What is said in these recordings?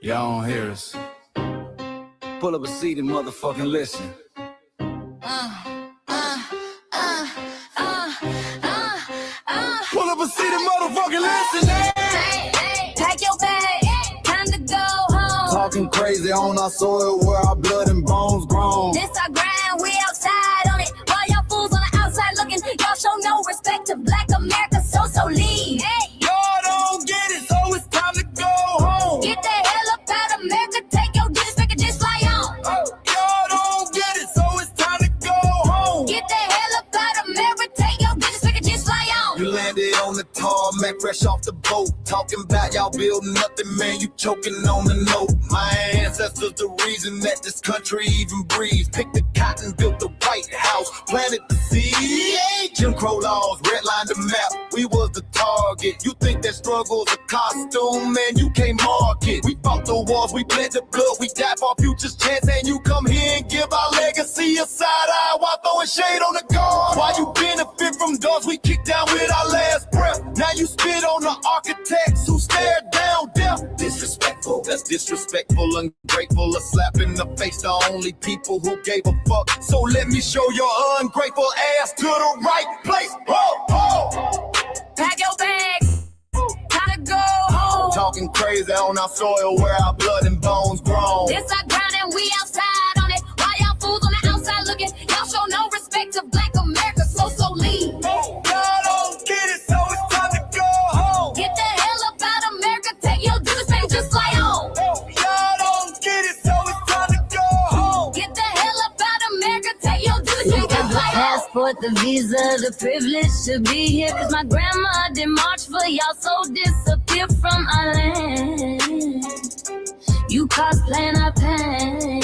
Y'all don't hear us. Pull up a seat and motherfucking listen. Pull up a seat and motherfucking listen. Pack your bag, time to go home. Talking crazy on our soil where our blood and bones grown. This our grind, we outside on it. While y'all fools on the outside looking, y'all show no respect to Black America, so leave. Hey. Y'all don't get it, so it's time to go home. Get the hell up out of America, take your disrespect and just fly on. Y'all don't get it, so it's time to go home. Get the hell up out of America, take your disrespect and just fly on. You landed on the tarmac, fresh off the boat. Talking about y'all building nothing, man, you choking on the note. My ancestors the reason that this country even breathes. Picked the cotton, built the White House, planted the seed. Jim Crow laws, redlined the map, we was the target. You think that struggle's a costume, man, you can't mark it. We fought the wars, we bled the blood, we died for our future's chance. And you come here and give our legacy a side eye while throwing shade on the guard. While you benefit from doors we kicked down with our last breath. Now you spit on the architects who stared down death. Disrespectful, that's disrespectful, ungrateful. A slap in the face, the only people who gave a fuck. So let me show your ungrateful ass to the right place. Pack your bags, time to go home. Talking crazy on our soil where our blood and bones grown. This our ground and we outside on it. While y'all fools on the outside looking, y'all show no respect to Black America, so leave. Y'all don't get it, so it's time to go home. Get the hell up out of America, take your disrespect and just fly on. Y'all don't get it, so it's time to go home. Get the hell up out of America, take your disrespect and just fly on. Passport, the visa, the privilege to be here. Cause my grandma didn't march for y'all, so disappear from our land. You cosplaying our pain.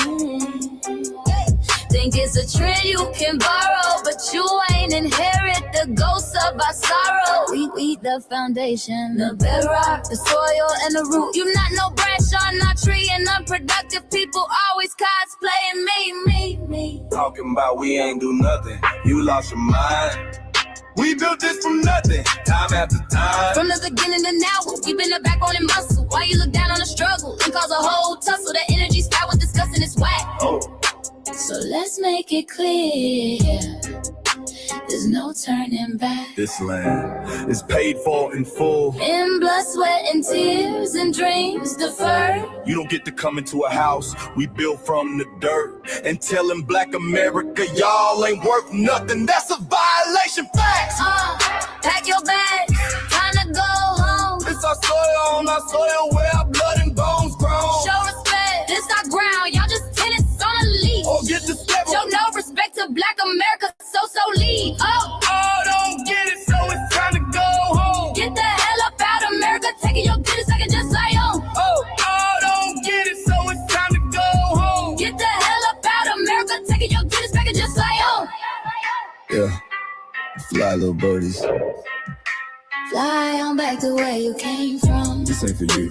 Think it's a trend you can borrow, but you ain't inherit the ghosts of our sorrow. We the foundation, the bedrock, the soil, and the root. You not no branch on our tree, and unproductive people always cosplaying me. Talking about we ain't do nothing, you lost your mind. We built this from nothing, time after time. From the beginning to now, we been the backbone and muscle. Why you look down on the struggle and cause a whole tussle? The energy sky was discussing it's whack. So let's make it clear, there's no turning back. This land is paid for in full. In blood, sweat, and tears, and dreams deferred. You don't get to come into a house we built from the dirt and telling Black America y'all ain't worth nothing. That's a violation. Facts. Pack your bags, time to go home. It's our soil on our soil where our blood and bones grown. Show respect, this our ground. Y'all just tenants on a leash. Or get the step. Show no respect to Black America, so leave. Don't get it, so it's time to go home. Get the hell up out of America, taking your business, I can just say on. Don't get it, so it's time to go home. Get the hell up out of America, taking your business, I can just say on. Yeah, fly little birdies. Fly on back to where you came from. This ain't for you.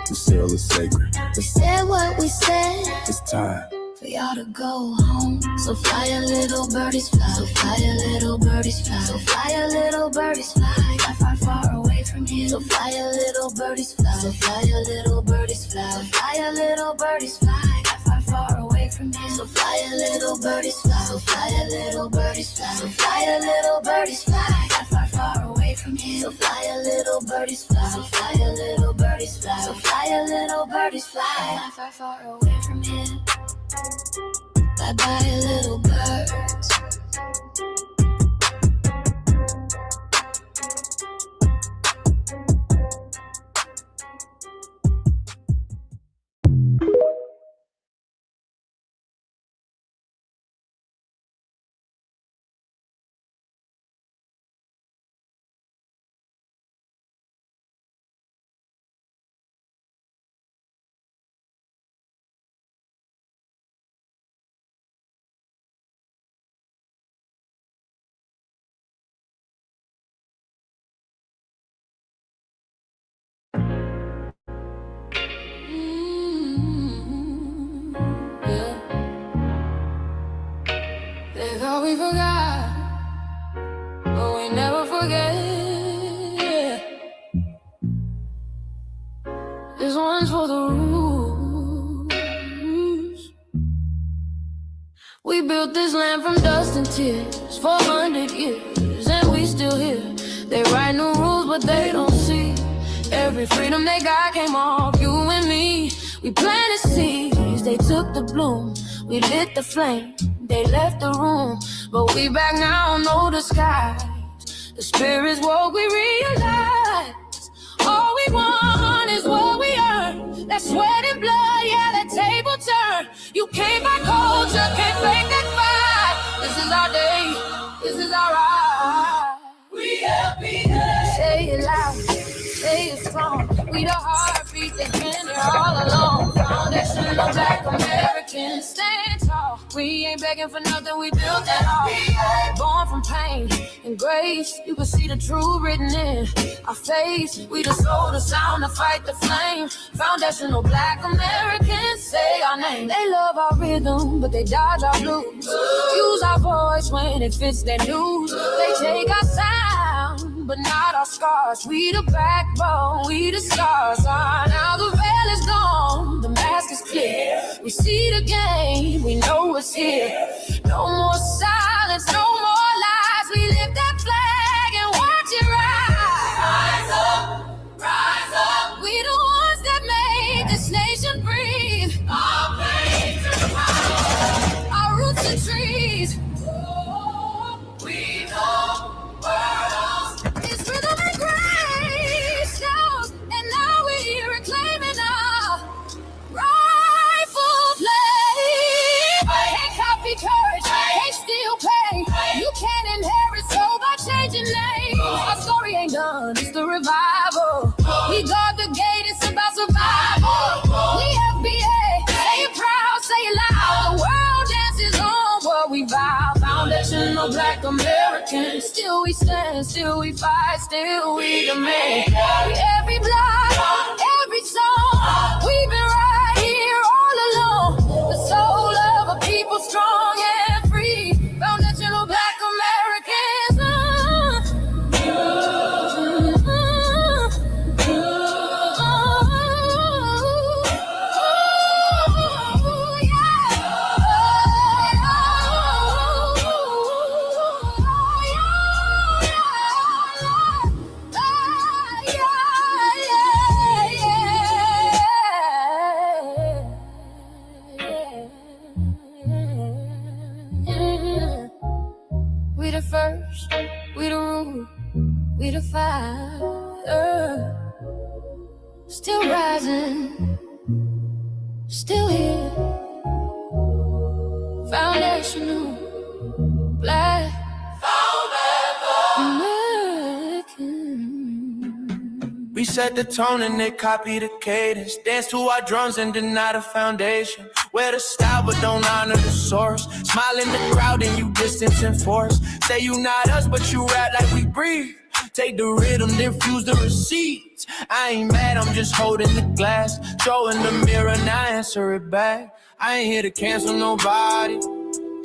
This cell is sacred. We said what we said. It's time For y'all to go home. So fly a little birdies fly. So fly a little birdies fly. So fly a little birdies fly. Far, far away from here. So fly a little birdies fly. So fly a little birdies fly. So fly a little birdies fly. Far, far away from here. So fly a little birdies fly. So fly a little birdies fly. So fly a little birdies fly. Far, far away from here. So fly a little birdies fly. So fly a little birdies fly. So fly a little birdies fly. Far, far away from here. Bye bye, little birds. We forgot, but we never forget. This one's for the root. built this land from dust and tears, 400 years, and we still here. They write new rules, but they don't see every freedom they got came off you and me. We planted seeds, they took the bloom. We lit the flame, they left the room. But we back now, no disguise. The spirit's woke, we realize all we want is what we earn. That sweat and blood, yeah, that table turn. You can't buy culture, can't fake that fight. This is our day, this is our right. We happiness. Say it loud, say it strong. We the heartbeat that's been here all along. Foundational Black Americans, stand tall. We ain't begging for nothing, we built that all. Born from pain and grace, you can see the truth written in our face. We the soul, the sound, to fight the flame. Foundational Black Americans, say our name. They love our rhythm, but they dodge our blues. Use our voice when it fits their news. They take our sound, but not our scars. We the backbone, we the stars. Now the veil is gone, the mask is clear. We see the game, we know it's here. No more silence, no more lies. We lift that flag and watch it rise. Rise up, rise up. We the ones that made this nation breathe. Our pains and power, our roots and trees. We know world. It's rhythm and grace, shout, and now we're reclaiming our rightful place. Can't copy courage, can't steal pain. You can't inherit soul by changing names. Our story ain't done, it's the revival. We guard the gate, it's about survival. We FBA, say it proud, say it loud. The world dances on what we vow. Foundational Black Americans, still we stand, still we fight, still we demand. Every block, every song, we've been right here all along. The soul of a people strong and free. Foundational Black Americans. We the first, we the root, we the fire. Still rising, still here. Foundational Black American. We set the tone and they copy the cadence. Dance to our drums and deny the foundation. Wear the style but don't honor the source. Smile in the crowd and you distance and force. Say you not us but you rap like we breathe. Take the rhythm, then fuse the receipts. I ain't mad, I'm just holding the glass. Showing the mirror, now answer it back. I ain't here to cancel nobody.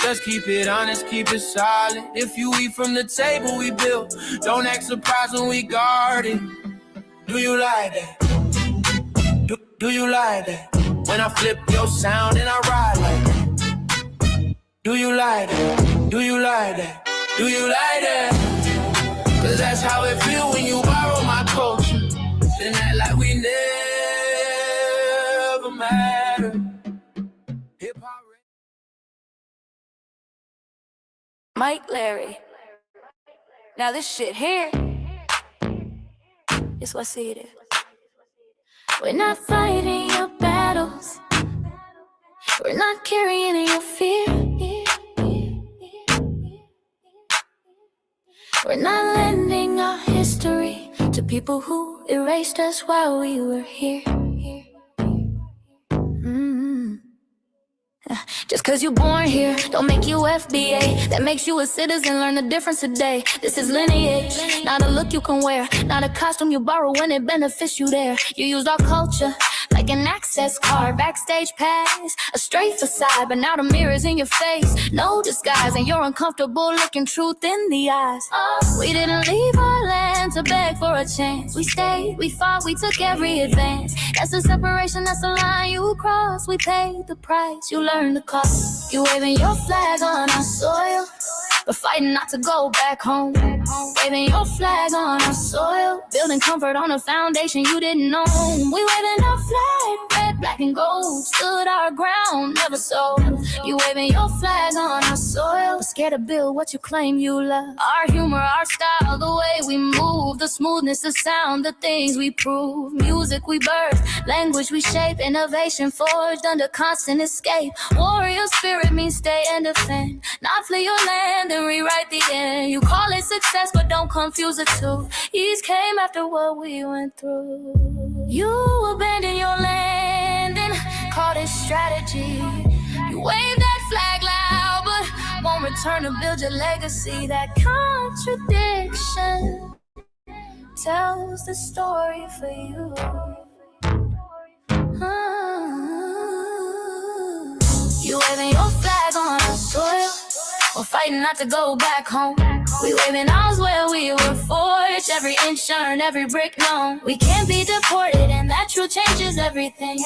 Just keep it honest, keep it solid. If you eat from the table we built, don't act surprised when we guard it. Do you like that? Do you like that? When I flip your sound and I ride like that. Do you like that? Do you like that? Do you like that? Cause that's how it feel when you borrow my culture. Then act like we never mattered. Hip-hop. Mike Larry. Now this shit here is what see it is. We're not fighting your battles. We're not carrying your fear. We're not lending our history to people who erased us while we were here. Just cause you're born here, don't make you FBA. That makes you a citizen, learn the difference today. This is lineage, not a look you can wear. Not a costume you borrow when it benefits you there. You used our culture like an access card, backstage pass, a straight facade. But now the mirror's in your face, no disguise. And you're uncomfortable looking truth in the eyes. We didn't leave our land to beg for a chance. We stayed, we fought, we took every advance. That's the separation, that's the line you cross. We paid the price, you learned the cost. You waving your flag on our soil, but fighting not to go back home. Waving your flag on our soil, building comfort on a foundation you didn't know. We waving our flag, red, black, and gold. Stood our ground, never sold. You waving your flag on our soil, but scared to build what you claim you love. Our humor, our style, the way we move, the smoothness, the sound, the things we prove. Music we birth, language we shape, innovation forged under constant escape. Warrior spirit means stay and defend, not flee your land and rewrite the end. You call it success, but don't confuse the two. East came after what we went through. You abandoned your land and called it strategy. You wave that flag loud, but won't return to build your legacy. That contradiction tells the story for you. You waving your flag on our soil, we're fighting not to go back home. We waving ours where we were forged, every inch earned, every brick known. We can't be deported, and that truth changes everything.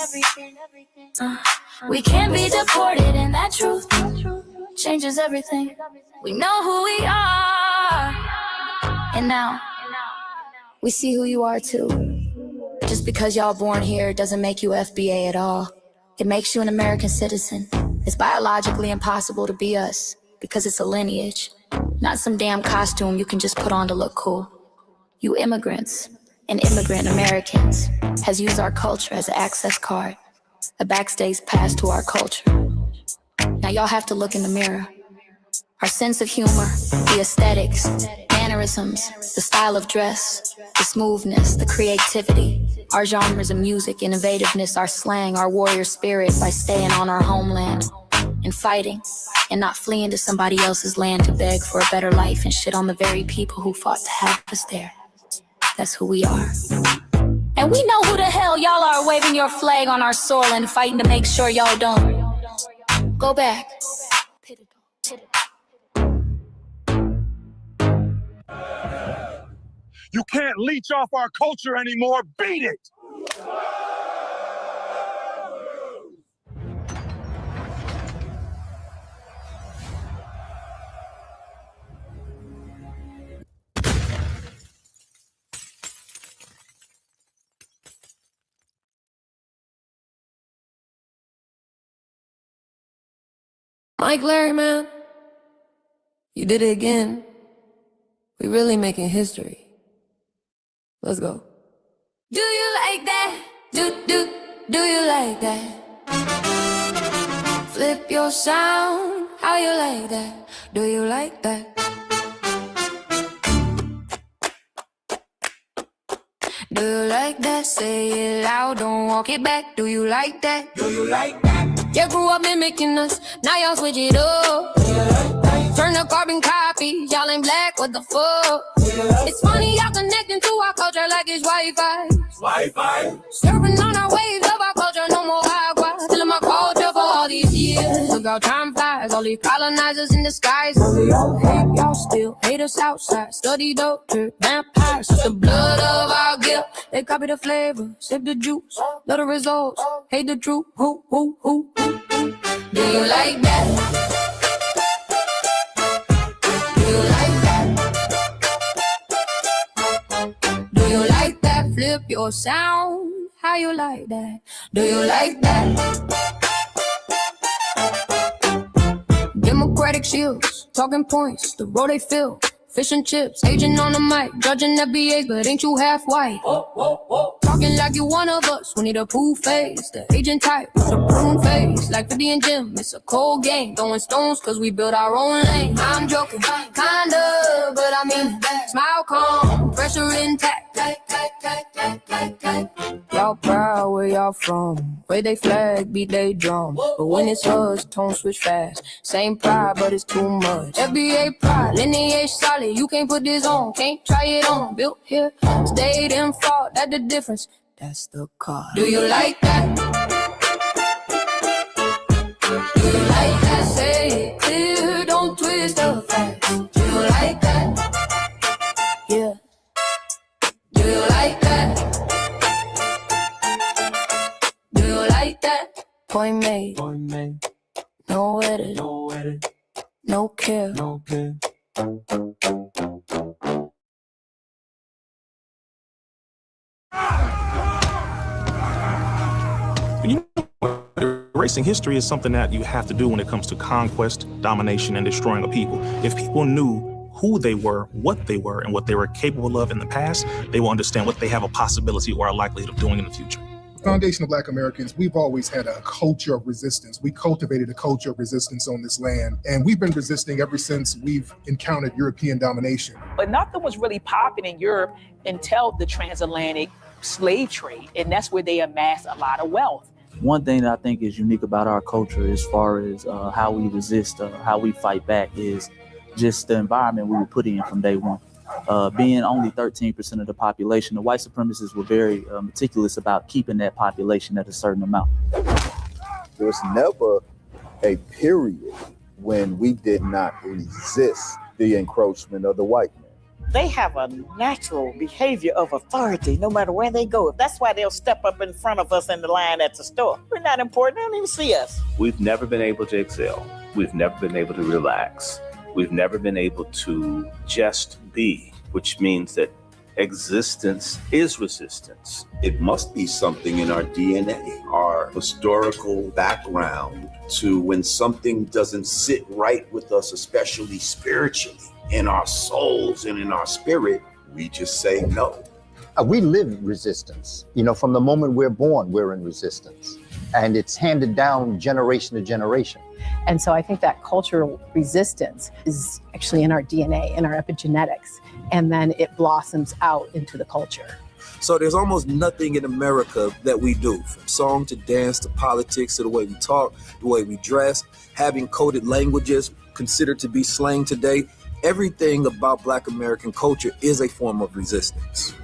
We can't be deported, and that truth changes everything. We know who we are, and now we see who you are too. Just because y'all born here doesn't make you FBA at all. It makes you an American citizen. It's biologically impossible to be us, because it's a lineage, not some damn costume you can just put on to look cool. You immigrants and immigrant Americans has used our culture as an access card, a backstage pass to our culture. Now y'all have to look in the mirror. Our sense of humor, the aesthetics, mannerisms, the style of dress, the smoothness, the creativity, our genres of music, innovativeness, our slang, our warrior spirit by staying on our homeland and fighting and not fleeing to somebody else's land to beg for a better life and shit on the very people who fought to have us there. That's who we are. And we know who the hell y'all are waving your flag on our soil and fighting to make sure y'all don't go back. You can't leech off our culture anymore. Beat it! Mike Larry, man, you did it again. We really making history. Let's go. Do you like that? Do you like that? Flip your sound, how you like that? Do you like that? Do you like that? Say it loud, don't walk it back. Do you like that? Do you like that? You grew up mimicking us, now y'all switch it up. Turn the carbon copy, y'all ain't black, what the fuck? It's funny y'all connecting to our culture like it's Wi-Fi. Surfing on our waves of our culture, no more agua. Stealing my culture for all these years. Look how time flies, all these colonizers in disguise. Y'all hate, y'all still hate us outside. Study doctor, vampires, it's the blood of our guilt. They copy the flavor, sip the juice. Love the results, hate the truth. Who? Do you like that? Do you like that? Do you like that? Flip your sound. How you like that? Do you like that? Democratic shields, talking points, the road they fill. Fish and chips, agent on the mic, judging FBAs, but ain't you half white? Talking like you one of us, we need a proof face. The agent type with a prune face, like 50 and Jim, it's a cold game. Throwing stones cause we build our own lane. I'm joking, kinda, but I mean that. Smile calm, pressure intact. Y'all proud where y'all from, where they flag, beat they drum. But when it's us, tone switch fast. Same pride, but it's too much. FBA pride, lineage solid, you can't put this on, can't try it on. Built here, stayed and fought, that's the difference. That's the car. Do you like that? Do you like that? Say it clear, don't twist the facts. Do you like that? Yeah. Point made, no edit, no care. Erasing history is something that you have to do when it comes to conquest, domination, and destroying a people. If people knew who they were, what they were, and what they were capable of in the past, they will understand what they have a possibility or a likelihood of doing in the future. Foundation of Black Americans, we've always had a culture of resistance. We cultivated a culture of resistance on this land, and we've been resisting ever since we've encountered European domination. But nothing was really popping in Europe until the transatlantic slave trade, and that's where they amassed a lot of wealth. One thing that I think is unique about our culture as far as how we resist, how we fight back is just the environment we were put in from day one. Being only 13% of the population, the white supremacists were very meticulous about keeping that population at a certain amount. There was never a period when we did not resist the encroachment of the white man. They have a natural behavior of authority no matter where they go. That's why they'll step up in front of us in the line at the store. We're not important. They don't even see us. We've never been able to excel. We've never been able to relax. We've never been able to just be, which means that existence is resistance. It must be something in our DNA, our historical background, to when something doesn't sit right with us, especially spiritually, in our souls and in our spirit, we just say no. We live resistance. You know, from the moment we're born, we're in resistance. And it's handed down generation to generation. And so I think that cultural resistance is actually in our DNA, in our epigenetics, and then it blossoms out into the culture. So there's almost nothing in America that we do, from song to dance to politics to the way we talk, the way we dress, having coded languages considered to be slang today. Everything about Black American culture is a form of resistance.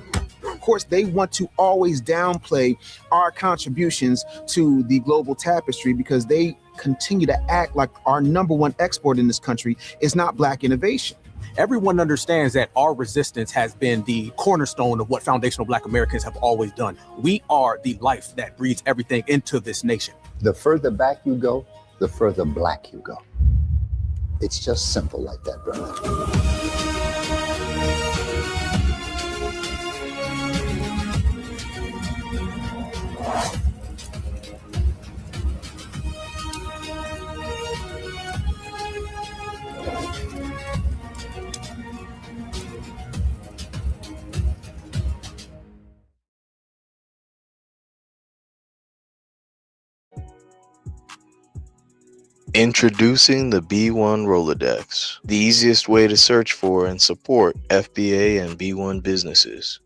Of course, they want to always downplay our contributions to the global tapestry because they continue to act like our number one export in this country is not Black innovation. Everyone understands that our resistance has been the cornerstone of what foundational Black Americans have always done. We are the life that breathes everything into this nation. The further back you go, the further Black you go. It's just simple like that, brother. Introducing the B1 Rolodex, the easiest way to search for and support FBA and B1 businesses.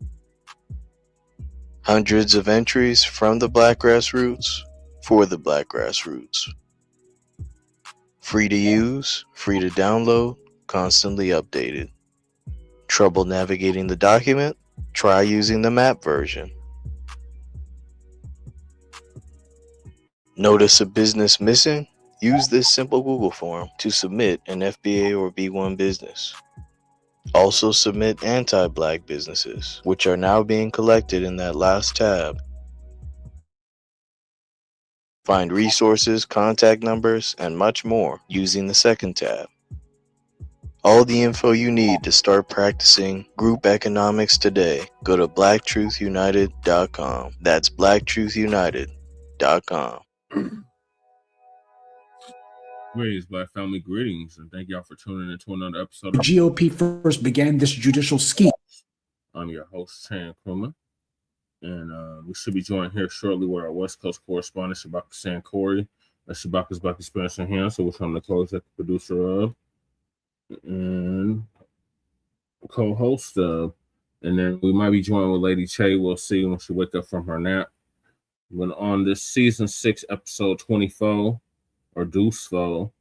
Hundreds of entries from the Black grassroots for the Black grassroots. Free to use, free to download, constantly updated. Trouble navigating the document? Try using the map version. Notice a business missing? Use this simple Google form to submit an FBA or B1 business. Also submit anti-Black businesses, which are now being collected in that last tab. Find resources, contact numbers, and much more using the second tab. All the info you need to start practicing group economics today. Go to blacktruthunited.com. That's blacktruthunited.com. Greetings, Black family, greetings, and thank y'all for tuning in to another episode of GOP first began this judicial scheme. I'm your host, Sam Krummer, and we should be joined here shortly with our West Coast correspondent, Shabaka Sankori. Shabaka's Black Experience in here, so which I'm the co-executive producer of and co-host of. And then we might be joined with Lady Che. We'll see when she wake up from her nap. When on this season 6, episode 24, or Deuce Foe,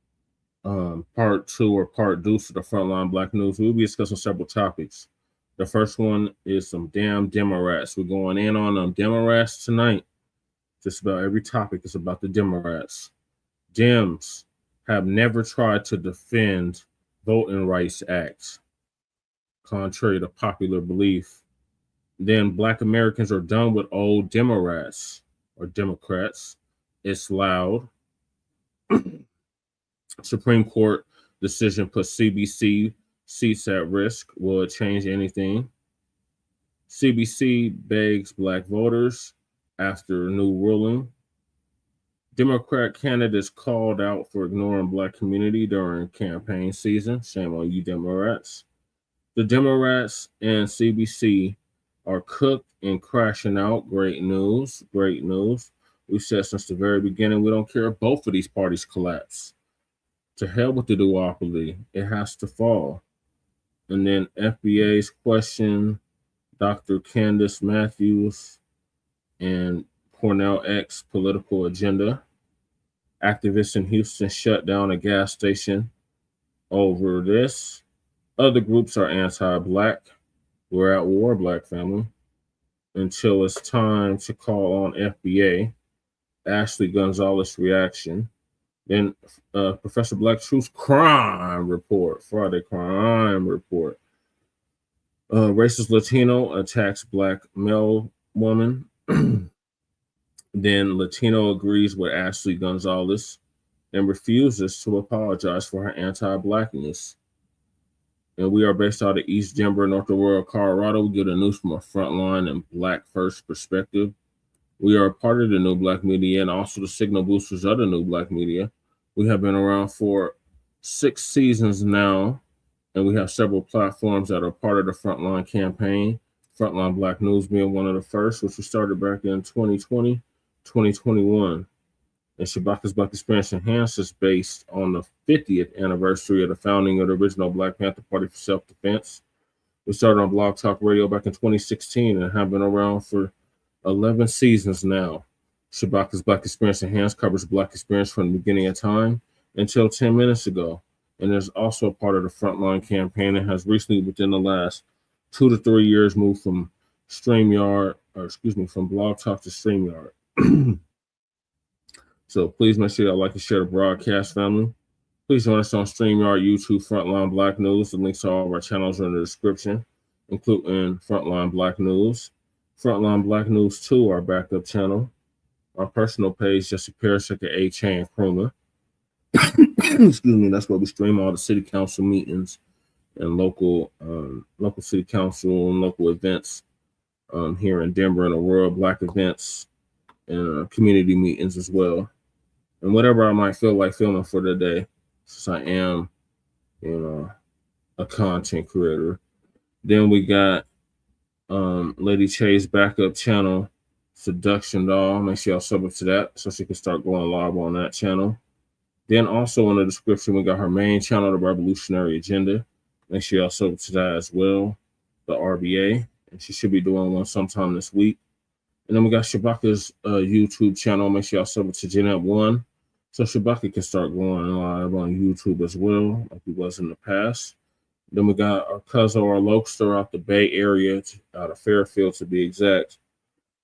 part 2 or part Deuce of the Frontline Black News, we'll be discussing several topics. The first one is some damn Democrats. We're going in on them Democrats tonight. Just about every topic is about the Democrats. Dems have never tried to defend Voting Rights Acts, contrary to popular belief. Then Black Americans are done with old Democrats or Democrats. It's loud. Supreme Court decision puts CBC seats at risk. Will it change anything? CBC begs Black voters after new ruling. Democrat candidates called out for ignoring Black community during campaign season. Shame on you, Democrats. The Democrats and CBC are cooked and crashing out. Great news. Great news. We've said since the very beginning, we don't care if both of these parties collapse. To hell with the duopoly. It has to fall. And then FBA's question, Dr. Candace Matthews and Quanell X political agenda. Activists in Houston shut down a gas station over this. Other groups are anti-Black. We're at war, Black family. Until it's time to call on FBA. Ashley Gonzalez reaction. Then Professor Black Truth's crime report, Friday crime report. Racist Latino attacks Black Mailwoman. Then Latino agrees with Ashley Gonzalez and refuses to apologize for her anti-Blackness. And we are based out of East Denver, North Aurora, Colorado. We get the news from a frontline and Black first perspective. We are a part of the New Blacc Media and also the signal boosters of the New Blacc Media. We have been around for 6 seasons now, and we have several platforms that are part of the Frontline campaign. Frontline Black News being one of the first, which we started back in 2020, 2021. And Shabaka's Black Experience Enhanced is based on the 50th anniversary of the founding of the original Black Panther Party for Self-Defense. We started on Blog Talk Radio back in 2016 and have been around for 11 seasons now. Shabaka's Black Experience Enhanced covers Black experience from the beginning of time until 10 minutes ago. And is also a part of the Frontline campaign and has recently, within the last 2 to 3 years, moved from from Blog Talk to StreamYard. So please make sure y'all like and share the broadcast, family. Please join us on StreamYard, YouTube, Frontline Black News. The links to all of our channels are in the description, including Frontline Black News. Frontline Black News 2, our backup channel. Our personal page, Jesse Parasek at A-Chain Kruma. Excuse me, that's where we stream all the city council meetings and local city council and local events here in Denver and Aurora, Black events and community meetings as well. And whatever I might feel like filming for the day, since I am, a content creator. Then we got Lady Che's backup channel, Seduction Doll. Make sure y'all sub up to that so she can start going live on that channel. Then also in the description, we got her main channel, The Revolutionary Agenda. Make sure y'all sub up to that as well, the RBA. And she should be doing one sometime this week. And then we got Shabaka's YouTube channel. Make sure y'all sub up to Jeanette 1 so Shabaka can start going live on YouTube as well, like he was in the past. Then we got our cousin or Lokester out the Bay Area, out of Fairfield to be exact,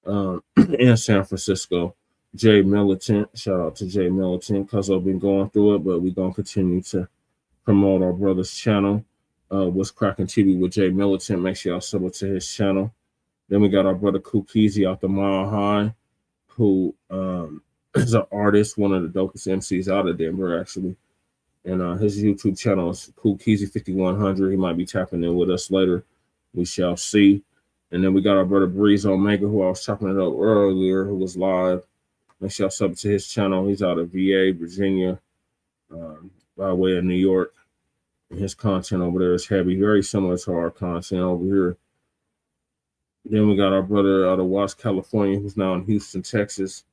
in San Francisco. Jay Militant, shout out to Jay Militant, because I've been going through it, but we're going to continue to promote our brother's channel, What's Cracking TV with Jay Militant. Make sure y'all sub to his channel. Then we got our brother Kukizi out the Mile High, who is an artist, one of the dopest MCs out of Denver, actually. And his YouTube channel is Kukizi 5100. He might be tapping in with us later. We shall see. And then we got our brother Breeze Omega, who I was chopping it up earlier, who was live. Make sure y'all sub to his channel. He's out of VA, Virginia, by way of New York. And his content over there is heavy, very similar to our content over here. Then we got our brother out of Watts, California, who's now in Houston, Texas,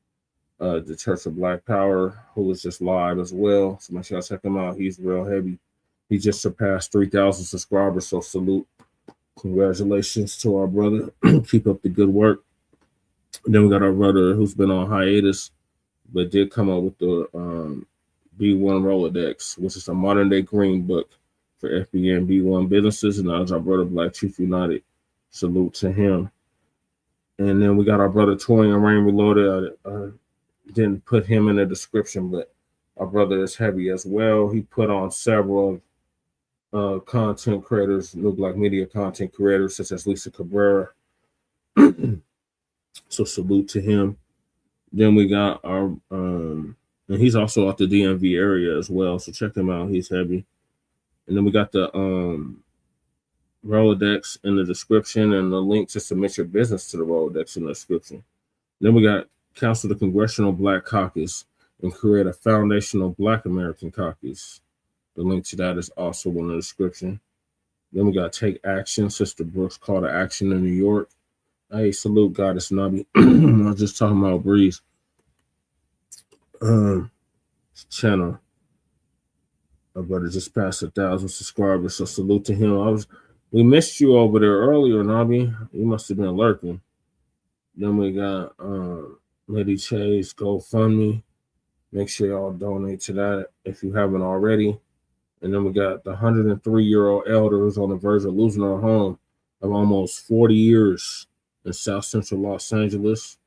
the Church of Black Power, who was just live as well. So make sure y'all check him out. He's real heavy. He just surpassed 3,000 subscribers, so salute. Congratulations to our brother. Keep up the good work. And then we got our brother who's been on hiatus, but did come up with the B1 Rolodex, which is a modern day green book for FBA and B1 businesses. And that is our brother Black Truth United. Salute to him. And then we got our brother Torian Rain Reloaded. I didn't put him in the description, but our brother is heavy as well. He put on several content creators, New Blacc Media content creators, such as Lisa Cabrera. So salute to him. Then we got our and he's also out the DMV area as well, so check him out. He's heavy. And then we got the Rolodex in the description and the link to submit your business to the Rolodex in the description. Then we got Council the Congressional Black Caucus and create a foundational Black American caucus. The link to that is also in the description. Then we got Take Action, Sister Brooks Call to Action in New York. Hey, salute Goddess Nubby. I was just talking about Breeze. Channel. My brother just passed 1,000 subscribers, so salute to him. We missed you over there earlier, Nobby. You must have been lurking. Then we got Lady Chase GoFundMe. Make sure y'all donate to that if you haven't already. And then we got the 103-year-old elder who's on the verge of losing her home of almost 40 years in South Central Los Angeles.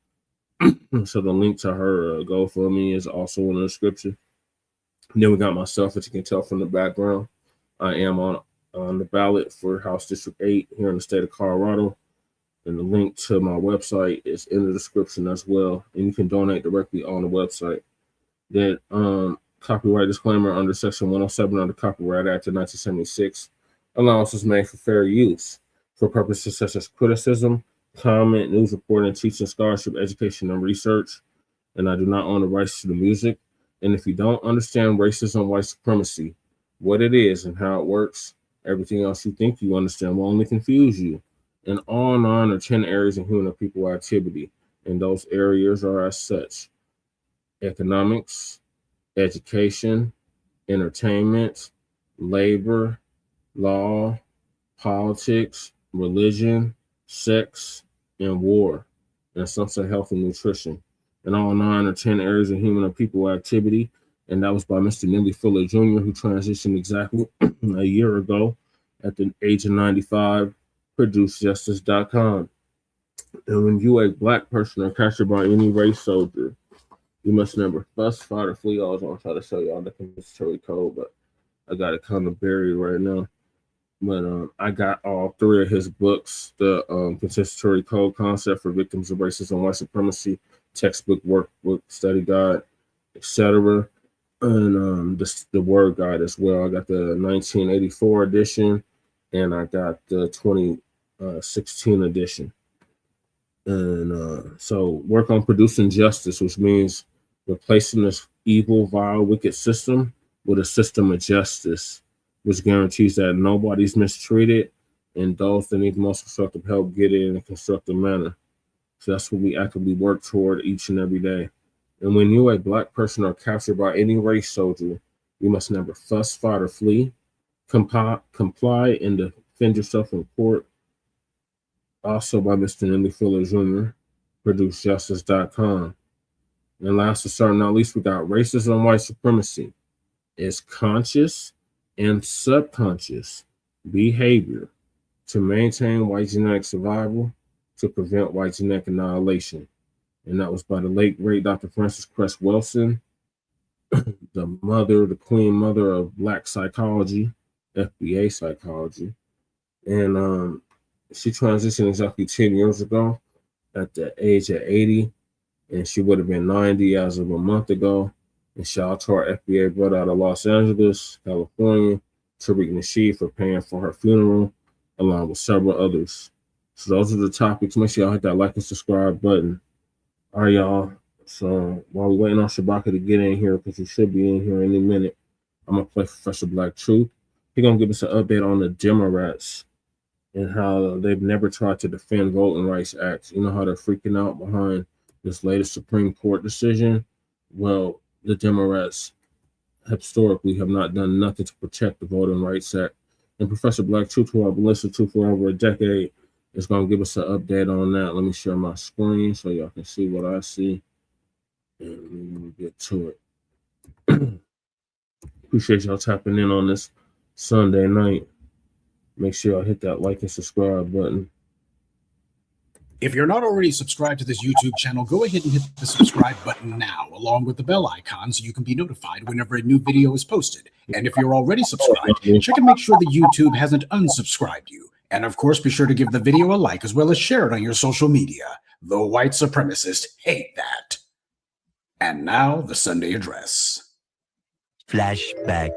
So the link to her GoFundMe is also in the description. And then we got myself, as you can tell from the background. I am on the ballot for House District 8 here in the state of Colorado. And the link to my website is in the description as well. And you can donate directly on the website. Then copyright disclaimer under Section 107 of the Copyright Act of 1976. Allowance is made for fair use for purposes such as criticism, comment, news reporting, teaching, scholarship, education, and research. And I do not own the rights to the music. And if you don't understand racism, white supremacy, what it is and how it works, everything else you think you understand will only confuse you. In all 9 or 10 areas of human or people activity, and those areas are as such: economics, education, entertainment, labor, law, politics, religion, sex, and war, and some say health and nutrition. In all 9 or 10 areas of human or people activity, and that was by Mr. Nelly Fuller Jr., who transitioned exactly a year ago at the age of 95, ProduceJustice.com. And when you a Black person or captured by any race soldier, you must never fuss, fight, or flee. I was going to try to show y'all the compensatory code, but I got it kind of buried right now. But I got all 3 of his books: the compensatory code, Concept for Victims of Racism and White Supremacy, textbook, workbook, study guide, etc., and the word guide as well. I got the 1984 edition, and I got the 2016 edition. And so work on producing justice, which means replacing this evil, vile, wicked system with a system of justice, which guarantees that nobody's mistreated and those that need the most constructive help get it in a constructive manner. So that's what we actively work toward each and every day. And when you're a Black person or captured by any race soldier, you must never fuss, fight, or flee. Comply and defend yourself in court. Also by Mr. Nelly Fuller Jr., ProduceJustice.com. And last but certainly not least, we got racism and white supremacy. It's conscious and subconscious behavior to maintain white genetic survival, to prevent white genetic annihilation. And that was by the late, great Dr. Frances Cress Welsing, the queen mother of Black psychology, FBA psychology. And she transitioned exactly 10 years ago at the age of 80, and she would have been 90 as of a month ago. And shout out to our FBA brother out of Los Angeles, California, Tariq Nasheed, for paying for her funeral, along with several others. So those are the topics. Make sure y'all hit that like and subscribe button. All right, y'all. So while we're waiting on Shabaka to get in here, because he should be in here any minute, I'm going to play Professor Black Truth. He's going to give us an update on the Democrats and how they've never tried to defend voting rights acts. You know how they're freaking out behind this latest Supreme Court decision? Well, the Democrats historically have not done nothing to protect the Voting Rights Act. And Professor Black Truth, who I've listened to for over a decade, is going to give us an update on that. Let me share my screen so y'all can see what I see. And let me get to it. Appreciate y'all tapping in on this Sunday night. Make sure y'all hit that like and subscribe button. If you're not already subscribed to this YouTube channel, go ahead and hit the subscribe button now, along with the bell icon, so you can be notified whenever a new video is posted. And if you're already subscribed, check and make sure that YouTube hasn't unsubscribed you. And of course, be sure to give the video a like, as well as share it on your social media. The white supremacists hate that. And now the Sunday address. Flashback.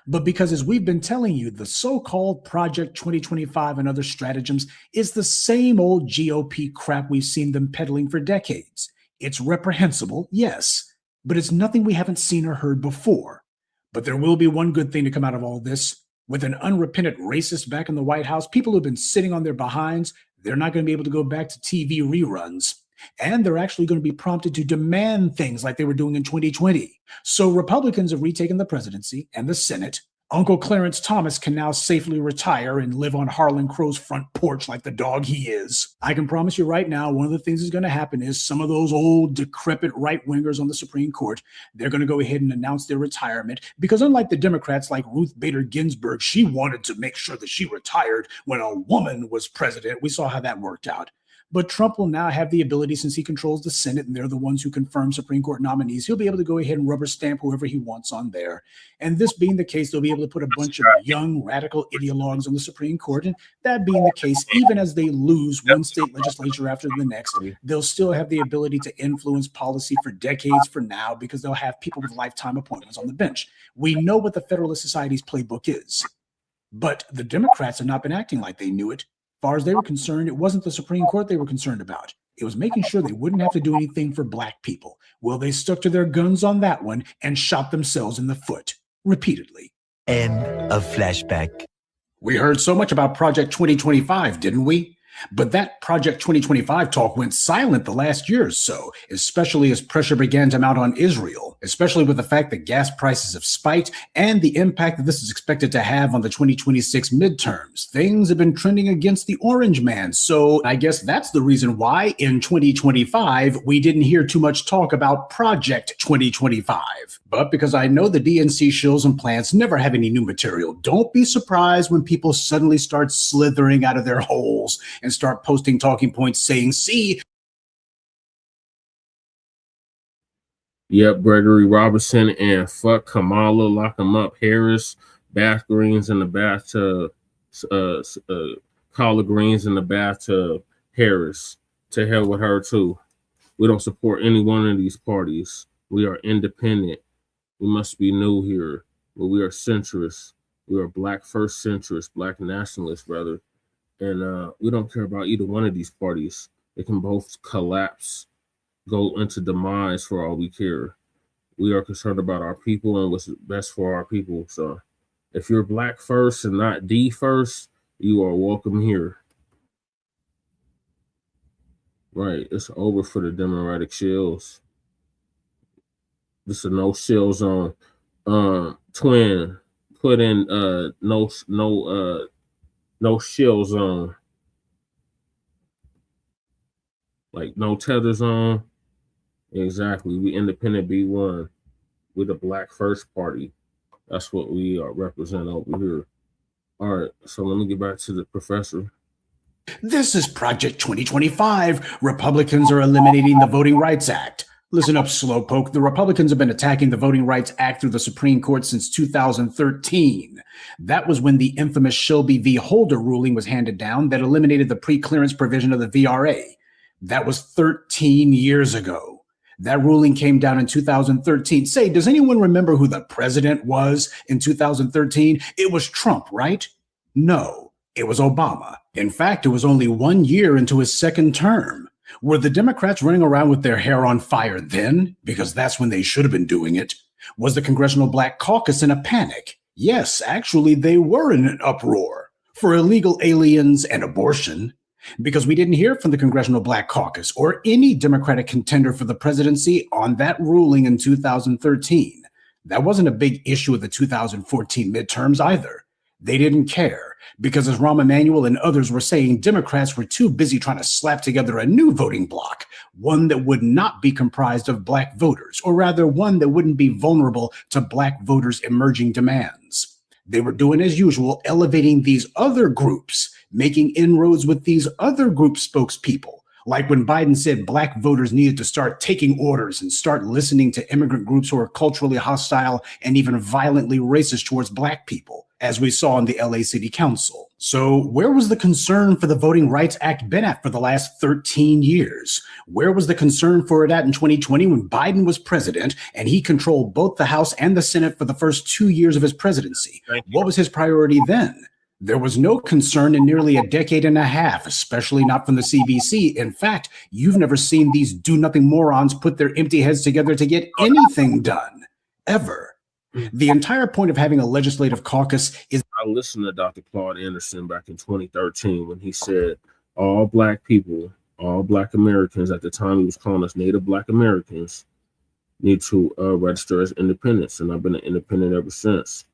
But because, as we've been telling you, the so-called Project 2025 and other stratagems is the same old GOP crap we've seen them peddling for decades. It's reprehensible, yes, but it's nothing we haven't seen or heard before. But there will be one good thing to come out of all this. With an unrepentant racist back in the White House, people who've been sitting on their behinds, they're not going to be able to go back to TV reruns. And they're actually going to be prompted to demand things like they were doing in 2020. So Republicans have retaken the presidency and the Senate. Uncle Clarence Thomas can now safely retire and live on Harlan Crow's front porch like the dog he is. I can promise you right now, one of the things that's going to happen is some of those old decrepit right-wingers on the Supreme Court, they're going to go ahead and announce their retirement, because unlike the Democrats like Ruth Bader Ginsburg, she wanted to make sure that she retired when a woman was president. We saw how that worked out. But Trump will now have the ability, since he controls the Senate and they're the ones who confirm Supreme Court nominees, he'll be able to go ahead and rubber stamp whoever he wants on there. And this being the case, they'll be able to put a bunch of young radical ideologues on the Supreme Court. And that being the case, even as they lose one state legislature after the next, they'll still have the ability to influence policy for decades from now, because they'll have people with lifetime appointments on the bench. We know what the Federalist Society's playbook is. But the Democrats have not been acting like they knew it. As far as they were concerned, it wasn't the Supreme Court they were concerned about. It was making sure they wouldn't have to do anything for Black people. Well, they stuck to their guns on that one and shot themselves in the foot repeatedly. End of flashback. We heard so much about Project 2025, didn't we? But that Project 2025 talk went silent the last year or so, especially as pressure began to mount on Israel, especially with the fact that gas prices have spiked and the impact that this is expected to have on the 2026 midterms. Things have been trending against the Orange Man, so I guess that's the reason why in 2025 we didn't hear too much talk about Project 2025. But because I know the DNC shills and plants never have any new material, don't be surprised when people suddenly start slithering out of their holes and start posting talking points saying, see. Yep, Gregory Robertson and fuck Kamala, lock him up. Harris, bath greens in the bathtub, collard greens in the bathtub. Harris, to hell with her too. We don't support any one of these parties. We are independent. We must be new here, but we are centrists. We are Black first centrists, Black nationalists, rather. And we don't care about either one of these parties. They can both collapse, go into demise for all we care. We are concerned about our people and what's best for our people. So if you're Black first and not D first, you are welcome here. Right, it's over for the Democratic shills. This is a no shill zone. Twin, put in no shill zone. Like no tether zone. Exactly. We independent B1. We're the Black First Party. That's what we represent over here. All right, so let me get back to the professor. This is Project 2025. Republicans are eliminating the Voting Rights Act. Listen up, Slowpoke. The Republicans have been attacking the Voting Rights Act through the Supreme Court since 2013. That was when the infamous Shelby v. Holder ruling was handed down that eliminated the pre-clearance provision of the VRA. That was 13 years ago. That ruling came down in 2013. Say, does anyone remember who the president was in 2013? It was Trump, right? No, it was Obama. In fact, it was only 1 year into his second term. Were the Democrats running around with their hair on fire then? Because that's when they should have been doing it. Was the Congressional Black Caucus in a panic? Yes, actually, they were in an uproar for illegal aliens and abortion. Because we didn't hear from the Congressional Black Caucus or any Democratic contender for the presidency on that ruling in 2013. That wasn't a big issue of the 2014 midterms either. They didn't care because, as Rahm Emanuel and others were saying, Democrats were too busy trying to slap together a new voting bloc, one that would not be comprised of Black voters, or rather one that wouldn't be vulnerable to Black voters' emerging demands. They were doing as usual, elevating these other groups, making inroads with these other group spokespeople. Like when Biden said Black voters needed to start taking orders and start listening to immigrant groups who are culturally hostile and even violently racist towards Black people. as we saw in the LA City Council. So where was the concern for the Voting Rights Act been at for the last 13 years? Where was the concern for it at in 2020 when Biden was president and he controlled both the House and the Senate for the first 2 years of his presidency? What was his priority then? There was no concern in nearly a decade and a half, especially not from the CBC. In fact, you've never seen these do-nothing morons put their empty heads together to get anything done, ever. The entire point of having a legislative caucus is— I listened to Dr. Claude Anderson back in 2013 when he said all Black people, all Black Americans, at the time he was calling us Native Black Americans, need to register as independents. And I've been an independent ever since.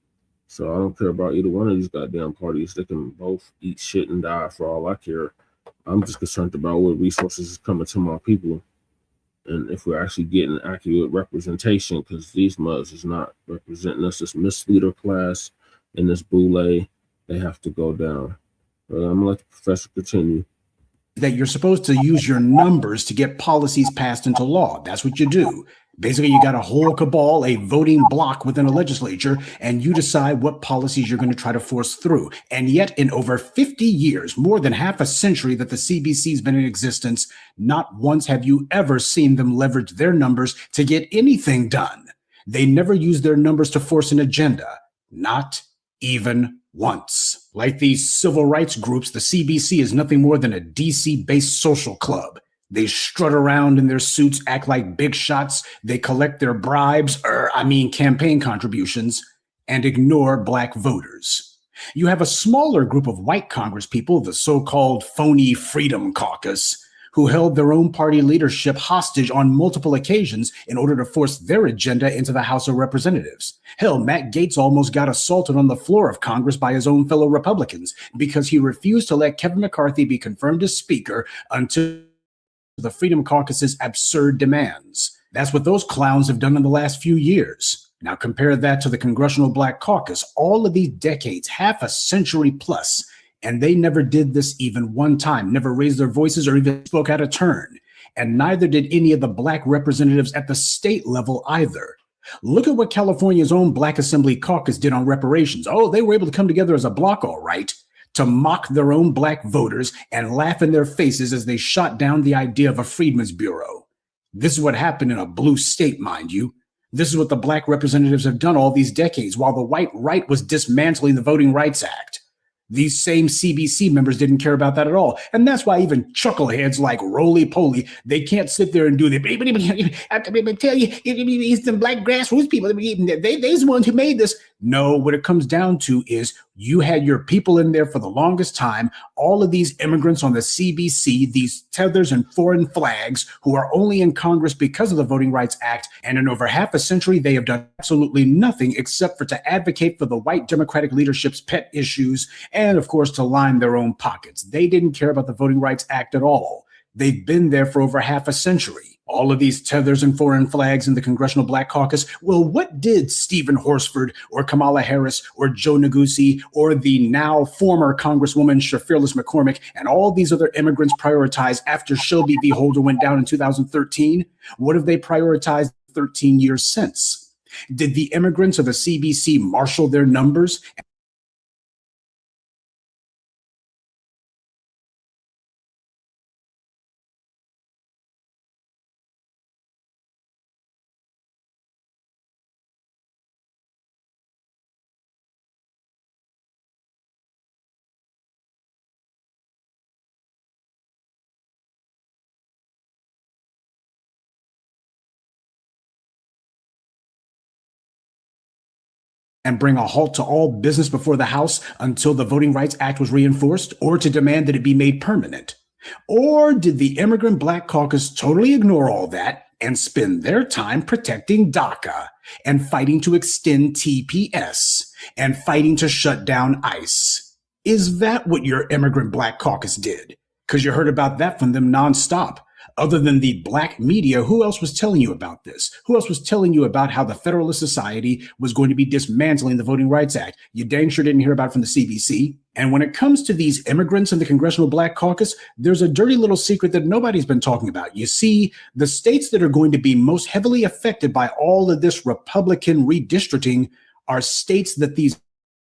So I don't care about either one of these goddamn parties. They can both eat shit and die for all I care. I'm just concerned about what resources is coming to my people. And if we're actually getting accurate representation, because these mugs is not representing us, this misleader class and this boule, they have to go down. I'm gonna let the professor continue. That you're supposed to use your numbers to get policies passed into law. That's what you do. Basically, you got a whole cabal, a voting bloc within a legislature, and you decide what policies you're going to try to force through. And yet, in over 50 years, more than half a century that the CBC's been in existence, not once have you ever seen them leverage their numbers to get anything done. They never use their numbers to force an agenda. Not even once. Like these civil rights groups, the CBC is nothing more than a DC-based social club. They strut around in their suits, act like big shots. They collect their bribes, campaign contributions, and ignore Black voters. You have a smaller group of white Congresspeople, the so-called phony Freedom Caucus, who held their own party leadership hostage on multiple occasions in order to force their agenda into the House of Representatives. Hell, Matt Gaetz almost got assaulted on the floor of Congress by his own fellow Republicans because he refused to let Kevin McCarthy be confirmed as Speaker until the Freedom Caucus's absurd demands. That's what those clowns have done in the last few years. Now compare that to the Congressional Black Caucus, all of these decades, half a century plus, and they never did this even one time, never raised their voices or even spoke out of turn. And neither did any of the Black representatives at the state level either. Look at what California's own Black Assembly Caucus did on reparations. Oh, they were able to come together as a bloc, all right, to mock their own Black voters and laugh in their faces as they shot down the idea of a Freedmen's Bureau. This is what happened in a blue state, mind you. This is what the Black representatives have done all these decades while the white right was dismantling the Voting Rights Act. These same CBC members didn't care about that at all. And that's why even chuckleheads like Roly-Poly, they can't sit there and do the, I tell you, it's the Black grassroots people. They's the ones who made this. No, what it comes down to is you had your people in there for the longest time, all of these immigrants on the CBC, these tethers and foreign flags who are only in Congress because of the Voting Rights Act. And in over half a century, they have done absolutely nothing except for to advocate for the white Democratic leadership's pet issues and, of course, to line their own pockets. They didn't care about the Voting Rights Act at all. They've been there for over half a century. All of these tethers and foreign flags in the Congressional Black Caucus. Well, what did Stephen Horsford or Kamala Harris or Joe Neguse or the now former Congresswoman Shafirlis McCormick and all these other immigrants prioritize after Shelby v. Holder went down in 2013? What have they prioritized 13 years since? Did the immigrants of the CBC marshal their numbers and bring a halt to all business before the House until the Voting Rights Act was reinforced, or to demand that it be made permanent? Or did the Immigrant Black Caucus totally ignore all that and spend their time protecting DACA and fighting to extend TPS and fighting to shut down ICE? Is that what your Immigrant Black Caucus did? Because you heard about that from them nonstop. Other than the Blacc Media, who else was telling you about this? Who else was telling you about how the Federalist Society was going to be dismantling the Voting Rights Act? You dang sure didn't hear about it from the CBC. And when it comes to these immigrants in the Congressional Black Caucus, there's a dirty little secret that nobody's been talking about. You see, the states that are going to be most heavily affected by all of this Republican redistricting are states that these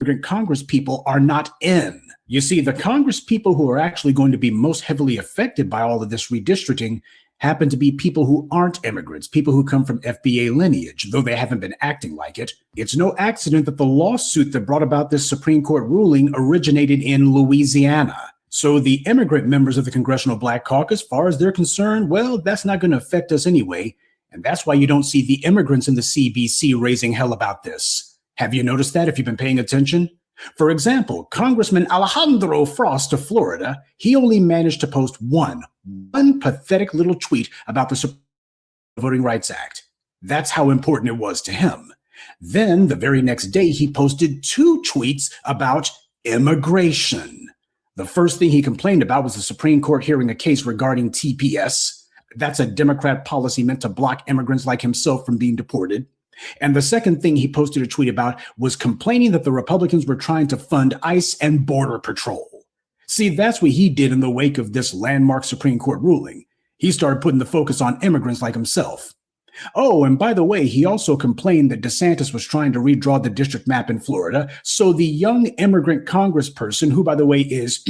immigrant Congress people are not in. You see, the Congress people who are actually going to be most heavily affected by all of this redistricting happen to be people who aren't immigrants, people who come from FBA lineage, though they haven't been acting like it. It's no accident that the lawsuit that brought about this Supreme Court ruling originated in Louisiana. So the immigrant members of the Congressional Black Caucus, as far as they're concerned, well, that's not going to affect us anyway. And that's why you don't see the immigrants in the CBC raising hell about this. Have you noticed that if you've been paying attention? For example, Congressman Alejandro Frost of Florida, he only managed to post one pathetic little tweet about the Voting Rights Act. That's how important it was to him. Then the very next day, he posted 2 tweets about immigration. The first thing he complained about was the Supreme Court hearing a case regarding TPS. That's a Democrat policy meant to block immigrants like himself from being deported. And the second thing he posted a tweet about was complaining that the Republicans were trying to fund ICE and Border Patrol. See, that's what he did in the wake of this landmark Supreme Court ruling. He started putting the focus on immigrants like himself. Oh, and by the way, he also complained that DeSantis was trying to redraw the district map in Florida. So the young immigrant congressperson, who, by the way, is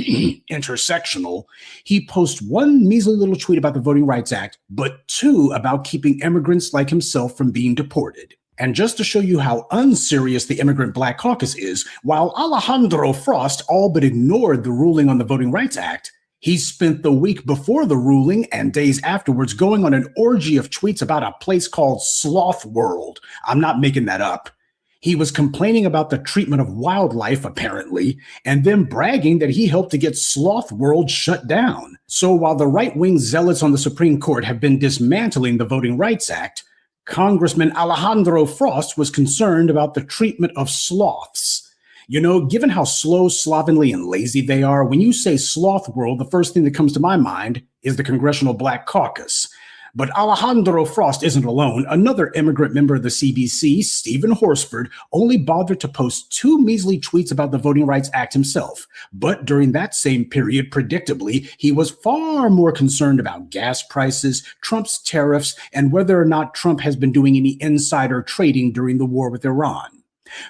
intersectional, he posts 1 measly little tweet about the Voting Rights Act, but 2 about keeping immigrants like himself from being deported. And just to show you how unserious the Immigrant Black Caucus is, while Alejandro Frost all but ignored the ruling on the Voting Rights Act, he spent the week before the ruling and days afterwards going on an orgy of tweets about a place called Sloth World. I'm not making that up. He was complaining about the treatment of wildlife, apparently, and then bragging that he helped to get Sloth World shut down. So while the right-wing zealots on the Supreme Court have been dismantling the Voting Rights Act, Congressman Alejandro Frost was concerned about the treatment of sloths. You know, given how slow, slovenly, and lazy they are, when you say Sloth World, the first thing that comes to my mind is the Congressional Black Caucus. But Alejandro Frost isn't alone. Another immigrant member of the CBC, Stephen Horsford, only bothered to post 2 measly tweets about the Voting Rights Act himself. But during that same period, predictably, he was far more concerned about gas prices, Trump's tariffs, and whether or not Trump has been doing any insider trading during the war with Iran.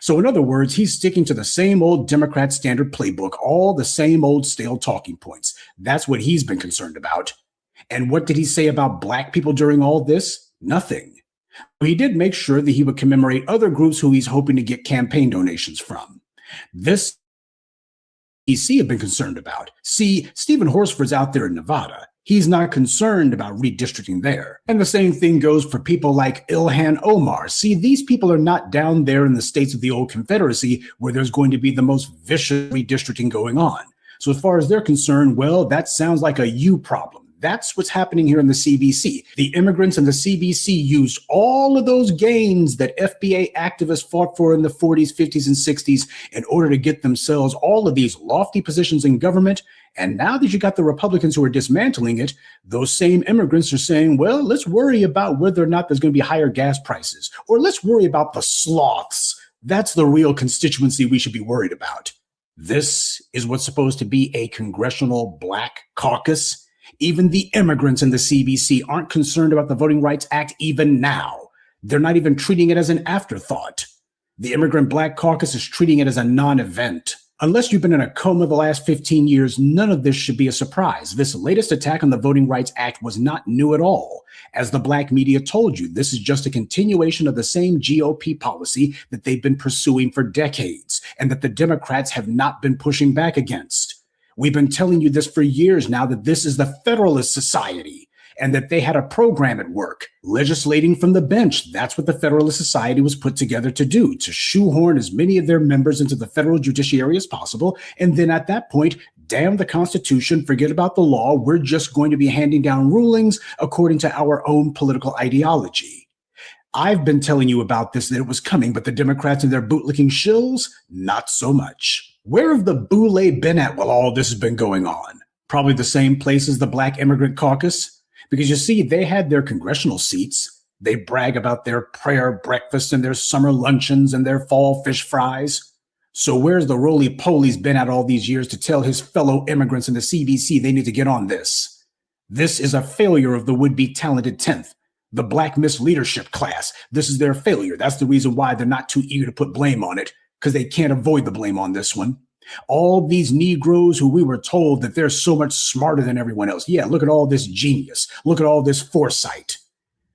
So in other words, he's sticking to the same old Democrat standard playbook, all the same old stale talking points. That's what he's been concerned about. And what did he say about Black people during all this? Nothing. He did make sure that he would commemorate other groups who he's hoping to get campaign donations from. This DC have been concerned about. See, Stephen Horsford's out there in Nevada. He's not concerned about redistricting there. And the same thing goes for people like Ilhan Omar. See, these people are not down there in the states of the old Confederacy where there's going to be the most vicious redistricting going on. So as far as they're concerned, well, that sounds like a you problem. That's what's happening here in the CBC. The immigrants in the CBC used all of those gains that FBA activists fought for in the 40s, 50s, and 60s in order to get themselves all of these lofty positions in government. And now that you got the Republicans who are dismantling it, those same immigrants are saying, well, let's worry about whether or not there's going to be higher gas prices, or let's worry about the sloths. That's the real constituency we should be worried about. This is what's supposed to be a Congressional Black Caucus. Even the immigrants in the CBC aren't concerned about the Voting Rights Act even now. They're not even treating it as an afterthought. The Immigrant Black Caucus is treating it as a non-event. Unless you've been in a coma the last 15 years, none of this should be a surprise. This latest attack on the Voting Rights Act was not new at all. As the Blacc Media told you, this is just a continuation of the same GOP policy that they've been pursuing for decades and that the Democrats have not been pushing back against. We've been telling you this for years now, that this is the Federalist Society and that they had a program at work, legislating from the bench. That's what the Federalist Society was put together to do, to shoehorn as many of their members into the federal judiciary as possible. And then at that point, damn the Constitution, forget about the law. We're just going to be handing down rulings according to our own political ideology. I've been telling you about this, that it was coming, but the Democrats and their bootlicking shills, not so much. Where have the boule been at while all this has been going on? Probably the same place as the Black Immigrant Caucus. Because you see, they had their congressional seats. They brag about their prayer breakfast and their summer luncheons and their fall fish fries. So where's the roly-poly's been at all these years to tell his fellow immigrants in the CBC they need to get on this? This is a failure of the would-be talented 10th, the Black Miss Leadership class. This is their failure. That's the reason why they're not too eager to put blame on it. because they can't avoid the blame on this one. All these Negroes who we were told that they're so much smarter than everyone else. Yeah, look at all this genius. Look at all this foresight.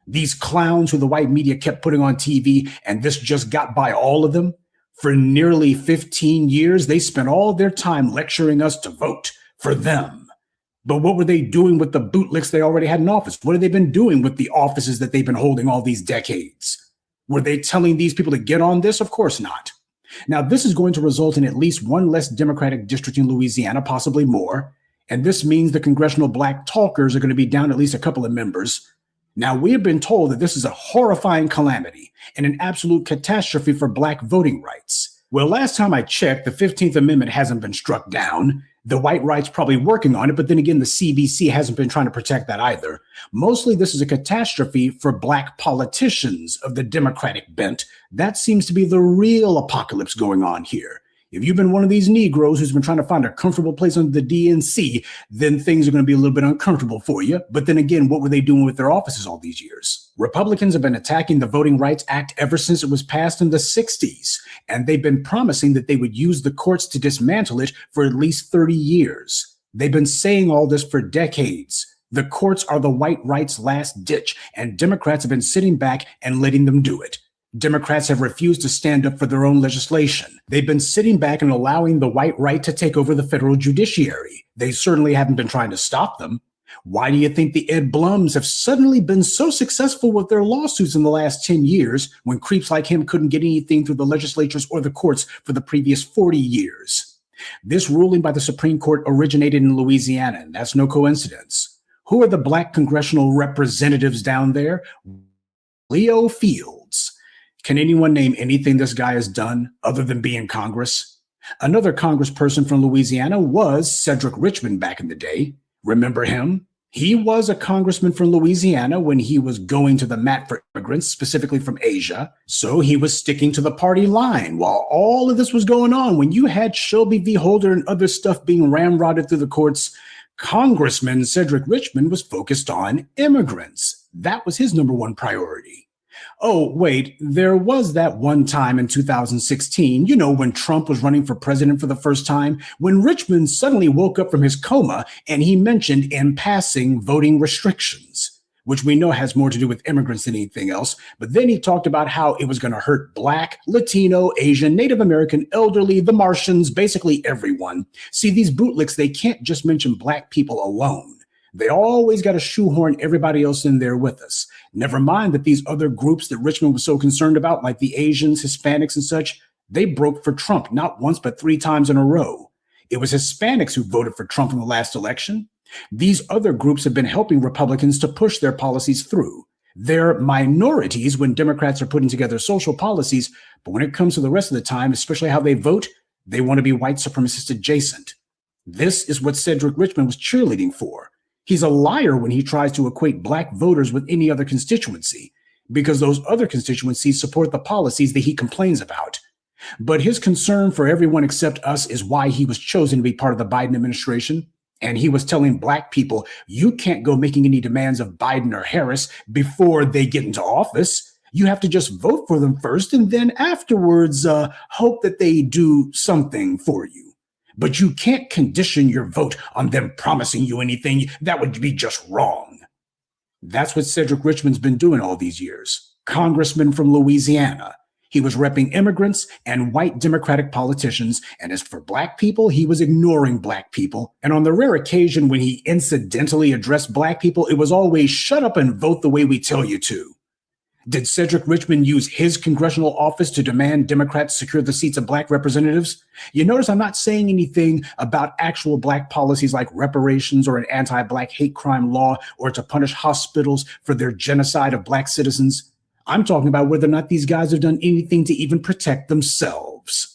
These clowns who the white media kept putting on TV, and this just got by all of them. For nearly 15 years, they spent all their time lecturing us to vote for them. But what were they doing with the bootlicks they already had in office? What have they been doing with the offices that they've been holding all these decades? Were they telling these people to get on this? Of course not. Now, this is going to result in at least one less Democratic district in Louisiana, possibly more. And this means the congressional black talkers are going to be down at least a couple of members. Now, we have been told that this is a horrifying calamity and an absolute catastrophe for black voting rights. Well, last time I checked, the 15th Amendment hasn't been struck down. The white right's probably working on it, but then again, the CBC hasn't been trying to protect that either. Mostly, this is a catastrophe for black politicians of the Democratic bent. That seems to be the real apocalypse going on here. If you've been one of these Negroes who's been trying to find a comfortable place under the DNC, then things are going to be a little bit uncomfortable for you. But then again, what were they doing with their offices all these years? Republicans have been attacking the Voting Rights Act ever since it was passed in the 60s, and they've been promising that they would use the courts to dismantle it for at least 30 years. They've been saying all this for decades. The courts are the white right's last ditch, and Democrats have been sitting back and letting them do it. Democrats have refused to stand up for their own legislation. They've been sitting back and allowing the white right to take over the federal judiciary. They certainly haven't been trying to stop them. Why do you think the Ed Blums have suddenly been so successful with their lawsuits in the last 10 years when creeps like him couldn't get anything through the legislatures or the courts for the previous 40 years? This ruling by the Supreme Court originated in Louisiana, and that's no coincidence. Who are the black congressional representatives down there? Leo Fields. Can anyone name anything this guy has done other than be in Congress? Another congressperson from Louisiana was Cedric Richmond back in the day. Remember him? He was a congressman from Louisiana when he was going to the mat for immigrants, specifically from Asia. So he was sticking to the party line while all of this was going on. When you had Shelby v. Holder and other stuff being ramrodded through the courts, Congressman Cedric Richmond was focused on immigrants. That was his number one priority. Oh, wait, there was that one time in 2016, when Trump was running for president for the first time, when Richmond suddenly woke up from his coma and he mentioned in passing voting restrictions, which we know has more to do with immigrants than anything else. But then he talked about how it was going to hurt Black, Latino, Asian, Native American, elderly, the Martians, basically everyone. See, these bootlicks, they can't just mention Black people alone. They always got to shoehorn everybody else in there with us. Never mind that these other groups that Richmond was so concerned about, like the Asians, Hispanics, and such, they broke for Trump not once, but 3 times in a row. It was Hispanics who voted for Trump in the last election. These other groups have been helping Republicans to push their policies through. They're minorities when Democrats are putting together social policies, but when it comes to the rest of the time, especially how they vote, they want to be white supremacist adjacent. This is what Cedric Richmond was cheerleading for. He's a liar when he tries to equate Black voters with any other constituency, because those other constituencies support the policies that he complains about. But his concern for everyone except us is why he was chosen to be part of the Biden administration. And he was telling Black people, you can't go making any demands of Biden or Harris before they get into office. You have to just vote for them first and then afterwards hope that they do something for you. But you can't condition your vote on them promising you anything. That would be just wrong. That's what Cedric Richmond's been doing all these years. Congressman from Louisiana. He was repping immigrants and white Democratic politicians. And as for Black people, he was ignoring Black people. And on the rare occasion when he incidentally addressed Black people, it was always shut up and vote the way we tell you to. Did Cedric Richmond use his congressional office to demand Democrats secure the seats of Black representatives? You notice I'm not saying anything about actual Black policies like reparations or an anti-Black hate crime law or to punish hospitals for their genocide of Black citizens. I'm talking about whether or not these guys have done anything to even protect themselves.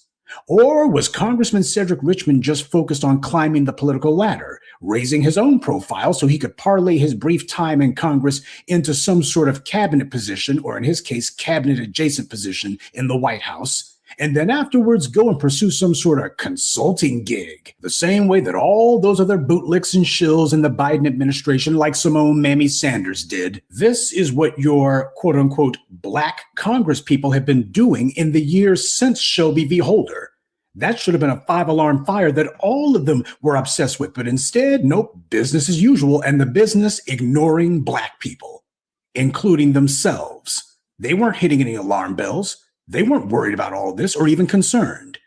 Or was Congressman Cedric Richmond just focused on climbing the political ladder, raising his own profile so he could parlay his brief time in Congress into some sort of cabinet position, or in his case, cabinet adjacent position in the White House? and then afterwards go and pursue some sort of consulting gig, the same way that all those other bootlicks and shills in the Biden administration like Simone Mammy Sanders did. This is what your quote-unquote black Congress people have been doing in the years since Shelby v. Holder. That should have been a 5-alarm fire that all of them were obsessed with, but instead, nope, business as usual, and the business ignoring black people, including themselves. They weren't hitting any alarm bells. They weren't worried about all this or even concerned.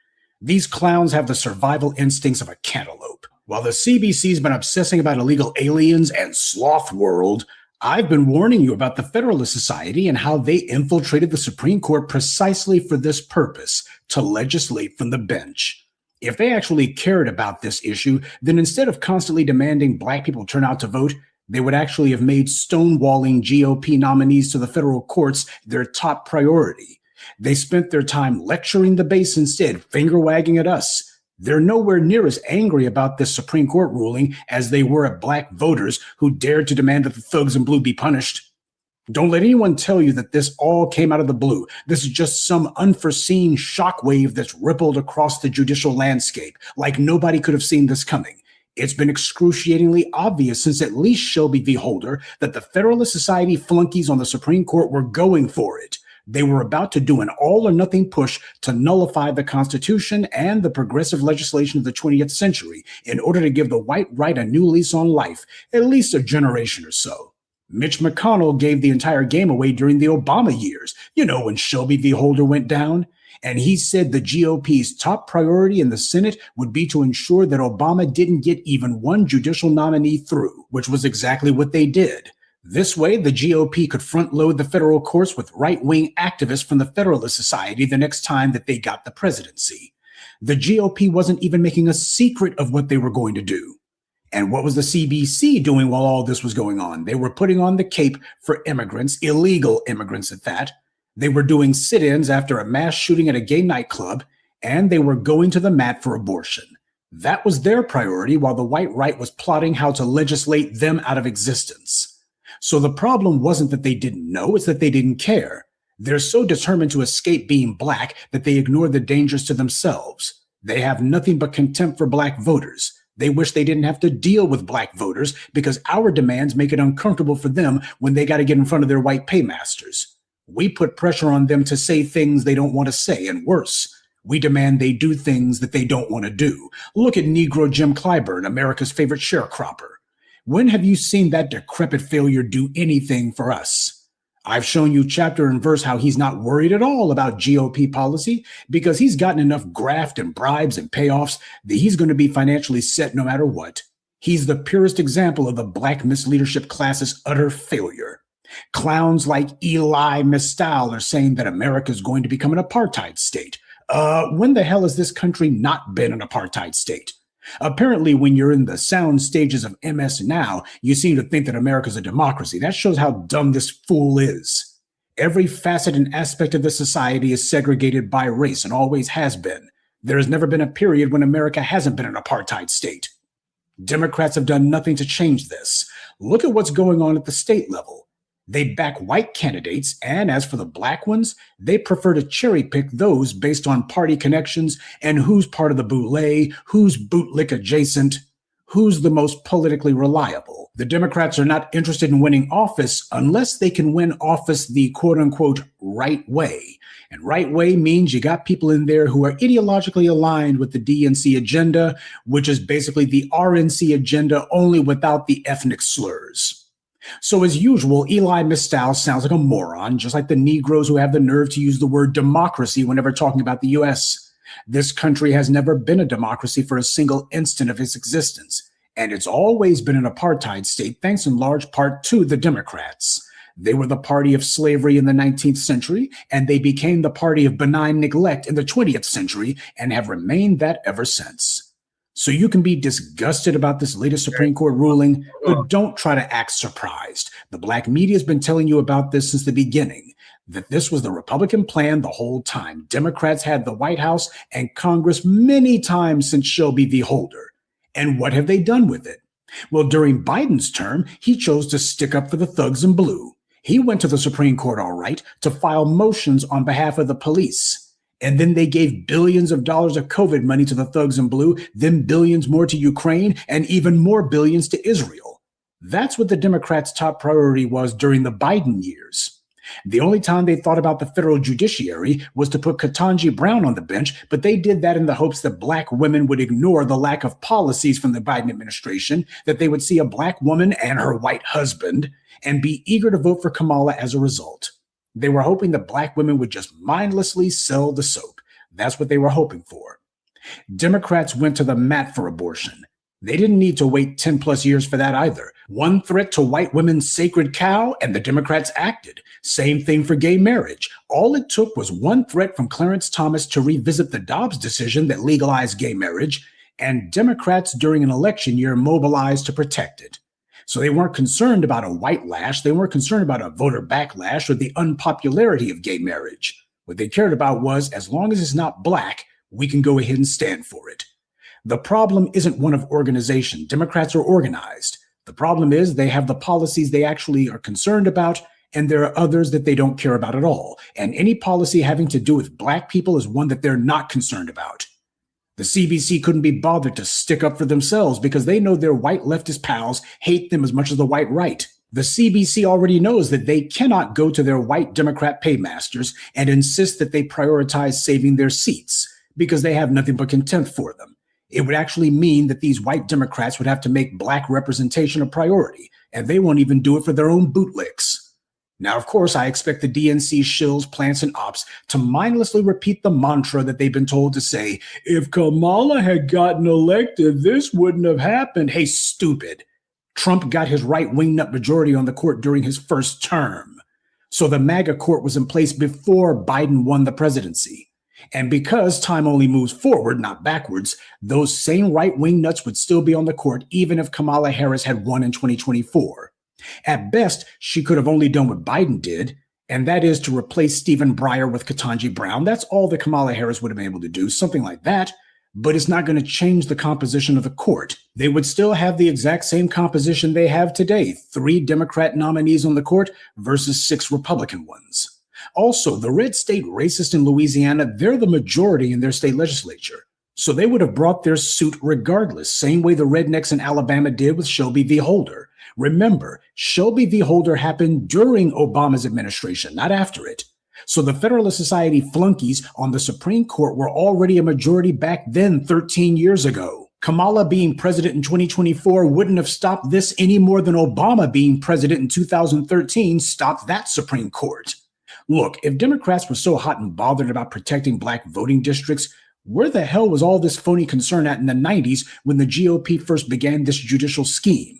These clowns have the survival instincts of a cantaloupe. While the CBC's been obsessing about illegal aliens and sloth world, I've been warning you about the Federalist Society and how they infiltrated the Supreme Court precisely for this purpose, to legislate from the bench. If they actually cared about this issue, then instead of constantly demanding black people turn out to vote, they would actually have made stonewalling GOP nominees to the federal courts their top priority. They spent their time lecturing the base instead, finger-wagging at us. They're nowhere near as angry about this Supreme Court ruling as they were at black voters who dared to demand that the thugs in blue be punished. Don't let anyone tell you that this all came out of the blue. This is just some unforeseen shockwave that's rippled across the judicial landscape, like nobody could have seen this coming. It's been excruciatingly obvious since at least Shelby v. Holder that the Federalist Society flunkies on the Supreme Court were going for it. They were about to do an all-or-nothing push to nullify the Constitution and the progressive legislation of the 20th century in order to give the white right a new lease on life, at least a generation or so. Mitch McConnell gave the entire game away during the Obama years, when Shelby v. Holder went down. And he said the GOP's top priority in the Senate would be to ensure that Obama didn't get even one judicial nominee through, which was exactly what they did. This way, the GOP could front-load the federal courts with right-wing activists from the Federalist Society the next time that they got the presidency. The GOP wasn't even making a secret of what they were going to do. And what was the CBC doing while all this was going on? They were putting on the cape for immigrants, illegal immigrants at that. They were doing sit-ins after a mass shooting at a gay nightclub, and they were going to the mat for abortion. That was their priority, while the white right was plotting how to legislate them out of existence. So the problem wasn't that they didn't know, it's that they didn't care. They're so determined to escape being black that they ignore the dangers to themselves. They have nothing but contempt for black voters. They wish they didn't have to deal with black voters because our demands make it uncomfortable for them when they got to get in front of their white paymasters. We put pressure on them to say things they don't want to say, and worse, we demand they do things that they don't want to do. Look at Negro Jim Clyburn, America's favorite sharecropper. When have you seen that decrepit failure do anything for us? I've shown you chapter and verse how he's not worried at all about GOP policy because he's gotten enough graft and bribes and payoffs that he's going to be financially set no matter what. He's the purest example of the black misleadership class's utter failure. Clowns like Eli Mistal are saying that America is going to become an apartheid state. When the hell has this country not been an apartheid state? Apparently, when you're in the sound stages of MS now, you seem to think that America's a democracy. That shows how dumb this fool is. Every facet and aspect of the society is segregated by race and always has been. There has never been a period when America hasn't been an apartheid state. Democrats have done nothing to change this. Look at what's going on at the state level. They back white candidates, and as for the black ones, they prefer to cherry pick those based on party connections and who's part of the boule, who's bootlick adjacent, who's the most politically reliable. The Democrats are not interested in winning office unless they can win office the quote-unquote right way. And right way means you got people in there who are ideologically aligned with the DNC agenda, which is basically the RNC agenda only without the ethnic slurs. So as usual, Eli Mistal sounds like a moron, just like the Negroes who have the nerve to use the word democracy whenever talking about the U.S. This country has never been a democracy for a single instant of its existence, and it's always been an apartheid state thanks in large part to the Democrats. They were the party of slavery in the 19th century, and they became the party of benign neglect in the 20th century and have remained that ever since. So you can be disgusted about this latest Supreme Court ruling, but don't try to act surprised. The Blacc Media has been telling you about this since the beginning, that this was the Republican plan the whole time. Democrats had the White House and Congress many times since Shelby v. Holder. And what have they done with it? Well, during Biden's term, he chose to stick up for the thugs in blue. He went to the Supreme Court, all right, to file motions on behalf of the police. And then they gave billions of dollars of COVID money to the thugs in blue, then billions more to Ukraine, and even more billions to Israel. That's what the Democrats' top priority was during the Biden years. The only time they thought about the federal judiciary was to put Ketanji Brown on the bench, but they did that in the hopes that Black women would ignore the lack of policies from the Biden administration, that they would see a Black woman and her white husband and be eager to vote for Kamala as a result. They were hoping that Black women would just mindlessly sell the soap. That's what they were hoping for. Democrats went to the mat for abortion. They didn't need to wait 10 plus years for that either. One threat to white women's sacred cow, and the Democrats acted. Same thing for gay marriage. All it took was one threat from Clarence Thomas to revisit the Dobbs decision that legalized gay marriage, and Democrats during an election year mobilized to protect it. So they weren't concerned about a white lash. They weren't concerned about a voter backlash or the unpopularity of gay marriage. What they cared about was, as long as it's not Black, we can go ahead and stand for it. The problem isn't one of organization. Democrats are organized. The problem is they have the policies they actually are concerned about, and there are others that they don't care about at all. And any policy having to do with Black people is one that they're not concerned about. The CBC couldn't be bothered to stick up for themselves because they know their white leftist pals hate them as much as the white right. The CBC already knows that they cannot go to their white Democrat paymasters and insist that they prioritize saving their seats because they have nothing but contempt for them. It would actually mean that these white Democrats would have to make Black representation a priority, and they won't even do it for their own bootlicks. Now, of course, I expect the DNC shills, plants, and ops to mindlessly repeat the mantra that they've been told to say, if Kamala had gotten elected, this wouldn't have happened. Hey, stupid. Trump got his right-wing nut majority on the court during his first term. So the MAGA court was in place before Biden won the presidency. And because time only moves forward, not backwards, those same right-wing nuts would still be on the court even if Kamala Harris had won in 2024. At best, she could have only done what Biden did, and that is to replace Stephen Breyer with Ketanji Brown. That's all that Kamala Harris would have been able to do, something like that. But it's not going to change the composition of the court. They would still have the exact same composition they have today, 3 Democrat nominees on the court versus 6 Republican ones. Also, the red state racists in Louisiana, they're the majority in their state legislature. So they would have brought their suit regardless, same way the rednecks in Alabama did with Shelby v. Holder. Remember, Shelby v. Holder happened during Obama's administration, not after it. So the Federalist Society flunkies on the Supreme Court were already a majority back then 13 years ago. Kamala being president in 2024 wouldn't have stopped this any more than Obama being president in 2013 stopped that Supreme Court. Look, if Democrats were so hot and bothered about protecting Black voting districts, where the hell was all this phony concern at in the 90s when the GOP first began this judicial scheme?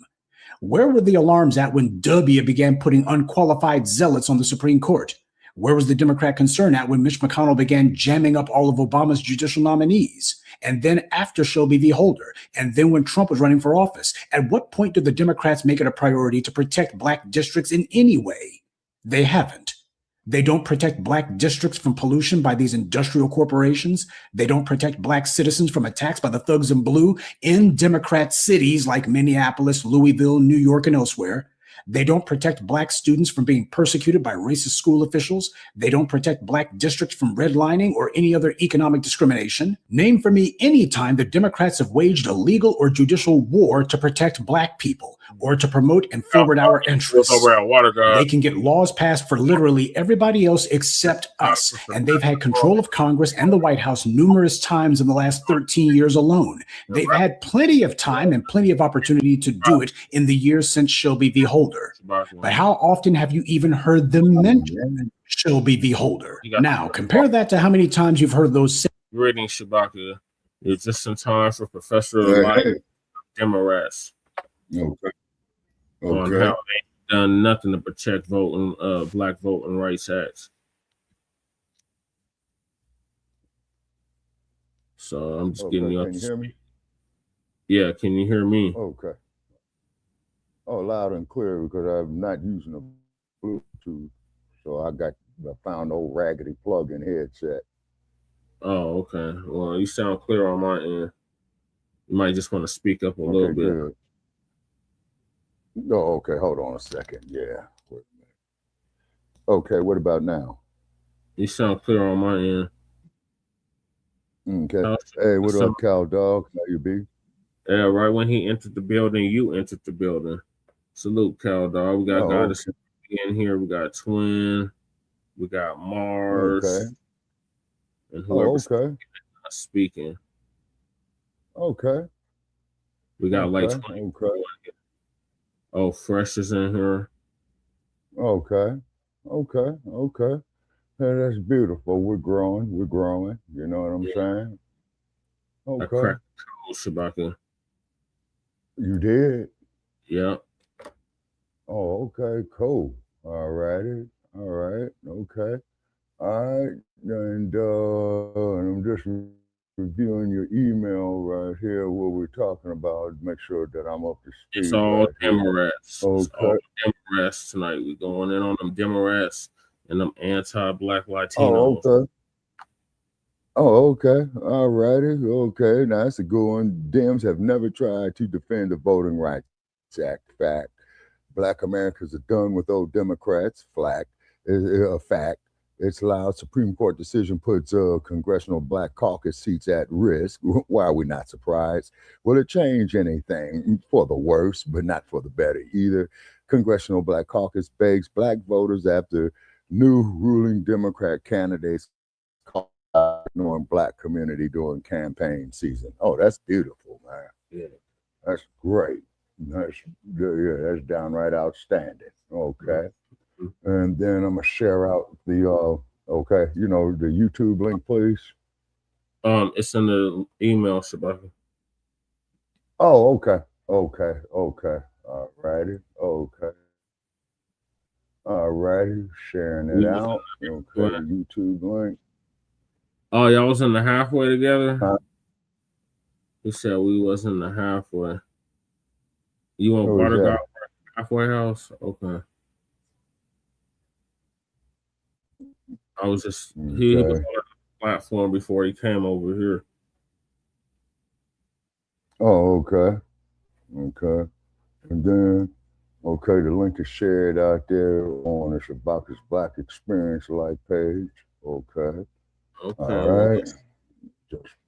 Where were the alarms at when W began putting unqualified zealots on the Supreme Court? Where was the Democrat concern at when Mitch McConnell began jamming up all of Obama's judicial nominees? And then after Shelby v. Holder, and then when Trump was running for office, at what point did the Democrats make it a priority to protect Black districts in any way? They haven't. They don't protect Black districts from pollution by these industrial corporations. They don't protect Black citizens from attacks by the thugs in blue in Democrat cities like Minneapolis, Louisville, New York, and elsewhere. They don't protect Black students from being persecuted by racist school officials. They don't protect Black districts from redlining or any other economic discrimination. Name for me any time the Democrats have waged a legal or judicial war to protect Black people or to promote and forward our interests. They can get laws passed for literally everybody else except us, and they've had control of Congress and the White House numerous times in the last 13 years alone. They've had plenty of time and plenty of opportunity to do it in the years since Shelby v. Holder. But how often have you even heard them mention Shelby v. Holder? Now, compare that to how many times you've heard those. Reading Shabaka is just in time for Professor Democrats. Okay. On how they done nothing to protect voting, Black voting rights acts. So I'm just getting you up. Can you hear me? Yeah, can you hear me? Okay. Oh, loud and clear because I'm not using a Bluetooth, so I found an old raggedy plug-in headset. Oh, okay. Well, you sound clear on my end. You might just want to speak up a little bit. Good. Oh, okay. Hold on a second. Yeah. Wait a minute. Okay. What about now? You sound clear on my end. Okay. Hey, what up, Cal Dog? How you be? Yeah, right when he entered the building, you entered the building. Salute, Cal Dog. We got Goddess in here. We got Twin. We got Mars. Okay. And whoever's speaking. Okay. We got like 20. Oh, Fresh is in here. Okay. Hey, that's beautiful. We're growing. You know what I'm saying? I cracked the code, Shabaka. You did? Yeah. Oh, okay, cool. All righty. All right. Okay. All right. And I'm just reviewing your email right here, what we're talking about. Make sure that I'm up to speed. It's all right Democrats. here. It's all Democrats tonight. We're going in on them Democrats and them anti-Black Latinos. Oh, okay. Oh, okay. All righty. Okay. Now, that's a good one. Dems have never tried to defend the Voting Rights Act. Fact. Black Americans are done with old Democrats. Fact. A fact. It's allowed. Supreme Court decision puts congressional Black caucus seats at risk. Why are we not surprised? Will it change anything? For the worse, but not for the better either. Congressional Black caucus begs Black voters after new ruling Democrat candidates ignoring Black community during campaign season. Oh, that's beautiful, man. Yeah. That's great. That's downright outstanding. Okay. And then I'm gonna share out the the YouTube link, please. It's in the email, Shabaka. Oh, okay. All righty. All righty. Sharing it out. Okay, YouTube link. Oh, y'all was in the halfway together? He said we was in the halfway. You want Buttercup halfway house? Okay. I was just he was on the platform before he came over here. Oh, okay. And then the link is shared out there on the Shabaka's Black Experience Live page. Okay. All right.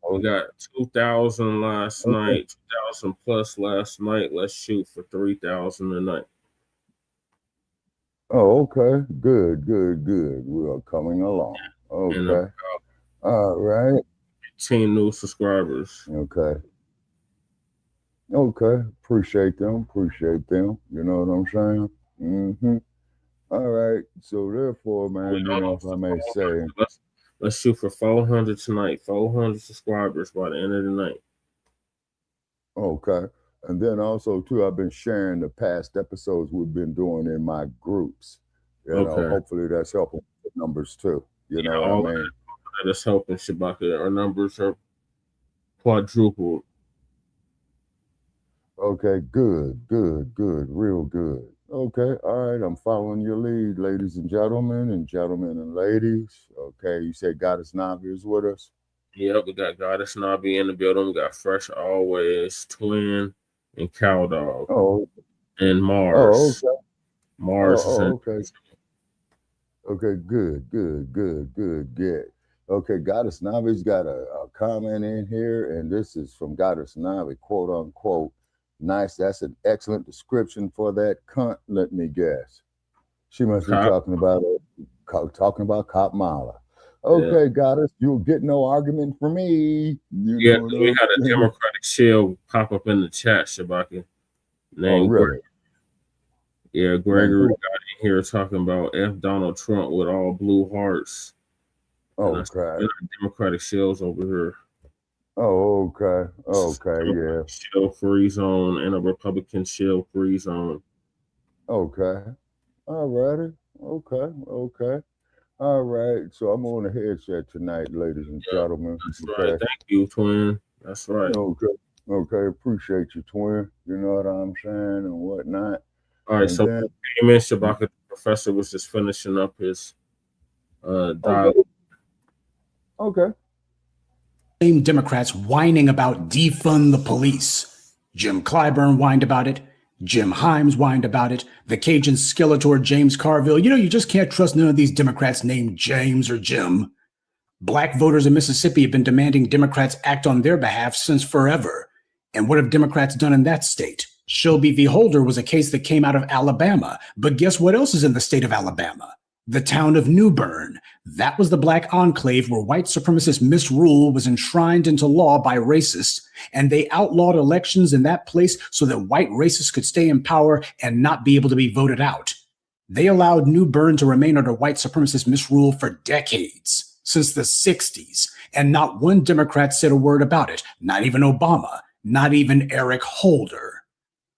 We got 2,000 last night, 2,000 plus last night. Let's shoot for 3,000 tonight. Oh, okay. Good. We are coming along. Okay. All right. 15 new subscribers. Okay. Appreciate them. You know what I'm saying? Mm-hmm. All right. So therefore, man, if I may say, let's shoot for 400 tonight. 400 subscribers by the end of the night. Okay. And then also too, I've been sharing the past episodes we've been doing in my groups. You know, hopefully that's helping with numbers too. You know what I mean? That's helping, Shabaka. Our numbers are quadrupled. Okay, good, real good. Okay, all right, I'm following your lead, ladies and gentlemen and ladies. Okay, you said Goddess Navi is with us? Yeah, we got Goddess Navi in the building. We got Fresh Always, Twin, and Cow Dog. Oh. And Mars. Oh, okay. Mars is in. Okay. Okay, good. Okay, Goddess Navi's got a comment in here, and this is from Goddess Navi, quote unquote. Nice, that's an excellent description for that cunt, let me guess. She must be talking about Cop Mala. Okay, yeah. Goddess, you'll get no argument from me. We had a Democratic shield pop up in the chat, Shabaka. Oh, really? Yeah, Gregory got in here talking about F. Donald Trump with all blue hearts. Oh, okay. Democratic shields over here. Oh, okay, yeah. Shield free zone and a Republican shield free zone. Okay. All righty. Okay. All right. So I'm on the headset tonight, ladies and gentlemen. That's right. Thank you, Twin. That's right. Okay. Appreciate you, Twin. You know what I'm saying and whatnot. All right. So Damon Shabaka, the professor, was just finishing up his dialogue. Okay. Same Democrats whining about defund the police. Jim Clyburn whined about it. Jim Himes whined about it. The Cajun Skeletor James Carville. You know, you just can't trust none of these Democrats named James or Jim. Black voters in Mississippi have been demanding Democrats act on their behalf since forever. And what have Democrats done in that state? Shelby v. Holder was a case that came out of Alabama. But guess what else is in the state of Alabama? The town of New Bern. That was the Black enclave where white supremacist misrule was enshrined into law by racists, and they outlawed elections in that place so that white racists could stay in power and not be able to be voted out. They allowed New Bern to remain under white supremacist misrule for decades, since the 60s, and not one Democrat said a word about it, not even Obama, not even Eric Holder.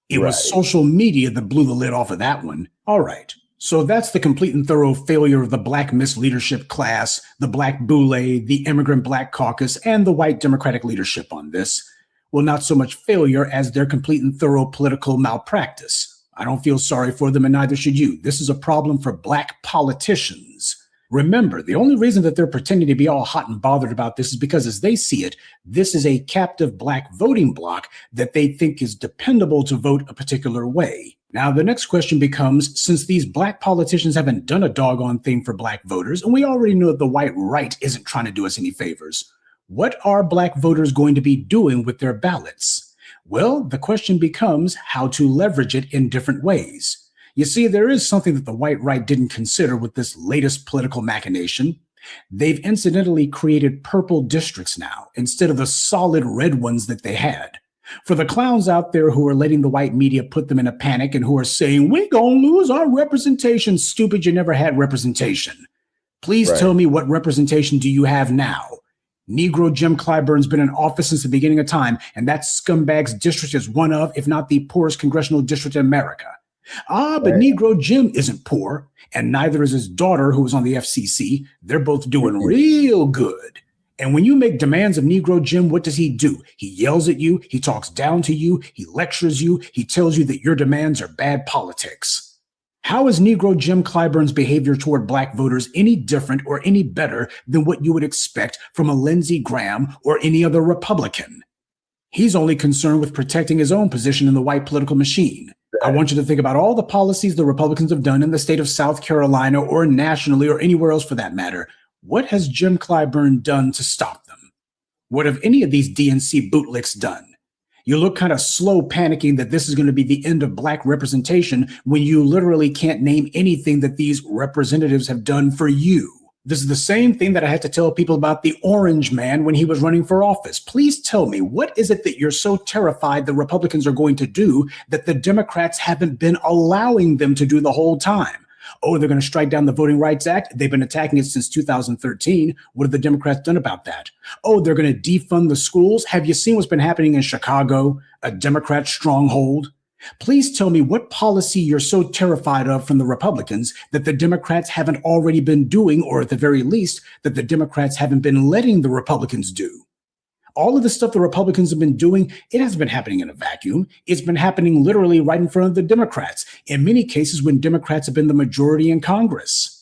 It was social media that blew the lid off of that one. All right. So that's the complete and thorough failure of the Black misleadership class, the Black Boule, the Immigrant Black Caucus, and the white Democratic leadership on this. Well, not so much failure as their complete and thorough political malpractice. I don't feel sorry for them, and neither should you. This is a problem for Black politicians. Remember, the only reason that they're pretending to be all hot and bothered about this is because, as they see it, this is a captive Black voting bloc that they think is dependable to vote a particular way. Now, the next question becomes, since these Black politicians haven't done a doggone thing for Black voters, and we already know that the white right isn't trying to do us any favors, what are Black voters going to be doing with their ballots? Well, the question becomes how to leverage it in different ways. You see, there is something that the white right didn't consider with this latest political machination. They've incidentally created purple districts now instead of the solid red ones that they had. For the clowns out there who are letting the white media put them in a panic and who are saying, we're going to lose our representation, stupid, you never had representation. Please tell me, what representation do you have now? Negro Jim Clyburn's been in office since the beginning of time, and that scumbag's district is one of, if not the poorest congressional district in America. But Negro Jim isn't poor, and neither is his daughter, who was on the FCC. They're both doing real good. And when you make demands of Negro Jim, what does he do? He yells at you, he talks down to you, he lectures you, he tells you that your demands are bad politics. How is Negro Jim Clyburn's behavior toward Black voters any different or any better than what you would expect from a Lindsey Graham or any other Republican? He's only concerned with protecting his own position in the white political machine. I want you to think about all the policies the Republicans have done in the state of South Carolina or nationally or anywhere else for that matter. What has Jim Clyburn done to stop them? What have any of these DNC bootlicks done? You look kind of slow panicking that this is going to be the end of Black representation when you literally can't name anything that these representatives have done for you. This is the same thing that I had to tell people about the Orange Man when he was running for office. Please tell me, what is it that you're so terrified the Republicans are going to do that the Democrats haven't been allowing them to do the whole time? Oh, they're going to strike down the Voting Rights Act. They've been attacking it since 2013. What have the Democrats done about that? Oh, they're going to defund the schools. Have you seen what's been happening in Chicago, a Democrat stronghold? Please tell me what policy you're so terrified of from the Republicans that the Democrats haven't already been doing, or at the very least, that the Democrats haven't been letting the Republicans do. All of the stuff the Republicans have been doing, it hasn't been happening in a vacuum. It's been happening literally right in front of the Democrats, in many cases when Democrats have been the majority in Congress.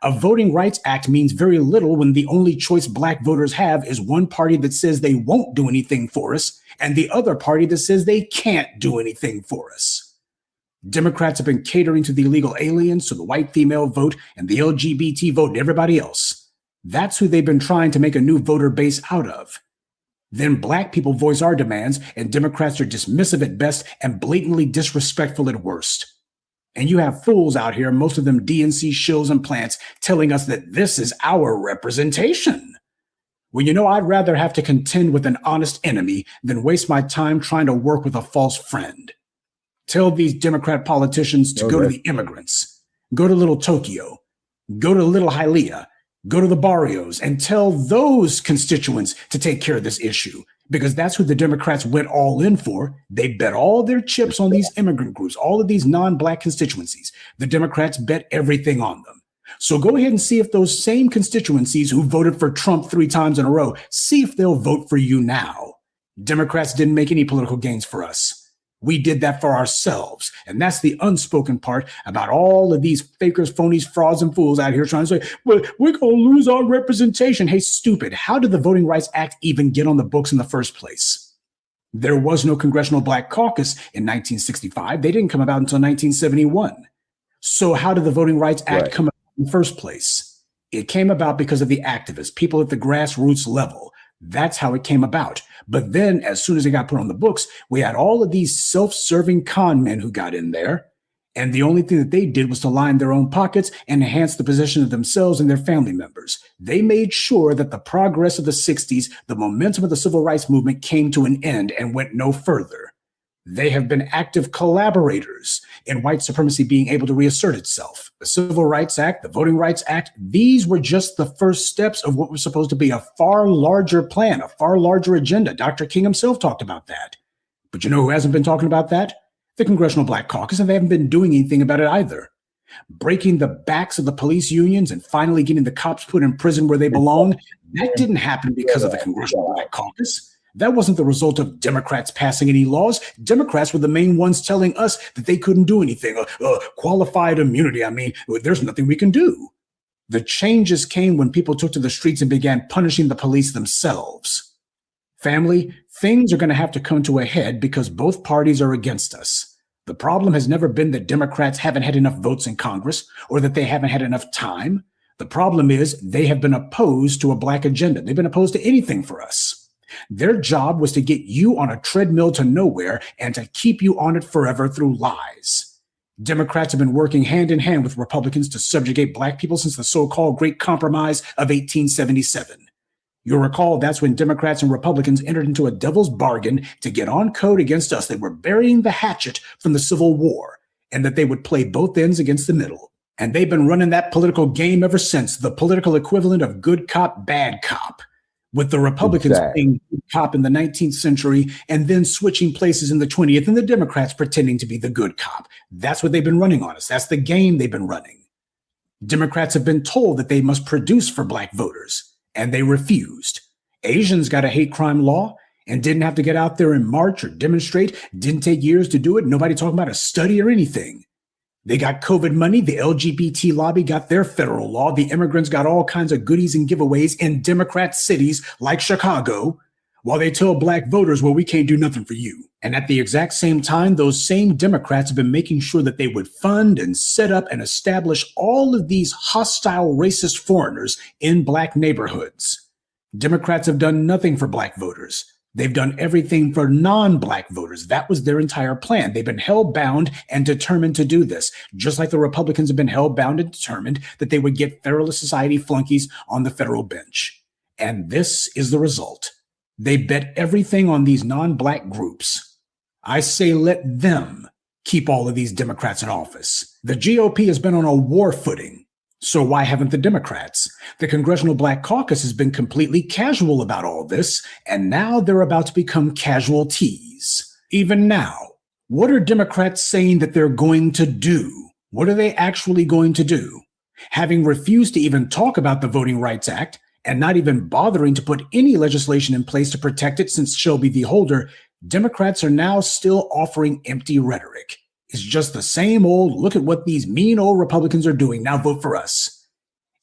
A Voting Rights Act means very little when the only choice Black voters have is one party that says they won't do anything for us and the other party that says they can't do anything for us. Democrats have been catering to the illegal aliens, to the white female vote and the LGBT vote and everybody else. That's who they've been trying to make a new voter base out of. Then Black people voice our demands and Democrats are dismissive at best and blatantly disrespectful at worst. And you have fools out here, most of them DNC shills and plants, telling us that this is our representation. Well, you know, I'd rather have to contend with an honest enemy than waste my time trying to work with a false friend. Tell these Democrat politicians to go to the immigrants, go to Little Tokyo, go to Little Hialeah, go to the barrios, and tell those constituents to take care of this issue, because that's who the Democrats went all in for. They bet all their chips on these immigrant groups, all of these non-Black constituencies. The Democrats bet everything on them. So go ahead and see if those same constituencies who voted for Trump 3 times in a row, see if they'll vote for you now. Democrats didn't make any political gains for us. We did that for ourselves. And that's the unspoken part about all of these fakers, phonies, frauds, and fools out here trying to say, well, we're going to lose our representation. Hey, stupid. How did the Voting Rights Act even get on the books in the first place? There was no Congressional Black Caucus in 1965. They didn't come about until 1971. So how did the Voting Rights Act come about in the first place? It came about because of the activists, people at the grassroots level. That's how it came about. But then as soon as it got put on the books, we had all of these self-serving con men who got in there. And the only thing that they did was to line their own pockets and enhance the position of themselves and their family members. They made sure that the progress of the 60s, the momentum of the civil rights movement came to an end and went no further. They have been active collaborators in white supremacy being able to reassert itself. The Civil Rights Act, the Voting Rights Act, these were just the first steps of what was supposed to be a far larger plan, a far larger agenda. Dr. King himself talked about that. But you know who hasn't been talking about that? The Congressional Black Caucus, and they haven't been doing anything about it either. Breaking the backs of the police unions and finally getting the cops put in prison where they belong, that didn't happen because of the Congressional Black Caucus. That wasn't the result of Democrats passing any laws. Democrats were the main ones telling us that they couldn't do anything. Qualified immunity, there's nothing we can do. The changes came when people took to the streets and began punishing the police themselves. Family, things are going to have to come to a head because both parties are against us. The problem has never been that Democrats haven't had enough votes in Congress or that they haven't had enough time. The problem is they have been opposed to a black agenda. They've been opposed to anything for us. Their job was to get you on a treadmill to nowhere and to keep you on it forever through lies. Democrats have been working hand in hand with Republicans to subjugate black people since the so-called Great Compromise of 1877. You'll recall that's when Democrats and Republicans entered into a devil's bargain to get on code against us. They were burying the hatchet from the Civil War and that they would play both ends against the middle. And they've been running that political game ever since, the political equivalent of good cop, bad cop, with the Republicans being good cop in the 19th century and then switching places in the 20th and the Democrats pretending to be the good cop. That's what they've been running on us. That's the game they've been running. Democrats have been told that they must produce for black voters, and they refused. Asians got a hate crime law and didn't have to get out there and march or demonstrate. Didn't take years to do it. Nobody talking about a study or anything. They got COVID money. The LGBT lobby got their federal law. The immigrants got all kinds of goodies and giveaways in Democrat cities like Chicago, while they tell black voters, well, we can't do nothing for you. And at the exact same time, those same Democrats have been making sure that they would fund and set up and establish all of these hostile racist foreigners in black neighborhoods. Democrats have done nothing for black voters. They've done everything for non-black voters. That was their entire plan. They've been hell-bound and determined to do this, just like the Republicans have been hell-bound and determined that they would get Federalist Society flunkies on the federal bench. And this is the result. They bet everything on these non-black groups. I say let them keep all of these Democrats in office. The GOP has been on a war footing. So why haven't the Democrats? The Congressional Black Caucus has been completely casual about all this, and now they're about to become casualties. Even now, what are Democrats saying that they're going to do? What are they actually going to do? Having refused to even talk about the Voting Rights Act and not even bothering to put any legislation in place to protect it since Shelby v. Holder, Democrats are now still offering empty rhetoric. It's just the same old, look at what these mean old Republicans are doing, now vote for us.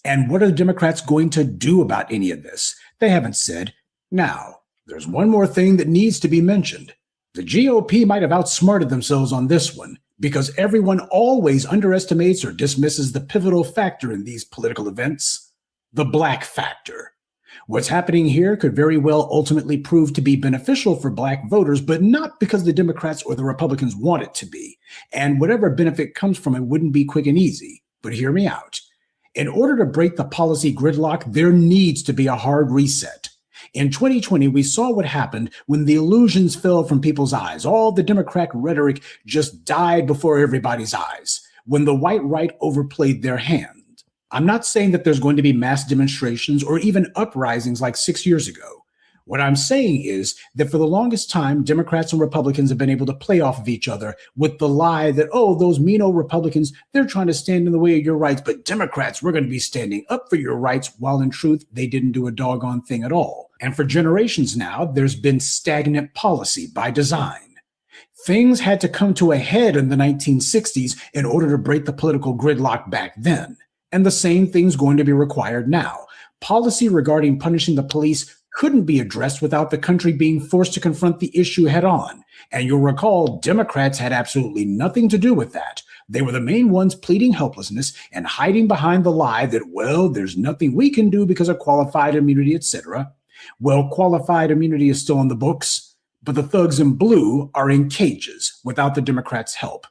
And what are the Democrats going to do about any of this? They haven't said. Now, there's one more thing that needs to be mentioned. The GOP might have outsmarted themselves on this one because everyone always underestimates or dismisses the pivotal factor in these political events, the black factor. What's happening here could very well ultimately prove to be beneficial for black voters, but not because the Democrats or the Republicans want it to be. And whatever benefit comes from it wouldn't be quick and easy. But hear me out. In order to break the policy gridlock, there needs to be a hard reset. In 2020, we saw what happened when the illusions fell from people's eyes. All the Democrat rhetoric just died before everybody's eyes, when the white right overplayed their hand. I'm not saying that there's going to be mass demonstrations or even uprisings like 6 years ago. What I'm saying is that for the longest time, Democrats and Republicans have been able to play off of each other with the lie that, oh, those mean old Republicans, they're trying to stand in the way of your rights, but Democrats, we're going to be standing up for your rights, while in truth, they didn't do a doggone thing at all. And for generations now, there's been stagnant policy by design. Things had to come to a head in the 1960s in order to break the political gridlock back then. And the same thing's going to be required now. Policy regarding punishing the police couldn't be addressed without the country being forced to confront the issue head on. And you'll recall Democrats had absolutely nothing to do with that. They were the main ones pleading helplessness and hiding behind the lie that, well, there's nothing we can do because of qualified immunity, etc. Well, qualified immunity is still on the books, but the thugs in blue are in cages without the Democrats' help.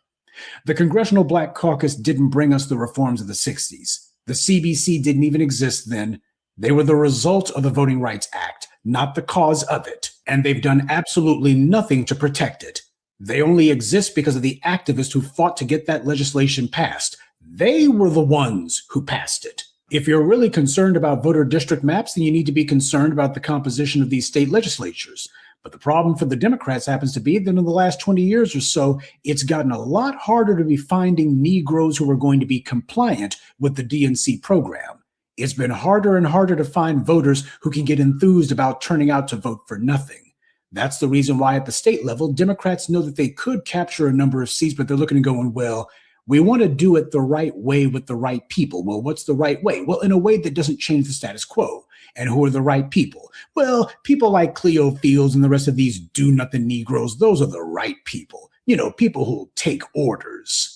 The Congressional Black Caucus didn't bring us the reforms of the 60s. The CBC didn't even exist then. They were the result of the Voting Rights Act, not the cause of it. And they've done absolutely nothing to protect it. They only exist because of the activists who fought to get that legislation passed. They were the ones who passed it. If you're really concerned about voter district maps, then you need to be concerned about the composition of these state legislatures. But the problem for the Democrats happens to be that in the last 20 years or so, it's gotten a lot harder to be finding Negroes who are going to be compliant with the DNC program. It's been harder and harder to find voters who can get enthused about turning out to vote for nothing. That's the reason why at the state level, Democrats know that they could capture a number of seats, but they're looking and going, well, we want to do it the right way with the right people. Well, what's the right way? Well, in a way that doesn't change the status quo. And who are the right people? Well, people like Cleo Fields and the rest of these do-nothing Negroes, those are the right people. You know, people who'll take orders.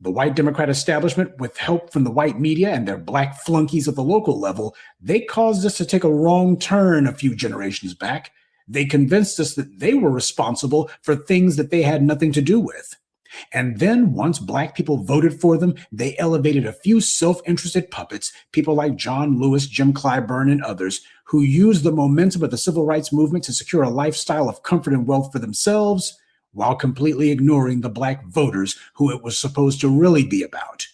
The white Democrat establishment, with help from the white media and their black flunkies at the local level, they caused us to take a wrong turn a few generations back. They convinced us that they were responsible for things that they had nothing to do with. And then once black people voted for them, they elevated a few self-interested puppets, people like John Lewis, Jim Clyburn, and others, who used the momentum of the civil rights movement to secure a lifestyle of comfort and wealth for themselves, while completely ignoring the black voters who it was supposed to really be about.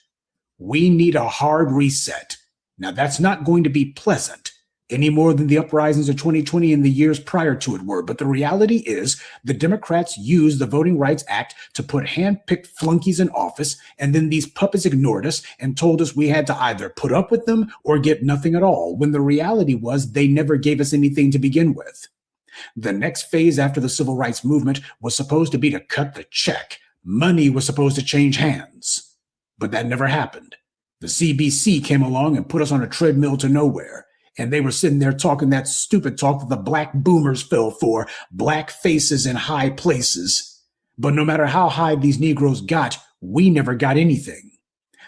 We need a hard reset. Now, that's not going to be pleasant, any more than the uprisings of 2020 and the years prior to it were. But the reality is the Democrats used the Voting Rights Act to put hand-picked flunkies in office, and then these puppets ignored us and told us we had to either put up with them or get nothing at all, when the reality was they never gave us anything to begin with. The next phase after the civil rights movement was supposed to be to cut the check. Money was supposed to change hands. But that never happened. The CBC came along and put us on a treadmill to nowhere. And they were sitting there talking that stupid talk that the black boomers fell for, black faces in high places. But no matter how high these Negroes got, we never got anything.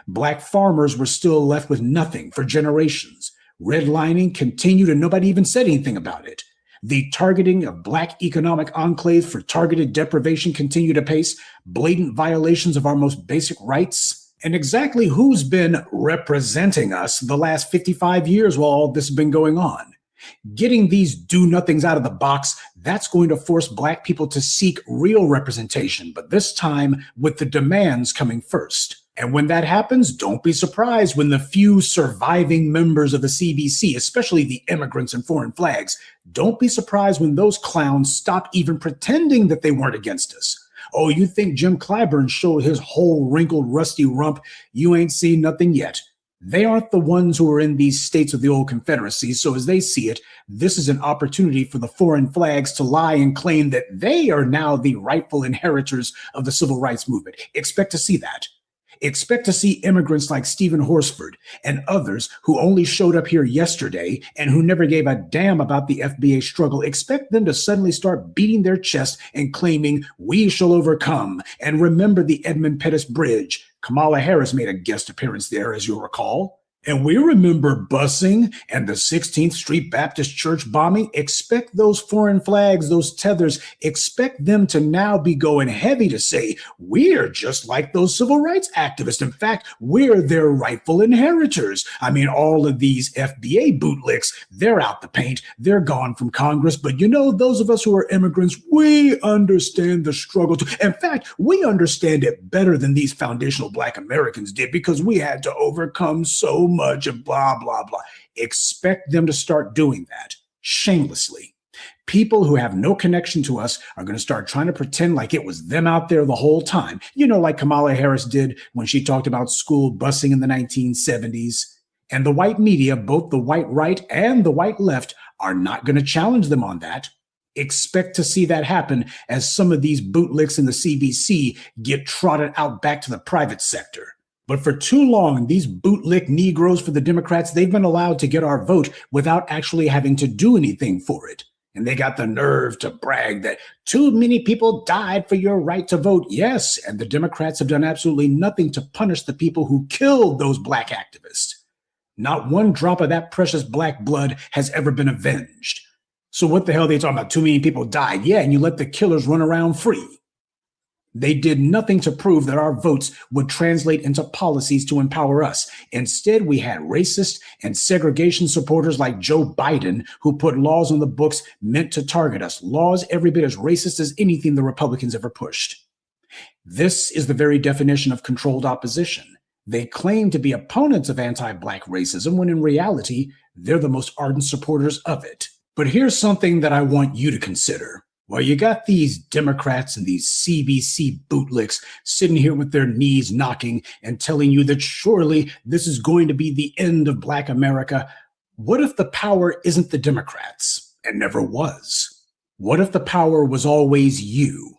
Black farmers were still left with nothing for generations. Redlining continued and nobody even said anything about it. The targeting of black economic enclaves for targeted deprivation continued apace, blatant violations of our most basic rights. And exactly who's been representing us the last 55 years while all this has been going on? Getting these do-nothings out of the box, that's going to force black people to seek real representation, but this time with the demands coming first. And when that happens, don't be surprised when the few surviving members of the CBC, especially the immigrants and foreign flags, don't be surprised when those clowns stop even pretending that they weren't against us. Oh, you think Jim Clyburn showed his whole wrinkled, rusty rump? You ain't seen nothing yet. They aren't the ones who are in these states of the old Confederacy, so as they see it, this is an opportunity for the foreign flags to lie and claim that they are now the rightful inheritors of the civil rights movement. Expect to see that. Expect to see immigrants like Stephen Horsford and others who only showed up here yesterday and who never gave a damn about the FBA struggle. Expect them to suddenly start beating their chest and claiming, we shall overcome, and remember the Edmund Pettus Bridge. Kamala Harris made a guest appearance there, as you'll recall. And we remember busing and the 16th Street Baptist Church bombing. Expect those foreign flags, those tethers, expect them to now be going heavy to say, we're just like those civil rights activists. In fact, we're their rightful inheritors. I mean, all of these FBA bootlicks, they're out the paint. They're gone from Congress. But you know, those of us who are immigrants, we understand the struggle too. In fact, we understand it better than these foundational Black Americans did because we had to overcome so much of blah, blah, blah. Expect them to start doing that shamelessly. People who have no connection to us are going to start trying to pretend like it was them out there the whole time. You know, like Kamala Harris did when she talked about school busing in the 1970s. And the white media, both the white right and the white left, are not going to challenge them on that. Expect to see that happen as some of these bootlicks in the CBC get trotted out back to the private sector. But for too long, these bootlick Negroes for the Democrats, they've been allowed to get our vote without actually having to do anything for it. And they got the nerve to brag that too many people died for your right to vote. Yes, and the Democrats have done absolutely nothing to punish the people who killed those black activists. Not one drop of that precious black blood has ever been avenged. So what the hell are they talking about? Too many people died. Yeah, and you let the killers run around free. They did nothing to prove that our votes would translate into policies to empower us. Instead, we had racist and segregation supporters like Joe Biden who put laws on the books meant to target us, laws every bit as racist as anything the Republicans ever pushed. This is the very definition of controlled opposition. They claim to be opponents of anti-Black racism when in reality, they're the most ardent supporters of it. But here's something that I want you to consider. Well, you got these Democrats and these CBC bootlicks sitting here with their knees knocking and telling you that surely this is going to be the end of Black America. What if the power isn't the Democrats and never was? What if the power was always you?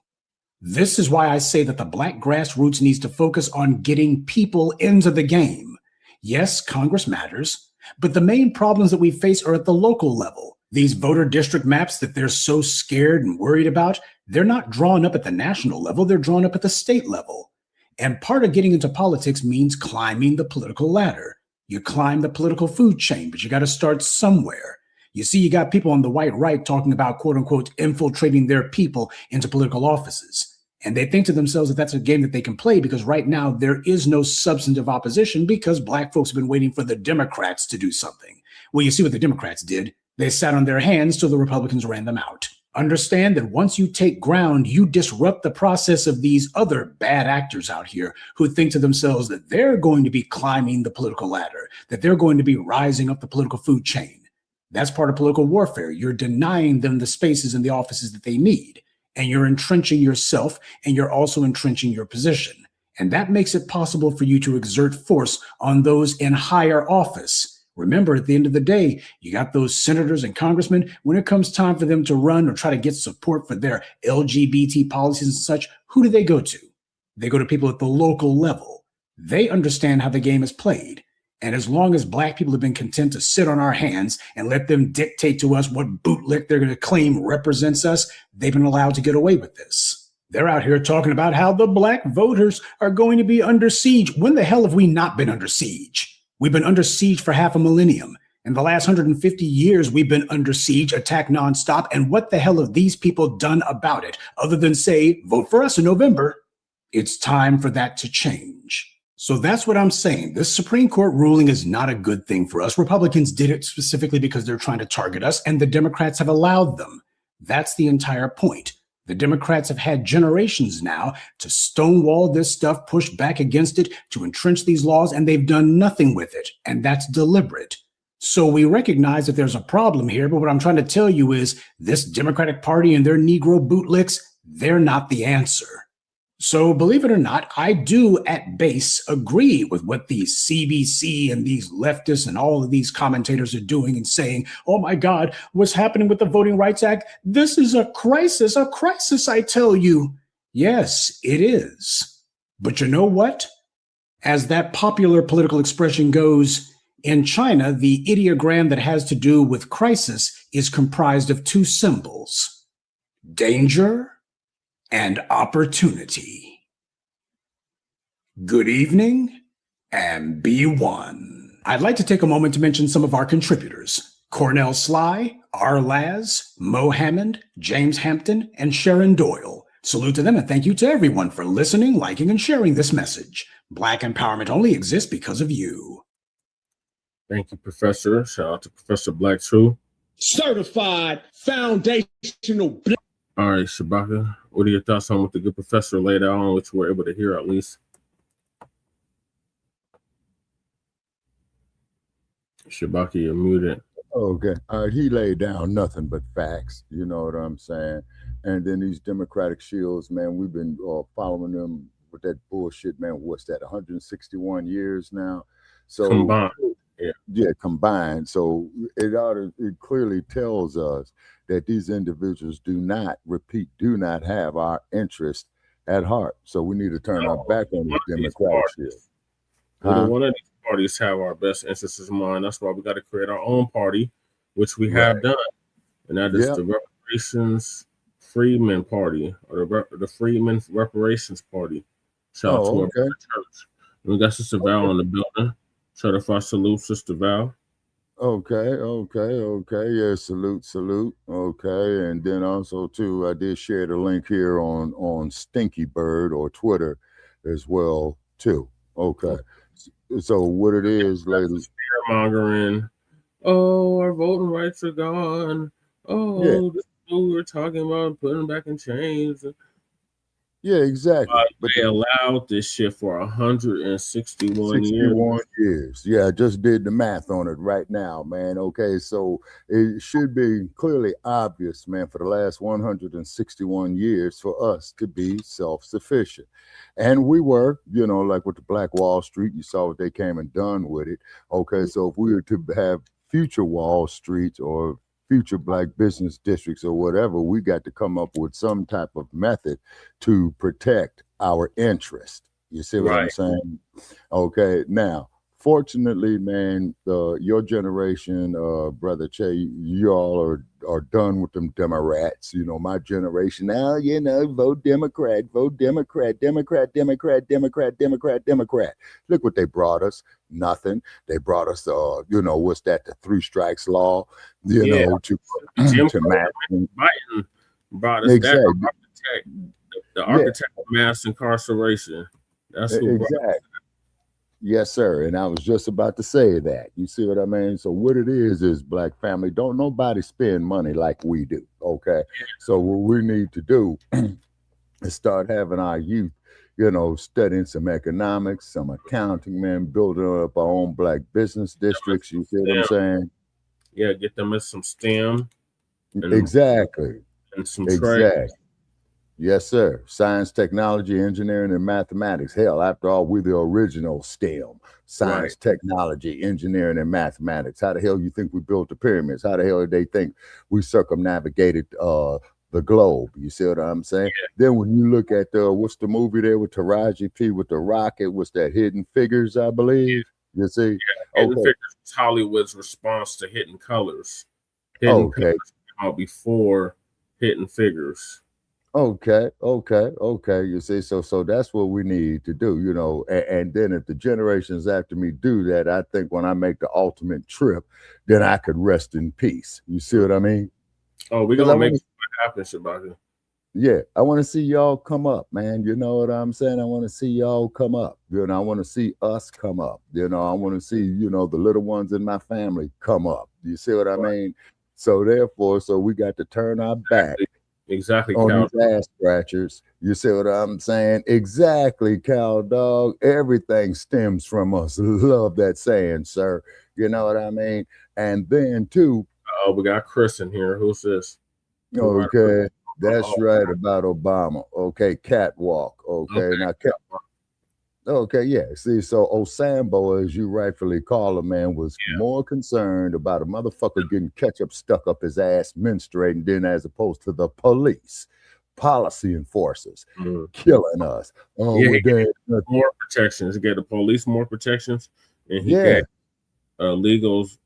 This is why I say that the Black grassroots needs to focus on getting people into the game. Yes, Congress matters, but the main problems that we face are at the local level. These voter district maps that they're so scared and worried about, they're not drawn up at the national level, they're drawn up at the state level. And part of getting into politics means climbing the political ladder. You climb the political food chain, but you got to start somewhere. You see, you got people on the white right talking about, quote unquote, infiltrating their people into political offices. And they think to themselves that that's a game that they can play because right now there is no substantive opposition because Black folks have been waiting for the Democrats to do something. Well, you see what the Democrats did. They sat on their hands till the Republicans ran them out. Understand that once you take ground, you disrupt the process of these other bad actors out here who think to themselves that they're going to be climbing the political ladder, that they're going to be rising up the political food chain. That's part of political warfare. You're denying them the spaces and the offices that they need, and you're entrenching yourself, and you're also entrenching your position. And that makes it possible for you to exert force on those in higher office. Remember, at the end of the day, you got those senators and congressmen, when it comes time for them to run or try to get support for their LGBT policies and such, who do they go to? They go to people at the local level. They understand how the game is played. And as long as Black people have been content to sit on our hands and let them dictate to us what bootlick they're going to claim represents us, they've been allowed to get away with this. They're out here talking about how the Black voters are going to be under siege. When the hell have we not been under siege? We've been under siege for half a millennium. In the last 150 years, we've been under siege, attacked nonstop. And what the hell have these people done about it other than say, vote for us in November? It's time for that to change. So that's what I'm saying. This Supreme Court ruling is not a good thing for us. Republicans did it specifically because they're trying to target us, and the Democrats have allowed them. That's the entire point. The Democrats have had generations now to stonewall this stuff, push back against it, to entrench these laws, and they've done nothing with it. And that's deliberate. So we recognize that there's a problem here, but what I'm trying to tell you is this Democratic Party and their Negro bootlicks, they're not the answer. So believe it or not, I do at base agree with what these CBC and these leftists and all of these commentators are doing and saying, oh my God, what's happening with the Voting Rights Act? This is a crisis, I tell you. Yes, it is. But you know what? As that popular political expression goes, in China, the ideogram that has to do with crisis is comprised of two symbols, danger and opportunity. Good evening and be one. I'd like to take a moment to mention some of our contributors: Cornell Sly, R. Laz, Mo Hammond, James Hampton, and Sharon Doyle. Salute to them and thank you to everyone for listening, liking, and sharing this message. Black empowerment only exists because of you. Thank you, Professor. Shout out to Professor Black True. Certified foundational. All right, Shabaka, what are your thoughts on what the good professor laid out on, which we're able to hear at least? Shabaka, you're muted. Okay. He laid down nothing but facts. You know what I'm saying? And then these Democratic shields, man, we've been following them with that bullshit, man. What's that, 161 years now? So combined. Yeah, combined. So it clearly tells us that these individuals do not have our interest at heart. So we need to turn our back on the Democratic shield. Neither one of these parties have our best interests in mind. That's why we got to create our own party, which we have done, and that is the Reparations Freedmen Party, or the Freedmen Reparations Party. Shout out to our brother church. And we got Sister Val in the building. Certified salute, Sister Val. Okay. Yeah, salute. Okay, and then also too, I did share the link here on Stinky Bird or Twitter as well too. Okay, so what it is, ladies? Fear-mongering. Oh, our voting rights are gone. Oh, this is what we were talking about, putting back in chains. Yeah, exactly. But they allowed this shit for 161 years. Yeah, I just did the math on it right now, man. Okay, so it should be clearly obvious, man, for the last 161 years for us to be self-sufficient. And we were, you know, like with the Black Wall Street, you saw what they came and done with it. Okay, so if we were to have future Wall Streets or future Black business districts or whatever, we got to come up with some type of method to protect our interest. You see what I'm saying? Okay, now, fortunately, man, your generation, Brother Che, you all are done with them Democrats. You know, my generation now, you know, vote Democrat. Look what they brought us. Nothing. They brought us, you know, what's that? The 3 strikes law. You know, to match. Biden brought us that the architect of mass incarceration. That's who brought us. Yes, sir. And I was just about to say that. You see what I mean? So what it is Black family, don't nobody spend money like we do. Okay. So what we need to do is start having our youth, you know, studying some economics, some accounting, man, building up our own Black business districts. You see what I'm saying? Yeah, get them in some STEM. Exactly. And some trade. Yes, sir. Science, technology, engineering, and mathematics. Hell, after all, we're the original STEM. Science, technology, engineering, and mathematics. How the hell you think we built the pyramids? How the hell did they think we circumnavigated the globe? You see what I'm saying? Then when you look at what's the movie there with Taraji P with the rocket? What's that? Hidden Figures, I believe. You see? Hidden Figures was Hollywood's response to Hidden Colors. Hidden Colors came out before Hidden Figures. Okay. You see, so that's what we need to do, you know. And then if the generations after me do that, I think when I make the ultimate trip, then I could rest in peace. You see what I mean? Oh, we're gonna make it happen, Shabaka. Yeah, I want to see y'all come up, man. You know what I'm saying? I want to see y'all come up. You know, I want to see us come up. You know, I want to see, you know, the little ones in my family come up. You see what I mean? So therefore, we got to turn our back. Exactly, on Cal. these ass scratchers. You see what I'm saying? Exactly, Cal Dog. Everything stems from us. Love that saying, sir. You know what I mean? And then too. Oh, we got Chris in here. Who's this? Okay, that's right about Obama. Okay, catwalk. Okay, now okay, yeah. See, so Osambo, as you rightfully call him, man, was more concerned about a motherfucker getting ketchup stuck up his ass menstruating than as opposed to the policy enforcers killing us. Oh, he gave more protections. He gave the police more protections, and he gave illegals.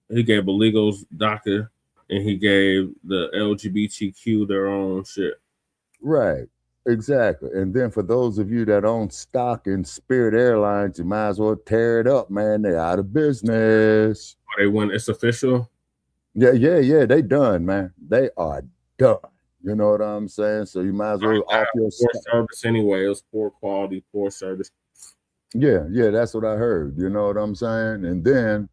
He gave illegals DACA, and he gave the LGBTQ their own shit. Right. Exactly. And then for those of you that own stock in Spirit Airlines, you might as well tear it up, man. They're out of business. They went, it's official? Yeah. They done, man. They are done. You know what I'm saying? So you might as well off your poor service anyway. It was poor quality, poor service. Yeah, that's what I heard. You know what I'm saying? And then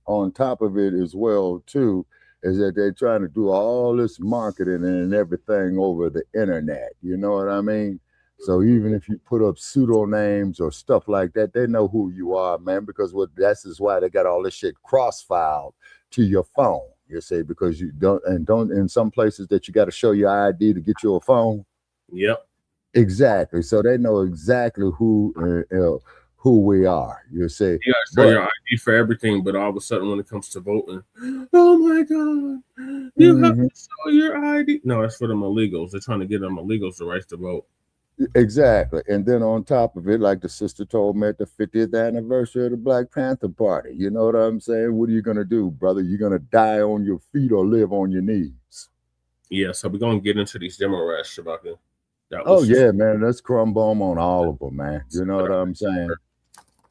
on top of it as well, too, is that they're trying to do all this marketing and everything over the internet. You know what I mean? So even if you put up pseudo names or stuff like that, they know who you are, man, because that's is why they got all this shit cross-filed to your phone, you see, because you don't in some places that you got to show your ID to get you a phone. Yep. Exactly. So they know exactly who we are, you see. You gotta show your ID for everything, but all of a sudden when it comes to voting, oh my God, you have to show your ID. No, that's for them illegals. They're trying to get them illegals the right to vote. Exactly. And then on top of it, like the sister told me at the 50th anniversary of the Black Panther Party, you know what I'm saying? What are you going to do, brother? You're going to die on your feet or live on your knees. Yeah, so we're going to get into these demo rats, Shabaka. Oh, yeah, man. Let's crumb bomb on all of them, man. You know what I'm saying?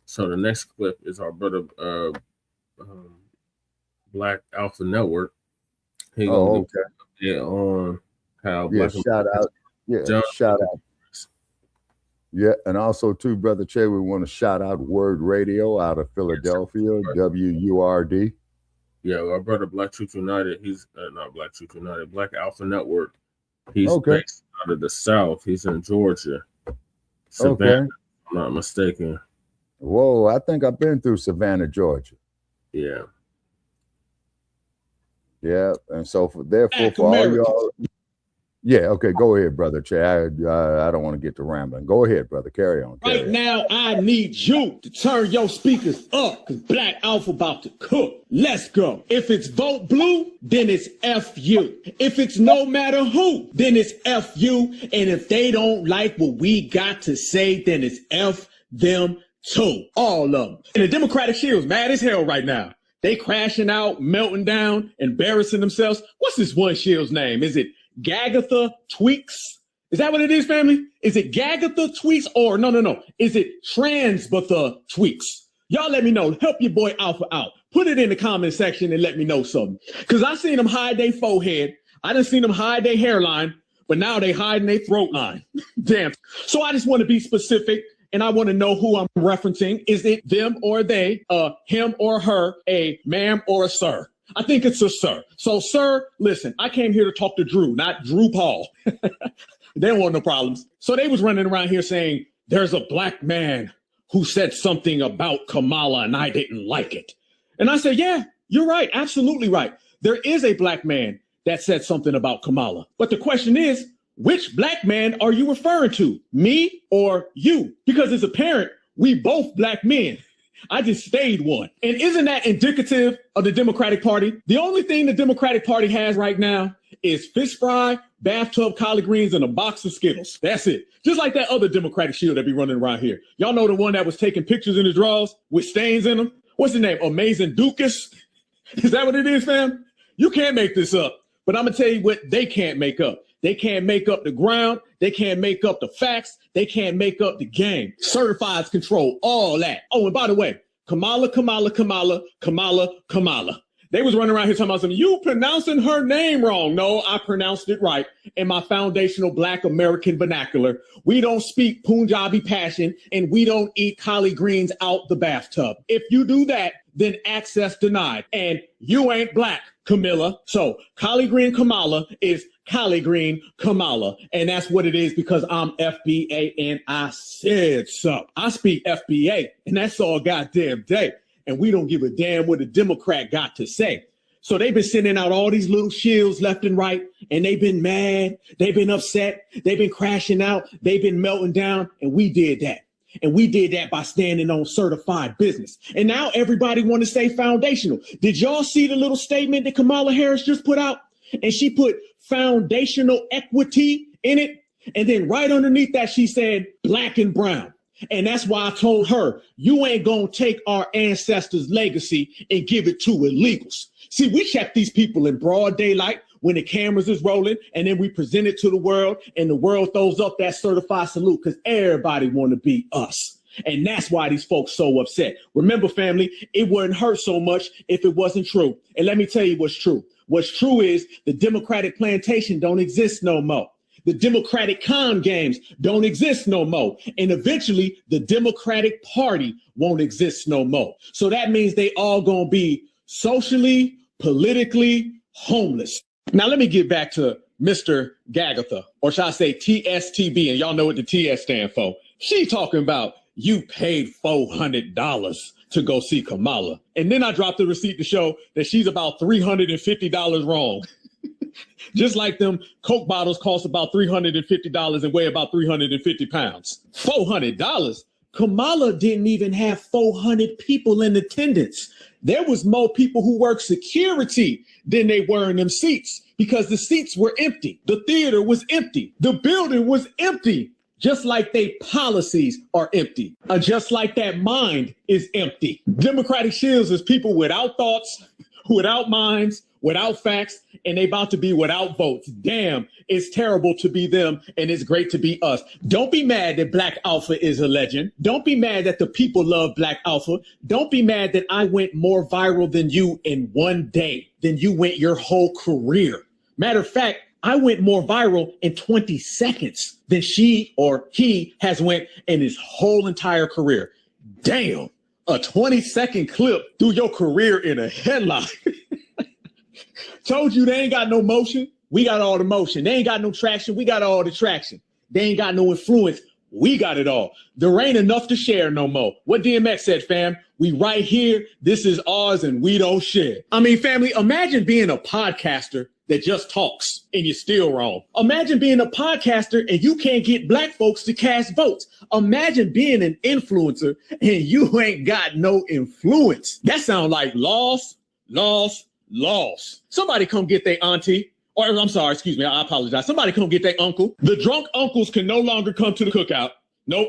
So the next clip is our brother, Black Alpha Network. He okay. Yeah, on how Yeah, Black shout out. Yeah, shout out. Yeah, and also too, Brother Che, we want to shout out Word Radio out of Philadelphia, WURD. Yeah, our brother Black Truth United, he's not Black Truth United, Black Alpha Network. He's based out of the South. He's in Georgia. Savannah, if I'm not mistaken. Whoa, I think I've been through Savannah, Georgia. Yeah. Yeah, and so therefore for all y'all. Yeah, okay, go ahead, Brother Che. I don't want to get to rambling. Go ahead, brother. Carry on. Right now, I need you to turn your speakers up because Black Alpha about to cook. Let's go. If it's vote blue, then it's F you. If it's no matter who, then it's F you. And if they don't like what we got to say, then it's F them too. All of them. And the Democratic Shield's mad as hell right now. They crashing out, melting down, embarrassing themselves. What's this one shield's name? Is it Gagatha Tweaks? Is that what it is, family? Is it Gagatha Tweaks or no? Is it Transbatha Tweaks? Y'all let me know. Help your boy Alpha out. Put it in the comment section and let me know something. Because I seen them hide their forehead. I done seen them hide their hairline, but now they hiding their throat line. Damn. So I just want to be specific. And I want to know who I'm referencing. Is it them or they, him or her, a ma'am or a sir? I think it's a sir. So, sir, listen, I came here to talk to Drew, not Drew Paul. They don't want no problems. So they was running around here saying, there's a black man who said something about Kamala and I didn't like it. And I said, yeah, you're right. Absolutely right. There is a black man that said something about Kamala. But the question is, which black man are you referring to? Me or you? Because it's apparent we both black men. I just stayed one. And isn't that indicative of the Democratic Party? The only thing the Democratic Party has right now is fish fry, bathtub collard greens, and a box of Skittles. That's it. Just like that other Democratic shield that be running around here. Y'all know the one that was taking pictures in his drawers with stains in them? What's his name? Amazing Dukas? Is that what it is, fam? You can't make this up. But I'm going to tell you what they can't make up. They can't make up the ground. They can't make up the facts. They can't make up the game. Certifieds control all that. Oh, and by the way, Kamala. They was running around here talking about something. You pronouncing her name wrong. No, I pronounced it right in my foundational Black American vernacular. We don't speak Punjabi passion and we don't eat collard greens out the bathtub. If you do that, then access denied. And you ain't black, Camilla. So collard green Kamala is collard green Kamala. And that's what it is because I'm FBA and I said so. I speak FBA and that's all goddamn day. And we don't give a damn what a Democrat got to say. So they've been sending out all these little shields left and right, and they've been mad, they've been upset, they've been crashing out, they've been melting down, and we did that. And we did that by standing on certified business. And now everybody want to say foundational. Did y'all see the little statement that Kamala Harris just put out? And she put foundational equity in it. And then right underneath that, she said black and brown. And that's why I told her, you ain't going to take our ancestors' legacy and give it to illegals. See, we check these people in broad daylight when the cameras is rolling, and then we present it to the world, and the world throws up that certified salute because everybody want to be us. And that's why these folks so upset. Remember, family, it wouldn't hurt so much if it wasn't true. And let me tell you what's true. What's true is the Democratic plantation don't exist no more. The Democratic con games don't exist no more. And eventually, the Democratic Party won't exist no more. So that means they all going to be socially, politically homeless. Now, let me get back to Mr. Gagatha, or should I say TSTB, and y'all know what the TS stand for. She talking about you paid $400 to go see Kamala. And then I dropped the receipt to show that she's about $350 wrong. Just like them Coke bottles cost about $350 and weigh about 350 pounds. $400? Kamala didn't even have 400 people in attendance. There was more people who worked security than they were in them seats because the seats were empty. The theater was empty. The building was empty. just like their policies are empty, just like that mind is empty. Democratic shields is people without thoughts, without minds, without facts, and they about to be without votes. Damn, it's terrible to be them, and it's great to be us. Don't be mad that Black Alpha is a legend. Don't be mad that the people love Black Alpha. Don't be mad that I went more viral than you in one day, than you went your whole career. Matter of fact, I went more viral in 20 seconds than she or he has went in his whole entire career. Damn, a 20-second clip through your career in a headline. Told you they ain't got no motion. We got all the motion. They ain't got no traction. We got all the traction. They ain't got no influence. We got it all. There ain't enough to share no more. What DMX said, fam, we right here. This is ours and we don't share. I mean, family, imagine being a podcaster that just talks and you're still wrong. Imagine being a podcaster and you can't get Black folks to cast votes. Imagine being an influencer and you ain't got no influence. That sounds like loss. Somebody come get their auntie. Or I'm sorry, excuse me, I apologize. Somebody come get their uncle. The drunk uncles can no longer come to the cookout. Nope,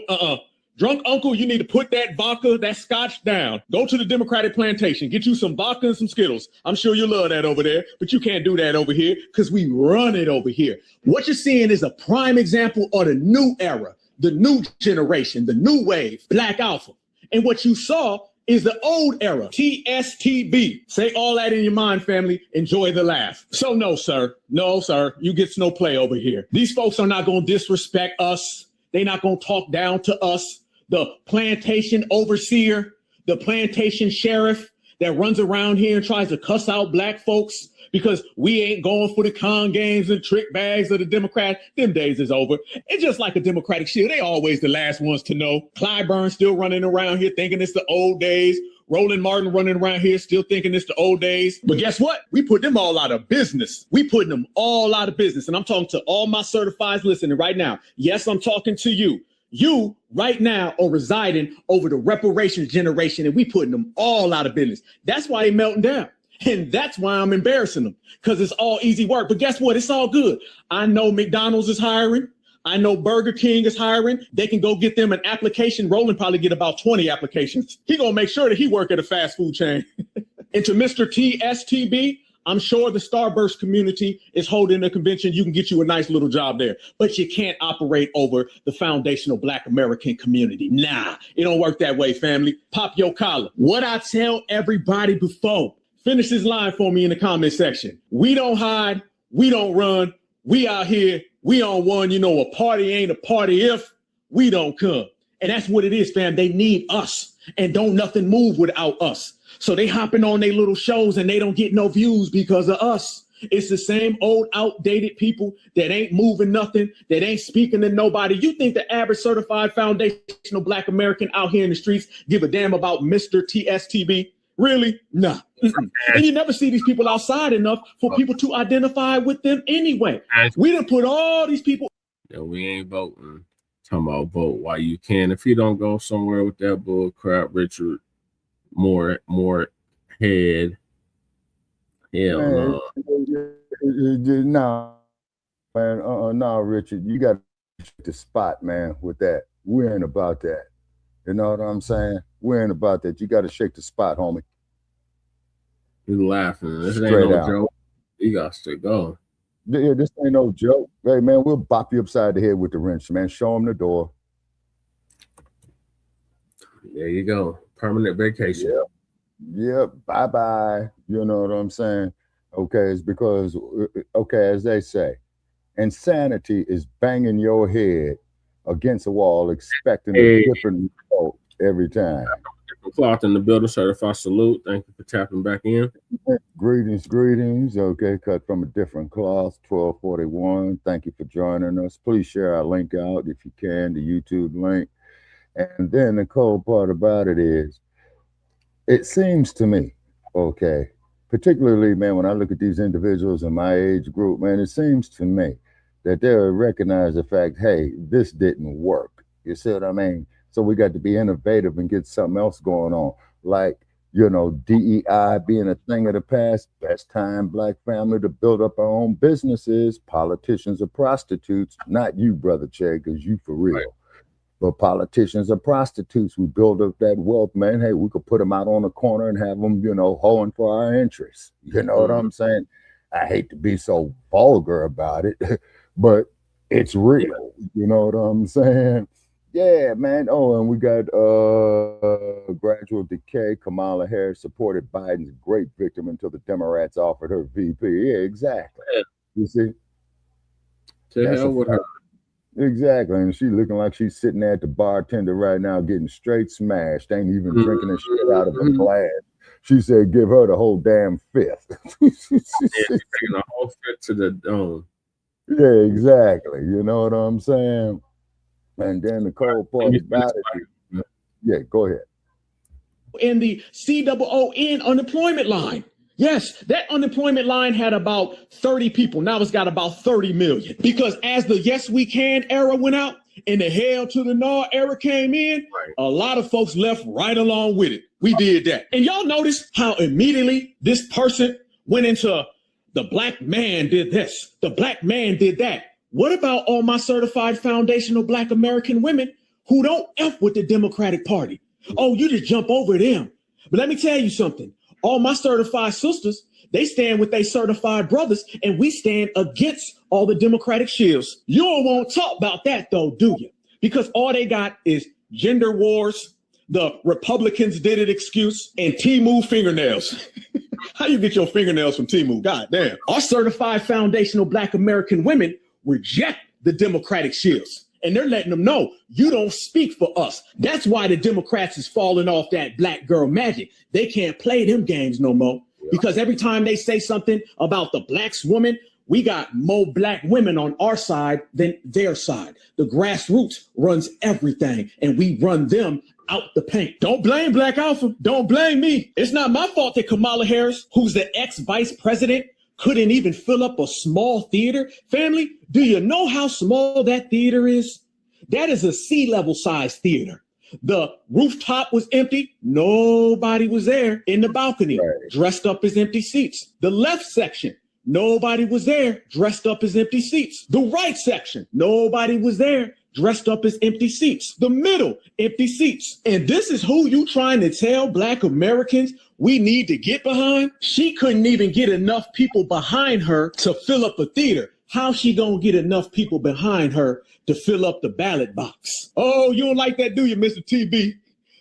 Drunk uncle, you need to put that vodka, that scotch down. Go to the Democratic plantation. Get you some vodka and some Skittles. I'm sure you love that over there, but you can't do that over here because we run it over here. What you're seeing is a prime example of the new era, the new generation, the new wave, Black Alpha. And what you saw is the old era, TSTB. Say all that in your mind, family. Enjoy the laugh. So no, sir. No, sir. You get no play over here. These folks are not going to disrespect us. They're not going to talk down to us. The plantation overseer, the plantation sheriff that runs around here and tries to cuss out Black folks because we ain't going for the con games and trick bags of the Democrats. Them days is over. It's just like a Democratic shield. They always the last ones to know. Clyburn still running around here thinking it's the old days. Roland Martin running around here still thinking it's the old days. But guess what? We put them all out of business. We putting them all out of business. And I'm talking to all my certifieds listening right now. Yes, I'm talking to you. You right now are residing over the reparations generation, and we putting them all out of business. That's why they melting down. And that's why I'm embarrassing them, because it's all easy work. But guess what? It's all good. I know McDonald's is hiring. I know Burger King is hiring. They can go get them an application. Roland probably get about 20 applications. He gonna make sure that he work at a fast food chain. And to Mr. TSTB, I'm sure the Starburst community is holding a convention. You can get you a nice little job there, but you can't operate over the foundational Black American community. Nah, it don't work that way, family. Pop your collar. What I tell everybody before, finish this line for me in the comment section. We don't hide. We don't run. We out here. We on one. You know, a party ain't a party if we don't come. And that's what it is, fam. They need us, and don't nothing move without us. So they hopping on their little shows and they don't get no views because of us. It's the same old outdated people that ain't moving nothing, that ain't speaking to nobody. You think the average certified foundational Black American out here in the streets give a damn about Mr. TSTB? Really? Nah. And you never see these people outside enough for people to identify with them anyway. We done put all these people. Yeah, we ain't voting. Talking about vote while you can. If you don't go somewhere with that bull crap, Richard, more head. Hell no. No, man. No, Richard, you got the spot, man, with that. We ain't about that. You know what I'm saying? We ain't about that. You got to shake the spot, homie. You laughing. This Straight ain't no out. joke. You got to go. Yeah, this ain't no joke. Hey, man, we'll bop you upside the head with the wrench, man. Show them the door. There you go. Permanent vacation. Yeah, bye-bye. You know what I'm saying? Okay, it's because, okay, as they say, insanity is banging your head against a wall expecting a different result every time. Cloth in the building, certified salute. Thank you for tapping back in. Greetings. Okay, cut from a different cloth, 1241. Thank you for joining us. Please share our link out if you can, the YouTube link. And then the cold part about it is, it seems to me, okay, particularly, man, when I look at these individuals in my age group, man, it seems to me that they'll recognize the fact, hey, this didn't work. You see what I mean? So we got to be innovative and get something else going on. Like DEI being a thing of the past, best time Black family to build up our own businesses. Politicians are prostitutes, not you, Brother Che, because you for real. Right. But politicians are prostitutes. We build up that wealth, man. Hey, we could put them out on the corner and have them, hoeing for our interests. You know what I'm saying? I hate to be so vulgar about it, but it's real. You know what I'm saying? Yeah, man. Oh, and we got gradual decay. Kamala Harris supported Biden's great victim until the Democrats offered her VP. Yeah, exactly. Yeah. You see? To hell with her. Exactly. And she looking like she's sitting there at the bartender right now getting straight smashed. Ain't even drinking the shit out of a glass. She said give her the whole damn fifth. Yeah, she's taking the whole fifth to the dome. Yeah, exactly. You know what I'm saying? And then the cold part about it. Yeah, go ahead. In the COON unemployment line. Yes, that unemployment line had about 30 people. Now it's got about 30 million. Because as the Yes We Can era went out and the Hell to the No era came in, a lot of folks left right along with it. We did that. And y'all notice how immediately this person went into the Black man did this, the Black man did that. What about all my certified foundational Black American women who don't F with the Democratic Party? Oh, you just jump over them. But let me tell you something. All my certified sisters, they stand with their certified brothers, and we stand against all the Democratic shills. You don't want to talk about that, though, do you? Because all they got is gender wars, the Republicans did it excuse, and Temu fingernails. How you get your fingernails from Temu? God damn. Our certified foundational Black American women reject the Democratic shills. And they're letting them know, you don't speak for us. That's why the Democrats is falling off that black girl magic. They can't play them games no more. Because every time they say something about the Blacks woman, we got more Black women on our side than their side. The grassroots runs everything, and we run them out the paint. Don't blame Black Alpha. Don't blame me. It's not my fault that Kamala Harris, who's the ex-vice president, couldn't even fill up a small theater. Family, do you know how small that theater is? That is a sea-level size theater. The rooftop was empty. Nobody was there. In the balcony, dressed up as empty seats. The left section, nobody was there, dressed up as empty seats. The right section, nobody was there, dressed up as empty seats. The middle, empty seats. And this is who you trying to tell Black Americans we need to get behind? She couldn't even get enough people behind her to fill up a theater. How's she gonna get enough people behind her to fill up the ballot box? Oh, you don't like that, do you, Mr. TB?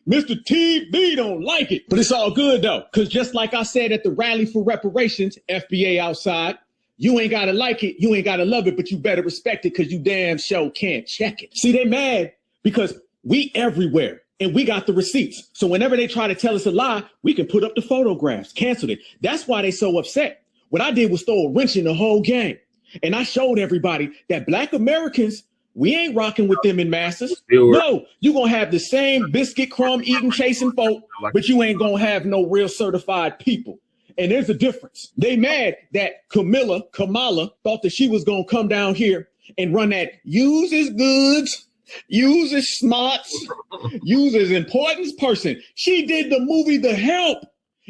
Mr. TB don't like it. But it's all good, though, because just like I said at the rally for reparations, FBA outside, you ain't gotta like it, you ain't gotta love it, but you better respect it because you damn sure can't check it. See, they mad because we everywhere. And we got the receipts. So whenever they try to tell us a lie, we can put up the photographs, cancel it. That's why they so upset. What I did was throw a wrench in the whole game. And I showed everybody that Black Americans, we ain't rocking with them in masses. No, you gonna have the same biscuit crumb eating, chasing folk, but you ain't gonna have no real certified people. And there's a difference. They mad that Kamala thought that she was gonna come down here and run that use his goods, use his smarts, use his importance person. She did the movie The Help.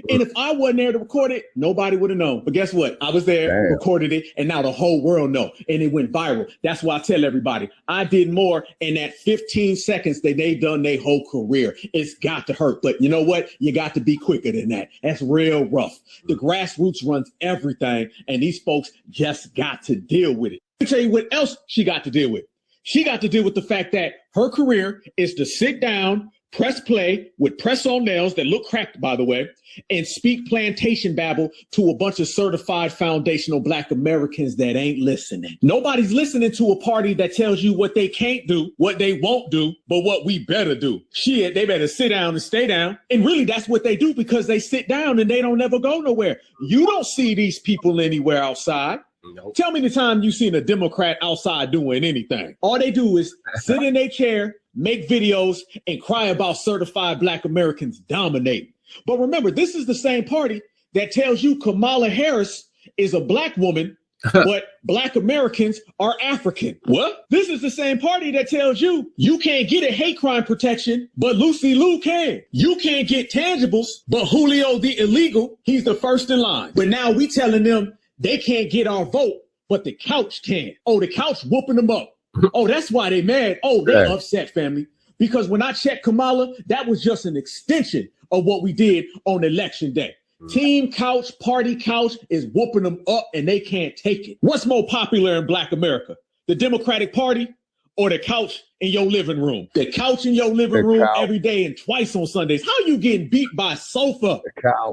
And if I wasn't there to record it, nobody would have known. But guess what? I was there, recorded it, and now the whole world know. And it went viral. That's why I tell everybody, I did more in that 15 seconds that they done their whole career. It's got to hurt. But you know what? You got to be quicker than that. That's real rough. The grassroots runs everything, and these folks just got to deal with it. Let me tell you what else she got to deal with. She got to deal with the fact that her career is to sit down, press play with press-on nails that look cracked, by the way, and speak plantation babble to a bunch of certified foundational Black Americans that ain't listening. Nobody's listening to a party that tells you what they can't do, what they won't do, but what we better do. Shit, they better sit down and stay down. And really, that's what they do because they sit down and they don't never go nowhere. You don't see these people anywhere outside. Nope. Tell me the time you seen a Democrat outside doing anything. All they do is sit in their chair, make videos, and cry about certified Black Americans dominating. But remember, this is the same party that tells you Kamala Harris is a Black woman But Black Americans are African. What? This is the same party that tells you you can't get a hate crime protection, but Lucy Liu can. You can't get tangibles, but Julio the illegal, he's the first in line. But now we telling them they can't get our vote, but the couch can. Oh, the couch whooping them up. Oh, that's why they mad. Oh, they upset, family. Because when I checked Kamala, that was just an extension of what we did on election day. Team couch, party couch is whooping them up and they can't take it. What's more popular in Black America? The Democratic Party or the couch in your living room? The couch in your living room every day and twice on Sundays. How you getting beat by a sofa?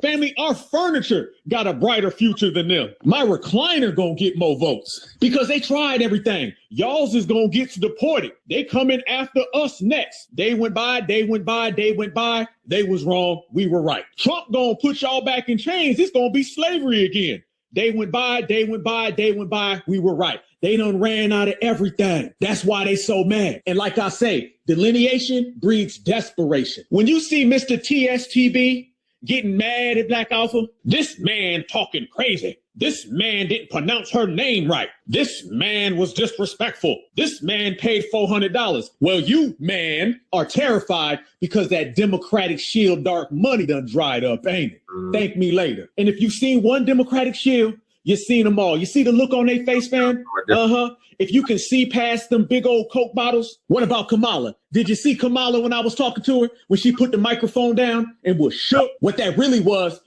Family, our furniture got a brighter future than them. My recliner gonna get more votes because they tried everything. Y'all's is gonna get deported. They coming after us next. They went by, they went by, they went by. They was wrong, we were right. Trump gonna put y'all back in chains. It's gonna be slavery again. They went by, they went by, they went by. We were right. They done ran out of everything. That's why they so mad. And like I say, delineation breeds desperation. When you see Mr. TSTB getting mad at Black Alpha, this man talking crazy. This man didn't pronounce her name right. This man was disrespectful. This man paid $400. Well, you, man, are terrified because that Democratic Shield dark money done dried up, ain't it? Thank me later. And if you've seen one Democratic Shield, you've seen them all. You see the look on their face, fam? If you can see past them big old Coke bottles, what about Kamala? Did you see Kamala when I was talking to her, when she put the microphone down and was shook? What that really was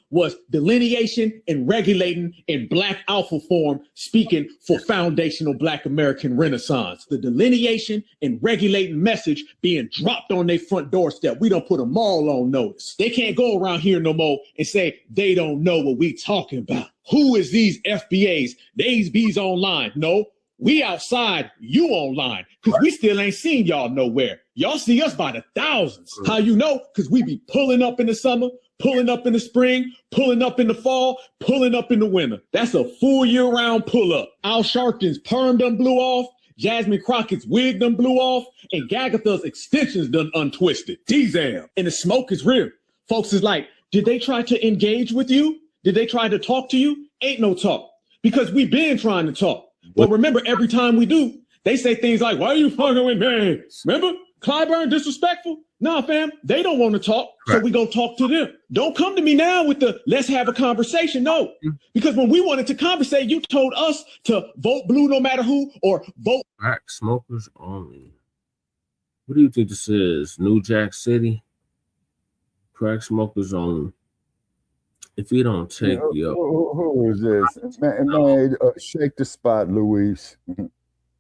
delineation and regulating in Black Alpha form, speaking for foundational Black American Renaissance. The delineation and regulating message being dropped on their front doorstep. We don't put them all on notice. They can't go around here no more and say they don't know what we talking about. Who is these FBAs? These B's online. No, we outside, you online, because we still ain't seen y'all nowhere. Y'all see us by the thousands. How you know? Because we be pulling up in the summer, pulling up in the spring, pulling up in the fall, pulling up in the winter. That's a full year-round pull-up. Al Sharpton's perm done blew off, Jasmine Crockett's wig done blew off, and Gagatha's extensions done untwisted. Damn. And the smoke is real. Folks is like, did they try to engage with you? Did they try to talk to you? Ain't no talk. Because we been trying to talk. But remember, every time we do, they say things like, why are you fucking with me? Remember? Clyburn disrespectful? Nah, fam, they don't want to talk, so we gonna talk to them. Don't come to me now with the let's have a conversation. No, because when we wanted to conversate, you told us to vote blue no matter who or vote. Crack smokers only. What do you think this is? New Jack City? Crack smokers only. If you don't take who is this? Man, shake the spot, Luis.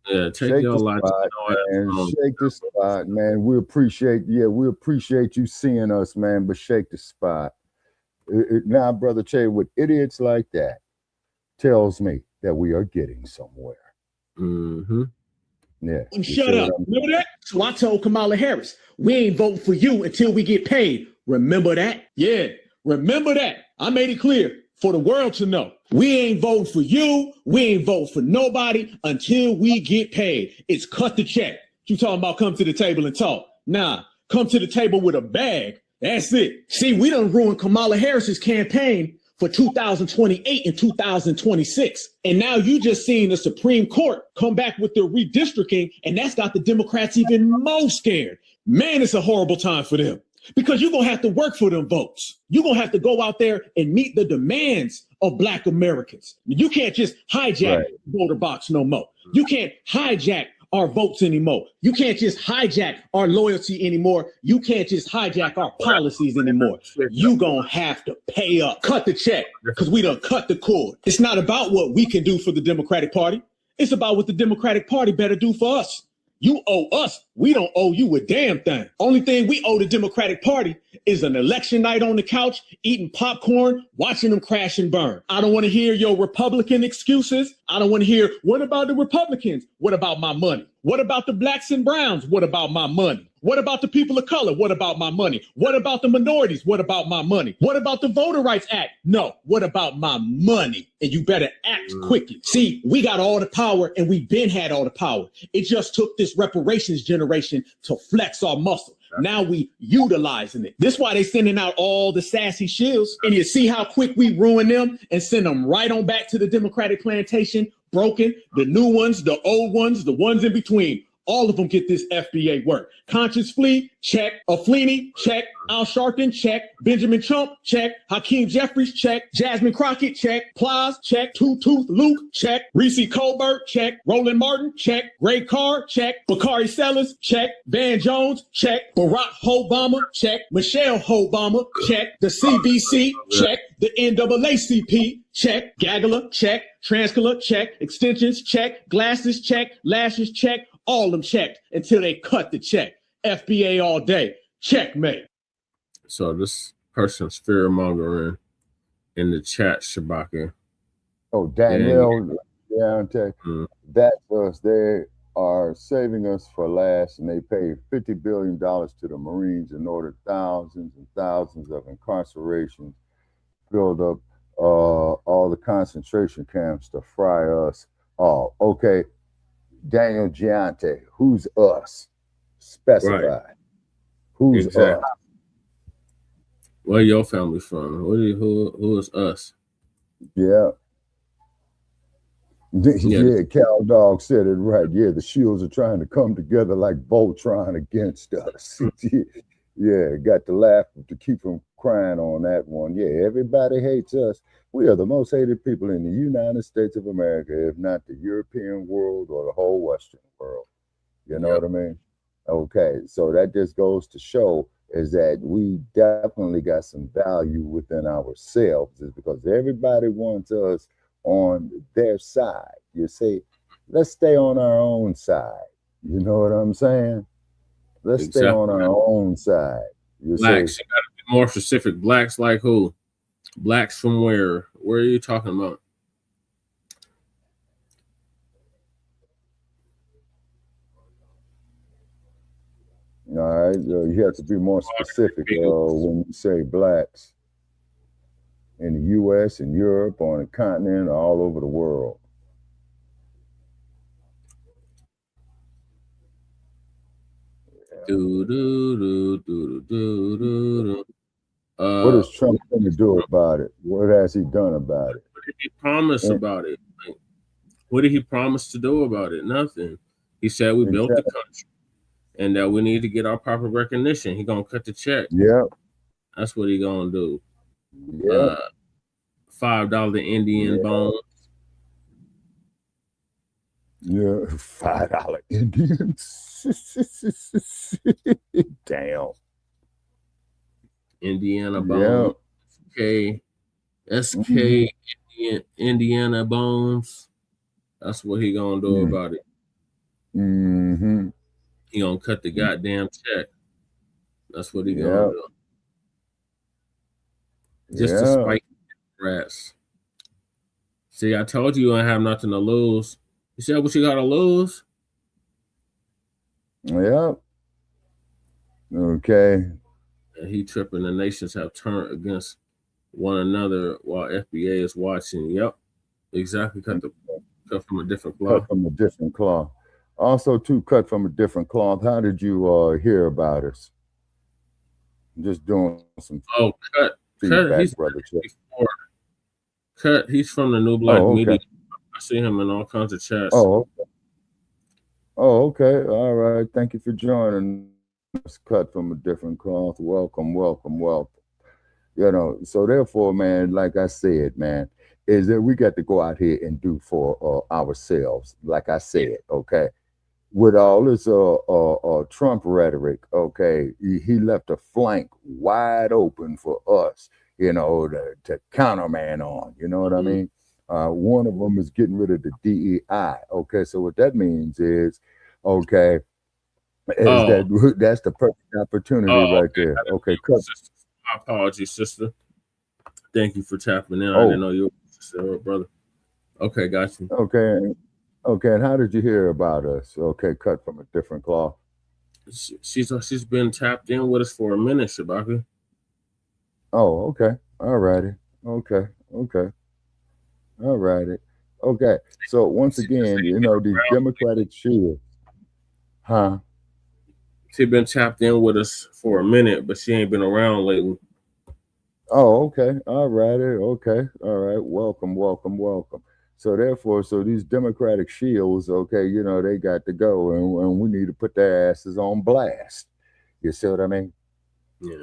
Yeah, take your life. Shake the spot, man. We appreciate you seeing us, man, but shake the spot. Now, Brother Che, with idiots like that, tells me that we are getting somewhere. Yeah. Shut up. Remember that? So I told Kamala Harris, we ain't voting for you until we get paid. Remember that? Yeah. Remember that. I made it clear for the world to know. We ain't voting for you. We ain't voting for nobody until we get paid. It's cut the check. You talking about come to the table and talk. Nah, come to the table with a bag. That's it. See, we done ruined Kamala Harris's campaign for 2028 and 2026. And now you just seen the Supreme Court come back with the redistricting, and that's got the Democrats even more scared. Man, it's a horrible time for them. Because you're going to have to work for them votes. You're going to have to go out there and meet the demands of Black Americans. You can't just hijack the voter box no more. You can't hijack our votes anymore. You can't just hijack our loyalty anymore. You can't just hijack our policies anymore. You're going to have to pay up. Cut the check because we done cut the cord. It's not about what we can do for the Democratic Party. It's about what the Democratic Party better do for us. You owe us. We don't owe you a damn thing. Only thing we owe the Democratic Party is an election night on the couch, eating popcorn, watching them crash and burn. I don't want to hear your Republican excuses. I don't want to hear, what about the Republicans? What about my money? What about the blacks and browns? What about my money? What about the people of color? What about my money? What about the minorities? What about my money? What about the Voter Rights Act? No, what about my money? And you better act quickly. See, we got all the power and we've been had all the power. It just took this reparations generation to flex our muscle. Now we utilizing it. This is why they sending out all the sassy shills. And you see how quick we ruin them and send them right on back to the Democratic plantation broken, the new ones, the old ones, the ones in between. All of them get this FBA work. Conscious Fleet, check. Aflini, check. Al Sharpton, check. Benjamin Trump, check. Hakeem Jeffries, check. Jasmine Crockett, check. Plies, check. Two Tooth Luke, check. Reese Colbert, check. Roland Martin, check. Ray Carr, check. Bakari Sellers, check. Van Jones, check. Barack Obama, check. Michelle Obama, check. The CBC, check. The NAACP, check. Gagala, check. Transcolor, check. Extensions, check. Glasses, check. Lashes, check. All of them checked until they cut the check. FBA all day. Checkmate. So this person's fear mongering in the chat, Shabaka. Oh, Danielle, that's us. They are saving us for last, and they pay $50 billion to the Marines in order thousands and thousands of incarcerations, build up all the concentration camps to fry us all. Okay. Daniel Giante, who's us? Specify. Right. Who's us? Where your family from? Who is us? Yeah. Yeah, Cal Dog said it right. Yeah, the shields are trying to come together like Voltron against us. Yeah, got to laugh to keep from crying on that one. Yeah, everybody hates us. We are the most hated people in the United States of America, if not the European world or the whole Western world. You know what I mean? Okay, so that just goes to show is that we definitely got some value within ourselves, is because everybody wants us on their side. You see, let's stay on our own side. You know what I'm saying? Let's stay on our own side. Blacks, you gotta be more specific. Blacks like who? Blacks from where? Where are you talking about? All right, you have to be more specific when you say blacks in the U.S. and Europe, on the continent, all over the world. What is Trump going to do about it? What has he done about it? What did he promise about it? What did he promise to do about it? Nothing. He said we built the country and that we need to get our proper recognition. He gonna cut the check. Yeah, that's what he gonna do. Yeah, $5 Indian bones. Yeah, $5 Indians. Damn. Indiana bones. SK Indiana bones. That's what he gonna do about it. Mm-hmm. He gonna cut the goddamn check. That's what he gonna do. Just to spite rats. See, I told you I have nothing to lose. You said what you gotta lose? Yeah. Okay. And he tripping. The nations have turned against one another while FBA is watching. Yep. Exactly. Cut from a different cloth. Cut from a different cloth. Also, too, cut from a different cloth. How did you hear about us? Just doing some feedback, he's brother. He's from the new Blacc Media. I see him in all kinds of chats. Okay. All right. Thank you for joining us. Cut from a different cloth. Welcome. You know, so therefore, man, like I said, man, is that we got to go out here and do for ourselves. Like I said, okay, with all this Trump rhetoric, okay, he left a flank wide open for us, you know, to counterman on. You know what I mean? One of them is getting rid of the DEI. Okay, so what that means is, okay, that's the perfect opportunity right there. Okay, cut. My apologies, sister. Thank you for tapping in. I didn't know you were a sister or brother. Okay, got you. Okay, and how did you hear about us? Okay, cut from a different cloth. She's been tapped in with us for a minute, Shabaka. Oh, okay. All righty. Okay. All righty. Okay. So once again, you know, these Democratic shields. Huh? She been tapped in with us for a minute, but she ain't been around lately. Oh, okay. All righty. Okay. All right. Welcome. So therefore, so these Democratic shields, okay, you know, they got to go, and we need to put their asses on blast. You see what I mean? Yeah.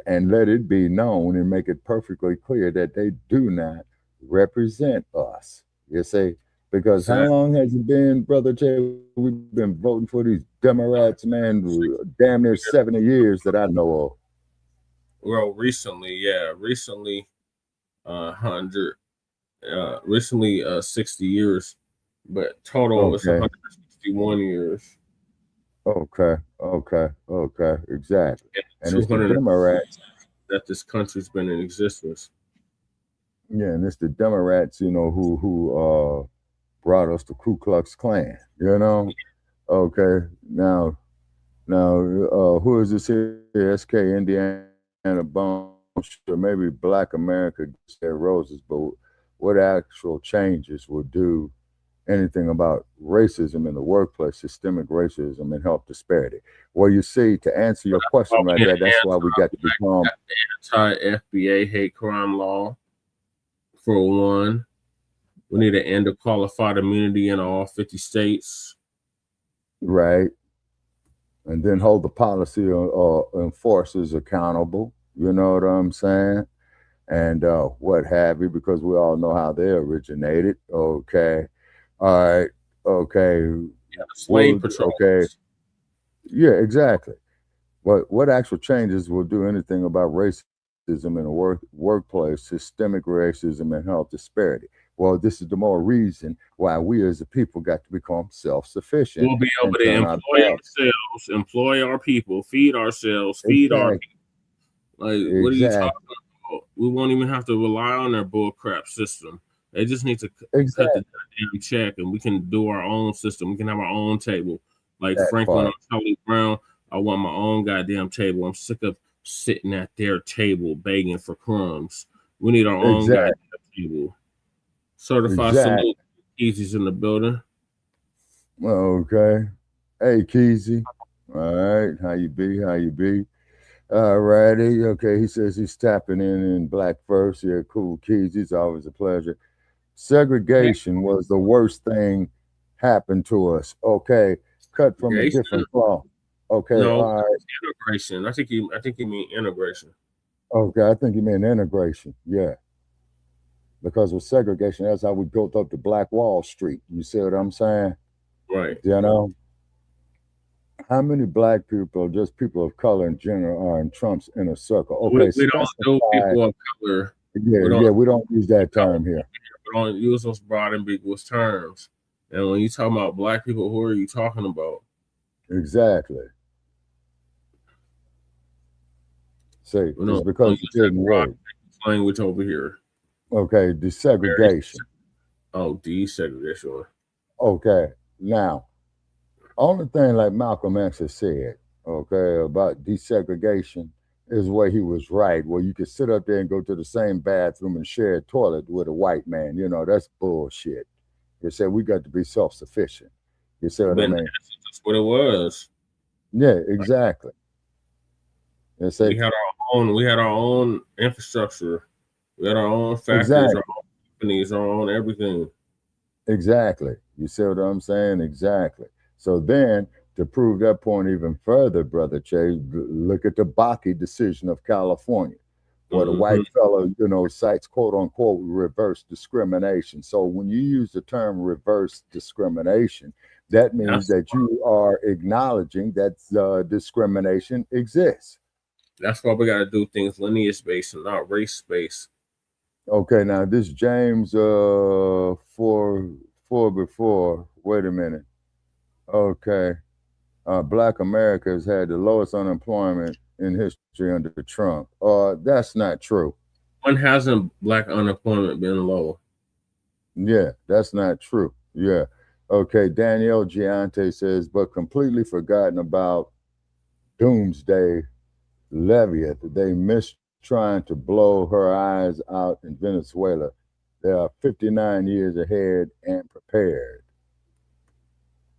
And let it be known and make it perfectly clear that they do not represent us. You see? Because how long has it been, Brother Jay? We've been voting for these Democrats, man, damn near 70 years that I know of. Well, recently, 60 years, but total is 161 years. Okay, exactly. And it's the 200 Democrats that this country's been in existence. Yeah, and it's the Democrats, you know, who brought us the Ku Klux Klan, you know? Okay, now, who is this here? SK Indiana Bone, or maybe Black America gets their roses, but what actual changes will do anything about racism in the workplace, systemic racism and health disparity? Well, you see, to answer your question right there, that's why we got to become anti-FBA hate crime law. For one, we need to end the qualified immunity in all 50 states. Right. And then hold the policy enforcers accountable. You know what I'm saying? And what have you, because we all know how they originated. Okay. All right. Okay. Yeah, the slave patrol. Okay. Yeah, exactly. What actual changes will do anything about racism in the workplace, systemic racism and health disparity? Well, this is the more reason why we as a people got to become self-sufficient. We'll be able to employ ourselves, employ our people, feed ourselves, feed our people. Like, what are you talking about? We won't even have to rely on their bullcrap system. They just need to cut the damn check, and we can do our own system. We can have our own table. Like Franklin and Charlie Brown, I want my own goddamn table. I'm sick of sitting at their table begging for crumbs. We need our own goddamn table. Certified salute. Easy's in the building. Okay. Hey, Keezy. All right. How you be? All righty. Okay. He says he's tapping in Black first. Yeah, cool. Keezy's always a pleasure. Segregation was the worst thing happened to us. Okay. Cut from a different cloth. Okay. No, all right. Integration. I think you mean integration. Okay. I think you mean integration. Yeah. Because with segregation, that's how we built up the Black Wall Street. You see what I'm saying? Right. You know? How many Black people, just people of color in general, are in Trump's inner circle? Okay, we don't do people of color. Yeah, we don't use that term here. We don't use those broad, ambiguous terms. And when you talk about Black people, who are you talking about? Exactly. See, it's because it didn't work. Language over here. Okay, desegregation. Oh, desegregation. Okay, now, only thing like Malcolm X has said, okay, about desegregation is where he was right, where you could sit up there and go to the same bathroom and share a toilet with a white man. You know, that's bullshit. He said we got to be self-sufficient. You see what I mean? That's what it was. Yeah, exactly. We had our own infrastructure. We had our own factories, our own companies, our own everything. Exactly. You see what I'm saying? Exactly. So then, to prove that point even further, Brother Che, look at the bacc decision of California, where the white fellow, you know, cites quote unquote reverse discrimination. So when you use the term reverse discrimination, that means that you are acknowledging that discrimination exists. That's why we got to do things lineage based and not race based. Okay, now this James 4 before. Wait a minute. Okay, Black America has had the lowest unemployment in history under Trump. That's not true. When hasn't Black unemployment been low? Yeah, that's not true. Yeah. Okay, Danielle Giante says, but completely forgotten about Doomsday Leviat. They missed trying to blow her eyes out in Venezuela. They are 59 years ahead and prepared.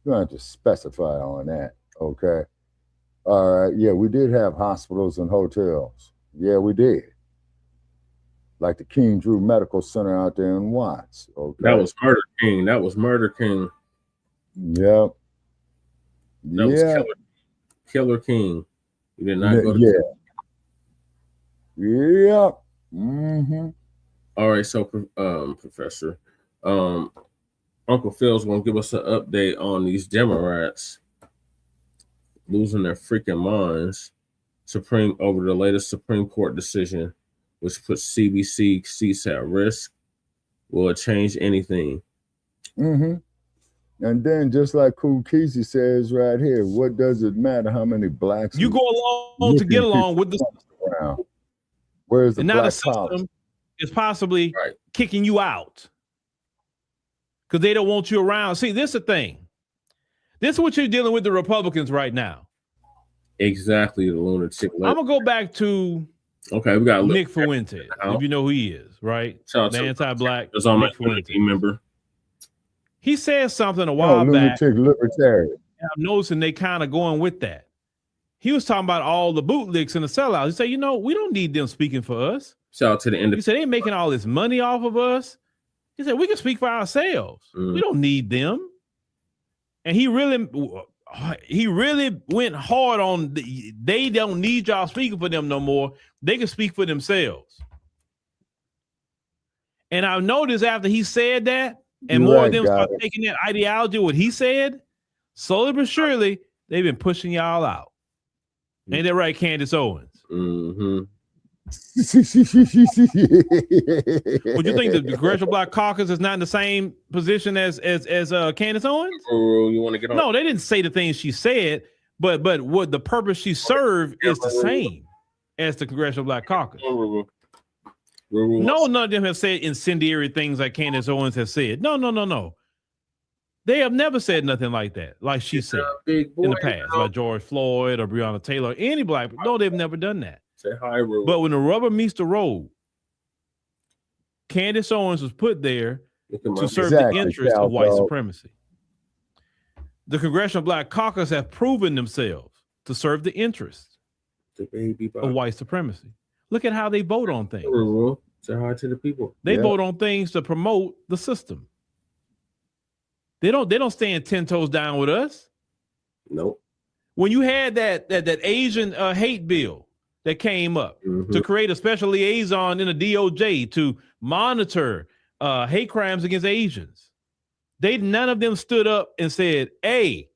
You don't have to specify on that, okay? All right, yeah, we did have hospitals and hotels. Yeah, we did. like the King Drew Medical Center out there in Watts. Okay. That was Murder King. That was Murder King. Yep. That was Killer King. You did not go to Yep. Mm-hmm. All right, so Professor, Uncle Phil's gonna give us an update on these Democrats losing their freaking minds over the latest Supreme Court decision, which puts CBC seats at risk. Will it change anything? Mm-hmm. And then, just like Cool Kesey says right here, what does it matter how many blacks you go along to get along with the around? Where's the and now black the system is possibly kicking you out because they don't want you around. See, this is the thing. This is what you're dealing with the Republicans right now. Exactly, the lunatic. I'm gonna go back to we got Nick Fuentes, if you know who he is, right? The anti-black Nick Fuentes member. He said something a while back. Libertarian. I'm noticing they kind of going with that. He was talking about all the bootlicks and the sellouts. He said, you know, we don't need them speaking for us. Shout out to the end. He said, they making all this money off of us. He said, we can speak for ourselves. We don't need them. And he really went hard on they don't need y'all speaking for them no more. They can speak for themselves. And I've noticed after he said that, and more of them start taking that ideology, what he said, slowly but surely, they've been pushing y'all out. Ain't that right, Candace Owens? Mm-hmm. Would you think the Congressional Black Caucus is not in the same position as Candace Owens? You want to get on? No, they didn't say the things she said, but what the purpose she served is the same as the Congressional Black Caucus. No, none of them have said incendiary things like Candace Owens has said. No. They have never said nothing like that, like she said in the past, like George Floyd or Breonna Taylor, or any black people. No, they've never done that. Say hi, Rue. But when the rubber meets the road, Candace Owens was put there to serve the interests of white supremacy. The Congressional Black Caucus have proven themselves to serve the interests of white supremacy. Look at how they vote on things. Say hi to the people. They vote on things to promote the system. They don't stand 10 toes down with us. Nope. When you had that Asian hate bill that came up to create a special liaison in the DOJ to monitor hate crimes against Asians, none of them stood up and said, hey,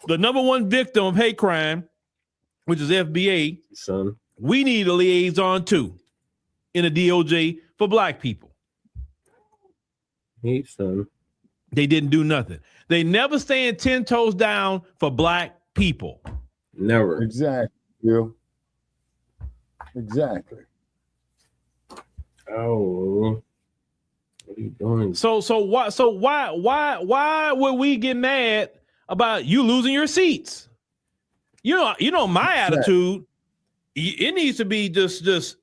the number one victim of hate crime, which is FBA, son, we need a liaison too in the DOJ for black people. Hey, son. They didn't do nothing. They never stand 10 toes down for black people. Never. Exactly. Yeah. Exactly. Oh, what are you doing? So why would we get mad about you losing your seats? You know my attitude. It needs to be just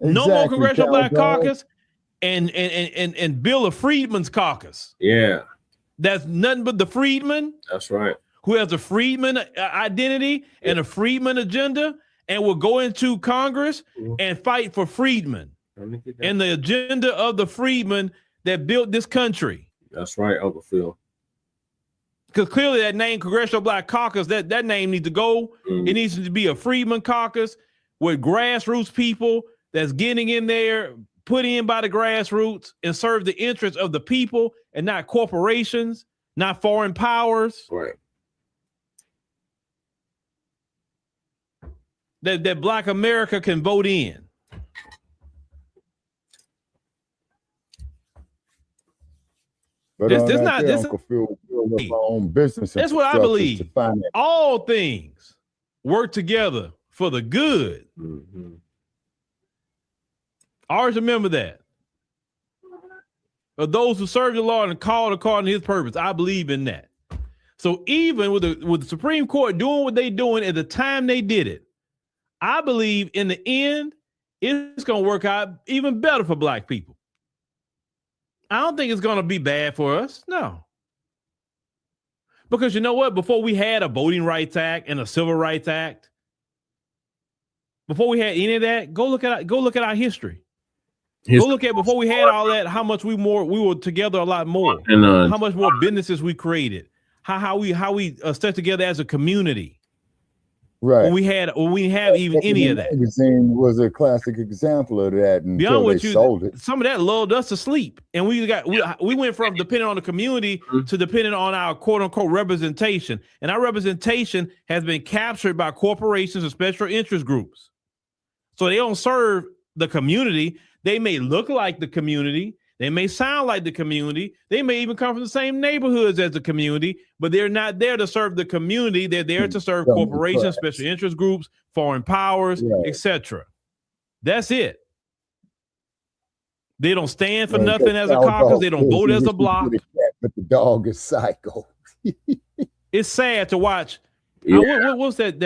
no more Congressional Black Caucus and Bill of Freedmen's Caucus. Yeah. That's nothing but the freedmen. That's right. Who has a freedman identity and a freedman agenda and will go into Congress and fight for freedmen and the agenda of the freedmen that built this country. That's right, Uncle Phil. Because clearly that name, Congressional Black Caucus, that name needs to go. It needs to be a freedman caucus with grassroots people that's getting in there, put in by the grassroots and serve the interests of the people and not corporations, not foreign powers. Right. That Black America can vote in. But this that's not this. Uncle Phil build up our own business. That's what I believe. All things work together for the good. Always remember that. Of those who serve the Lord and called according to his purpose. I believe in that. So even with the Supreme Court doing what they doing at the time they did it, I believe in the end, it's going to work out even better for black people. I don't think it's going to be bad for us. No. Because you know what? Before we had a Voting Rights Act and a Civil Rights Act, before we had any of that, go look at our history. Go look at before we had all that, how much we were together a lot more, And how much more businesses we created, how we stuck together as a community. Right. When we have even any of that. Magazine was a classic example of that until they sold it. Some of that lulled us to sleep, and we went from depending on the community to depending on our quote unquote representation, and our representation has been captured by corporations and special interest groups. So they don't serve the community. They may look like the community. They may sound like the community. They may even come from the same neighborhoods as the community, but they're not there to serve the community. They're there to serve corporations, special interest groups, foreign powers, etc. That's it. They don't stand for nothing as a caucus. They don't vote as a block. But the dog is psycho. It's sad to watch. What was that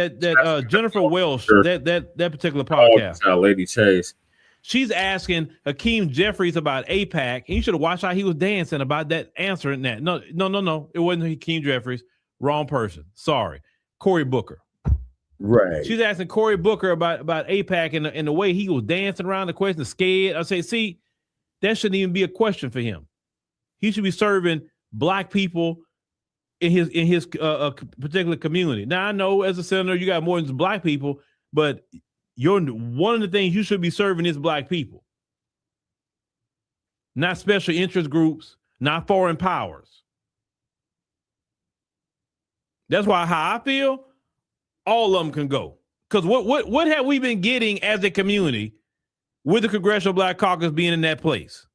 Jennifer Welsh, that particular podcast? Lady Chase. She's asking Hakeem Jeffries about AIPAC, and you should have watched how he was dancing about that, answering that. No. It wasn't Hakeem Jeffries. Wrong person. Sorry. Cory Booker. Right. She's asking Cory Booker about AIPAC and the way he was dancing around the question, scared. I say, see, that shouldn't even be a question for him. He should be serving black people in his particular community. Now, I know as a senator, you got more than just black people, but one of the things you should be serving is black people, not special interest groups, not foreign powers. That's why how I feel, all of them can go. Because what have we been getting as a community with the Congressional Black Caucus being in that place?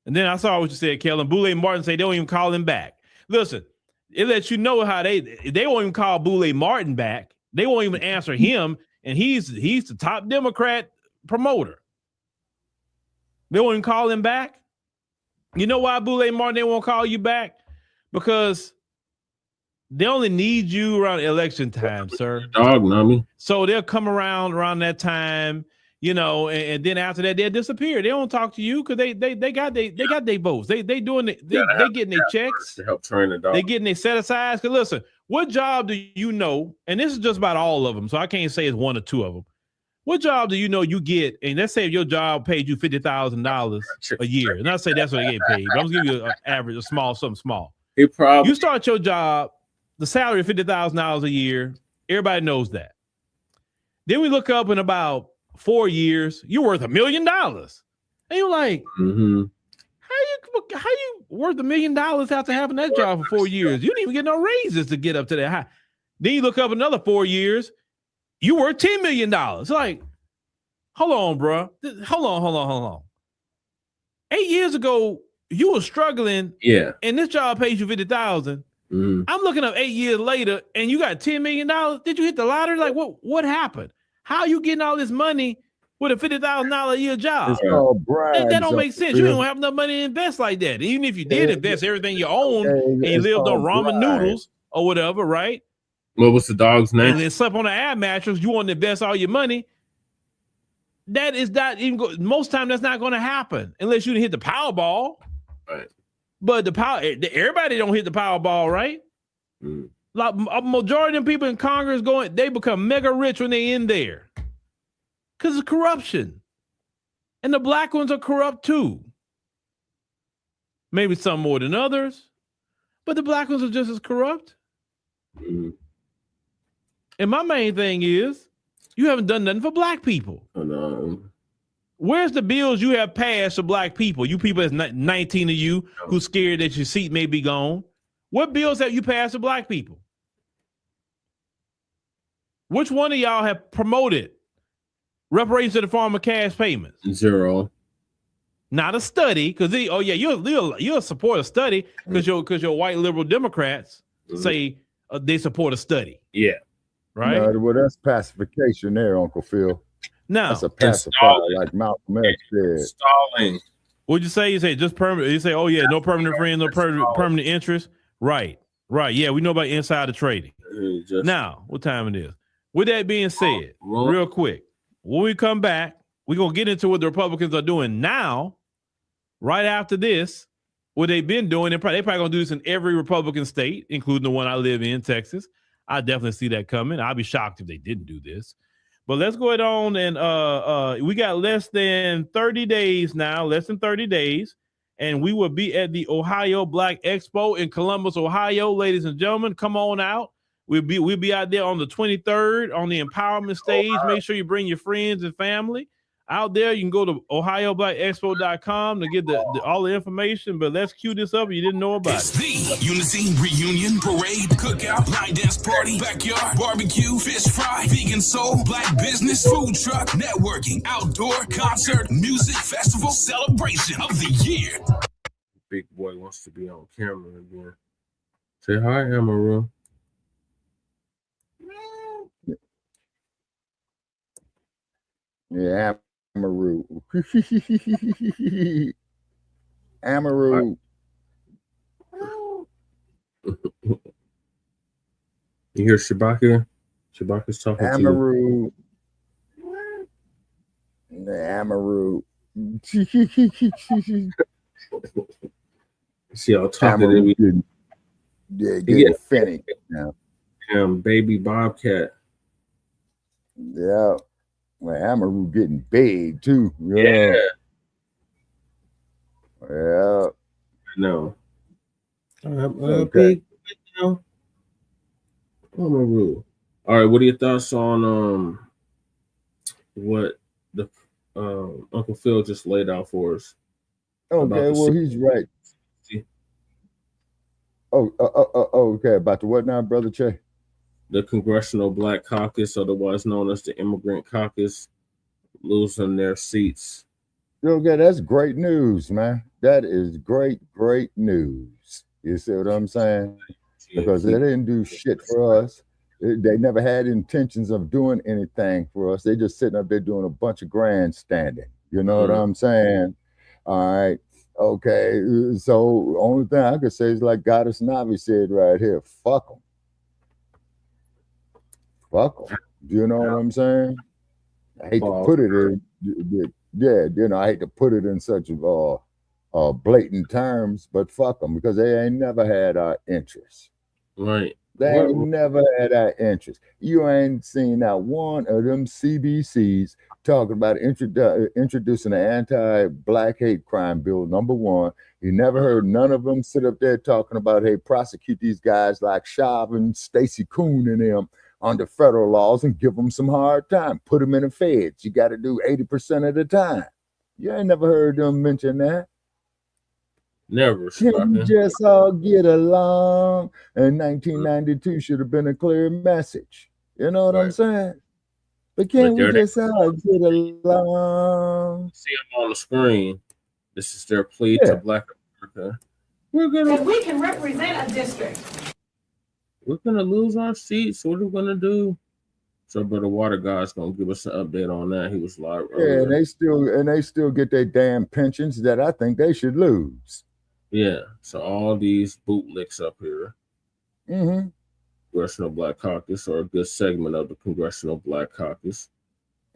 And then I saw what you said, Kellen. Boulay Martin say they don't even call him back. Listen, it lets you know how they won't even call Boulay Martin back. They won't even answer him, and he's the top Democrat promoter. They won't even call him back. You know why, Boulay Martin, they won't call you back? Because they only need you around election time, sir. Dog, nummy. So they'll come around that time, and then after that they'll disappear. They don't talk to you because they got their votes. They getting their checks to help train the dog. They getting their set asides. Because listen, what job do you know? And this is just about all of them, so I can't say it's one or two of them. What job do you know you get? And let's say if your job paid you $50,000 a year, and let's say that's what they get paid. But I'm gonna give you an average, something small. You start your job, the salary of $50,000 a year. Everybody knows that. Then we look up in about 4 years, you're worth $1 million. And you're like, how you worth $1 million after having that job for 4 years? You didn't even get no raises to get up to that high. Then you look up another 4 years, you worth $10 million. It's like, hold on, bro. Hold on. 8 years ago, you were struggling. Yeah. And this job pays you $50,000. I'm looking up 8 years later, and you got $10 million. Did you hit the lottery? Like, what happened? How are you getting all this money with a $50,000 a year job? That don't make sense. You don't have enough money to invest like that. And even if you did invest everything you own and you lived on ramen noodles or whatever, right? What was the dog's name? And then slept on an air mattress, you want to invest all your money. That is not even most time that's not going to happen unless you hit the Powerball. Right. But everybody don't hit the Powerball, right? Like a majority of them people in Congress they become mega rich when they in there. Because it's corruption. And the black ones are corrupt too. Maybe some more than others, but the black ones are just as corrupt. And my main thing is, you haven't done nothing for black people. No. Where's the bills you have passed for black people? You people, that's 19 of you who's scared that your seat may be gone. What bills have you passed for black people? Which one of y'all have promoted reparations in the form of cash payments? Zero. Not a study, because you'll support a study because your white liberal Democrats say they support a study. Yeah. Right. No, well, that's pacification there, Uncle Phil. No, that's a pacifier, like Malcolm X said. Stalling. What'd you say? You say just permanent. You say, oh yeah, no permanent friends, no permanent interest. Right. Yeah, we know about insider trading. Now, what time it is? With that being said, real quick, when we come back, we're gonna get into what the Republicans are doing now. Right after this, what they've been doing, they're probably gonna do this in every Republican state, including the one I live in, Texas. I definitely see that coming. I'd be shocked if they didn't do this. But let's go ahead on and we got less than 30 days now, less than 30 days. And we will be at the Ohio Black Expo in Columbus, Ohio, ladies and gentlemen. Come on out. We'll be out there on the 23rd on the empowerment stage. Make sure you bring your friends and family out there. You can go to OhioBlackExpo.com to get all the information. But let's cue this up if you didn't know about it. The Unity Reunion Parade, Cookout, Line Dance Party, Backyard, Barbecue, Fish Fry, Vegan Soul, Black Business, Food Truck, Networking, Outdoor, Concert, Music, Festival, Celebration of the Year. Big boy wants to be on camera again. Say hi, Amaru. Yeah, Amaru. Amaru. You hear Shabaka? Shabaka's talking Amaru. Amaru. See how talking to me. Yeah, get Finnick now. Baby Bobcat. Yeah. Well, Amaru getting big too. Yeah. Yeah. No. Okay. Big now. Amaru. All right. What are your thoughts on what the Uncle Phil just laid out for us? Okay. Well, he's right. Okay. About the what now, Brother Che? The Congressional Black Caucus, otherwise known as the Immigrant Caucus, losing their seats. Okay, that's great news, man. That is great news. You see what I'm saying? Because they didn't do shit for us. They never had intentions of doing anything for us. They just sitting up there doing a bunch of grandstanding. You know what I'm saying? All right. Okay. So only thing I could say is like Goddess Navi said right here, fuck them. Fuck them. Do you know what I'm saying? I hate to put it in, I hate to put it in such blatant terms, but fuck them because they ain't never had our interests. Right. They ain't never had our interests. You ain't seen not one of them CBCs talking about introducing an anti-black hate crime bill, number one. You never heard none of them sit up there talking about, hey, prosecute these guys like Chauvin, Stacey Kuhn and them under federal laws and give them some hard time. Put them in the feds. You got to do 80% of the time. You ain't never heard them mention that. Never. Can we just all get along? And 1992 should have been a clear message. You know what I'm saying? But can we just all get along? See them on the screen. This is their plea to Black America. We can represent a district. We're gonna lose our seats. What are we gonna do? So, Brother Water God's gonna give us an update on that. He was live earlier. Yeah, and they still get their damn pensions that I think they should lose. Yeah. So all these bootlicks up here. Mm-hmm. Congressional Black Caucus, or a good segment of the Congressional Black Caucus.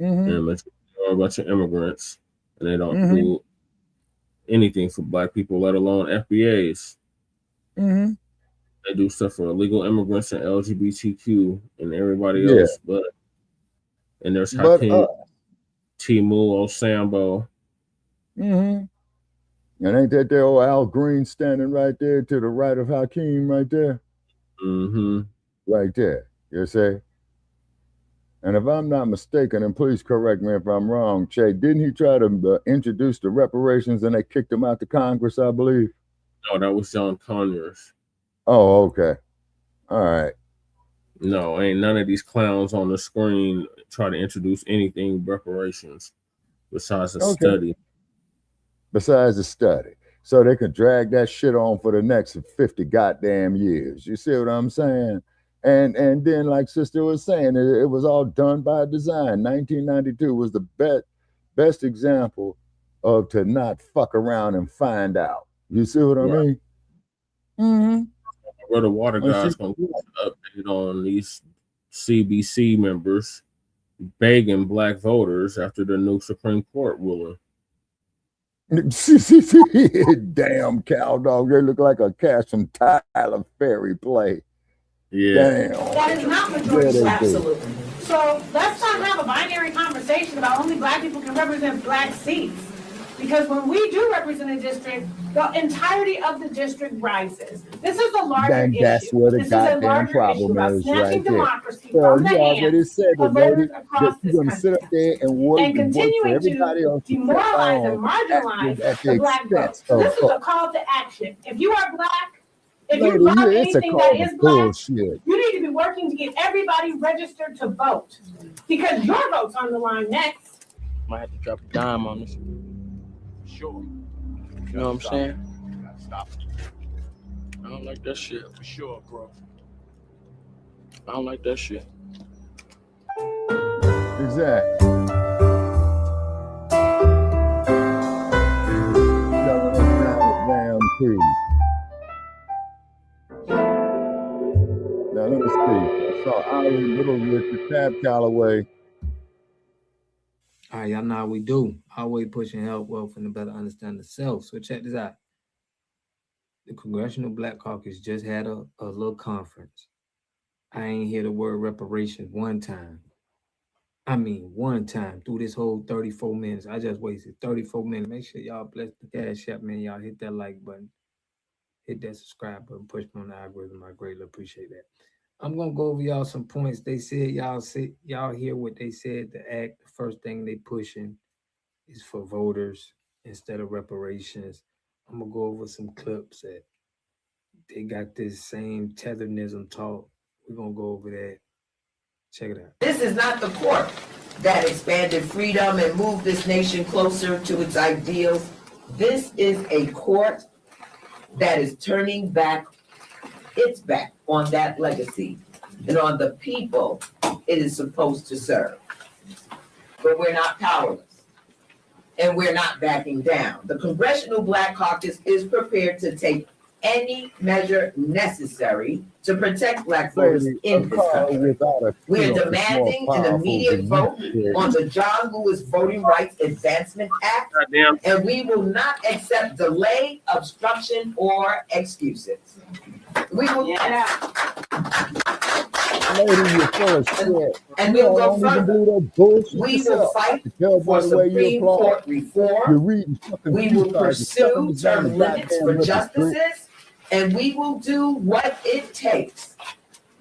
Mm-hmm. And they're a bunch of immigrants, and they don't do anything for Black people, let alone FBAs. Mm-hmm. They do stuff for illegal immigrants and LGBTQ and everybody else, and there's Hakeem Timu Osambo. Mm-hmm. And ain't that there old Al Green standing right there to the right of Hakeem right there? Mm-hmm. Right there, you see? And if I'm not mistaken, and please correct me if I'm wrong, Che, didn't he try to introduce the reparations and they kicked him out to Congress, I believe? No, that was John Conyers. Oh, okay. All right. No, ain't none of these clowns on the screen try to introduce anything reparations besides a study. Besides the study. So they could drag that shit on for the next 50 goddamn years. You see what I'm saying? And then, like Sister was saying, it was all done by design. 1992 was the best example of to not fuck around and find out. You see what I mean? Mm-hmm. Brother Water Guy's going to give an update on these CBC members begging Black voters after the new Supreme Court ruling. Damn cow dog, they look like a cast from Tyler Perry play. Yeah. Damn. That is not majority Yeah, they black. do. Absolutely. So let's not have a binary conversation about only black people can represent black seats. Because when we do represent a district, the entirety of the district rises. This is a larger Then issue. that's where the This is a goddamn larger issue problem about is snatching right there. democracy Well, from the you already hands said it, of lady, voters that across you're this going to sit up country. there and work And and work for continuing everybody to else to step demoralize and on marginalize at the the black vote. expense So of this is a call to action. If you are black, if lady, you love yeah, it's a anything call that to is black, bullshit. you need to be working to get everybody registered to vote. Because your vote's on the line next. Might have to drop a dime on this. Sure. You know what I'm saying? Stop. I don't like that shit. For sure, bro. I don't like that shit. Exactly. Shutting us down the damn tree. Now let me see. I saw Ali Little with the Tab Calloway. All right, y'all know how we do. Always pushing health, wealth, and to better understand the self. So check this out. The Congressional Black Caucus just had a little conference. I ain't hear the word reparations one time. I mean, one time through this whole 34 minutes. I just wasted 34 minutes. Make sure y'all bless the Cash App, man. Y'all hit that like button. Hit that subscribe button. Push me on the algorithm. I greatly appreciate that. I'm gonna go over y'all some points. They said y'all hear what they said. The act, the first thing they pushing is for voters instead of reparations. I'm gonna go over some clips that they got this same tetherism talk. We're gonna go over that. Check it out. This is not the court that expanded freedom and moved this nation closer to its ideals. This is a court that is turning back its back on that legacy and on the people it is supposed to serve. But we're not powerless, and we're not backing down. The Congressional Black Caucus is prepared to take any measure necessary to protect black voters in this country. We're demanding an immediate vote on the John Lewis Voting Rights Advancement Act, and we will not accept delay, obstruction, or excuses. We will and we'll go further. We will fight for Supreme Court reform. We will pursue term limits for justices, and we will do what it takes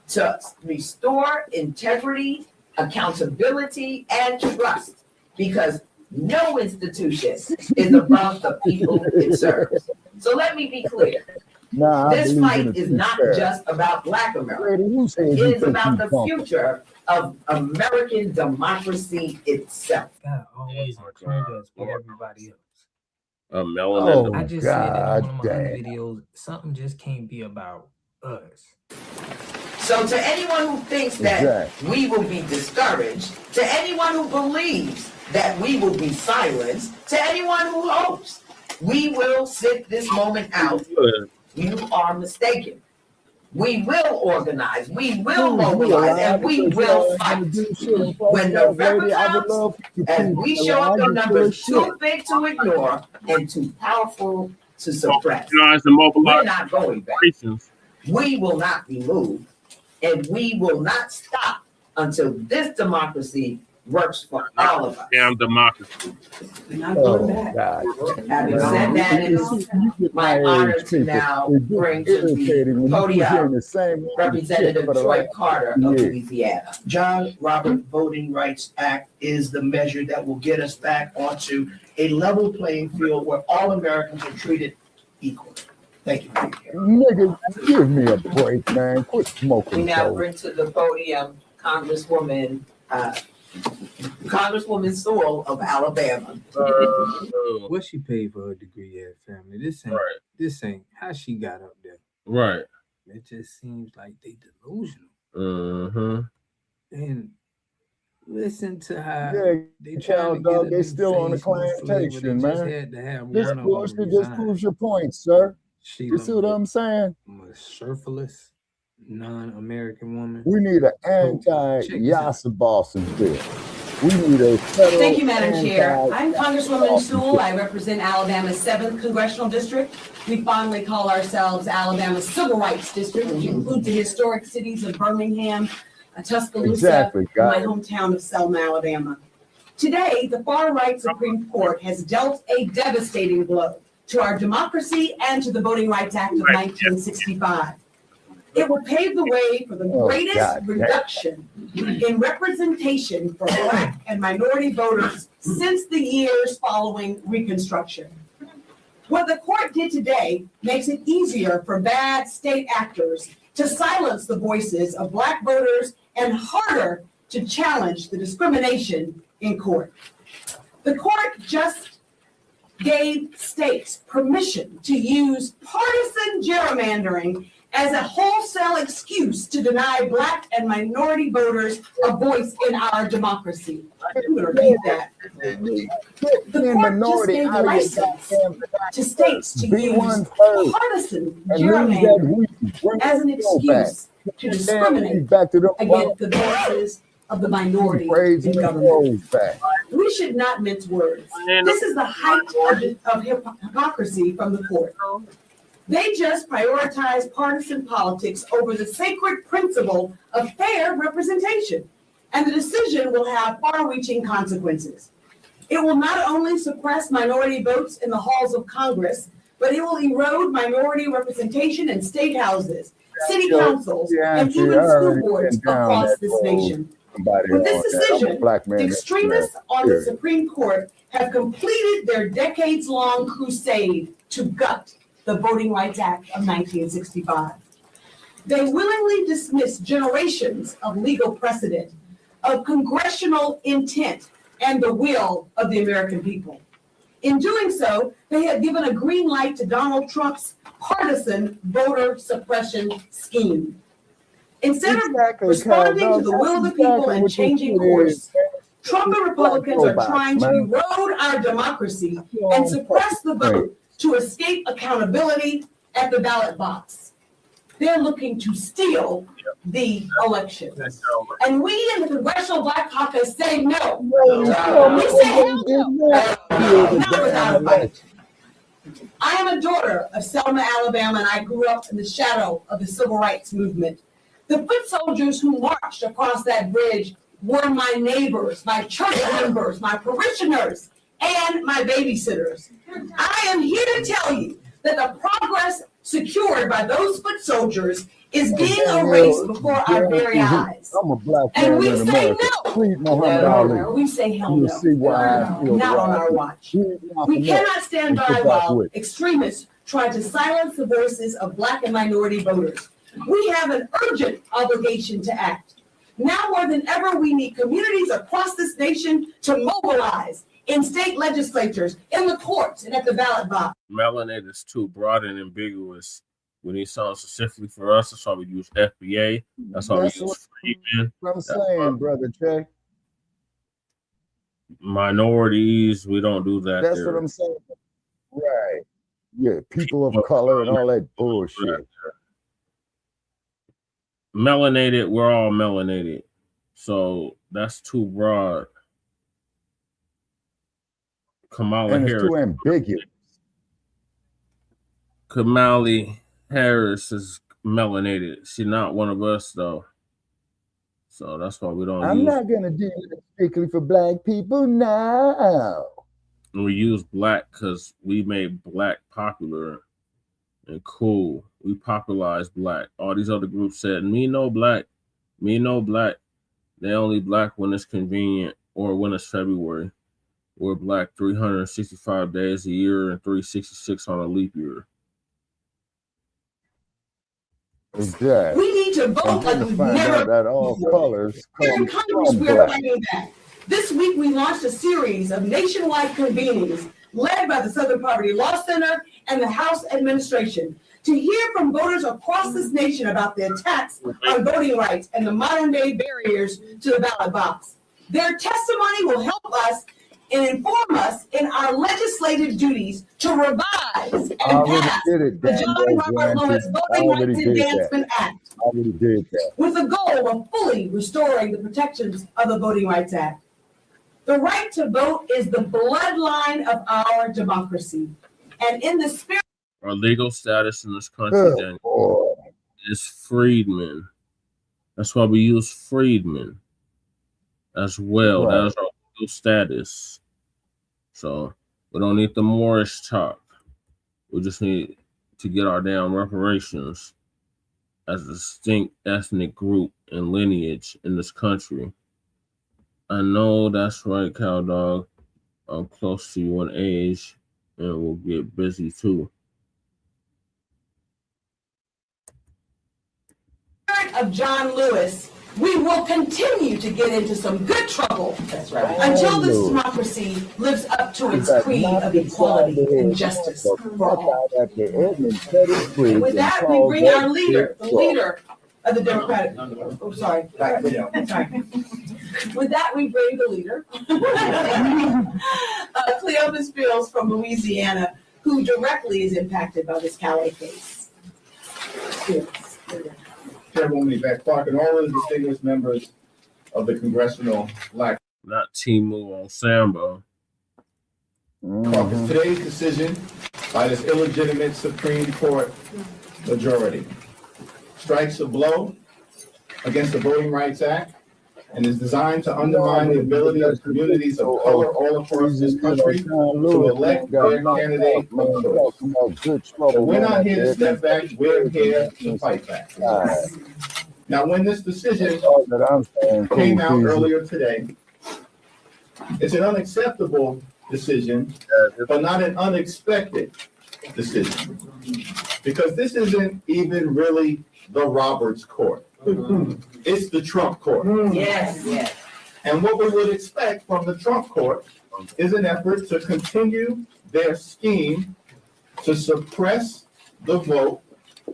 to restore integrity, accountability, and trust, because no institution is above the people it serves. So let me be clear. This fight is not just about Black America. It is about the future of American democracy itself. God always include us with everybody else. Melanin. I just said that in one of my other videos. Something just can't be about us. So to anyone who thinks that we will be discouraged, to anyone who believes that we will be silenced, to anyone who hopes we will sit this moment out, you are mistaken. We will organize, we will mobilize, and we will fight. When November comes, and we show up in numbers too big to ignore and too powerful to suppress, we're not going back. We will not be moved, and we will not stop until this democracy works for all of us. Damn democracy. Oh, God. Having said that, it is my honor to now bring to the podium Representative Troy Carter of Louisiana. John Robert Voting Rights Act is the measure that will get us back onto a level playing field where all Americans are treated equally. Thank you. Nigga, give me a break, man. Quit smoking. We now bring to the podium Congresswoman Sewell of Alabama. What she paid for her degree at, family? This ain't how she got up there. Right. It just seems like they delusional. Mm-hmm. And listen to how they tell dog they still on the plantation, man. Just prove your point, sir. You see what I'm saying? A surfaceless, non-American woman. We need an anti-Yassa Boston bill. We need a federal. Thank you, Madam Chair. anti- I'm Congresswoman Sewell. I represent Alabama's 7th Congressional District. We fondly call ourselves Alabama's Civil Rights District, which includes the historic cities of Birmingham, Tuscaloosa, Exactly, and got my it. hometown of Selma, Alabama. Today, the far-right Supreme Court has dealt a devastating blow to our democracy and to the Voting Rights Act of 1965. It will pave the way for the greatest God. reduction in representation for Black and minority voters since the years following Reconstruction. What the court did today makes it easier for bad state actors to silence the voices of Black voters and harder to challenge the discrimination in court. The court just gave states permission to use partisan gerrymandering as a wholesale excuse to deny Black and minority voters a voice in our democracy. I'm going to read that. The court just gave license to states to use partisan gerrymandering as an excuse to discriminate against the voices of the minority in government. We should not mince words. This is the height of hypocrisy from the court. They just prioritize partisan politics over the sacred principle of fair representation, and the decision will have far-reaching consequences. It will not only suppress minority votes in the halls of Congress, but it will erode minority representation in state houses, city councils, and even school boards across this nation. With this decision, the extremists on the Supreme Court have completed their decades-long crusade to gut the Voting Rights Act of 1965. They willingly dismiss generations of legal precedent, of congressional intent, and the will of the American people. In doing so, they have given a green light to Donald Trump's partisan voter suppression scheme. Instead of responding to the will of the people and changing course, Trump and Republicans are trying to erode our democracy and suppress the vote to escape accountability at the ballot box. They're looking to steal the election. And we in the Congressional Black Caucus say no. We say hell no. Not without a fight. I am a daughter of Selma, Alabama, and I grew up in the shadow of the civil rights movement. The foot soldiers who marched across that bridge were my neighbors, my church members, my parishioners, and my babysitters. I am here to tell you that the progress secured by those foot soldiers is being erased before our very eyes. I'm a Black And man we in say America. no. Please, Muhammad Ali. We say hell You'll no. see why I feel Not on right. our watch. We cannot stand by while extremists try to silence the voices of Black and minority voters. We have an urgent obligation to act. Now more than ever, we need communities across this nation to mobilize in state legislatures, in the courts, and at the ballot box. Melanated is too broad and ambiguous. We need something specifically for us. That's why we use FBA. That's why we use Freeman. What I'm saying, Brother Jay. Minorities, we don't do that. That's there. what I'm saying. Right. Yeah, people of color and all that bullshit. Melanated, we're all melanated. So that's too broad. Kamala And it's Harris. too ambiguous. Kamala Harris is melanated. She's not one of us, though. So that's why we don't I'm use. not gonna do it strictly for Black people now. We use Black because we made Black popular and cool. We popularized Black. All these other groups said, me no Black, me no Black. They only Black when it's convenient or when it's February. We're Black 365 days a year and 366 on a leap year. Exactly. We need to vote like we've Find never out that all colors Here in come Congress, from we are Black. fighting back. This week, we launched a series of nationwide convenings led by the Southern Poverty Law Center and the House administration to hear from voters across this nation about the attacks on voting rights and the modern-day barriers to the ballot box. Their testimony will help us and inform us in our legislative duties to revise and pass the John Robert Lewis Voting Rights Advancement Act Already did that. with the goal of fully restoring the protections of the Voting Rights Act. The right to vote is the bloodline of our democracy. And in the spirit, our legal status in this country then is freedmen. That's why we use freedmen as well. Right. That is our legal status. So we don't need the Moorish talk. We just need to get our damn reparations as a distinct ethnic group and lineage in this country. I know that's right, Cowdog. I'm close to you in age, and we'll get busy too. of John Lewis, we will continue to get into some good trouble. That's right. Until this democracy lives up to its creed of equality and justice for all. And with that, we bring our leader, the leader of the Democratic. Oh, sorry. Sorry. With that, we bring the leader, Cleopas Fields from Louisiana, who directly is impacted by this Calais case. Chairwoman Yvette Clark, and all of the distinguished members of the Congressional Black. Not Timu on Sambo. Caucus. Today's decision by this illegitimate Supreme Court majority strikes a blow against the Voting Rights Act and is designed to undermine the ability of communities of color all across this country to elect their candidate of choice. So we're not here to step back, we're here to fight back. Now, when this decision came out earlier today, it's an unacceptable decision, but not an unexpected decision. Because this isn't even really the Roberts Court. It's the Trump Court. Yes, yes. And what we would expect from the Trump Court is an effort to continue their scheme to suppress the vote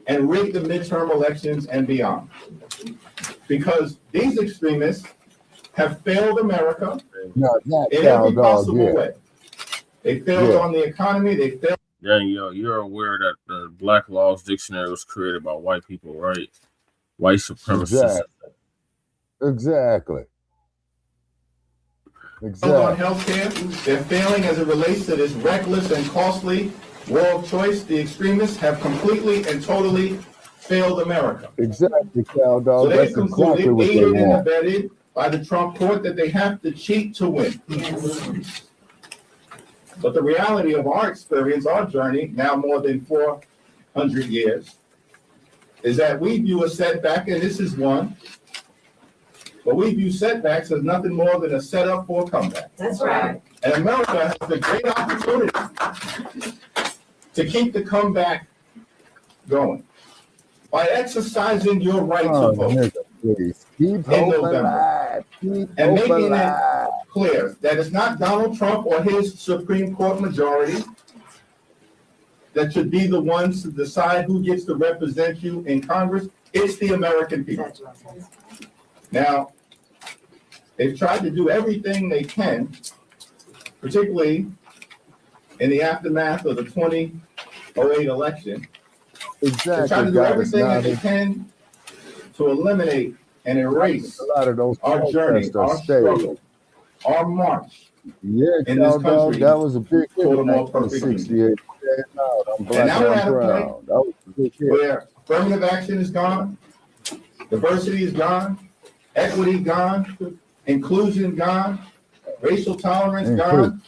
and rig the midterm elections and beyond. Because these extremists have failed America in every possible way. They failed on the economy, they failed. Yeah, you're aware that the Black Laws Dictionary was created by white people, right? White supremacists. Exactly. On healthcare, they're failing as it relates to this reckless and costly war of choice. The extremists have completely and totally failed America. Exactly, Cal So Dog. they've That's concluded, exactly what they aided and want. abetted by the Trump court, that they have to cheat to win. But the reality of our experience, our journey, now more than 400 years, is that we view a setback, and this is one, but we view setbacks as nothing more than a setup for a comeback. That's right. And America has a great opportunity to keep the comeback going by exercising your right to vote in November and making it clear that it's not Donald Trump or his Supreme Court majority that should be the ones to decide who gets to represent you in Congress. It's the American people. Now, they've tried to do everything they can, particularly in the aftermath of the 2008 election. They're trying to do everything that they can to eliminate and erase our journey, our struggle, our march in this country. That was a big hit toward a in more perfect 1968. I'm And now we're black at and a proud. point That was a big hit. where affirmative action is gone, diversity is gone, equity gone, inclusion gone, racial tolerance gone,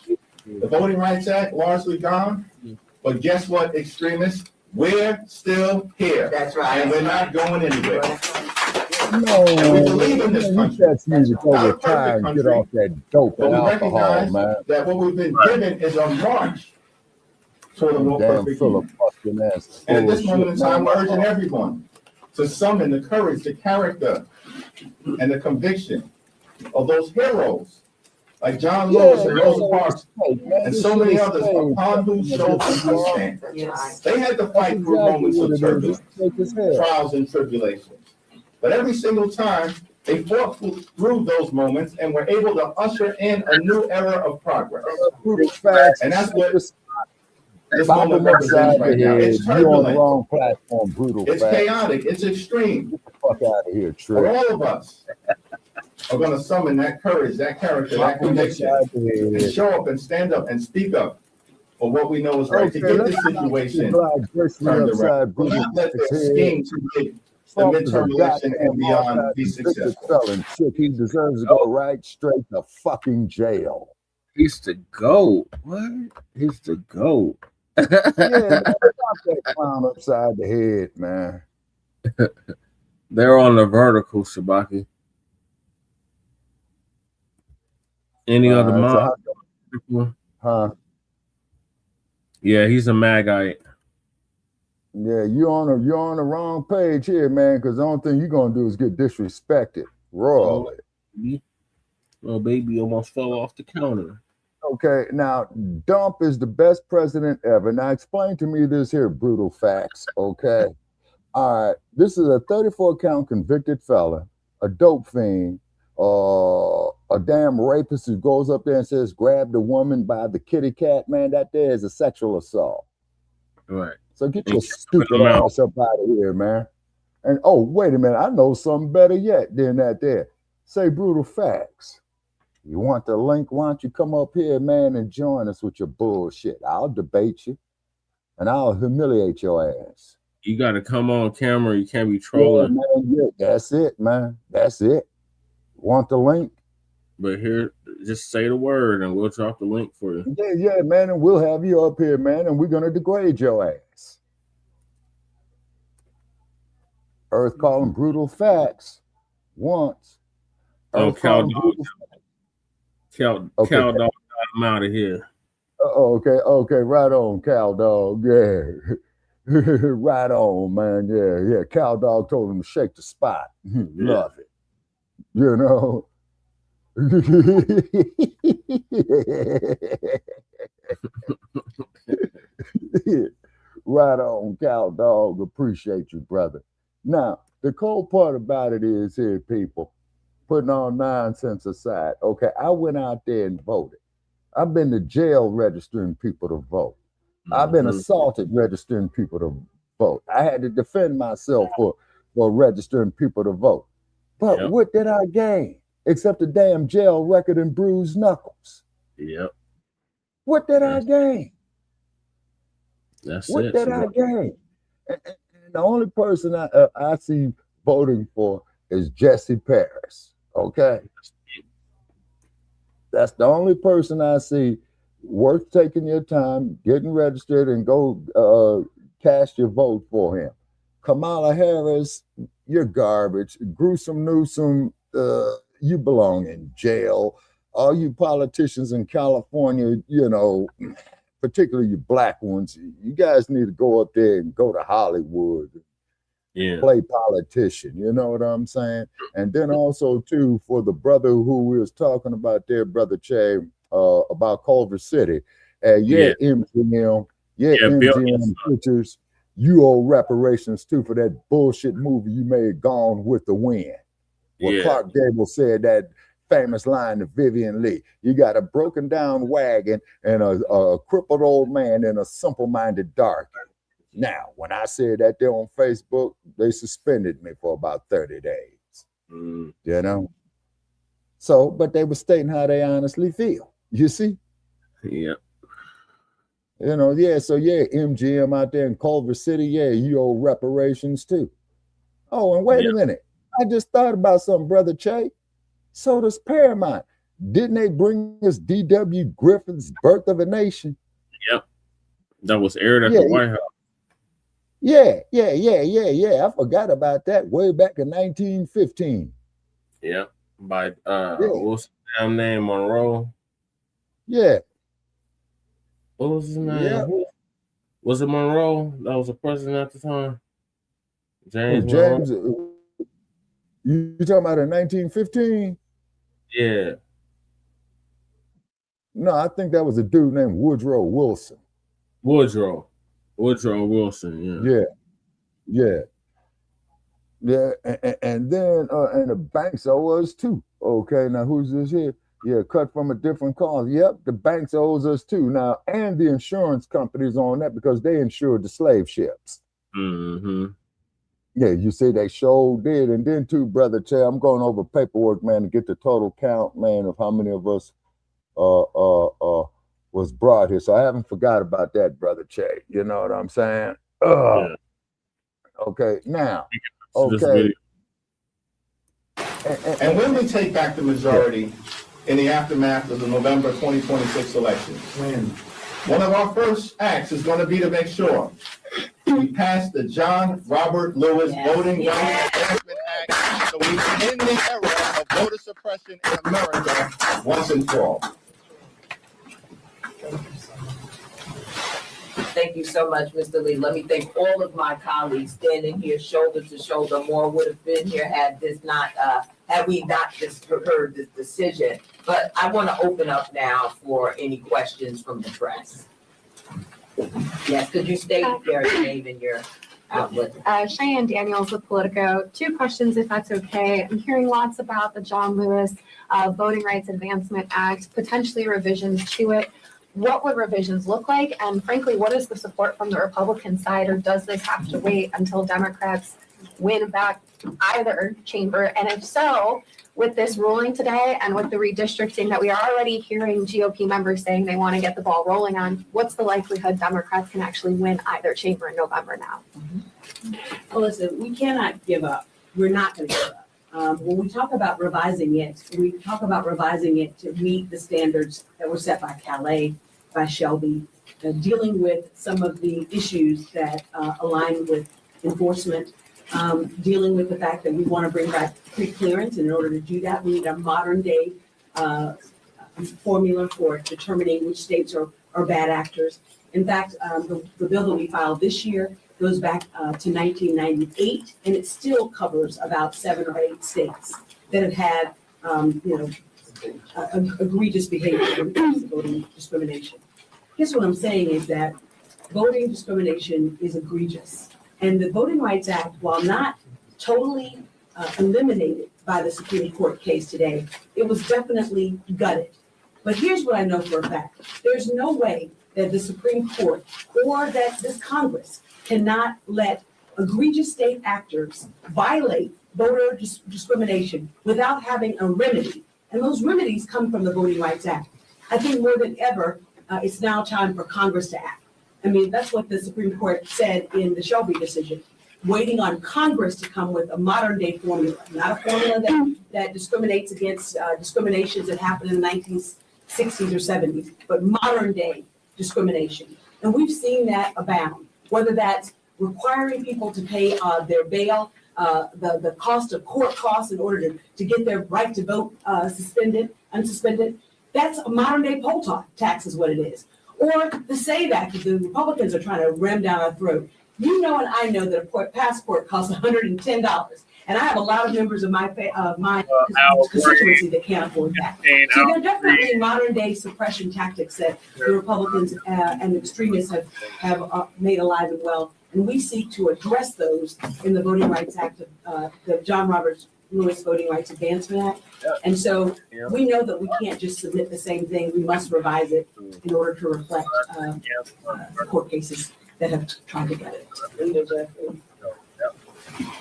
the Voting Rights Act largely gone. But guess what, extremists? We're still here. That's right. And we're not going anywhere. No, And we believe in this you country. cats need to go Not a retire perfect and get country, off that dope but and we alcohol, recognize man. that what we've been given is a march toward a more Damn perfect full of union. fucking ass. And at full this of moment in shit, time, man. we're urging everyone to summon the courage, the character, and the conviction of those heroes like John Lewis and Rosa Parks and so many others upon whose shoulders we stand. They had to fight through moments of turbulence, trials and tribulations. But every single time, they fought through those moments and were able to usher in a new era of progress. And that's what this moment represents right now. It's You on the turbulent. wrong platform, brutal It's facts. chaotic. It's extreme. Get the fuck out of here, For Trick. all of us, are going to summon that courage, that character, that conviction, and show up and stand up and speak up for what we know is right to get this situation turned around. We'll not let their scheme to make the midterm election and beyond be successful. Shit, he deserves to go right straight to fucking jail. He's the GOAT. What? He's the GOAT. Yeah, man, stop that clown upside the head, man. They're on the vertical, Shabaki. Any other mob? Huh? Yeah, he's a Magite. Yeah, you're on the wrong page here, man, because the only thing you're gonna do is get disrespected royally. Oh, baby almost fell off the counter. Okay, now Dump is the best president ever. Now explain to me this here brutal facts, okay? All right, this is a 34-count convicted felon, a dope fiend, a damn rapist who goes up there and says, grab the woman by the kitty cat, man, that there is a sexual assault. Right. So get your stupid ass up out of here, man. And oh, wait a minute, I know something better yet than that there. Say brutal facts. You want the link? Why don't you come up here, man, and join us with your bullshit? I'll debate you, and I'll humiliate your ass. You got to come on camera. You can't be trolling. Yeah, man, yeah, that's it, man. That's it. Want the link? But here, just say the word, and we'll drop the link for you. Yeah, man, and we'll have you up here, man, and we're going to degrade your ass. Earth calling brutal facts once. Oh, Cal Dog got him out of here. Okay, right on, Cal Dog. Yeah, right on, man. Yeah. Cal Dog told him to shake the spot. Love it. You know. Right on, Cal Dog. Appreciate you, brother. Now, the cold part about it is here, people, putting all nonsense aside. Okay, I went out there and voted. I've been to jail registering people to vote. I've been assaulted registering people to vote. I had to defend myself for registering people to vote. But what did I gain? Except a damn jail record and bruised knuckles. Yep. What did I gain? What did I gain? And the only person I see voting for is Jesse Paris. Okay. That's the only person I see worth taking your time, getting registered, and go cast your vote for him. Kamala Harris, you're garbage. Gruesome Newsom, you belong in jail. All you politicians in California, you know, particularly you black ones, you guys need to go up there and go to Hollywood. Play politician, you know what I'm saying? And then also too, for the brother who we was talking about there, Brother Che, about Culver City, MGM, MGM Pictures, you owe reparations too for that bullshit movie you made, Gone with the Wind, where Clark Gable said that famous line to Vivian Lee: you got a broken down wagon and a crippled old man and a simple-minded dark. Now, when I said that there on Facebook, they suspended me for about 30 days, you know? So, but they were stating how they honestly feel, you see? Yeah. You know, so MGM out there in Culver City, you owe reparations too. Oh, and wait a minute. I just thought about something, Brother Che. So does Paramount. Didn't they bring us D.W. Griffith's Birth of a Nation? Yep. That was aired at the White House. Yeah. I forgot about that way back in 1915. Yeah. By what's his damn name? Monroe. Yeah. What was his name? Yeah. Was it Monroe? That was the president at the time. James. You talking about in 1915? Yeah. No, I think that was a dude named Woodrow Wilson. Woodrow Wilson, yeah. And then and the banks owe us too. Okay, now who's this here? Yeah, cut from a different cause. Yep, the banks owes us too now, and the insurance companies on that because they insured the slave ships. Yeah, you see, they sure did. And then too, Brother Che, I'm going over paperwork, man, to get the total count, man, of how many of us was brought here. So I haven't forgot about that, Brother Che. You know what I'm saying? Yeah. Okay, now, This okay. video. And when we take back the majority in the aftermath of the November 2026 elections, one of our first acts is going to be to make sure we pass the John Robert Lewis Voting Rights Advancement Act so we can end the era of voter suppression in America once and for all. Thank you so much, Mr. Lee. Let me thank all of my colleagues standing here shoulder to shoulder. More would have been here had we not just heard this decision. But I want to open up now for any questions from the press. Yes, could you state your name and your outlet? Cheyenne Daniels with Politico. 2 questions, if that's okay. I'm hearing lots about the John Lewis Voting Rights Advancement Act, potentially revisions to it. What would revisions look like? And frankly, what is the support from the Republican side, or does this have to wait until Democrats win back either chamber? And if so, with this ruling today and with the redistricting that we are already hearing GOP members saying they want to get the ball rolling on, what's the likelihood Democrats can actually win either chamber in November now? Well, listen, we cannot give up. We're not going to give up. When we talk about revising it, we talk about revising it to meet the standards that were set by Calais, by Shelby, dealing with some of the issues that align with enforcement, dealing with the fact that we want to bring back pre-clearance. And in order to do that, we need a modern day formula for determining which states are bad actors. In fact, the bill that we filed this year goes back to 1998, and it still covers about 7 or 8 states that have had, egregious behavior when it comes to voting discrimination. Here's what I'm saying is that voting discrimination is egregious. And the Voting Rights Act, while not totally eliminated by the Supreme Court case today, it was definitely gutted. But here's what I know for a fact. There's no way that the Supreme Court or that this Congress cannot let egregious state actors violate voter discrimination without having a remedy. And those remedies come from the Voting Rights Act. I think more than ever, it's now time for Congress to act. I mean, that's what the Supreme Court said in the Shelby decision, waiting on Congress to come with a modern day formula, not a formula that discriminates against discriminations that happened in the 1960s or 70s, but modern day discrimination. And we've seen that abound, whether that's requiring people to pay their bail, the cost of court costs in order to get their right to vote unsuspended. That's a modern day poll tax is what it is. Or the SAVE Act that the Republicans are trying to ram down our throat. You know and I know that a passport costs $110. And I have a lot of members of my constituency that can't afford that. So there are definitely modern day suppression tactics that the Republicans and extremists have made alive and well. And we seek to address those in the Voting Rights Act, the John Robert Lewis Voting Rights Advancement Act. And so we know that we can't just submit the same thing. We must revise it in order to reflect court cases that have tried to get it.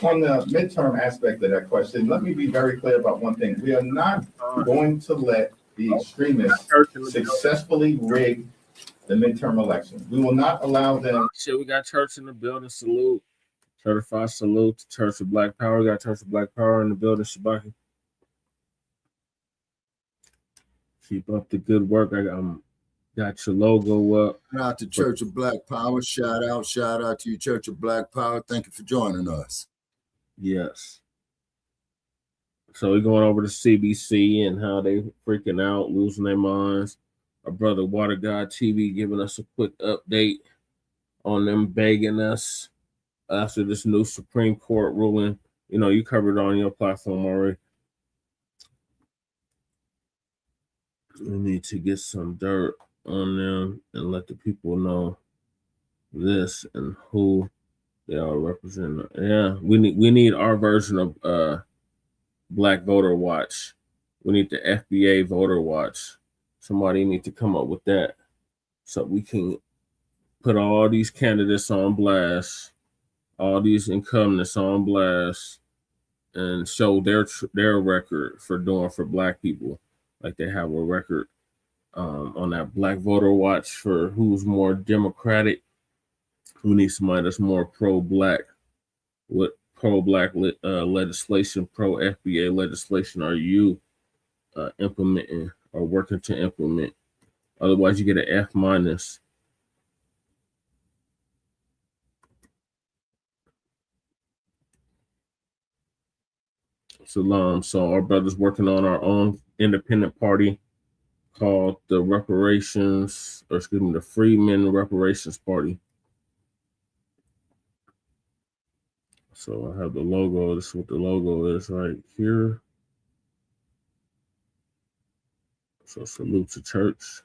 On the midterm aspect of that question, let me be very clear about one thing. We are not going to let the extremists successfully rig the midterm elections. We will not allow them. Shit, we got church in the building. Salute. Certified salute to Church of Black Power. We got Church of Black Power in the building. Shabaki. Keep up the good work. I got your logo up. Shout out to Church of Black Power. Shout out to you, Church of Black Power. Thank you for joining us. Yes. So we're going over to CBC and how they freaking out, losing their minds. Our brother Water God TV giving us a quick update on them begging us after this new Supreme Court ruling. You know, you covered it on your platform already. We need to get some dirt on them and let the people know this and who they are representing. Yeah, we need our version of Black Voter Watch. We need the FBA Voter Watch. Somebody need to come up with that so we can put all these candidates on blast. all these incumbents on blast and show their record for doing for Black people. Like they have a record on that Black voter watch for who's more Democratic, who needs somebody that's more pro-Black. What pro-Black legislation, pro-FBA legislation are you implementing or working to implement? Otherwise, you get an F minus. So our brothers working on our own independent party called the Freedmen Reparations Party. So I have the logo. This is what the logo is right here. So salute to church.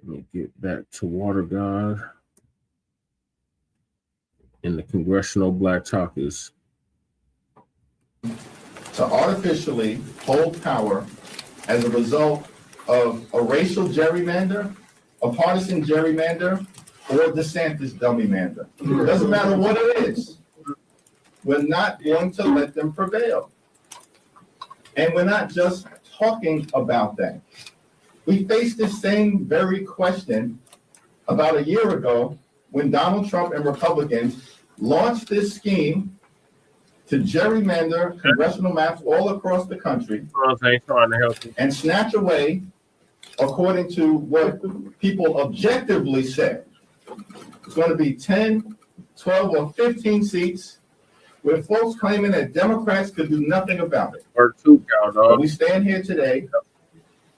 Let me get back to Water God and the Congressional Black Caucus. To artificially hold power as a result of a racial gerrymander, a partisan gerrymander, or DeSantis dummy-mander. It doesn't matter what it is. We're not going to let them prevail. And we're not just talking about that. We faced this same very question about a year ago when Donald Trump and Republicans launched this scheme to gerrymander congressional maps all across the country and snatch away, according to what people objectively said, it's going to be 10, 12, or 15 seats with folks claiming that Democrats could do nothing about it. But we stand here today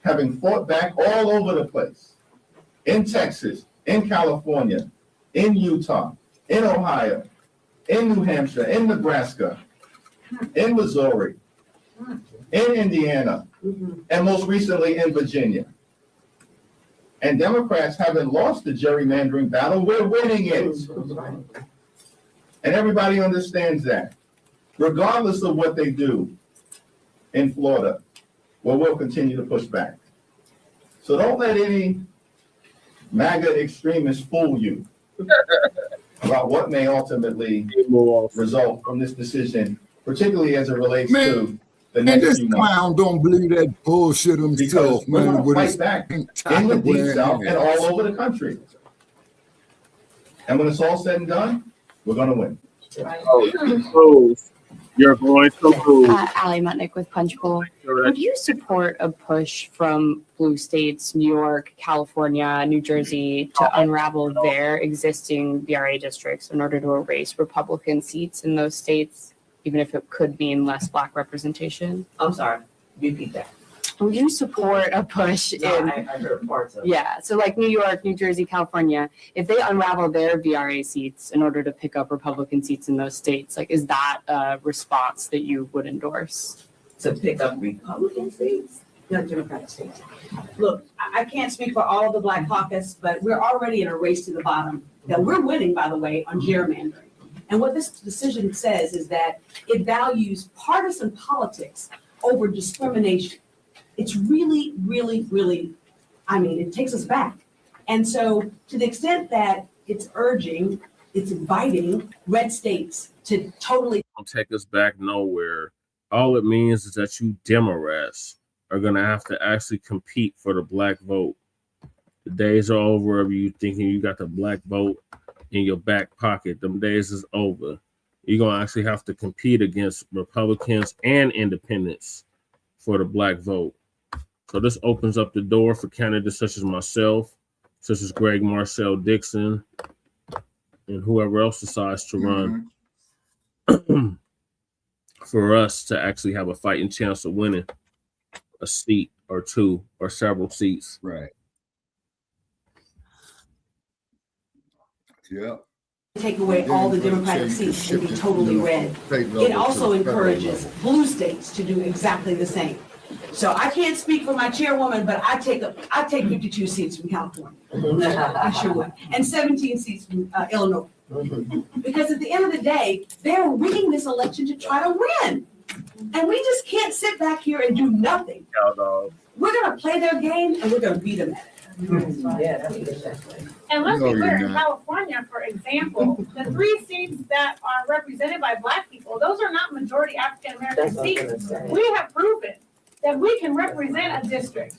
having fought back all over the place, in Texas, in California, in Utah, in Ohio, in New Hampshire, in Nebraska, in Missouri, in Indiana, and most recently in Virginia. And Democrats haven't lost the gerrymandering battle, we're winning it. And everybody understands that. Regardless of what they do in Florida, well, we'll continue to push back. So don't let any MAGA extremists fool you about what may ultimately result from this decision, particularly as it relates to the next this few months. clown don't believe that bullshit himself, We're man. going With to his fight back in tie the Deep wearing South and ass. all over the country. And when it's all said and done, we're going to win. You're going to lose. Allie Mutnick with Punchbowl. Would you support a push from blue states, New York, California, New Jersey, to unravel their existing VRA districts in order to erase Republican seats in those states, even if it could mean less Black representation? I'm sorry, repeat that. Would you support a push No, in? I heard parts of it. Yeah, so like New York, New Jersey, California, if they unravel their VRA seats in order to pick up Republican seats in those states, like, is that a response that you would endorse? To pick up Republican seats, not Democratic states. Look, I can't speak for all of the Black Caucus, but we're already in a race to the bottom that we're winning, by the way, on gerrymandering. And what this decision says is that it values partisan politics over discrimination. It's really, really, really, I mean, it takes us back. And so to the extent that it's urging, it's inviting red states to totally Don't take us back nowhere. All it means is that you Democrats are going to have to actually compete for the Black vote. The days are over of you thinking you got the Black vote in your back pocket. Them days is over. You're going to actually have to compete against Republicans and independents for the Black vote. So this opens up the door for candidates such as myself, such as Greg Marcel Dixon, and whoever else decides to run for us to actually have a fighting chance of winning a seat or two or several seats. Right. Yeah. take away all the Democratic seats and be totally red. It also encourages blue states to do exactly the same. So I can't speak for my chairwoman, but I take 52 seats from California. I sure would. And 17 seats from Illinois. Because at the end of the day, they're rigging this election to try to win. And we just can't sit back here and do nothing. We're going to play their game and we're going to beat them at it. Yeah, that's exactly. And let's No, be clear, you're in not. California, for example, the 3 seats that are represented by Black people, those are not majority African American That's what I'm gonna seats. say. We have proven that we can represent a district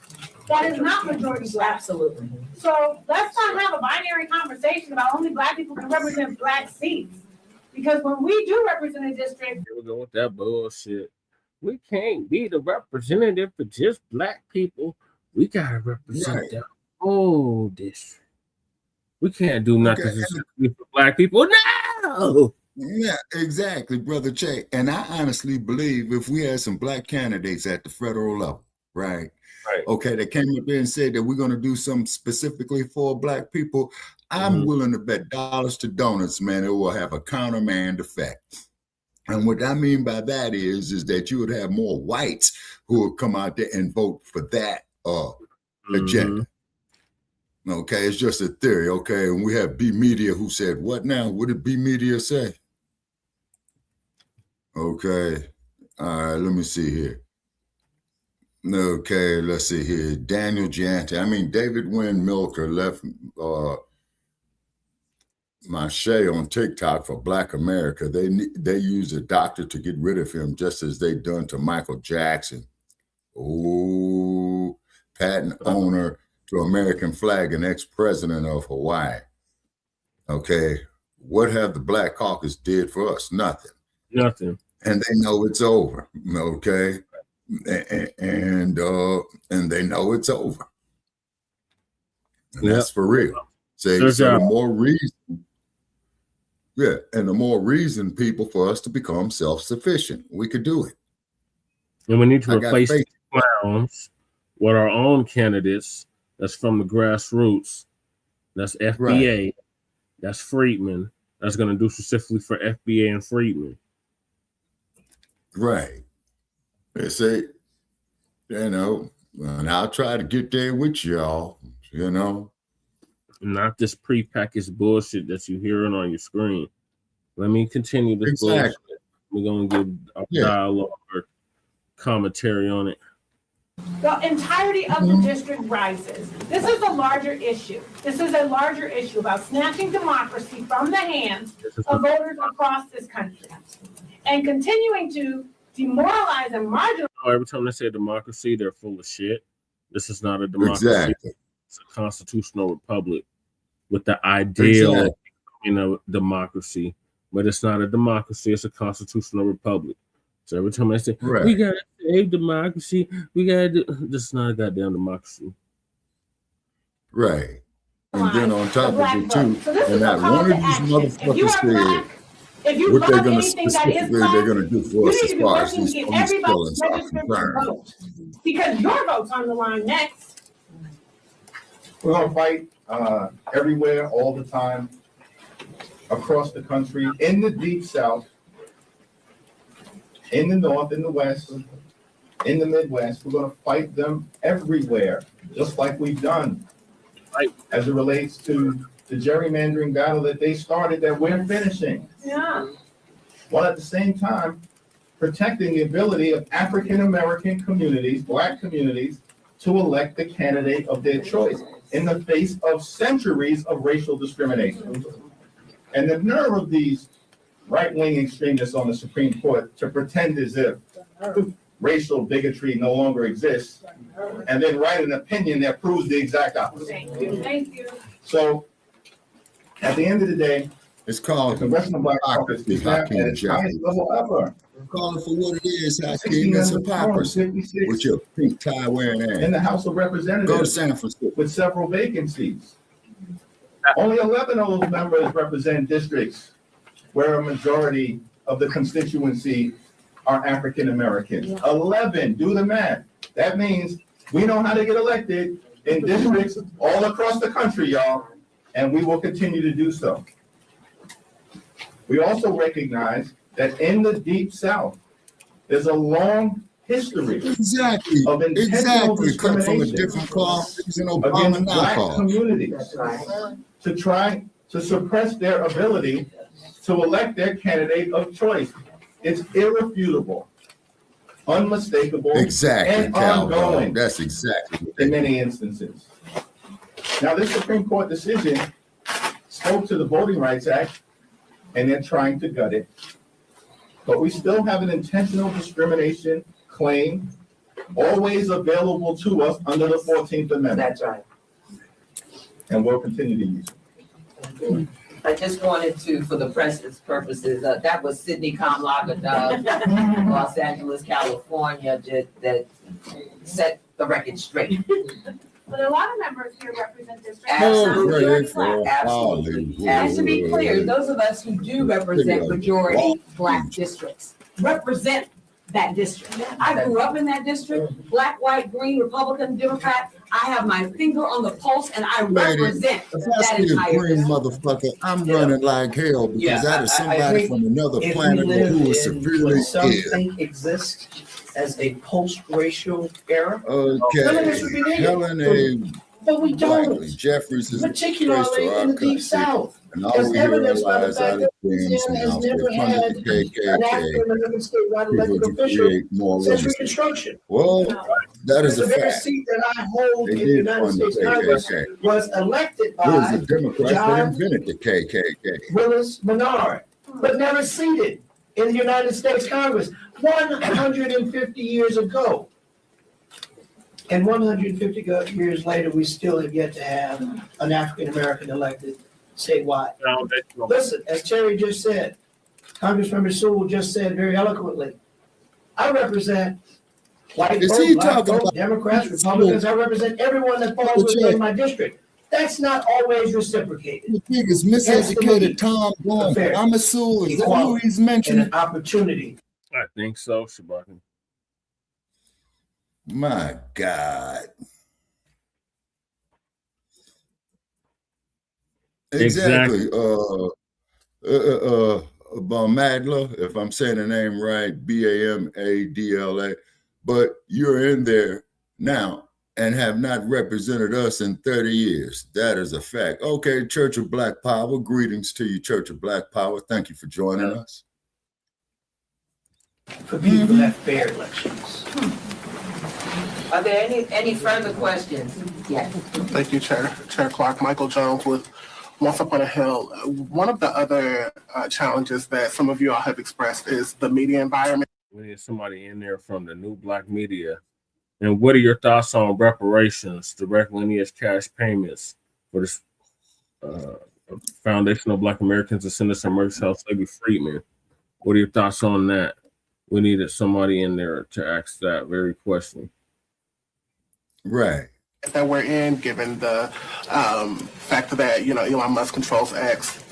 that is not majority Black. Absolutely. So let's not have a binary conversation about only Black people can represent Black seats. Because when we do represent a district, Here we go with that bullshit. We can't be the representative for just Black people. We gotta represent Right. the whole district. We can't do nothing Okay. specifically for Black people. No. Yeah, exactly, Brother Che. And I honestly believe if we had some Black candidates at the federal level, right? Right. Okay, they came up there and said that we're going to do something specifically for Black people. I'm willing to bet dollars to donuts, man, it will have a countermand effect. And what I mean by that is that you would have more whites who would come out there and vote for that agenda. Okay, it's just a theory. Okay, and we have B Media who said, what now? What did B Media say? Okay, all right, let me see here. Okay, let's see here. Daniel Gianti. I mean, David Wynn Milker left Mache on TikTok for Black America. They use a doctor to get rid of him, just as they done to Michael Jackson. Oh, patent owner to American flag and ex-president of Hawaii. Okay, what have the Black Caucus did for us? Nothing. Nothing. And they know it's over. Okay, and they know it's over. And that's for real. So the more reason. Yeah, and the more reason, people, for us to become self-sufficient. We could do it. And we need to replace the clowns with our own candidates that's from the grassroots. That's FBA. Right. That's Friedman. That's going to do specifically for FBA and Friedman. Right. They say, you know, and I'll try to get there with y'all, you know. Not this prepackaged bullshit that you're hearing on your screen. Let me continue this bullshit. We're going to give a dialogue or commentary on it. the entirety of the district rises. This is a larger issue. This is a larger issue about snatching democracy from the hands of voters across this country and continuing to demoralize and marginalize. Every time they say democracy, they're full of shit. This is not a democracy. Exactly. It's a constitutional republic with the ideal of democracy, but it's not a democracy. It's a constitutional republic. So every time I say, we got to save democracy, we got to do, this is not a goddamn democracy. Right. And then on top of it, too, and not one of these motherfuckers said what they're going to specifically they're going to do for us as far as these police killings are concerned. Because your vote's on the line next. We're going to fight everywhere, all the time, across the country, in the Deep South, in the North, in the West, in the Midwest. We're going to fight them everywhere, just like we've done as it relates to the gerrymandering battle that they started that we're finishing. Yeah. While at the same time, protecting the ability of African-American communities, Black communities, to elect the candidate of their choice in the face of centuries of racial discrimination. And the nerve of these right-wing extremists on the Supreme Court to pretend as if racial bigotry no longer exists, and then write an opinion that proves the exact opposite. Thank you. Thank you. So, at the end of the day, it's called the Congressional Black Caucus is at its highest level ever. Call it for what it is, Hakeem. It's hypocrisy with your pink tie wearing ass. In the House of Representatives, go to San Francisco with several vacancies. Only 11 of those members represent districts where a majority of the constituency are African Americans. 11, do the math. That means we know how to get elected in districts all across the country, y'all, and we will continue to do so. We also recognize that in the Deep South, there's a long history of intentional discrimination from a different cloth against Black communities to try to suppress their ability to elect their candidate of choice. It's irrefutable, unmistakable, and ongoing. That's exactly in many instances. Now, this Supreme Court decision spoke to the Voting Rights Act, and they're trying to gut it. But we still have an intentional discrimination claim always available to us under the 14th Amendment. That's right. And we'll continue to use it. I just wanted to, for the press purposes, that was Sidney Kamlaga, Los Angeles, California, that set the record straight. But a lot of members here represent districts. Absolutely. Absolutely. And to be clear, those of us who do represent majority Black districts represent that district. I grew up in that district, Black, white, green, Republican, Democrat. I have my finger on the pulse and I represent that entire green motherfucker, I'm running like hell because that is somebody from another planet who is severely what some ill. think exists as a post-racial era. Okay, Helen A. But we don't. Blackley, Jeffries is Particularly in the Deep South. and all we realize out of things now, has never they're had funded the an African-American statewide elected KKK official create more since legacy. Reconstruction. Well, that is The a very fact. seat that I hold They in the did United fund the States Congress KKK. was elected It was by the Democrats that John invented the KKK. Willis Menard, but never seated in the United States Congress 150 years ago. And 150 years later, we still have yet to have an African-American elected statewide. Listen, as Terry just said, Congressmember Sewell just said very eloquently, I represent white Is folk, he black talking folk, about- Democrats, Republicans. I represent everyone that falls But within yeah. my district. That's not always reciprocated. The biggest miseducated Tom Bond. I'm assuming is that who he's mentioning? And an opportunity. I think so, Shabaki. My God. Exactly. Bamadla, if I'm saying the name right, Bamadla, but you're in there now and have not represented us in 30 years. That is a fact. Okay, Church of Black Power, greetings to you, Church of Black Power. Thank you for joining us. For people that fair elections. Are there any further questions? Yes. Thank you, Chair Clark. Michael Jones with Once Upon a Hill. One of the other challenges that some of you all have expressed is the media environment. We need somebody in there from the new Blacc Media. And what are your thoughts on reparations, direct lineage cash payments for this foundational Black Americans descendants of Merck's Health Slavery Freedmen? What are your thoughts on that? We needed somebody in there to ask that very question. Right. That we're in, given the fact that, Elon Musk controls X,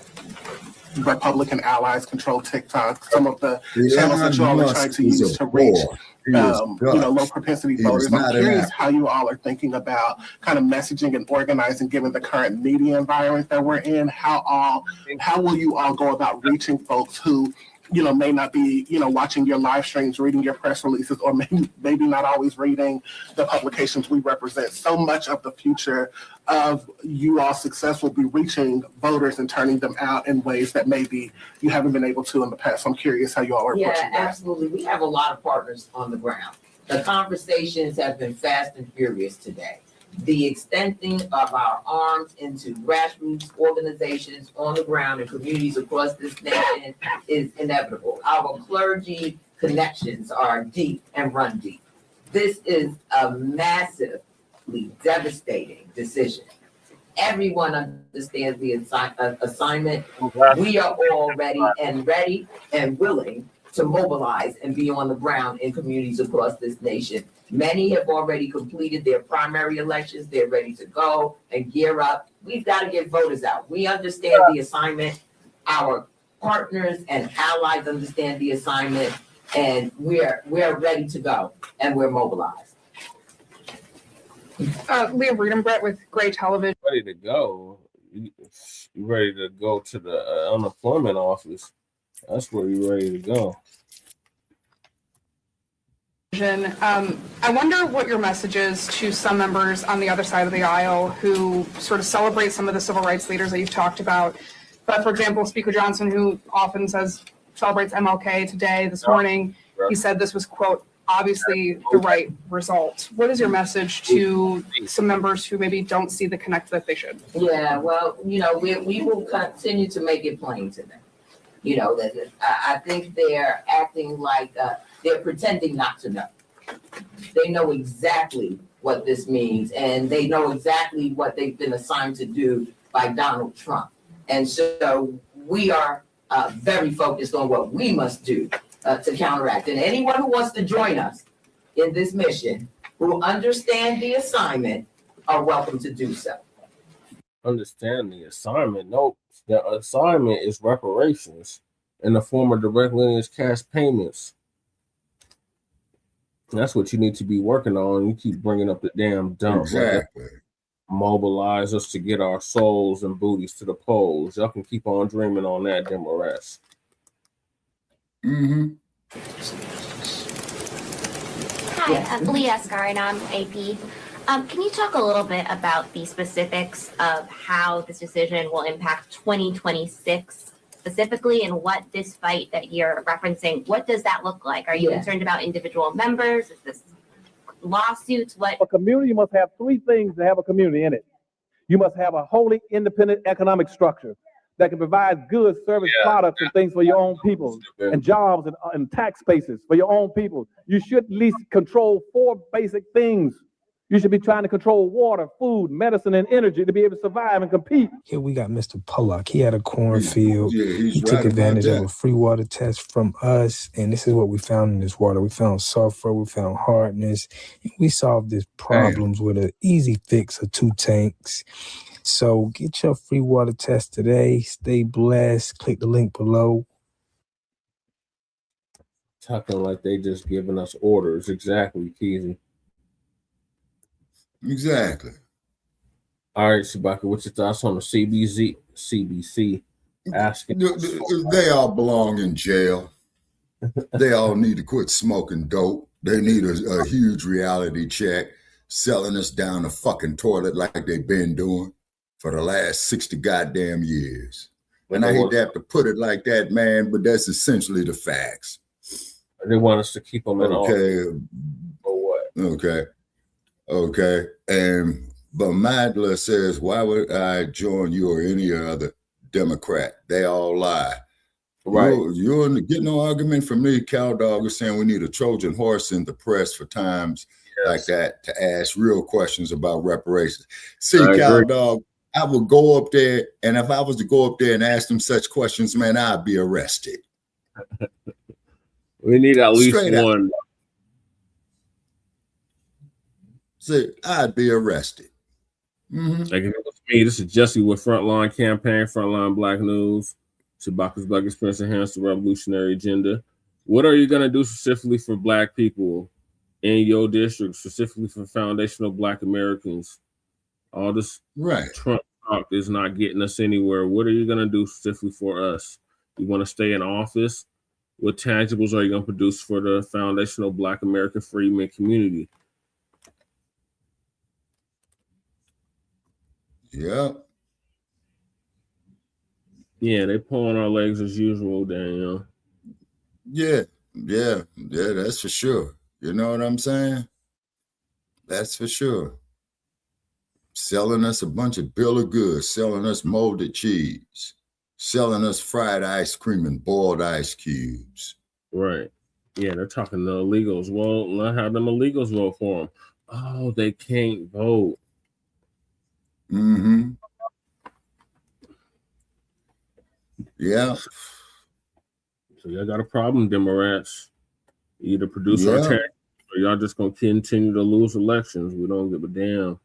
Republican allies control TikTok, some of the channels that you all are trying to use to reach, low propensity voters. I'm curious how you all are thinking about kind of messaging and organizing, given the current media environment that we're in. How will you all go about reaching folks who, may not be, watching your live streams, reading your press releases, or maybe not always reading the publications we represent? So much of the future of you all success will be reaching voters and turning them out in ways that maybe you haven't been able to in the past. So I'm curious how you all are approaching that. Yeah, absolutely. We have a lot of partners on the ground. The conversations have been fast and furious today. The extending of our arms into grassroots organizations on the ground and communities across this nation is inevitable. Our clergy connections are deep and run deep. This is a massively devastating decision. Everyone understands the assignment. We are all ready and willing to mobilize and be on the ground in communities across this nation. Many have already completed their primary elections. They're ready to go and gear up. We've got to get voters out. We understand the assignment. Our partners and allies understand the assignment, and we're ready to go, and we're mobilized. Leah Breedenbrett with Gray Television. Ready to go. You ready to go to the unemployment office. That's where you're ready to go. I wonder what your message is to some members on the other side of the aisle who sort of celebrate some of the civil rights leaders that you've talked about. But for example, Speaker Johnson, who often celebrates MLK today, this morning, he said this was, quote, obviously the right result. What is your message to some members who maybe don't see the connect that they should? Yeah, well, we will continue to make it plain to them. That I think they're acting like they're pretending not to know. They know exactly what this means, and they know exactly what they've been assigned to do by Donald Trump. And so we are very focused on what we must do to counteract. And anyone who wants to join us in this mission, who understand the assignment, are welcome to do so. Understand the assignment? Nope. The assignment is reparations in the form of direct lineage cash payments. That's what you need to be working on. You keep bringing up the damn dump. Exactly. Mobilize us to get our souls and booties to the polls. Y'all can keep on dreaming on that, Democrats. Mm-hmm. Hi, I'm Lee Escar, and I'm AP. Can you talk a little bit about the specifics of how this decision will impact 2026 specifically, and what this fight that you're referencing, what does that look like? Are you concerned about individual members? Is this lawsuits? What? A community must have three things to have a community in it. You must have a wholly independent economic structure that can provide goods, service, products, and things for your own people, and jobs and tax spaces for your own people. You should at least control four basic things. You should be trying to control water, food, medicine, and energy to be able to survive and compete. Here we got Mr. Pollock. He had a cornfield. He took right advantage about of a free water test from us. And this is what we found in this water. We found sulfur, we found hardness. And we solved these problems with an easy fix of 2 tanks. So get your free water test today. Stay blessed. Click the link below. Talking like they just giving us orders. Exactly, Keezy. Exactly. All right, Shabaka, what's your thoughts on the CBC asking? They all belong in jail. They all need to quit smoking dope. They need a huge reality check, selling us down the fucking toilet like they've been doing for the last 60 goddamn years. And I hate to have to put it like that, man, but that's essentially the facts. They want us to keep them in office. Or what? Okay. But Madla says, why would I join you or any other Democrat? They all lie. Right. You're getting no argument from me. Cow Dog is saying we need a Trojan horse in the press for times like that to ask real questions about reparations. See, Cow Dog, I would go up there, and if I was to go up there and ask them such questions, man, I'd be arrested. We need at least Straight one. Out. See, I'd be arrested. Like if it was me, this is Jesse with Frontline Campaign, Frontline Black News. Shabaka's Black Experience Enhance the Revolutionary Agenda. What are you going to do specifically for Black people in your district, specifically for foundational Black Americans? All this Trump talk is not getting us anywhere. What are you going to do specifically for us? You want to stay in office? What tangibles are you going to produce for the foundational Black American freedmen community? Yeah. Yeah, they pulling our legs as usual, Daniel. Yeah, that's for sure. You know what I'm saying? That's for sure. Selling us a bunch of bill of goods, selling us molded cheese, selling us fried ice cream and boiled ice cubes. Right. Yeah, they're talking to illegals. Well, let have them illegals vote for them. Oh, they can't vote. Mm-hmm. Yeah. So y'all got a problem, Democrats. Either produce our tax, or y'all just gonna continue to lose elections. We don't give a damn.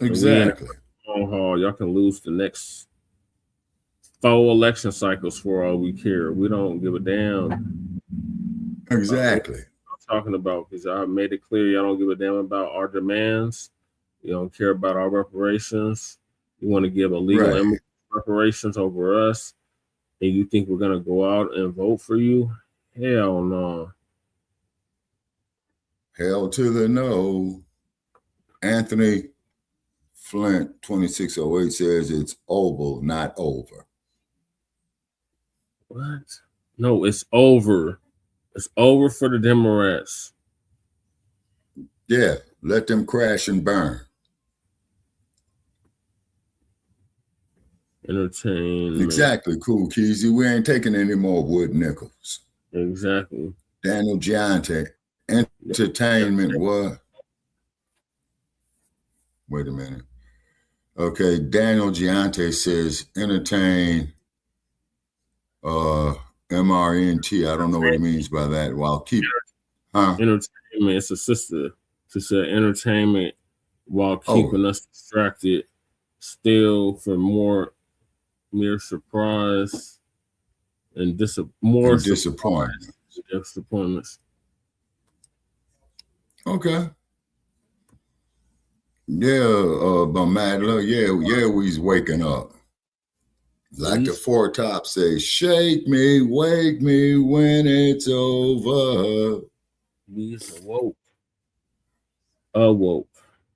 Exactly. Y'all can lose the next 4 election cycles for all we care. We don't give a damn. Exactly. I'm talking about, because I made it clear y'all don't give a damn about our demands. You don't care about our reparations. You want to give illegal immigrant reparations over us, and you think we're gonna go out and vote for you? Hell no. Hell to the no. Anthony Flint 2608 says it's oval, not over. What? No, it's over. It's over for the Democrats. Yeah, let them crash and burn. Entertainment. Exactly, Cool Keezy. We ain't taking any more wood nickels. Exactly. Daniel Giante. Entertainment what? Wait a minute. Okay, Daniel Giante says entertain MRNT. I don't know what he means by that. While keep entertainment, it's a sister. She said entertainment while keeping us distracted, still for more mere surprise and disappointments. Okay. Yeah, but Madla, yeah, we's waking up. Like the Four Tops say, shake me, wake me when it's over. We's awoke. Awoke.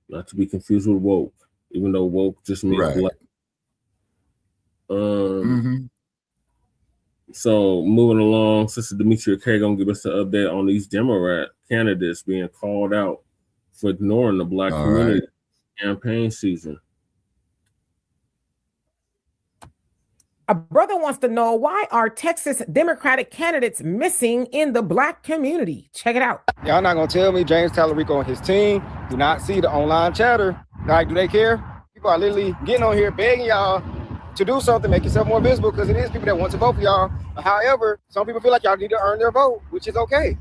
Not to be confused with woke, even though woke just means black. So moving along, Sister Demetria K gonna give us an update on these Democrat candidates being called out for ignoring the black community campaign season. A brother wants to know, why are Texas Democratic candidates missing in the black community? Check it out. Y'all not gonna tell me James Tallarico and his team do not see the online chatter. Like, do they care? People are literally getting on here begging y'all to do something, make yourself more visible, because it is people that want to vote for y'all. However, some people feel like y'all need to earn their vote, which is okay.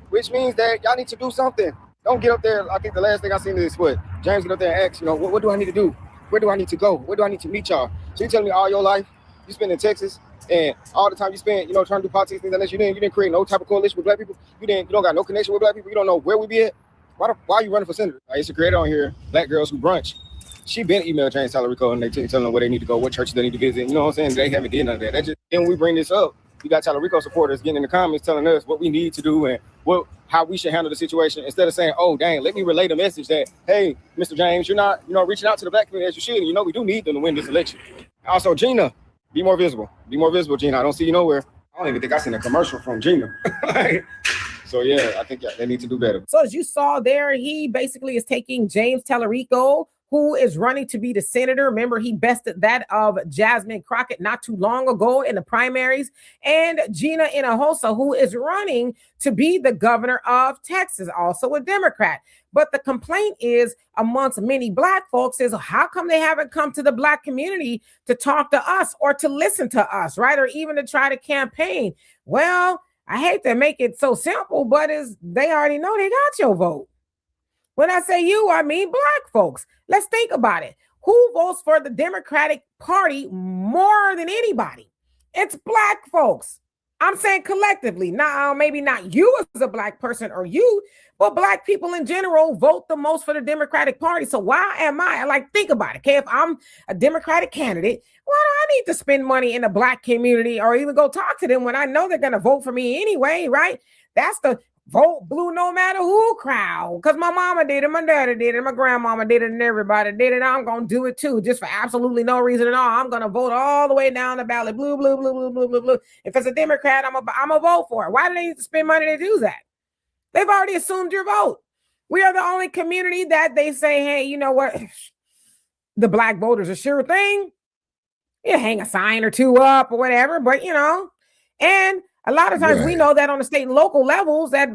Which means that y'all need to do something. Don't get up there. I think the last thing I seen is what James get up there and ask, what do I need to do? Where do I need to go? Where do I need to meet y'all? So you telling me all your life you spend in Texas, and all the time you spend, trying to do politics, things unless you didn't create no type of coalition with black people. You don't got no connection with black people. You don't know where we be at. Why are you running for senator? I used to create on here, Black Girls Who Brunch. She been emailed James Tallarico and they telling them where they need to go, what churches they need to visit. You know what I'm saying? They haven't did none of that. Then when we bring this up, you got Tallarico supporters getting in the comments telling us what we need to do and how we should handle the situation, instead of saying, oh, dang, let me relay the message that, hey, Mr. James, you're not, reaching out to the black community as you should. And we do need them to win this election. Also, Gina, be more visible. Be more visible, Gina. I don't see you nowhere. I don't even think I seen a commercial from Gina. So, yeah, I think they need to do better. So as you saw there, he basically is taking James Tallarico, who is running to be the senator. Remember, he bested that of Jasmine Crockett not too long ago in the primaries, and Gina Hinojosa, who is running to be the governor of Texas, also a Democrat. But the complaint is amongst many black folks is, how come they haven't come to the black community to talk to us or to listen to us, right? Or even to try to campaign. Well, I hate to make it so simple, but they already know they got your vote. When I say you, I mean black folks. Let's think about it. Who votes for the Democratic Party more than anybody? It's black folks. I'm saying collectively. Now, maybe not you as a black person or you, but black people in general vote the most for the Democratic Party. So why am I, think about it. Okay, if I'm a Democratic candidate, why do I need to spend money in the black community or even go talk to them when I know they're going to vote for me anyway, right? That's the vote blue no matter who crowd, because my mama did it, my daddy did it, my grandmama did it, and everybody did it. I'm gonna do it too, just for absolutely no reason at all. I'm gonna vote all the way down the ballot, blue, blue, blue, blue, blue, blue, blue. If it's a Democrat, I'm a vote for it. Why do they need to spend money to do that? They've already assumed your vote. We are the only community that they say, hey, you know what? The black voters a sure thing. You hang a sign or two up or whatever, but and a lot of times we know that on the state and local levels that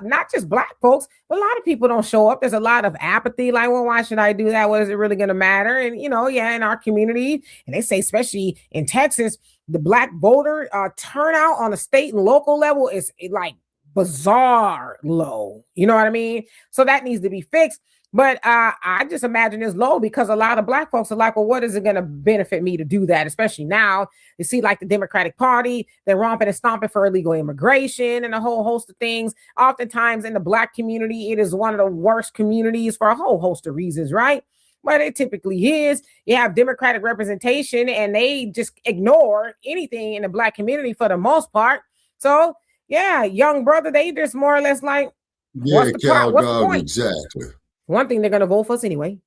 not just black folks, but a lot of people don't show up. There's a lot of apathy, like, well, why should I do that? What is it really going to matter? And, in our community, and they say, especially in Texas, the black voter turnout on the state and local level is like bizarre low. You know what I mean? So that needs to be fixed. But I just imagine it's low because a lot of black folks are like, well, what is it going to benefit me to do that? Especially now, you see like the Democratic Party, they're romping and stomping for illegal immigration and a whole host of things. Oftentimes in the black community, it is one of the worst communities for a whole host of reasons, right? But it typically is. You have Democratic representation and they just ignore anything in the black community for the most part. So, yeah, young brother, they just more or less like, what's the point? Exactly. One thing, they're going to vote for us anyway,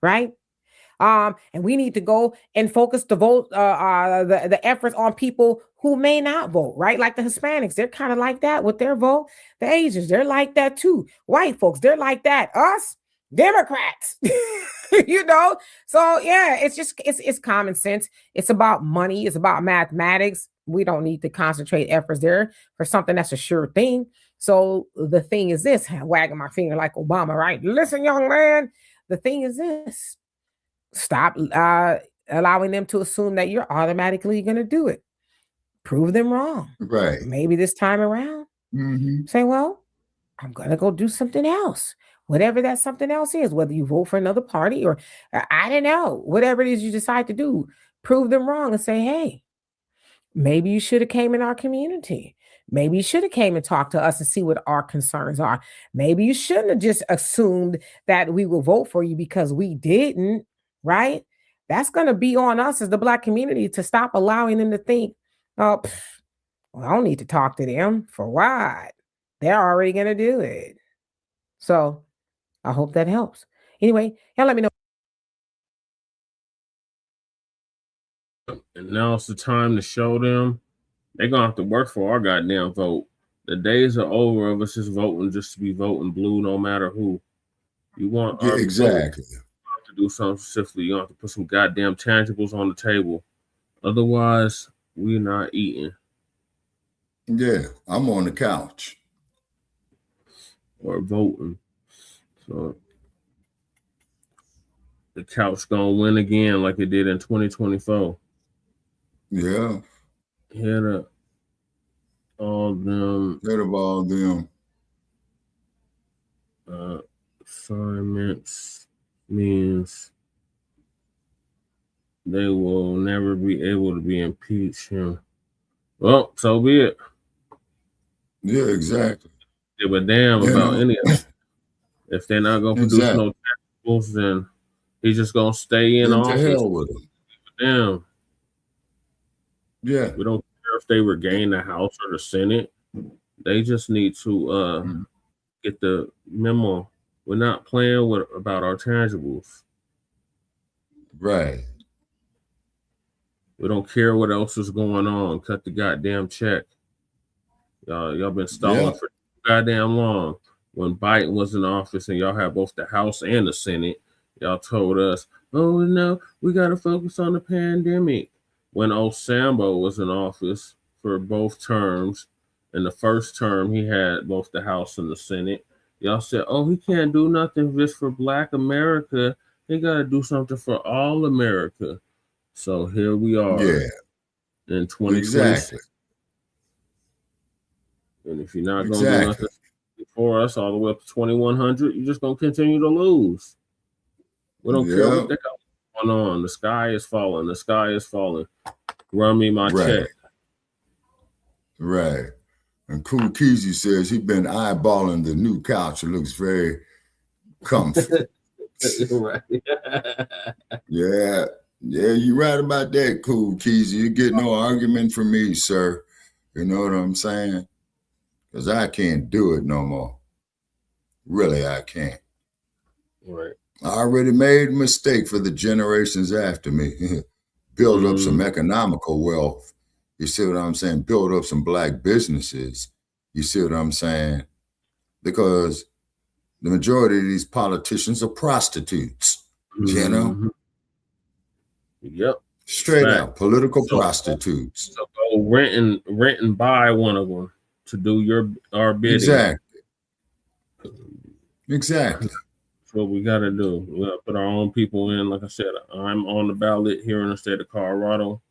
right? And we need to go and focus the vote, the efforts on people who may not vote, right? Like the Hispanics, they're kind of like that with their vote. The Asians, they're like that too. White folks, they're like that. Us, Democrats, you know? So yeah, it's common sense. It's about money. It's about mathematics. We don't need to concentrate efforts there for something that's a sure thing. So the thing is this, wagging my finger like Obama, right? Listen, young man, the thing is this, stop allowing them to assume that you're automatically going to do it. Prove them wrong. Right. Maybe this time around, say, well, I'm going to go do something else. Whatever that something else is, whether you vote for another party or I don't know, whatever it is you decide to do, prove them wrong and say, hey, maybe you should have came in our community. Maybe you should have came and talked to us and see what our concerns are. Maybe you shouldn't have just assumed that we will vote for you because we didn't, right? That's going to be on us as the Black community to stop allowing them to think, oh, well, I don't need to talk to them for what? They're already going to do it. So I hope that helps. Anyway, y'all let me know. And now it's the time to show them they're going to have to work for our goddamn vote. The days are over of us just voting just to be voting blue no matter who. You want our exactly. You have to do something specifically. You have to put some goddamn tangibles on the table. Otherwise, we're not eating. Yeah, I'm on the couch. Or voting. So the couch gonna win again like it did in 2024. Yeah. Head up all them. Head of all them. Assignments means they will never be able to be impeached. Well, so be it. Yeah, exactly. Give a damn about any of it. If they're not gonna produce no tables, then he's just gonna stay in office. To hell with him. Damn. Yeah. We don't care if they regain the House or the Senate. They just need to get the memo. We're not playing about our tangibles. Right. We don't care what else is going on. Cut the goddamn check. Y'all been stalling for goddamn long. When Biden was in office and y'all had both the House and the Senate, y'all told us, oh no, we gotta focus on the pandemic. When old Sambo was in office for both terms, in the first term he had both the House and the Senate, y'all said, oh, he can't do nothing just for Black America. He gotta do something for all America. So here we are in 2020. Exactly. And if you're not gonna do nothing for us all the way up to 2100, you're just gonna continue to lose. We don't care what the hell is going on. The sky is falling. The sky is falling. Run me my check. Right. And Cool Keezy says he's been eyeballing the new couch. It looks very comfy. Right. Yeah, you're right about that, Cool Keezy. You get no argument from me, sir. You know what I'm saying? Because I can't do it no more. Really, I can't. Right. I already made a mistake for the generations after me. Build up some economical wealth. You see what I'm saying? Build up some Black businesses. You see what I'm saying? Because the majority of these politicians are prostitutes, you know? Yep. Straight out, political prostitutes. So go rent and buy one of them to do our bidding. Exactly. That's what we got to do. We got to put our own people in. Like I said, I'm on the ballot here in the state of Colorado.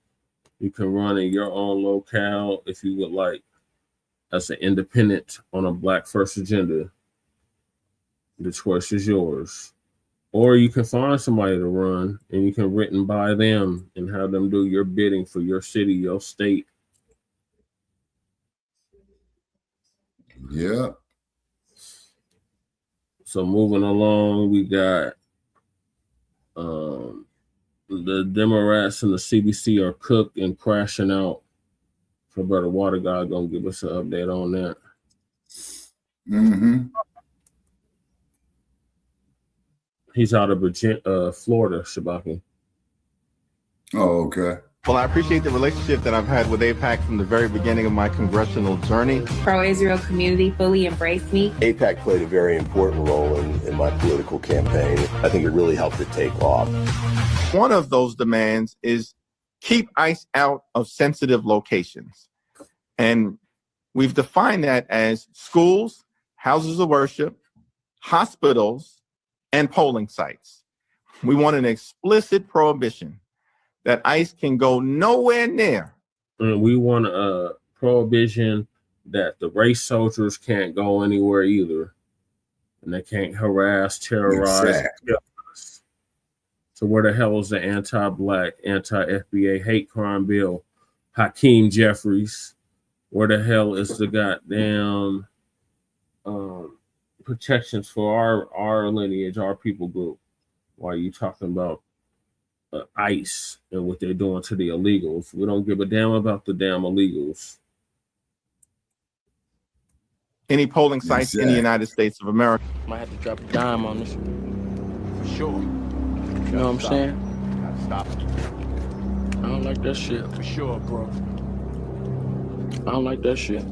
You can run in your own locale if you would like, as an independent on a Black First agenda. The choice is yours. Or you can find somebody to run and you can rent and buy them and have them do your bidding for your city, your state. Yeah. So moving along, we got the Democrats and the CBC are cooked and crashing out. So Brother Water God gonna give us an update on that. He's out of Virginia, Florida, Shabaki. Oh, okay. Well, I appreciate the relationship that I've had with AIPAC from the very beginning of my congressional journey. Pro-Israel community fully embraced me. AIPAC played a very important role in my political campaign. I think it really helped it take off. One of those demands is keep ICE out of sensitive locations. And we've defined that as schools, houses of worship, hospitals, and polling sites. We want an explicit prohibition that ICE can go nowhere near. And we want a prohibition that the race soldiers can't go anywhere either. And they can't harass, terrorize, Exactly. kill us. So where the hell is the anti-Black, anti-FBA hate crime bill? Hakeem Jeffries. Where the hell is the goddamn protections for our lineage, our people group? Why are you talking about ICE and what they're doing to the illegals? We don't give a damn about the damn illegals. Any polling sites in the United States of America. Might have to drop a dime on this. For sure. You know what I'm saying? Stop. I don't like that shit. For sure, bro. I don't like that shit.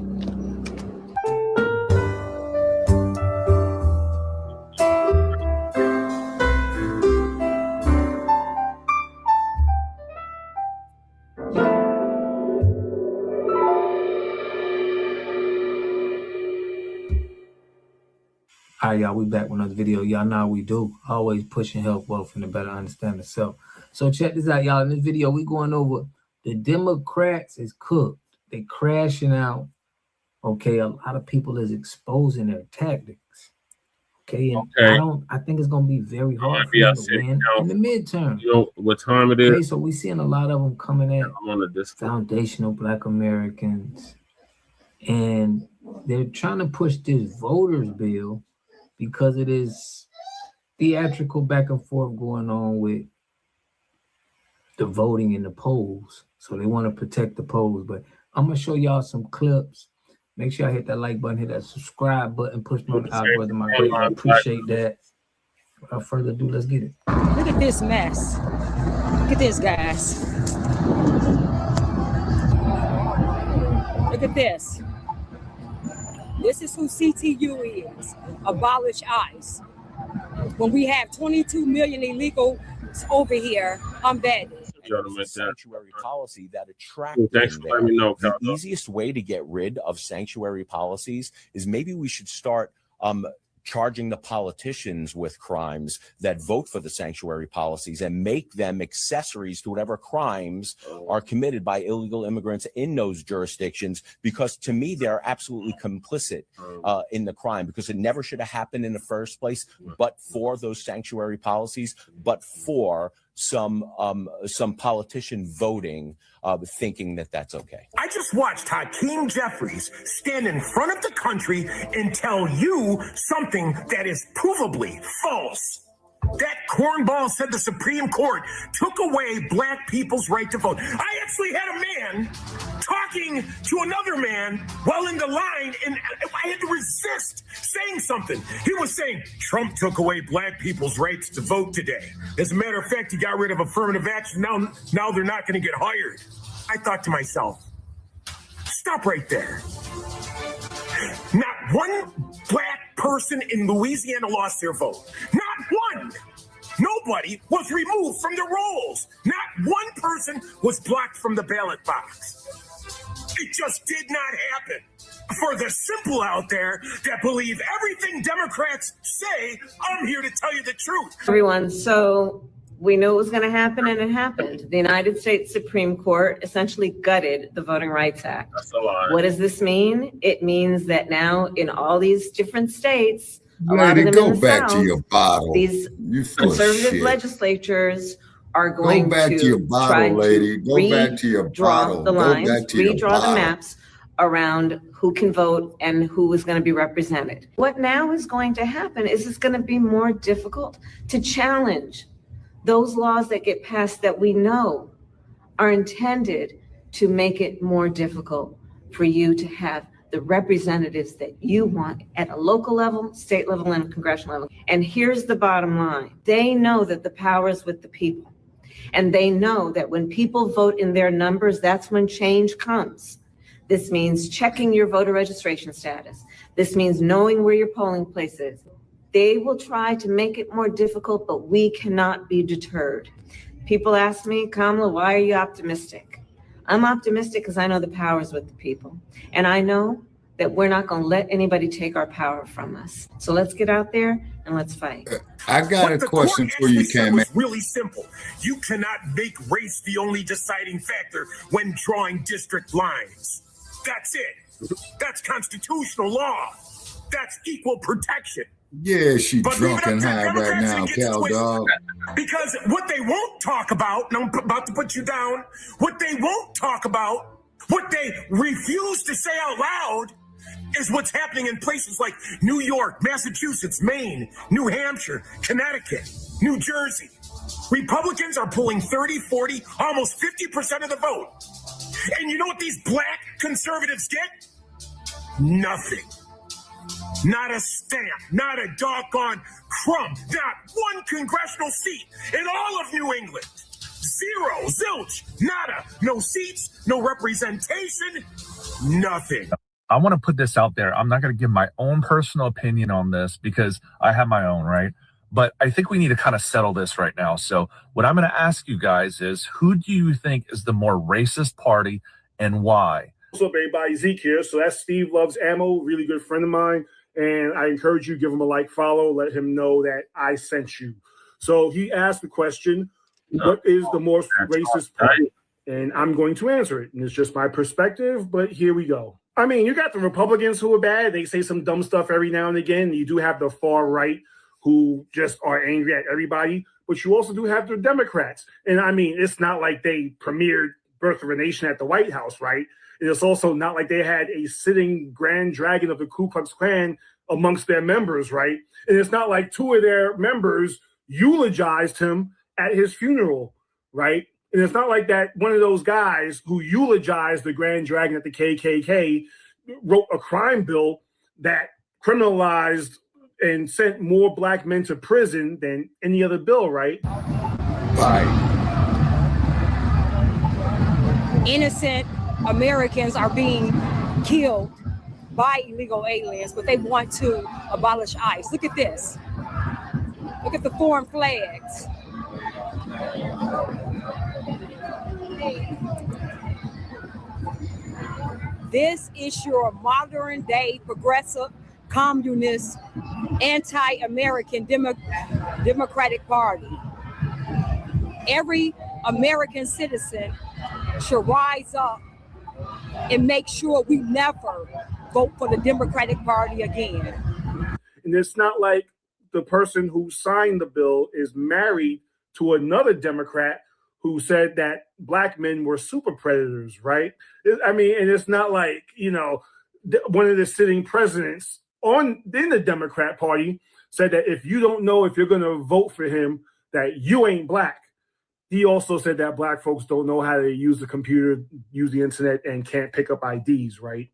All right, y'all, we back with another video. Y'all know how we do. Always pushing health, wealth, and to better understand the self. So check this out, y'all. In this video, we going over the Democrats is cooked. They crashing out. Okay, a lot of people is exposing their tactics. Okay, and I think it's gonna be very hard for them to win in the midterm. You know what time it is? Okay, so we seeing a lot of them coming at foundational Black Americans, and they're trying to push this voters bill because it is theatrical back and forth going on with the voting in the polls. So they want to protect the polls. But I'm going to show y'all some clips. Make sure I hit that like button, hit that subscribe button, push me on the algorithm. I greatly appreciate that. Without further ado, let's get it. Look at this mess. Look at this, guys. Look at this. This is who CTU is. Abolish ICE. When we have 22 million illegals over here, I'm vetted. Sanctuary policy that attracts them there. The easiest way to get rid of sanctuary policies is maybe we should start charging the politicians with crimes that vote for the sanctuary policies and make them accessories to whatever crimes are committed by illegal immigrants in those jurisdictions, because to me they're absolutely complicit in the crime, because it never should have happened in the first place, but for those sanctuary policies, but for some politician voting thinking that that's okay. I just watched Hakeem Jeffries stand in front of the country and tell you something that is provably false. That cornball said the Supreme Court took away Black people's right to vote. I actually had a man talking to another man while in the line, and I had to resist saying something. He was saying, Trump took away Black people's rights to vote today. As a matter of fact, he got rid of affirmative action. Now they're not going to get hired. I thought to myself, stop right there. Not one Black person in Louisiana lost their vote. Not one. Nobody was removed from the rolls. Not one person was blocked from the ballot box. It just did not happen. For the simple out there that believe everything Democrats say, I'm here to tell you the truth. Everyone, so we knew it was going to happen, and it happened. The United States Supreme Court essentially gutted the Voting Rights Act. That's a lie. What does this mean? It means that now in all these different states, a lot Lady, of them go in the back to South, your bottle. these You full of conservative shit. legislatures are going Go back to your try bottle, lady. to Go back to your redraw bottle. the Go lines, back to your redraw the bottle. maps around who can vote and who is going to be represented. What now is going to happen is it's going to be more difficult to challenge those laws that get passed that we know are intended to make it more difficult for you to have the representatives that you want at a local level, state level, and congressional level. And here's the bottom line. They know that the power is with the people. And they know that when people vote in their numbers, that's when change comes. This means checking your voter registration status. This means knowing where your polling place is. They will try to make it more difficult, but we cannot be deterred. People ask me, Kamala, why are you optimistic? I'm optimistic because I know the power is with the people. And I know that we're not going to let anybody take our power from us. So let's get out there and let's fight. I got a question for you, Cam. It's really simple. You cannot make race the only deciding factor when drawing district lines. That's it. That's constitutional law. That's equal protection. Yeah, she But drunk and high right now, cow dog. Because what they won't talk about, and I'm about to put you down, what they won't talk about, what they refuse to say out loud, is what's happening in places like New York, Massachusetts, Maine, New Hampshire, Connecticut, New Jersey. Republicans are pulling 30, 40, almost 50% of the vote. And you know what these black conservatives get? Nothing. Not a stamp, not a doggone crumb, not one congressional seat in all of New England. Zero, zilch, nada, no seats, no representation, nothing. I want to put this out there. I'm not going to give my own personal opinion on this because I have my own, right? But I think we need to kind of settle this right now. So what I'm going to ask you guys is, who do you think is the more racist party and why? What's up, everybody? Zeke here. So that's Steve Loves Ammo, really good friend of mine. And I encourage you, give him a like, follow, let him know that I sent you. So he asked the question, what is the most racist party? And I'm going to answer it. And it's just my perspective, but here we go. I mean, you got the Republicans who are bad. They say some dumb stuff every now and again. You do have the far right who just are angry at everybody. But you also do have the Democrats. And I mean, it's not like they premiered Birth of a Nation at the White House, right? And it's also not like they had a sitting grand dragon of the Ku Klux Klan amongst their members, right? And it's not like two of their members eulogized him at his funeral, right? And it's not like that one of those guys who eulogized the grand dragon at the KKK wrote a crime bill that criminalized and sent more black men to prison than any other bill, right? Right. Innocent Americans are being killed by illegal aliens, but they want to abolish ICE. Look at this. Look at the foreign flags. This is your modern day progressive, communist, anti-American Democratic Party. Every American citizen should rise up and make sure we never vote for the Democratic Party again. And it's not like the person who signed the bill is married to another Democrat who said that black men were super predators, right? I mean, and it's not like, you know, one of the sitting presidents in the Democrat Party said that if you don't know if you're going to vote for him, that you ain't black. He also said that black folks don't know how to use the computer, use the internet, and can't pick up IDs, right?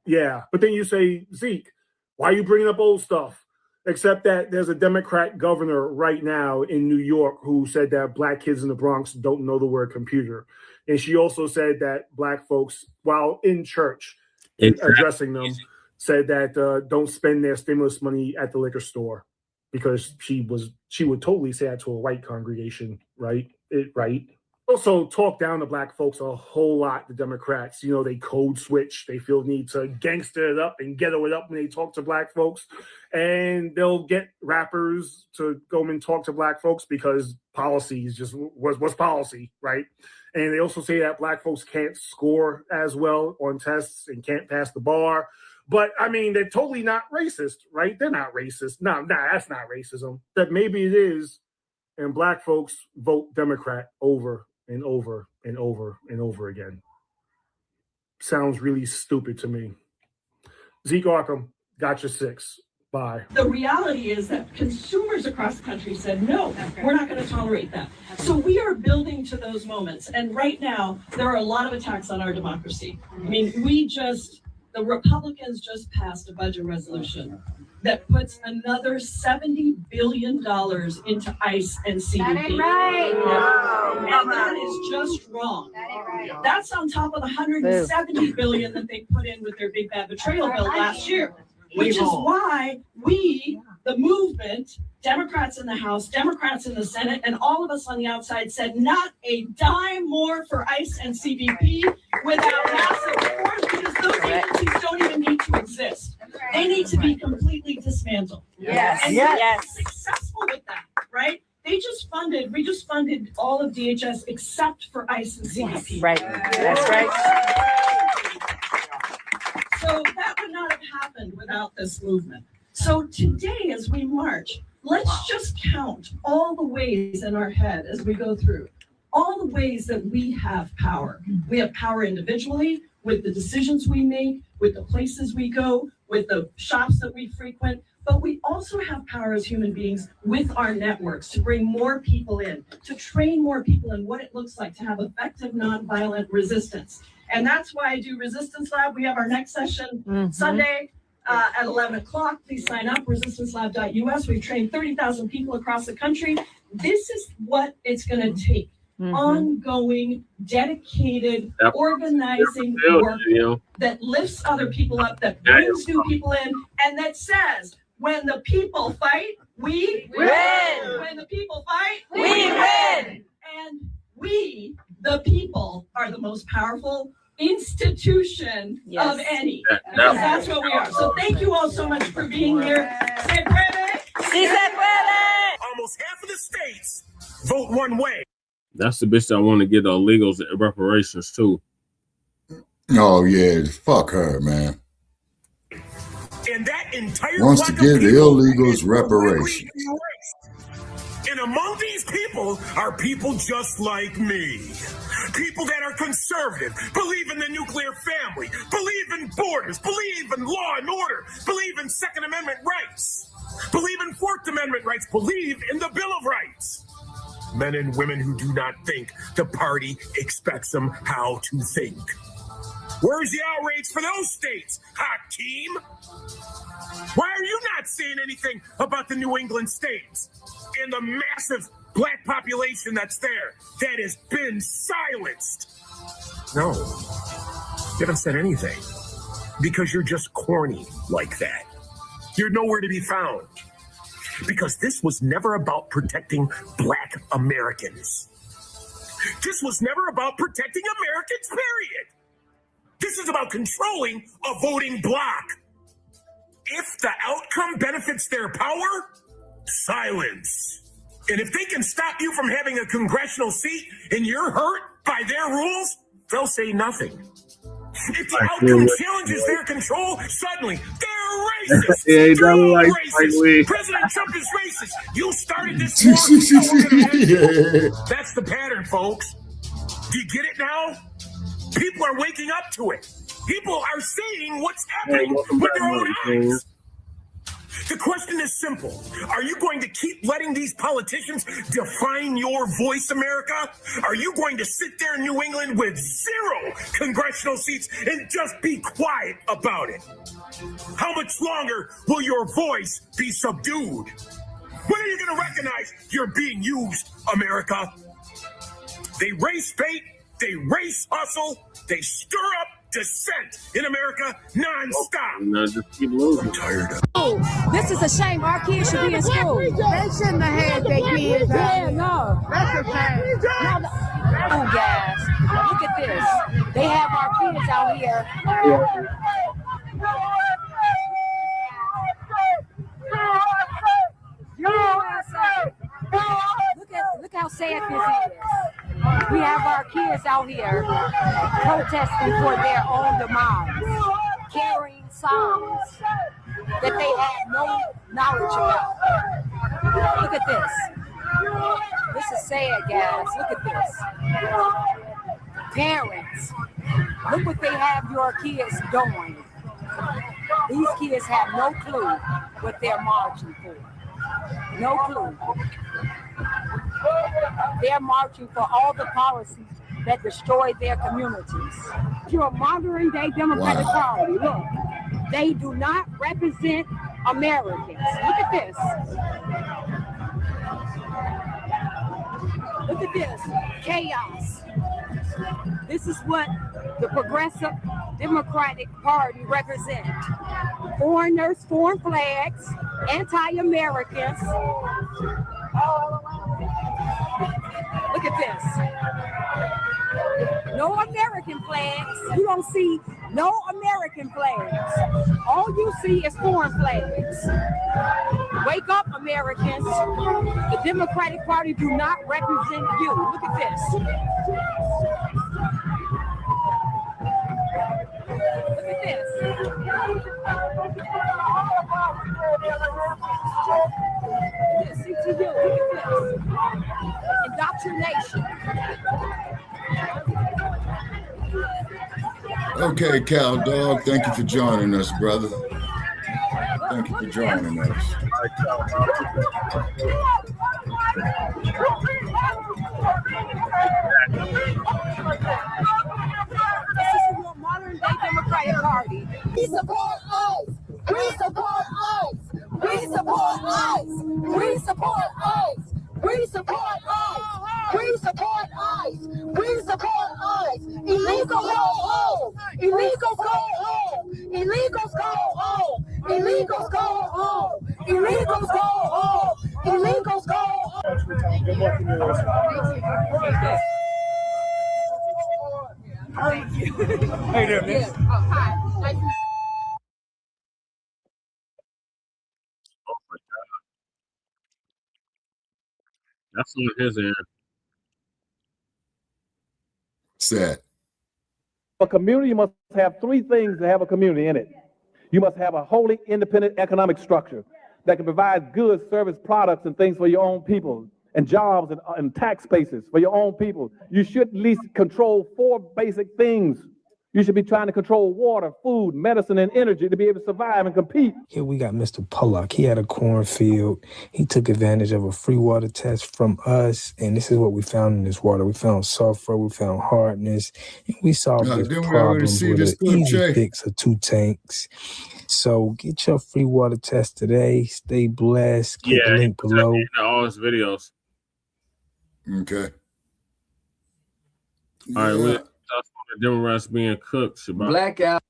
Yeah, but then you say, Zeke, why are you bringing up old stuff? Except that there's a Democrat governor right now in New York who said that black kids in the Bronx don't know the word computer. And she also said that black folks, while in church, addressing them, said that don't spend their stimulus money at the liquor store, because she would totally say that to a white congregation, right? Right. Also talk down to black folks a whole lot, the Democrats. You know, they code switch. They feel the need to gangster it up and ghetto it up when they talk to black folks. And they'll get rappers to go and talk to black folks because policy is just was policy, right? And they also say that black folks can't score as well on tests and can't pass the bar. But, I mean, they're totally not racist, right? They're not racist. No, that's not racism. That maybe it is, and black folks vote Democrat over and over and over and over again. Sounds really stupid to me. Zeke Arkham, got your 6. Bye. The reality is that consumers across the country said, no, we're not going to tolerate that. So we are building to those moments. And right now, there are a lot of attacks on our democracy. I mean, the Republicans just passed a budget resolution that puts another $70 billion into ICE and CBP. That ain't right. And that is just wrong. That ain't right. That's on top of the $170 billion that they put in with their big bad betrayal bill last year, which is why we, the movement, Democrats in the House, Democrats in the Senate, and all of us on the outside said not a dime more for ICE and CBP without massive reforms, because those agencies don't even need to exist. They need to be completely dismantled. Yes. And Yes. we're successful with that, right? We just funded all of DHS except for ICE and CBP. Yes. Right. That's right. So that would not have happened without this movement. So today, as we march, let's just count all the ways in our head as we go through, all the ways that we have power. We have power individually, with the decisions we make, with the places we go, with the shops that we frequent, but we also have power as human beings with our networks to bring more people in, to train more people in what it looks like to have effective nonviolent resistance. And that's why I do Resistance Lab. We have our next session Sunday at 11 o'clock. Please sign up, resistancelab.us. We've trained 30,000 people across the country. This is what it's going to take. Ongoing, dedicated, organizing work that lifts other people up, that brings new people in, and that says, when the people fight, we win. When the people fight, we win. And we, the people, are the most powerful institution of any. Because that's what we are. So thank you all so much for being here. Se puede. Si se puede. Almost half of the states vote one way. That's the bitch that want to get the illegals reparations too. Oh yeah, fuck her, man. And that entire Wants to give the illegals reparations. And among these people are people just like me. People that are conservative, believe in the nuclear family, believe in borders, believe in law and order, believe in Second Amendment rights, believe in Fourth Amendment rights, believe in the Bill of Rights. Men and women who do not think the party expects them how to think. Where's the outrage for those states, Hakeem? Why are you not saying anything about the New England states and the massive black population that's there that has been silenced? No, you haven't said anything because you're just corny like that. You're nowhere to be found. Because this was never about protecting Black Americans. This was never about protecting Americans, period. This is about controlling a voting bloc. If the outcome benefits their power, silence. And if they can stop you from having a congressional seat and you're hurt by their rules, they'll say nothing. If the outcome challenges their control, suddenly they're racist. Racist. President Trump is racist. You started this war, so we're gonna end it. That's the pattern, folks. Do you get it now? People are waking up to it. People are seeing what's happening with their own eyes. The question is simple. Are you going to keep letting these politicians define your voice, America? Are you going to sit there in New England with 0 congressional seats and just be quiet about it? How much longer will your voice be subdued? When are you going to recognize you're being used, America? They race bait, they race hustle, they stir up dissent in America nonstop. No, just keep losing. I'm tired of This is a shame. Our kids should be in school. They shouldn't have had their kids out. Yeah, no. That's a shame. Oh, guys, look at this. They have our kids out here. Look how sad this is. We have our kids out here protesting for their own demise, carrying signs that they have no knowledge about. Look at this. This is sad, guys. Look at this. Parents, look what they have your kids doing. These kids have no clue what they're marching for. No clue. They're marching for all the policies that destroy their communities. You're a modern day Democratic Party. Look, they do not represent Americans. Look at this. Look at this. Chaos. This is what the Progressive Democratic Party represents. Foreigners, foreign flags, anti-Americans. Look at this. No American flags. You don't see no American flags. All you see is foreign flags. Wake up, Americans. The Democratic Party do not represent you. Look at this. Look at this. CTU, look at this. Indoctrination. Okay, Cal Dog, thank you for joining us, brother. Thank you for joining us. This is your modern day Democratic Party. We support ICE. We support ICE. We support ICE. We support ICE. We support ICE. We support ICE. We support ICE. Illegals go home. Illegals go home. Illegals go home. Illegals go home. Illegals go home. Illegals go home. Thank you. How you doing, man? Hi. That's on his end. Sad. A community must have three things to have a community in it. You must have a wholly independent economic structure that can provide goods, service, products, and things for your own people, and jobs and tax bases for your own people. You should at least control four basic things. You should be trying to control water, food, medicine, and energy to be able to survive and compete. Here we got Mr. Pollock. He had a cornfield. He took advantage of a free water test from us, and this is what we found in this water. We found sulfur, we found hardness, and we solved this problem with an easy fix of 2 tanks. So get your free water test today. Stay blessed. Click the link below. All his videos. Okay. All right, we're the Democrats being cooked. Blackout.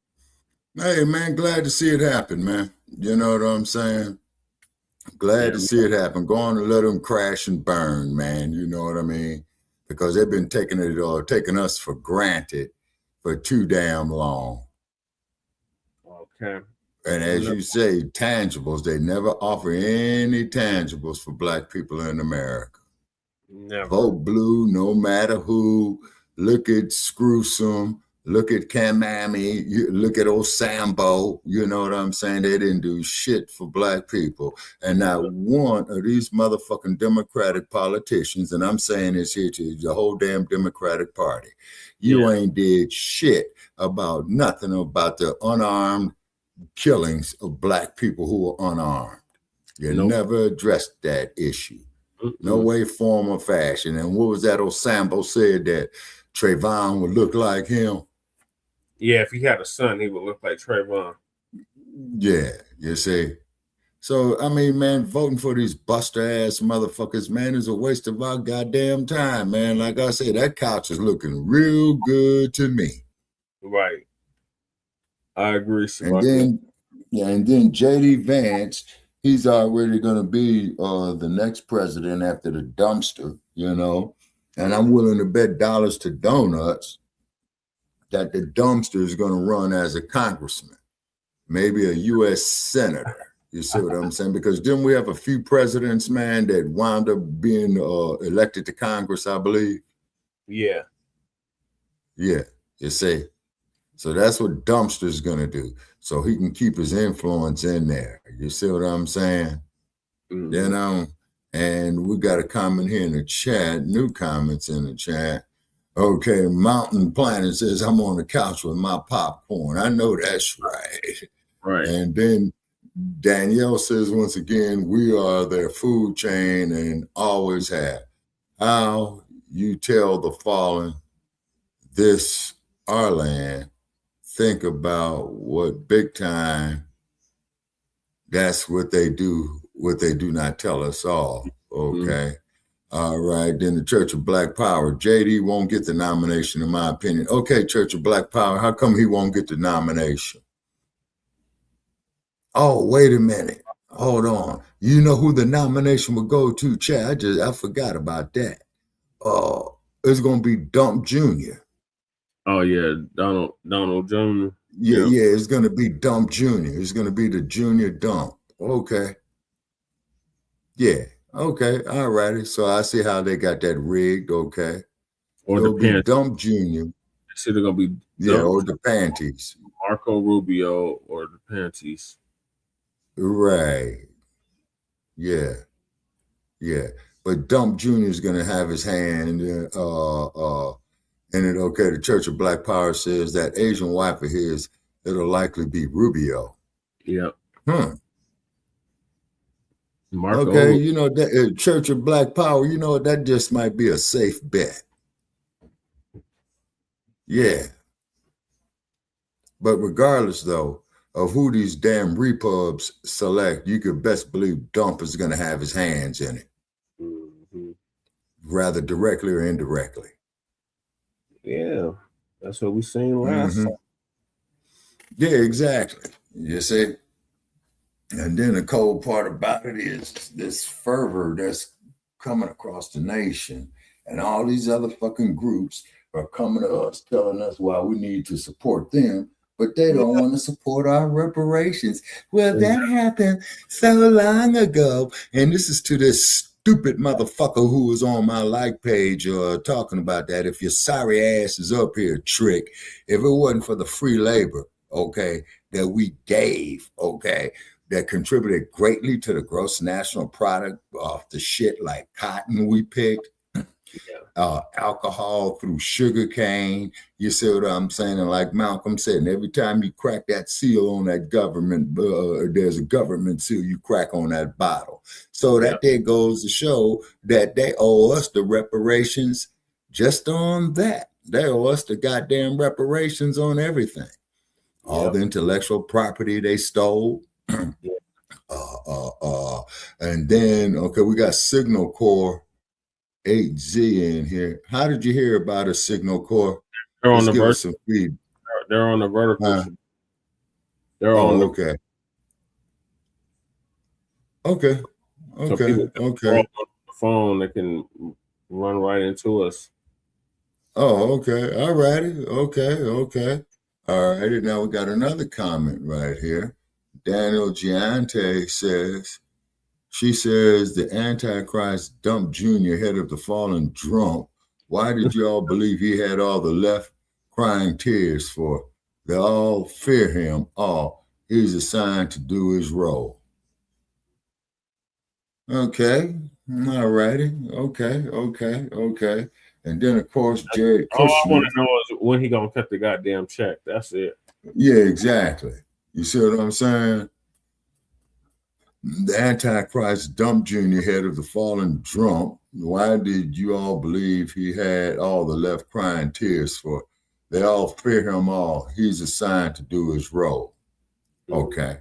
Hey, man, glad to see it happen, man. You know what I'm saying? Glad to see it happen. Go on and let them crash and burn, man. You know what I mean? Because they've been taking us for granted for too damn long. Okay. And as you say, tangibles, they never offer any tangibles for Black people in America. Never. Vote blue, no matter who. Look at Screwsome. Look at Kamami. Look at old Sambo. You know what I'm saying? They didn't do shit for Black people. And not one of these motherfucking Democratic politicians, and I'm saying this here to the whole damn Democratic Party, you ain't did shit about nothing about the unarmed killings of Black people who are unarmed. You never addressed that issue. No way, form, or fashion. And what was that old Sambo said that Trayvon would look like him? Yeah, if he had a son, he would look like Trayvon. Yeah, you see. So, I mean, man, voting for these buster-ass motherfuckers, man, is a waste of our goddamn time, man. Like I said, that couch is looking real good to me. Right. I agree. And then J.D. Vance, he's already going to be the next president after the dumpster, you know. And I'm willing to bet dollars to donuts that the dumpster is going to run as a congressman, maybe a U.S. senator. You see what I'm saying? Because didn't we have a few presidents, man, that wound up being elected to Congress, I believe? Yeah. Yeah, you see. So that's what Dumpster's going to do. So he can keep his influence in there. You see what I'm saying? Mm-hmm. You know? And we got a comment here in the chat, new comments in the chat. Okay, Mountain Planet says, I'm on the couch with my popcorn. I know that's right. Right. And then Danielle says, once again, we are their food chain and always have. How you tell the fallen, this our land, think about what big time, that's what they do not tell us all, okay? All right, then the Church of Black Power. JD won't get the nomination, in my opinion. Okay, Church of Black Power, how come he won't get the nomination? Oh, wait a minute. Hold on. You know who the nomination would go to, Chad? I forgot about that. It's going to be Dump Jr. Oh, yeah, Donald Jr. Yeah, it's going to be Dump Jr. It's going to be the Junior Dump. Okay. Yeah. Okay. All righty. So I see how they got that rigged. Okay. Or it'll the be panties. Dump Jr. It's either going to be or the panties. Marco Rubio or the panties. Right. Yeah. Yeah. But Dump Jr. is going to have his hand in it. Okay, the Church of Black Power says that Asian wife of his, it'll likely be Rubio. Yep. Marco. Okay, you know, that Church of Black Power, you know, that just might be a safe bet. Yeah. But regardless, though, of who these damn repubs select, you could best believe Dump is going to have his hands in it. Rather directly or indirectly. Yeah, that's what we seen last time. Yeah, exactly. You see? And then the cold part about it is this fervor that's coming across the nation, and all these other fucking groups are coming to us telling us why we need to support them, but they don't want to support our reparations. Well, that happened so long ago. And this is to this stupid motherfucker who was on my like page talking about that. If your sorry ass is up here, Trick, if it wasn't for the free labor, okay, that we gave, okay, that contributed greatly to the gross national product off the shit like cotton we picked, alcohol through sugar cane. You see what I'm saying? And like Malcolm said, and every time you crack that seal on that government, there's a government seal you crack on that bottle. So that there goes to show that they owe us the reparations just on that. They owe us the goddamn reparations on everything. All the intellectual property they stole. And then, okay, we got Signal Corps 8Z in here. How did you hear about a Signal Corps? They're on the vertical. They're on the vertical. They're on okay. Okay. So people can on the phone, they can run right into us. Oh, okay. All righty. Okay. All righty. Now we got another comment right here. Daniel Giante says, she says the Antichrist Dump Jr., head of the fallen drunk. Why did you all believe he had all the left crying tears for? They all fear him. He's assigned to do his role. Okay. All righty. Okay. And then, of course, Jared Kushner. All I want to know is when he going to cut the goddamn check. That's it. Yeah, exactly. You see what I'm saying? The Antichrist Dump Jr., head of the fallen drunk. Why did you all believe he had all the left crying tears for? They all fear him all. He's assigned to do his role. Okay,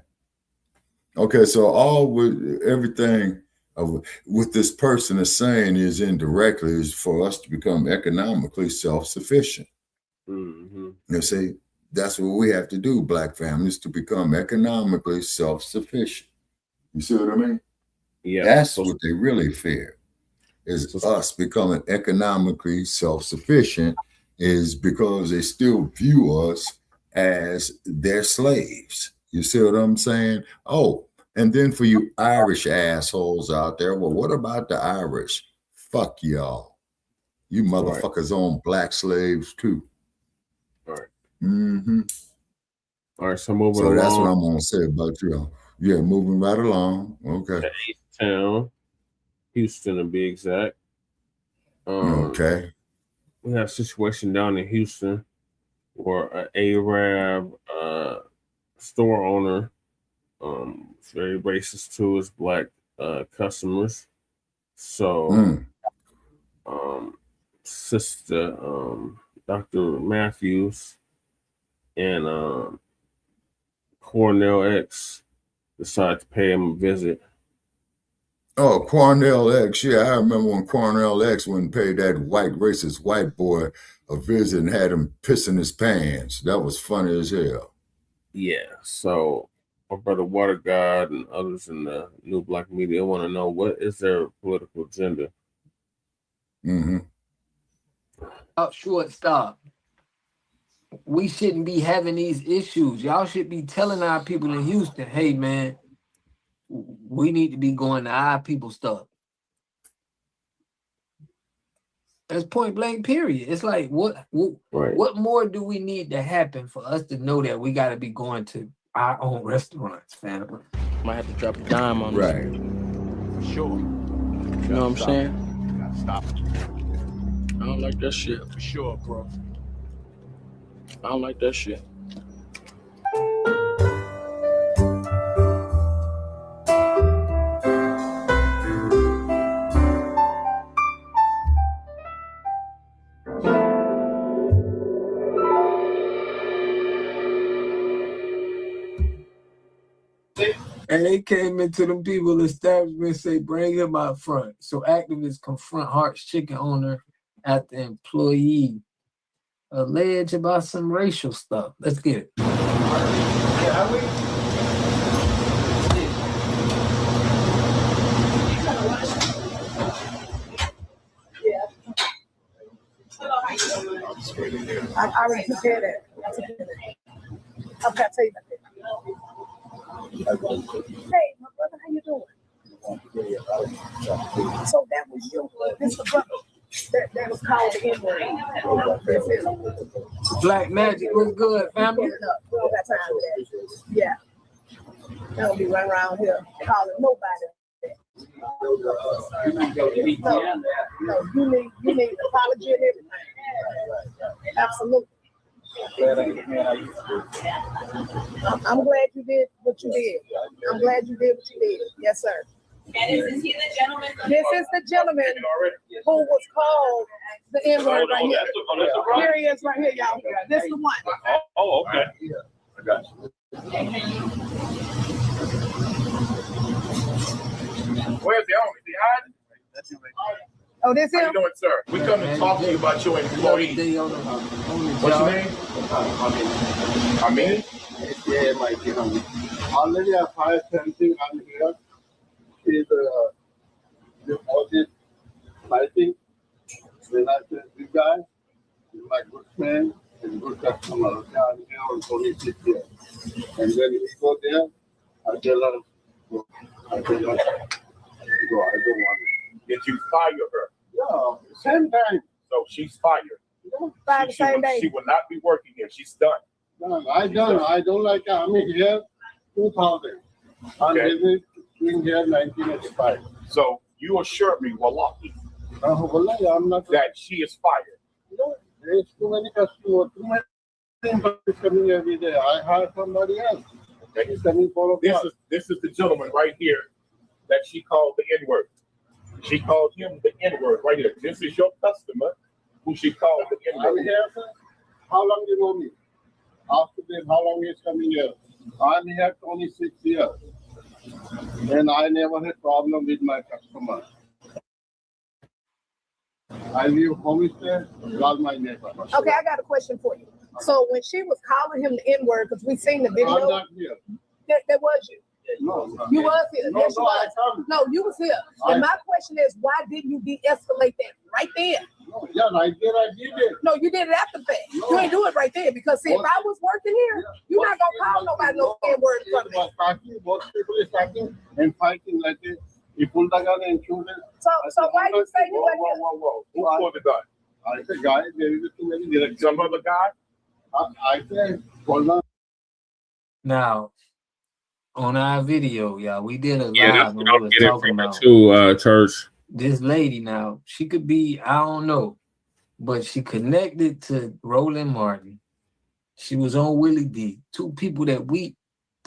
so everything with this person is saying is indirectly is for us to become economically self-sufficient. You see, that's what we have to do, Black families, to become economically self-sufficient. You see what I mean? Yeah. That's what they really fear, is us becoming economically self-sufficient, is because they still view us as their slaves. You see what I'm saying? And then for you Irish assholes out there, well, what about the Irish? Fuck y'all. You motherfuckers own black slaves too. All right. All right, so moving along. So that's what I'm going to say about you. Yeah, moving right along. Okay. Town, Houston to be exact. Okay. We have a situation down in Houston where an Arab store owner It's very racist to his black customers. So, Sister Dr. Matthews and Quanell X decided to pay him a visit. Oh, Quanell X. Yeah, I remember when Quanell X went and paid that white racist white boy a visit and had him pissing his pants. That was funny as hell. Yeah, so my brother Water God and others in the new Blacc Media want to know, what is their political agenda? Shortstop. We shouldn't be having these issues. Y'all should be telling our people in Houston, hey man, we need to be going to our people stuff. That's point blank, period. It's like, what more do we need to happen for us to know that we got to be going to our own restaurants, fam? Might have to drop a dime on this. For sure. You know what I'm saying? Stop. I don't like that shit. For sure, bro. I don't like that shit. And they came into them people establishment and say, bring him out front. So activists confront Hart's chicken owner after employee allege about some racial stuff. Let's get it. I already prepared it. Okay, I'll tell you about that. Hey, my brother, how you doing? So that was you, Mr. Brother, that was called the N-word. Black Magic was good, family. We don't got time for that. Yeah. Don't be running around here calling nobody. No, you need an apology and everything. Absolutely. I'm glad you did what you did. I'm glad you did what you did. Yes, sir. And is he the gentleman? This is the gentleman who was called the N-word right here. Here he is right here, y'all. This is the one. Oh, okay. I got you. Where's the owner? Is he hiding? Oh, this How him? you doing, sir? We come to talk to you about your employee. What's your name? I mean? Yeah, Mikey. Already I filed something on here. Is the audit fighting. When I said, this guy is my good friend and good customer. I'm here on 26 years. And when we go there, I tell her, no, I tell her, go, I don't want it. Did you fire her? Yeah, same time. So she's fired. Yeah, fired the same day. She will not be working here. She's done. No, I don't. I don't like her. I'm here 2000. I'm living here 1985. So you assure me, Wallahi, Wallahi, I'm not that she is fired. No, there's too many customers, too many employees coming every day. I hire somebody else. Okay. He's coming for This is the gentleman right here that she called the N-word. She called him the N-word right here. This is your customer who she called the N-word. I'm here, sir. How long you know me? After this, how long he's coming here? I'm here 26 years. And I never had problem with my customer. I live homestead, love my neighbor. Okay, I got a question for you. So when she was calling him the N-word, because we seen the video. I'm not here. That was you. No, you was here. No, Yes, you no, I was. come. No, you was here. And my question is, why didn't you de-escalate that right there? No, yeah, I did it. No, you did it after the fact. No. You ain't do it right there because see, if I was working here, you're not gonna call nobody no N-word in front of me. Both people is talking and fighting like this. He pulled the gun and shoot it. So why you say you went here? Whoa. Who pulled the gun? I said, guy, there is too many directions. Some other guy? I said, hold on. Now, on our video, y'all, we did a live Yeah, that's when what we I'm was getting talking from it about too, Church. this lady. Now, she could be, I don't know, but she connected to Roland Martin. She was on Willie D. Two people that we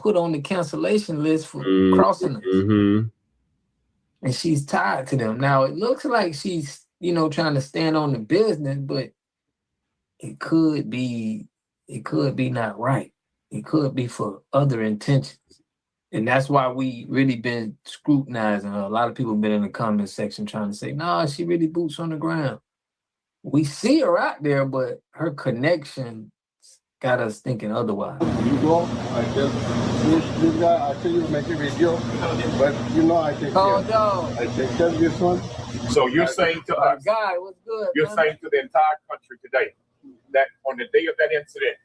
put on the cancellation list for crossing us. And she's tied to them. Now, it looks like she's, you know, trying to stand on the business, but it could be not right. It could be for other intentions. And that's why we really been scrutinizing her. A lot of people have been in the comment section trying to say, nah, she really boots on the ground. We see her out there, but her connection got us thinking otherwise. You go, I tell this guy, I tell you make a video, but you know I take care. Dog. I take care of this one. So you're saying to us, guy, what's good? You're man? saying to the entire country today that on the day of that incident,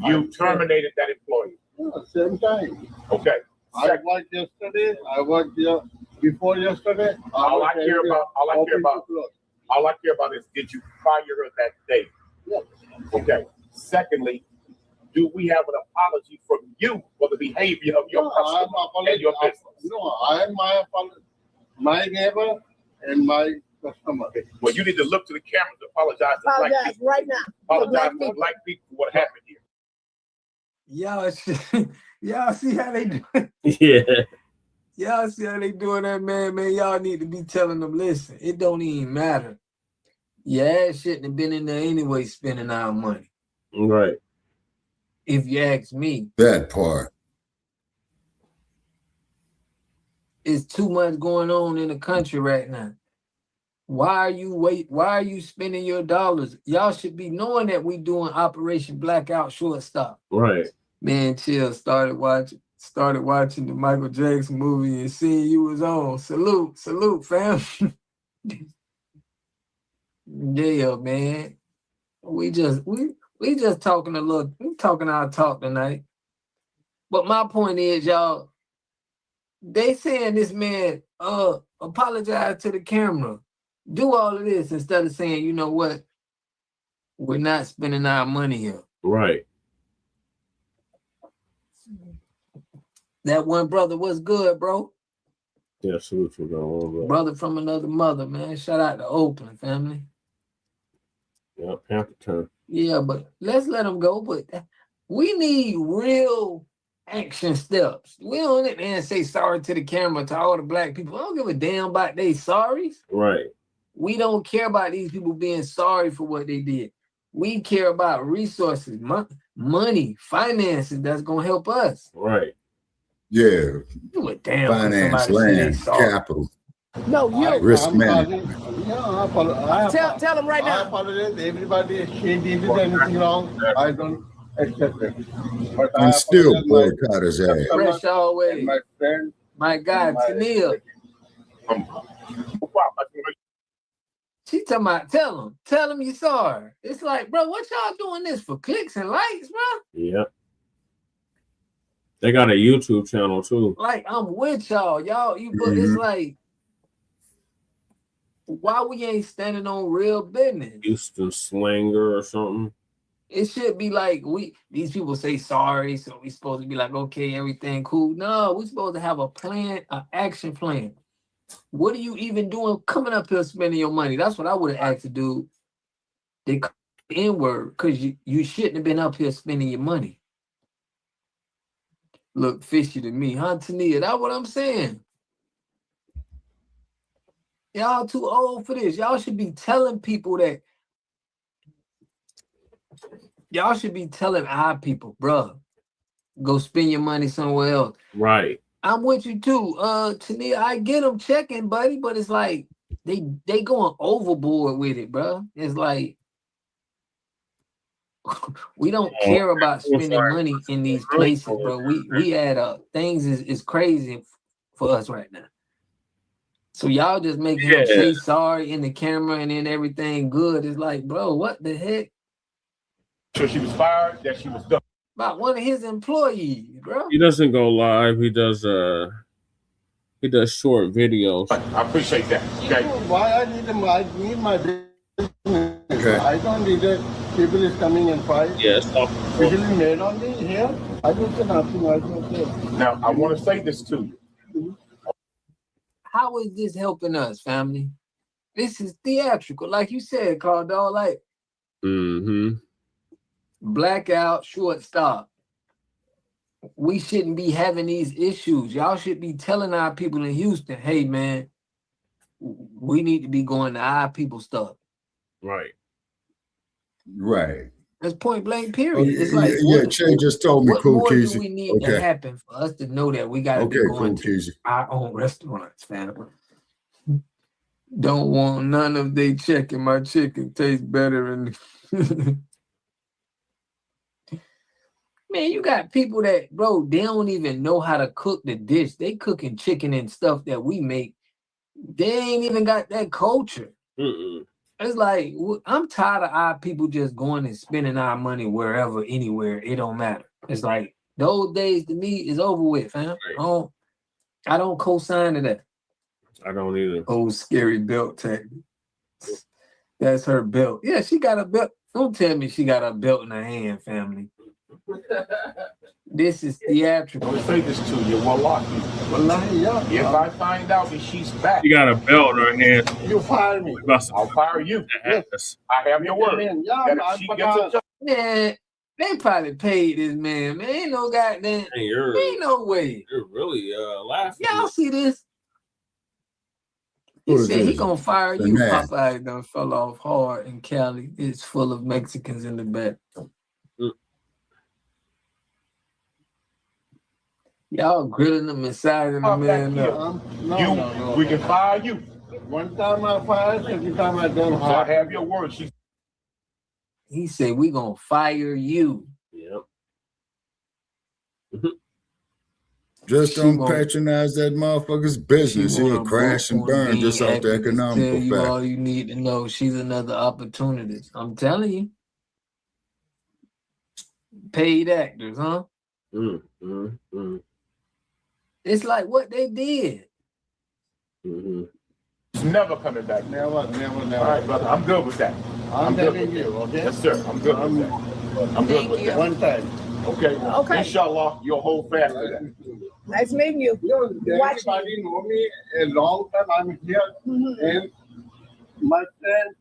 you terminated that employee. Yeah, same time. Okay. I worked yesterday. I worked before yesterday. All I care about is, did you fire her that day? Yeah. Okay. Secondly, do we have an apology from you for the behavior of your customer and your business? No, I am my neighbor and my customer. Well, you need to look to the camera to apologize to black people. right now. Apologize to black people for what happened here. Y'all see how they do it? Yeah. Y'all see how they doing that, man? Man, y'all need to be telling them, listen, it don't even matter. Your ass shouldn't have been in there anyway spending our money. Right. If you ask me. That part. It's too much going on in the country right now. Why are you spending your dollars? Y'all should be knowing that we doing Operation Blackout Shortstop. Right. Man, chill. Started watching the Michael Jackson movie and seeing you was on. Salute, fam. Yeah, man. We just talking we talking our talk tonight. But my point is, y'all, they saying this man apologize to the camera. Do all of this instead of saying, you know what? We're not spending our money here. Right. That one brother was good, bro. Yeah, salute to that Brother from another mother, man. Shout out to Oakland, family. Yeah, Panther turn. Yeah, but let's let them go. But we need real action steps. We don't let man say sorry to the camera to all the black people. I don't give a damn about they sorries. Right. We don't care about these people being sorry for what they did. We care about resources, money, finances that's gonna help us. Right. Yeah. You a damn finance, land, capital. No, you. Risk management. Tell them right now. I apologize. Everybody, she did anything wrong. I don't accept it. But And still boycott his ass. Fresh always. My friend. My guy, Quanell. She talking about tell him you sorry. It's like, bro, what y'all doing this for? Clicks and likes, bro? Yep. They got a YouTube channel too. Like, I'm with y'all. But it's like, why we ain't standing on real business? Houston Slanger or something. It should be like these people say sorry, so we supposed to be like, okay, everything cool. No, we supposed to have a plan, an action plan. What are you even doing coming up here spending your money? That's what I would have asked to do. They N-word, because you shouldn't have been up here spending your money. Look fishy to me, huh, Tania? That's what I'm saying. Y'all too old for this. Y'all should be telling people that. Y'all should be telling our people, bruh, go spend your money somewhere else. Right. I'm with you too. Tania, I get them checking, buddy, but it's like they going overboard with it, bro. It's like we don't care about spending money in these places, bro. We at things is crazy for us right now. So y'all just making him say sorry in the camera and then everything good. It's like, bro, what the heck? So she was fired, that she was done. About one of his employees, bro. He doesn't go live. He does short videos. I appreciate that. Okay. Why I need them? I need my business. Okay. I don't need it. People is coming and fight. Yes. Especially made on me here. I don't say nothing. I don't say. Now I want to say this to you. How is this helping us, family? This is theatrical, like you said, Carl Dog. Like, mm-hmm. Blackout, shortstop. we shouldn't be having these issues. Y'all should be telling our people in Houston, hey man, we need to be going to our people stuff. Right. Right. That's point blank, period. Oh, It's like, yeah, Che just told me, what Cool more do Keezy. we need to happen for us to know that we got to be going to our own restaurants, fam? Don't want none of they chicken. My chicken tastes better. And man, you got people that, bro, they don't even know how to cook the dish. They cooking chicken and stuff that we make. They ain't even got that culture. It's like, I'm tired of our people just going and spending our money wherever, anywhere. It don't matter. It's like, those days to me is over with, fam. I don't co-sign to that. I don't either. Old scary belt tag. That's her belt. Yeah, she got a belt. Don't tell me she got a belt in her hand, family. This is theatrical. I'm gonna say this to you, Wallahi. If I find out that she's back, She got a belt in her hand. You fire me. I'll fire you. Yes. I have your word. That if she gets a job, Man, they probably paid this man. Man, ain't no goddamn. Ain't no way. You're really laughing. Y'all see this? He What is said he this? gonna fire The you. man. Popeye done fell off hard in Cali. It's full of Mexicans in the back. Y'all grilling them and sizing the man up. we can fire you. One time I fired, every time I don't So I have your word. He said we gonna fire you. Yep. Just don't patronize that motherfucker's business. He'll crash and burn just off the economical Tell you fact. all you need to know. She's another opportunist. I'm telling you. Paid actors, huh? It's like what they did. It's never coming back. Never. All right, brother. I'm good with that. I'm good telling with you, that. okay? Yes, sir. I'm good with that. I'm good with that. One time. Okay. Inshallah, you'll hold fast to that. Nice meeting you. Everybody know me a long time. I'm here. And my friend,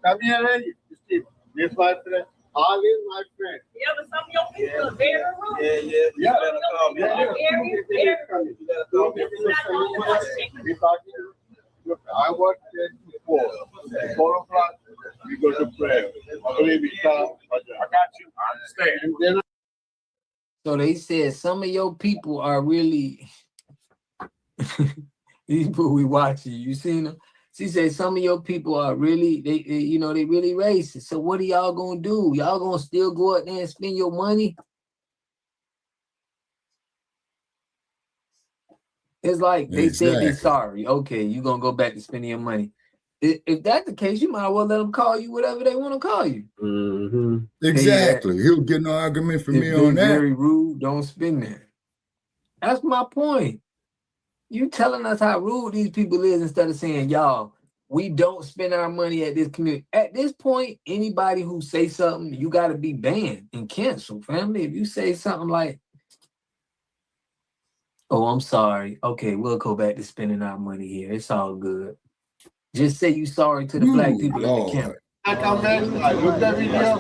come here, Steve. This my friend. All is my friend. Yeah, but some of your people are very rude. Yeah. You better call me. I work at 4 o'clock. We go to prayer. I got you. I understand. And then So they said some of your people are really these people we watching. You seen them? She said some of your people are really they really racist. So what are y'all gonna do? Y'all gonna still go out there and spend your money? It's like they said they sorry. Okay, you gonna go back to spending your money. If that's the case, you might well let them call you whatever they want to call you. Exactly. He'll get no argument from me on that. Very rude. Don't spend that. That's my point. You telling us how rude these people is instead of saying, y'all, we don't spend our money at this community. At this point, anybody who say something, you got to be banned and canceled, family. If you say something like, oh, I'm sorry. Okay, we'll go back to spending our money here. It's all good. Just say you sorry to the black people at the camp. I come in, I look at the video,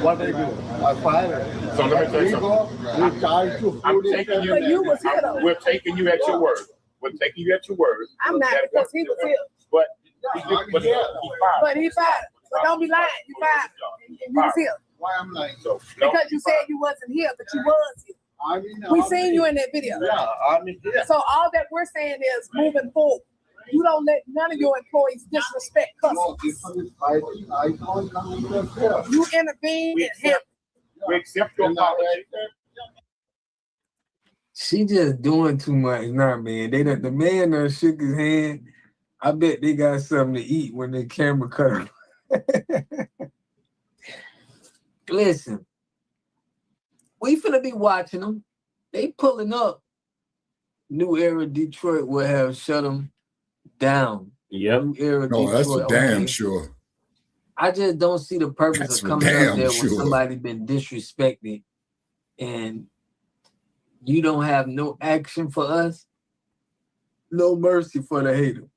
what I do? I fire. So let me tell you something. We charge you We're taking you at your word. We're taking you at your word. I'm not because he was here. But he fired. But don't be lying. You fired. And you was here. Why I'm lying? So because you said you wasn't here, but you was here. We seen you in that video. Yeah, I'm here. So all that we're saying is moving forward. You don't let none of your employees disrespect customers. You intervene and help. We accept your apology. She just doing too much now, man. The man done shook his hand. I bet they got something to eat when the camera cut her. Listen, we finna be watching them. They pulling up. New Era Detroit will have shut them down. Yep. New Era No, that's Detroit, for damn okay. sure. I just don't see the purpose That's of for coming up damn there sure. when somebody been disrespected and you don't have no action for us, no mercy for the hater.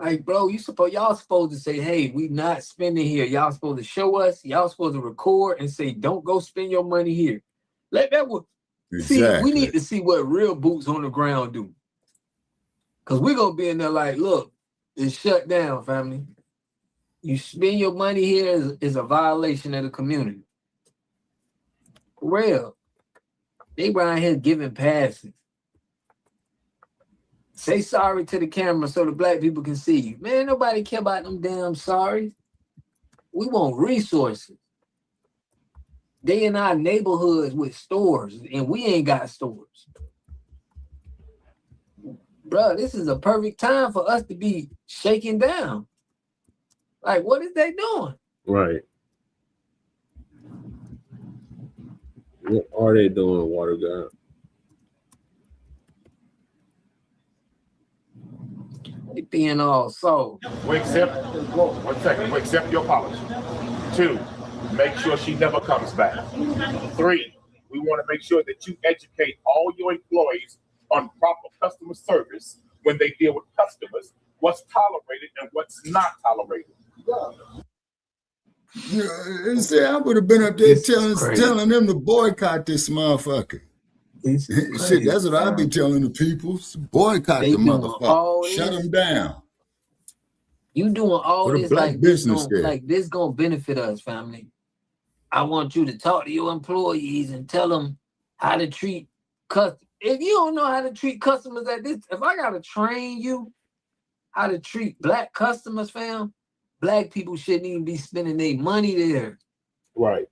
Like, bro, y'all supposed to say, hey, we not spending here. Y'all supposed to show us. Y'all supposed to record and say, don't go spend your money here. Let that work. See, we need to see what real boots on the ground do. Because we're going to be in there like, look, it's shut down, family. You spend your money here is a violation of the community. For real. They around here giving passes. Say sorry to the camera so the black people can see you. Man, nobody care about them damn sorry. We want resources. They in our neighborhoods with stores, and we ain't got stores. Bro, this is a perfect time for us to be shaking down. Like, what is they doing? Right. What are they doing, Water God? They being all sold. We accept, 1 second, we accept your apology. 2, make sure she never comes back. 3, we want to make sure that you educate all your employees on proper customer service when they deal with customers, what's tolerated and what's not tolerated. Yeah, see, I would have been up there telling them to boycott this motherfucker. Shit, that's what I'd be telling the people. Boycott the motherfucker. Shut them down. You doing all for this the black like business this gonna benefit us, family. I want you to talk to your employees and tell them how to treat customers. If you don't know how to treat customers at this, if I gotta train you how to treat black customers, fam, black people shouldn't even be spending their money there. Right.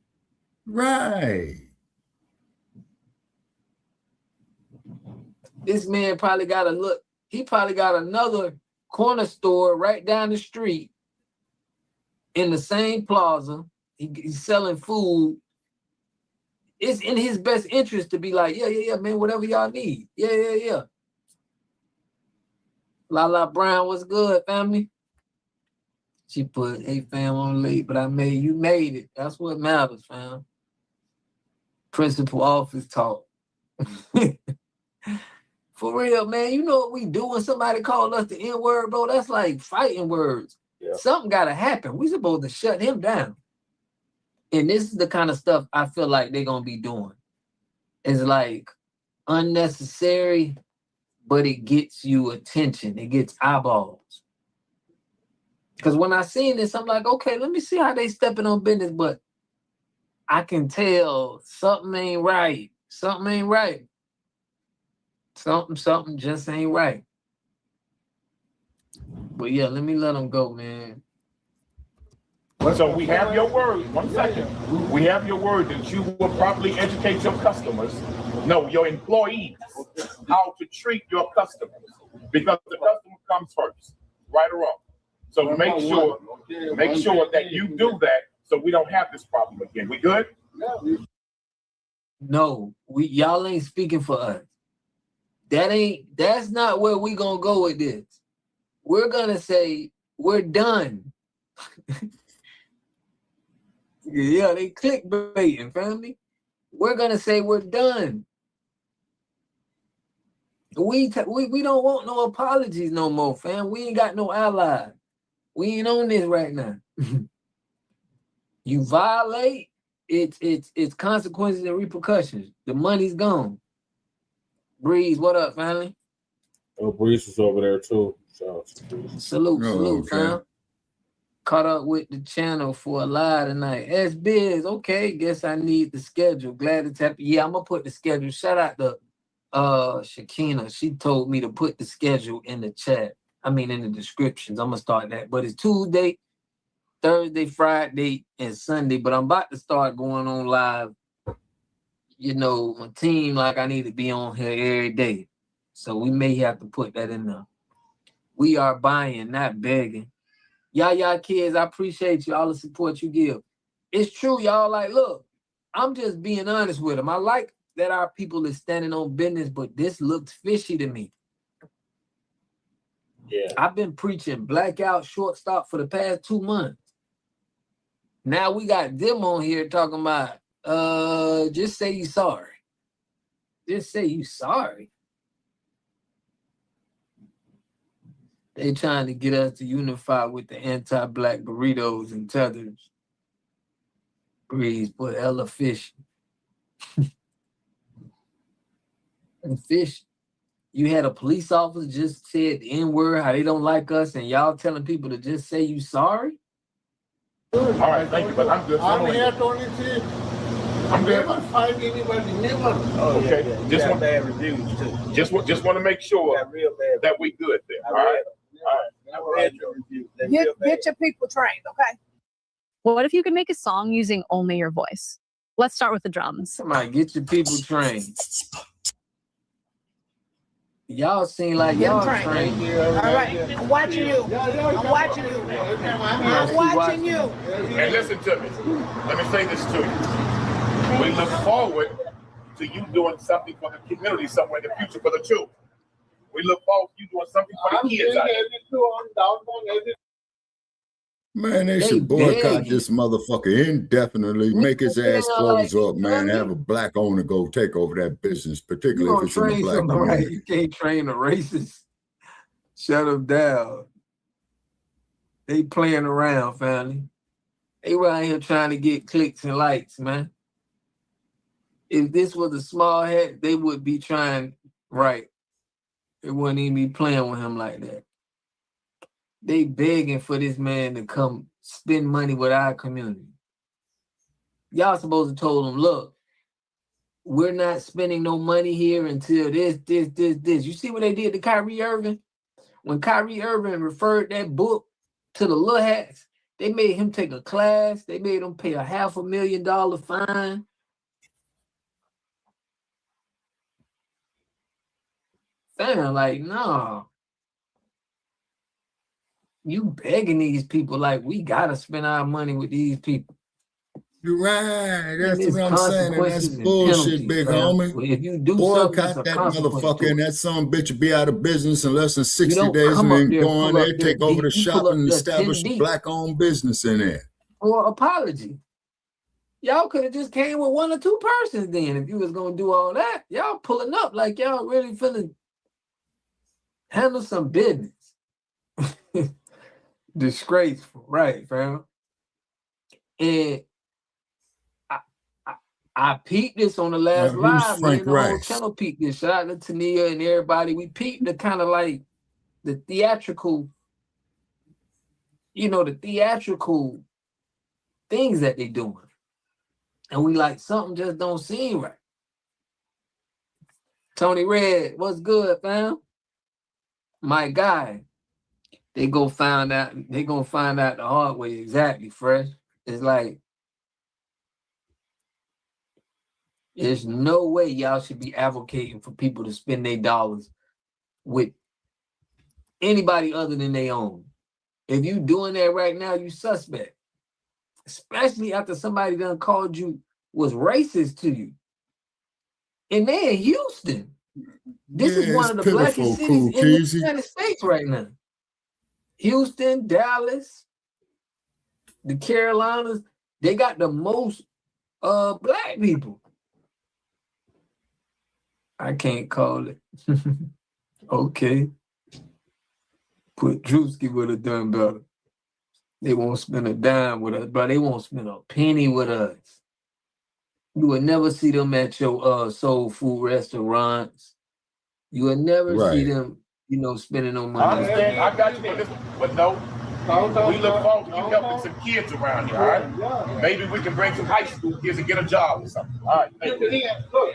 Right. This man probably got he probably got another corner store right down the street in the same plaza. He's selling food. It's in his best interest to be like, yeah, man, whatever y'all need. Yeah. Lala Brown, what's good, family? She put, hey, fam, I'm late, but you made it. That's what matters, fam. Principal office talk. For real, man, you know what we do when somebody call us the N-word, bro? That's like fighting words. Yeah. Something got to happen. We supposed to shut him down. And this is the kind of stuff I feel like they're going to be doing. It's like unnecessary, but it gets you attention. It gets eyeballs. Because when I seen this, I'm like, okay, let me see how they stepping on business, but I can tell something ain't right. Something ain't right. Something just ain't right. But yeah, let me let them go, man. So we have your word. 1 second. We have your word that you will properly educate your customers, no, your employees, how to treat your customers. Because the customer comes first, right or wrong. So make sure that you do that so we don't have this problem again. We good? No, y'all ain't speaking for us. That's not where we gonna go with this. We're gonna say we're done. Yeah, they clickbaiting, family. We're gonna say we're done. We don't want no apologies no more, fam. We ain't got no allies. We ain't on this right now. You violate, it's consequences and repercussions. The money's gone. Breeze, what up, family? Oh, Breeze is over there too. Salute, fam. Caught up with the channel for a live tonight. S-Biz, okay, guess I need the schedule. Glad to tap. Yeah, I'm gonna put the schedule. Shout out to Shakina. She told me to put the schedule in the chat. I mean in the descriptions. I'm gonna start that. But it's Tuesday, Thursday, Friday, and Sunday. But I'm about to start going on live. You know, my team, like I need to be on here every day. So we may have to put that in there. We are buying, not begging. Y'all kids, I appreciate you, all the support you give. It's true, y'all. Like, look, I'm just being honest with them. I like that our people is standing on business, but this looks fishy to me. Yeah. I've been preaching blackout shortstop for the past 2 months. Now we got them on here talking about just say you sorry. Just say you sorry. They trying to get us to unify with the anti-black burritos and tethers. Breeze, put hella fish. And fish. You had a police officer just said the N-word, how they don't like us, and y'all telling people to just say you sorry? All right, thank you, but I'm good. I'm here to only see. I'm good. Never find anybody, never. Okay, just want bad reviews too. Just want to make sure that we good there. All right. Get your people trained, okay? What if you could make a song using only your voice? Let's start with the drums. Somebody get your people trained. Y'all seem like y'all trained. All right, I'm watching you. I'm watching you. I'm watching you. And listen to me. Let me say this to you. We look forward to you doing something for the community somewhere in the future for the children. We look forward to you doing something for the kids out there. Man, they should boycott this motherfucker indefinitely, make his ass close up, man, have a black owner go take over that business, particularly if it's in the black community. Right? You can't train a racist. Shut them down. They playing around, family. They around here trying to get clicks and likes, man. If this was a small hat, they would be trying right. They wouldn't even be playing with him like that. They begging for this man to come spend money with our community. Y'all supposed to told him, look, we're not spending no money here until this. You see what they did to Kyrie Irving? When Kyrie Irving referred that book to the little hats, they made him take a class. They made him pay a $500,000 fine. Fam, like, no. You begging these people like we gotta spend our money with these people. You're right. That's what I'm saying. And that's bullshit, big homie. Well, if you do boycott that motherfucker, and that son bitch will be out of business in less than 60 days, and then go on there, take over the shop and establish a black-owned business in there. Or apology. Y'all could have just came with 1 or 2 persons then if you was gonna do all that. Y'all pulling up like y'all really finna handle some business. Disgraceful, right, fam? And I peeped this on the last live, man. The whole channel peeped this. Shout out to Tania and everybody. We peeped the kind of like the theatrical, the theatrical things that they doing. And we like, something just don't seem right. Tony Red, what's good, fam? My guy. They gonna find out the hard way. Exactly, Fresh. It's like, there's no way y'all should be advocating for people to spend their dollars with anybody other than their own. If you doing that right now, you suspect. Especially after somebody done called you, was racist to you. And they're in Houston. This is one of the blackest cities in the United States right now. Houston, Dallas, the Carolinas, they got the most black people. I can't call it. Okay. Put Drewski would have done better. They won't spend a dime with us, but they won't spend a penny with us. You would never see them at your soul food restaurants. You would never see them, spending no money. I understand. I got you, but no. We look forward to you helping some kids around here, all right? Maybe we can bring some high school kids and get a job or something. All right, thank you. Look,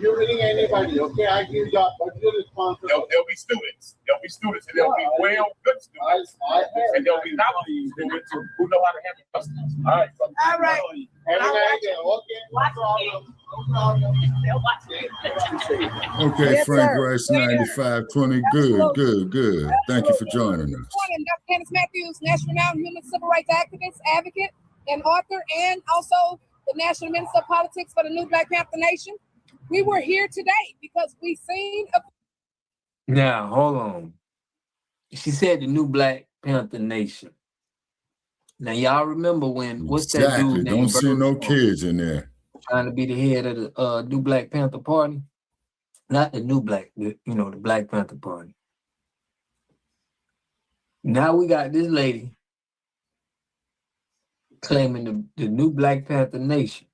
you're reading anybody, okay? I give you but you're responsible. There'll be students. There'll be students, and there'll be good students. And there'll be knowledgeable students who know how to handle customers. All right. All right. Okay, Frank Rice, 9520. Good. Thank you for joining us. Dr. Candace Matthews, national renowned human civil rights activist, advocate, and author, and also the National Minister of Politics for the New Black Panther Nation. We were here today because we seen Now, hold on. She said the New Black Panther Nation. Now, y'all remember when, what's that dude named Don't see no kids in there. Trying to be the head of the New Black Panther Party? Not the New Black, the Black Panther Party. Now we got this lady claiming the new Black Panther Nation.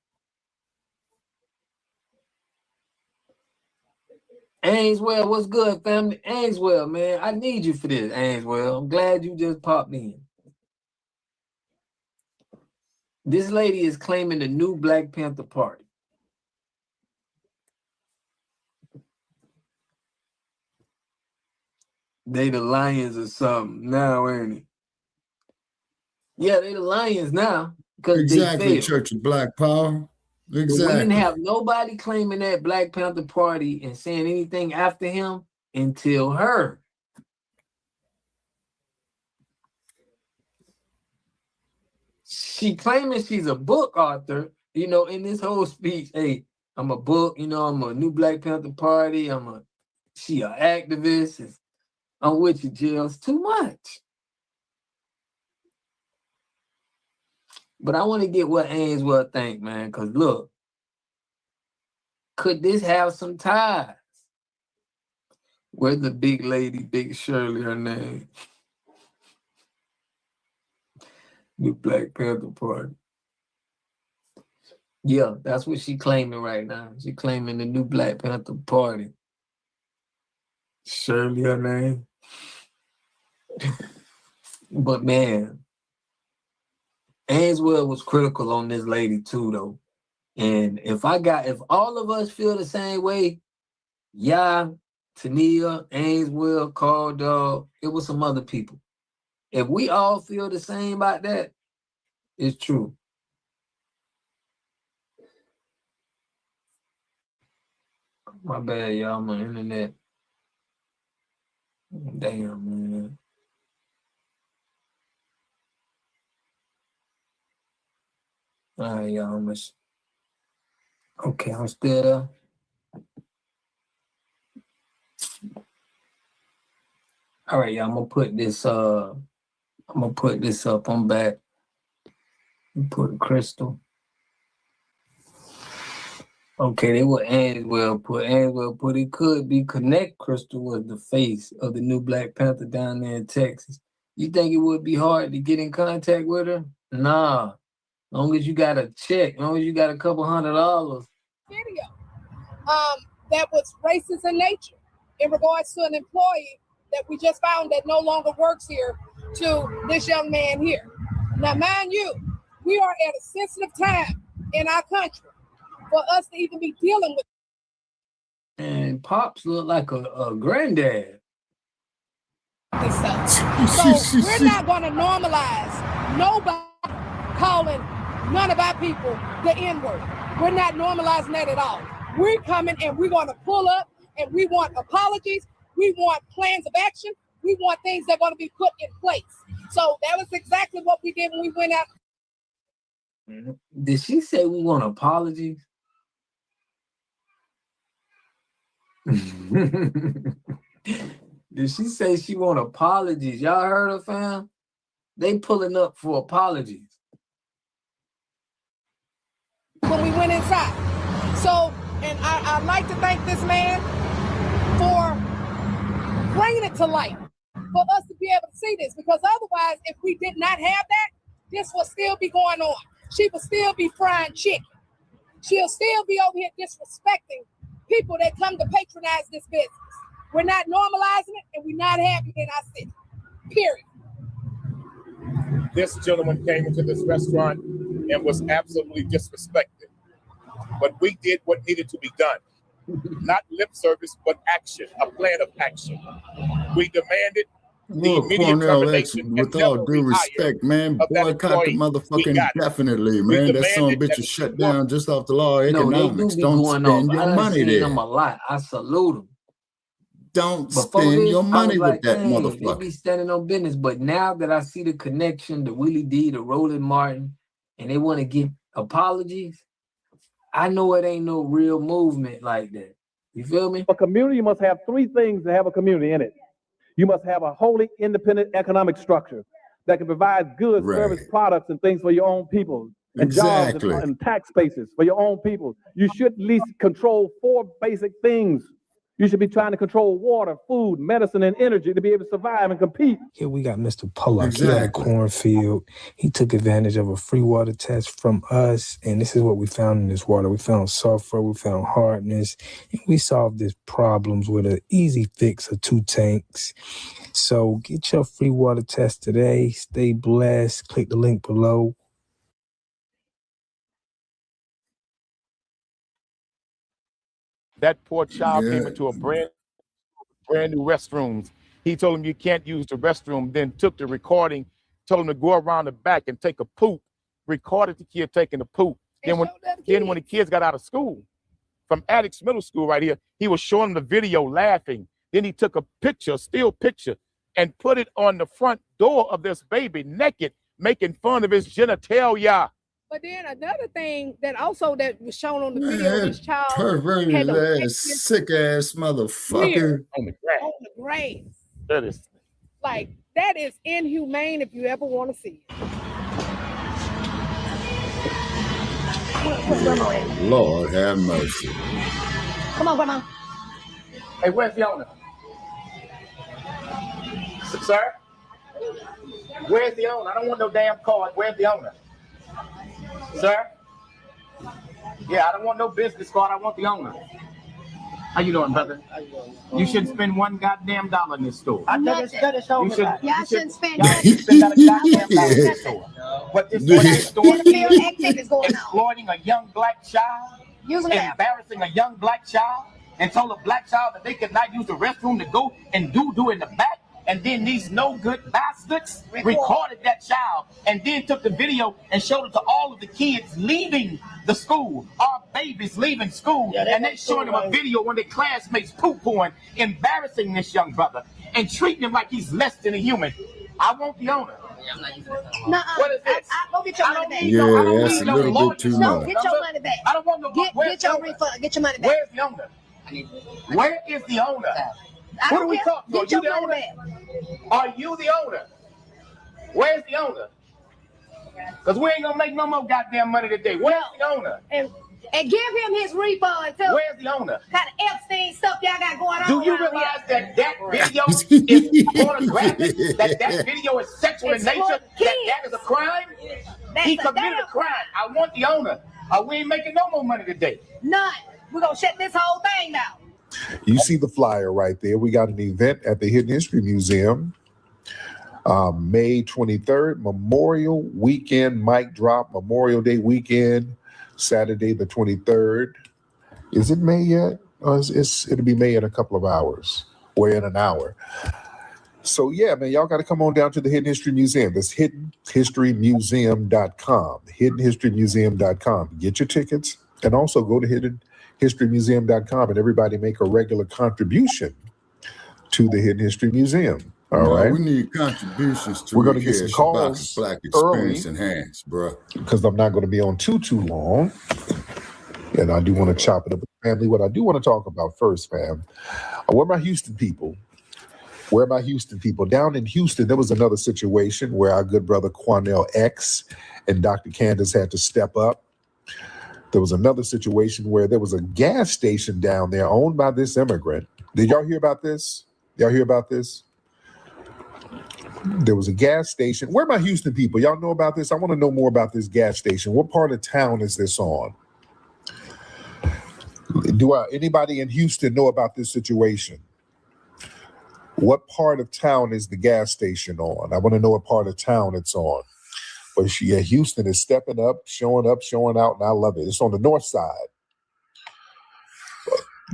Ainswell, what's good, family? Ainswell, man, I need you for this, Ainswell. I'm glad you just popped in. This lady is claiming the new Black Panther Party. They the Lions or something now, ain't it? Yeah, they the Lions now because Exactly, they failed. Church of Black Power. Exactly. But we didn't have nobody claiming that Black Panther Party and saying anything after him until her. She claiming she's a book author, you know, in this whole speech. Hey, I'm a book, you know, I'm a new Black Panther Party. She an activist. I'm with you, Jill. It's too much. But I want to get what Ainsworth think, man, because look, could this have some ties? Where's the big lady, Big Shirley, her name? The Black Panther Party. Yeah, that's what she claiming right now. She claiming the new Black Panther Party. Shirley, her name. But man, Ainsworth was critical on this lady too, though. And if all of us feel the same way, yeah, Tania, Ainsworth, Carl Dog, it was some other people. If we all feel the same about that, it's true. My bad, y'all. I'm on the internet. Damn, man. All right, y'all. Okay, I'm still there. All right, y'all. I'm gonna put this up. I'm back. Put Crystal. Okay, they were Answell put it could be Connect Crystal was the face of the new Black Panther down there in Texas. You think it would be hard to get in contact with her? Nah. Long as you got a check, long as you got a couple $100. Video that was racist in nature in regards to an employee that we just found that no longer works here to this young man here. Now, mind you, we are at a sensitive time in our country for us to even be dealing with. And Pops look like a granddad. So we're not going to normalize nobody calling none of our people the N-word. We're not normalizing that at all. We're coming and we're going to pull up and we want apologies. We want plans of action. We want things that are going to be put in place. So that was exactly what we did when we went out. Did she say we want apologies? Did she say she want apologies? Y'all heard her, fam? They pulling up for apologies. When we went inside. So, and I'd like to thank this man for bringing it to light for us to be able to see this, because otherwise, if we did not have that, this will still be going on. She will still be frying chicken. She'll still be over here disrespecting people that come to patronize this business. We're not normalizing it, and we're not having it in our city, period. This gentleman came into this restaurant and was absolutely disrespected. But we did what needed to be done. Not lip service, but action, a plan of action. We demanded the immediate Quanell, termination. with all due respect, man, boycott the motherfucking definitely, man. That son of a bitch is shut down just off the law of economics. Don't spend your money there. Them a lot. I salute them. Don't spend your money with that They motherfucker. be standing on business. But now that I see the connection, the Willie D, the Roland Martin, and they want to get apologies, I know it ain't no real movement like that. You feel me? A community must have three things to have a community in it. You must have a wholly independent economic structure that can provide goods, service, products, and things for your own people, and jobs and tax bases for your own people. You should at least control four basic things You should be trying to control water, food, medicine, and energy to be able to survive and compete. Here we got Mr. Pollock. He had a cornfield. He took advantage of a free water test from us, and this is what we found in this water. We found sulfur, we found hardness, and we solved these problems with an easy fix of 2 tanks. So get your free water test today. Stay blessed. Click the link below. That poor child came into a brand new restrooms. He told him you can't use the restroom, then took the recording, told him to go around the back and take a poop, recorded the kid taking a poop. Then when the kids got out of school, from Addicts Middle School right here, he was showing them the video laughing. Then he took a picture, still picture, and put it on the front door of this baby naked, making fun of his genitalia. But then another thing that was shown on the video, this child perverted had ass, sick ass motherfucker on the grass. That is Like, that is inhumane if you ever want to see it. Lord have mercy. Come on, Grandma. Hey, where's the owner? Sir? Where's the owner? I don't want no damn card. Where's the owner? Sir? Yeah, I don't want no business card. I want the owner. How you doing, brother? You shouldn't spend one goddamn dollar in this store. Y'all shouldn't spend not a goddamn dollar in this store. But this store is exploiting a young black child, embarrassing a young black child, and told a black child that they could not use the restroom to go and do in the back. And then these no good bastards recorded that child and then took the video and showed it to all of the kids leaving the school, our babies leaving school. And they showing them a video when their classmates poo-pooing, embarrassing this young brother and treating him like he's less than a human. I want the owner. What is this? Go get your money back. Yeah, that's a little bit too much. Get your money back. I don't want no get your refund. Get your money back. Where's the owner? Where is the owner? What are we talking about? Are you the owner? Are you the owner? Where's the owner? Because we ain't gonna make no more goddamn money today. Where's the owner? And give him his refund too. Where's the owner? Kind of Epstein stuff y'all got going on. Do you realize that video is pornographic? that video is sexual in nature? That is a crime? He committed a crime. I want the owner. We ain't making no more money today. None. We're gonna shut this whole thing down. You see the flyer right there. We got an event at the Hidden History Museum, May 23rd, Memorial Weekend mic drop, Memorial Day weekend, Saturday the 23rd. Is it May yet? It'll be May in a couple of hours or in an hour. So yeah, man, y'all got to come on down to the Hidden History Museum. That's hiddenhistorymuseum.com, hiddenhistorymuseum.com. Get your tickets and also go to hiddenhistorymuseum.com and everybody make a regular contribution to the Hidden History Museum. All right. We need contributions to We're going to get some calls Black early, Experience Enhanced, bro. because I'm not going to be on too long. And I do want to chop it up with the family. What I do want to talk about first, fam, where my Houston people? Where are my Houston people? Down in Houston, there was another situation where our good brother Quanell X and Dr. Candace had to step up. There was another situation where there was a gas station down there owned by this immigrant. Did y'all hear about this? Y'all hear about this? There was a gas station. Where are my Houston people? Y'all know about this? I want to know more about this gas station. What part of town is this on? Anybody in Houston know about this situation? What part of town is the gas station on? I want to know what part of town it's on. But yeah, Houston is stepping up, showing out, and I love it. It's on the north side.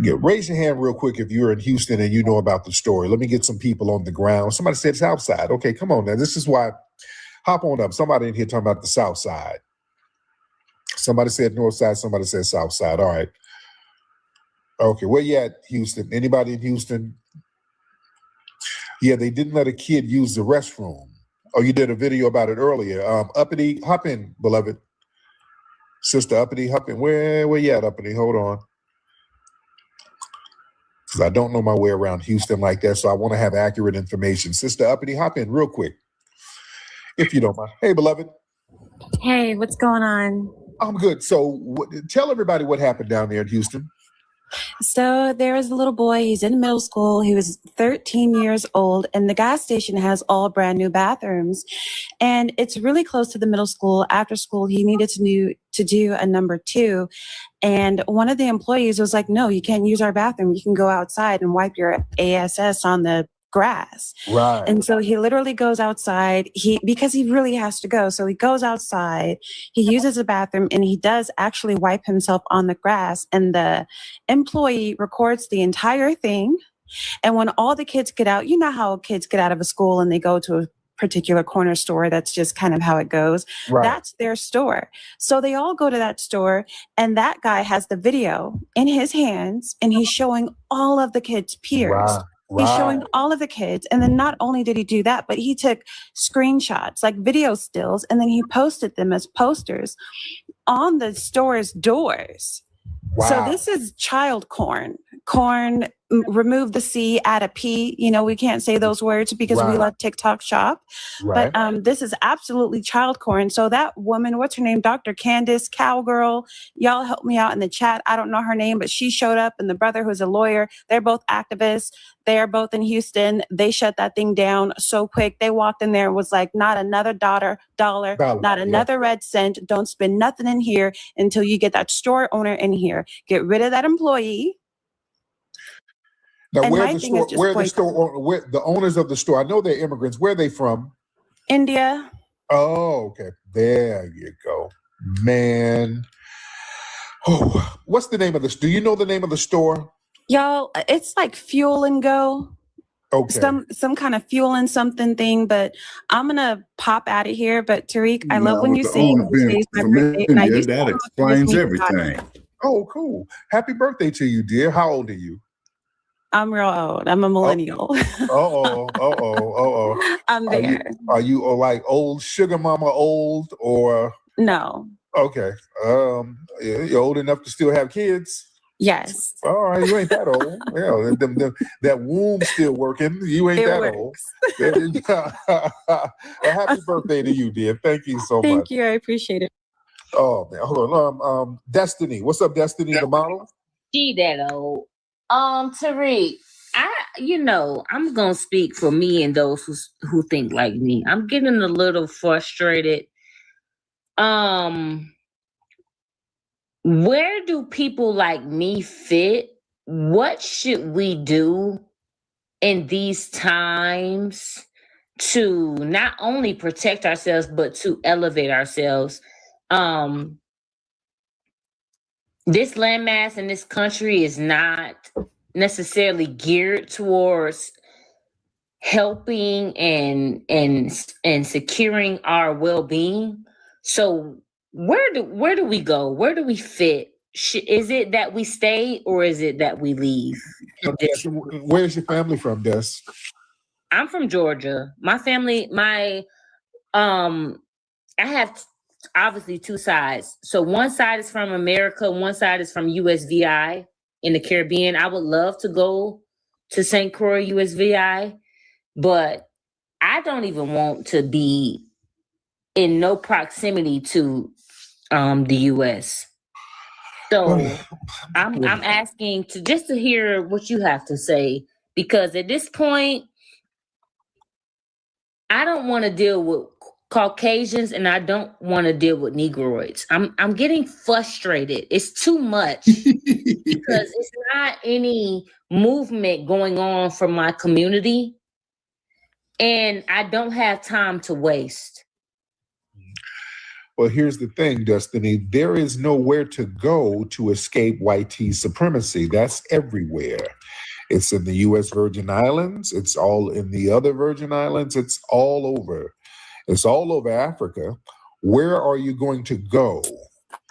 Yeah, raise your hand real quick if you're in Houston and you know about the story. Let me get some people on the ground. Somebody said south side. Okay, come on now. This is why. Hop on up. Somebody in here talking about the south side. Somebody said north side. Somebody said south side. All right. Okay, where you at, Houston? Anybody in Houston? Yeah, they didn't let a kid use the restroom. Oh, you did a video about it earlier. Uppity, hop in, beloved. Sister Uppity, hop in. Where you at, Uppity? Hold on. Because I don't know my way around Houston like that, so I want to have accurate information. Sister Uppity, hop in real quick, if you don't mind. Hey, beloved. Hey, what's going on? I'm good. So tell everybody what happened down there in Houston. So there was a little boy, he's in middle school, he was 13 years old, and the gas station has all brand new bathrooms. And it's really close to the middle school. After school, he needed to do a number 2. And one of the employees was like, no, you can't use our bathroom. You can go outside and wipe your ASS on the grass. Right. And so he literally goes outside, because he really has to go. So he goes outside, he uses the bathroom, and he does actually wipe himself on the grass. And the employee records the entire thing. And when all the kids get out, you know how kids get out of a school and they go to a particular corner store. That's just kind of how it goes. Right. That's their store. So they all go to that store, and that guy has the video in his hands, and he's showing all of the kids' peers. He's showing all of the kids. And then not only did he do that, but he took screenshots, like video stills, and then he posted them as posters on the store's doors. Wow. So this is child corn. Remove the C, add a P. You know, we can't say those words because we let TikTok shop. Right. But this is absolutely child corn. So that woman, what's her name? Dr. Candace Cowgirl. Y'all help me out in the chat. I don't know her name, but she showed up, and the brother who's a lawyer, they're both activists. They're both in Houston. They shut that thing down so quick. They walked in there and was like, not another dollar, not another red cent. Don't spend nothing in here until you get that store owner in here. Get rid of that employee. Now, And where my the thing is store, where the just store, where the owners of the store? I know they're immigrants. Where are they from? India. Oh, okay. There you go, man. Oh, what's the name of this? Do you know the name of the store? Y'all, it's like Fuel and Go. Okay. Some kind of fuel and something thing, but I'm gonna pop out of here. But Tariq, I love when you with the sing. owner being Today's my from birthday, and I India, used to that come up with explains me everything. Oh, cool. Happy birthday to you, dear. How old are you? I'm real old. I'm a millennial. I'm there. Are you like old sugar mama old or? No. Okay. You're old enough to still have kids? Yes. All right, you ain't that old. Yeah, that womb's still working. You ain't It that works. old. Well, happy birthday to you, dear. Thank you so much. Thank you. I appreciate it. Oh man, hold on. Destiny, what's up, Destiny, the model? She that old. Tariq, I'm gonna speak for me and those who think like me. I'm getting a little frustrated. Where do people like me fit? What should we do in these times to not only protect ourselves, but to elevate ourselves? This landmass in this country is not necessarily geared towards helping and securing our well-being. So where do we go? Where do we fit? Is it that we stay or is it that we leave? Where's your family from, Des? I'm from Georgia. My family, I have obviously two sides. So one side is from America, one side is from USVI in the Caribbean. I would love to go to St. Croix USVI, but I don't even want to be in no proximity to the US. So I'm asking to hear what you have to say, because at this point, I don't want to deal with Caucasians and I don't want to deal with Negroids. I'm getting frustrated. It's too much because it's not any movement going on for my community, and I don't have time to waste. Well, here's the thing, Destiny. There is nowhere to go to escape white tea supremacy. That's everywhere. It's in the U.S. Virgin Islands. It's all in the other Virgin Islands. It's all over. It's all over Africa. Where are you going to go?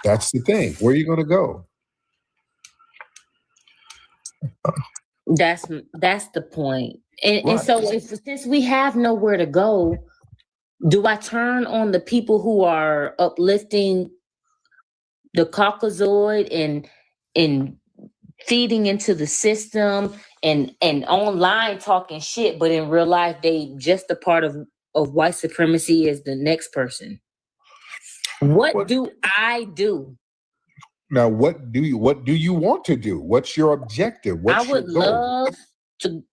That's the thing. Where are you going to go? That's the point. And so since we have nowhere to go, do I turn on the people who are uplifting the Caucasoid and feeding into the system and online talking shit, but in real life they just a part of white supremacy as the next person? What do I do? Now, what do you want to do? What's your objective? What's I would your goal? love to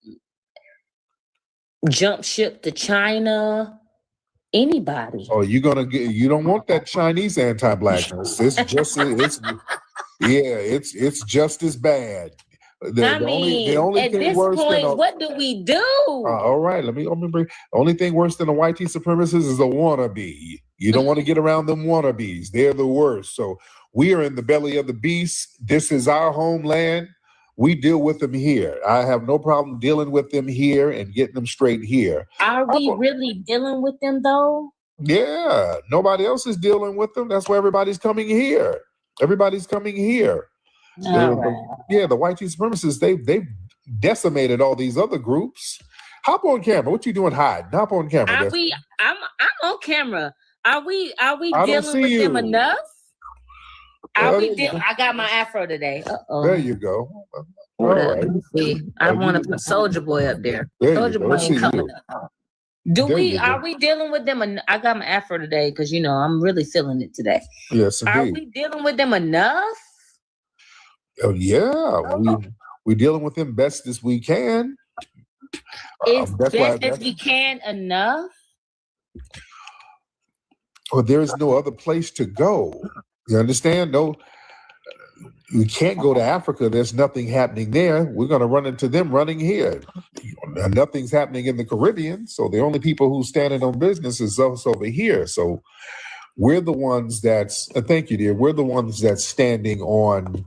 jump ship to China. Anybody. Oh, you don't want that Chinese anti-blackness. It's just as bad. The only at thing this worse point, than what do we do? all right, let me bring. The only thing worse than a white supremacist is a wannabe. You don't want to get around them wannabes. They're the worst. So we are in the belly of the beast. This is our homeland. We deal with them here. I have no problem dealing with them here and getting them straight here. Are we really dealing with them though? Yeah, nobody else is dealing with them. That's why everybody's coming here. Everybody's coming here. The white supremacists, they've decimated all these other groups. Hop on camera. What you doing hiding? Hop on camera. I'm on camera. Are we I dealing with them enough? I got my afro today. There you go. All right. right. Let me see. I want to put Soldier Boy up there. There Soldier Boy ain't coming up. Are we dealing with them? I got my afro today because I'm really feeling it today. Yes, indeed. Are we dealing with them enough? Oh yeah, we're dealing with them best as we can. Is best as we can enough? Well, there is no other place to go. You understand? No, we can't go to Africa. There's nothing happening there. We're going to run into them running here. Nothing's happening in the Caribbean. So the only people who's standing on business is us over here. So we're the ones thank you, dear. We're the ones that's standing on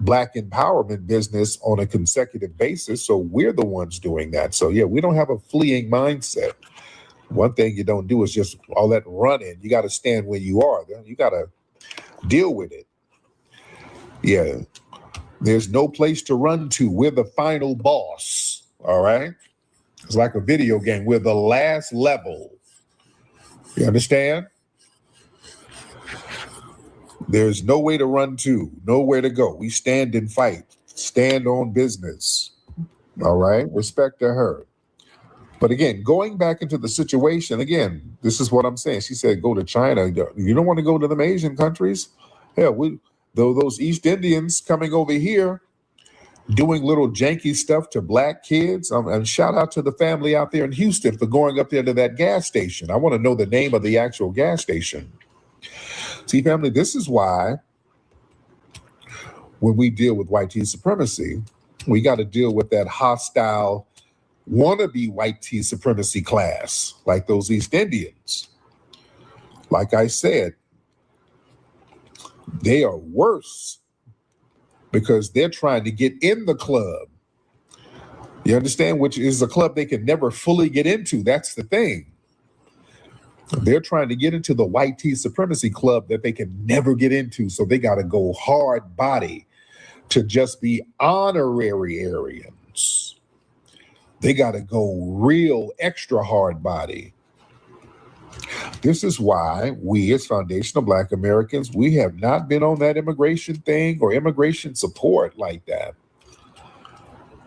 Black empowerment business on a consecutive basis. So we're the ones doing that. So yeah, we don't have a fleeing mindset. One thing you don't do is just all that running. You got to stand where you are. You got to deal with it. Yeah. There's no place to run to. We're the final boss. All right. It's like a video game. We're the last level. You understand? There's no way to run to, nowhere to go. We stand and fight, stand on business. All right. Respect to her. But again, going back into the situation, again, this is what I'm saying. She said, go to China. You don't want to go to them Asian countries? Hell, those East Indians coming over here doing little janky stuff to Black kids. And shout out to the family out there in Houston for going up there to that gas station. I want to know the name of the actual gas station. See, family, this is why when we deal with white supremacy, we got to deal with that hostile wannabe white supremacy class, like those East Indians. Like I said, they are worse because they're trying to get in the club. You understand? Which is a club they can never fully get into. That's the thing. They're trying to get into the white supremacy club that they can never get into. So they got to go hard body to just be honorary Aryans. They got to go real extra hard body. This is why we as foundational Black Americans, we have not been on that immigration thing or immigration support like that.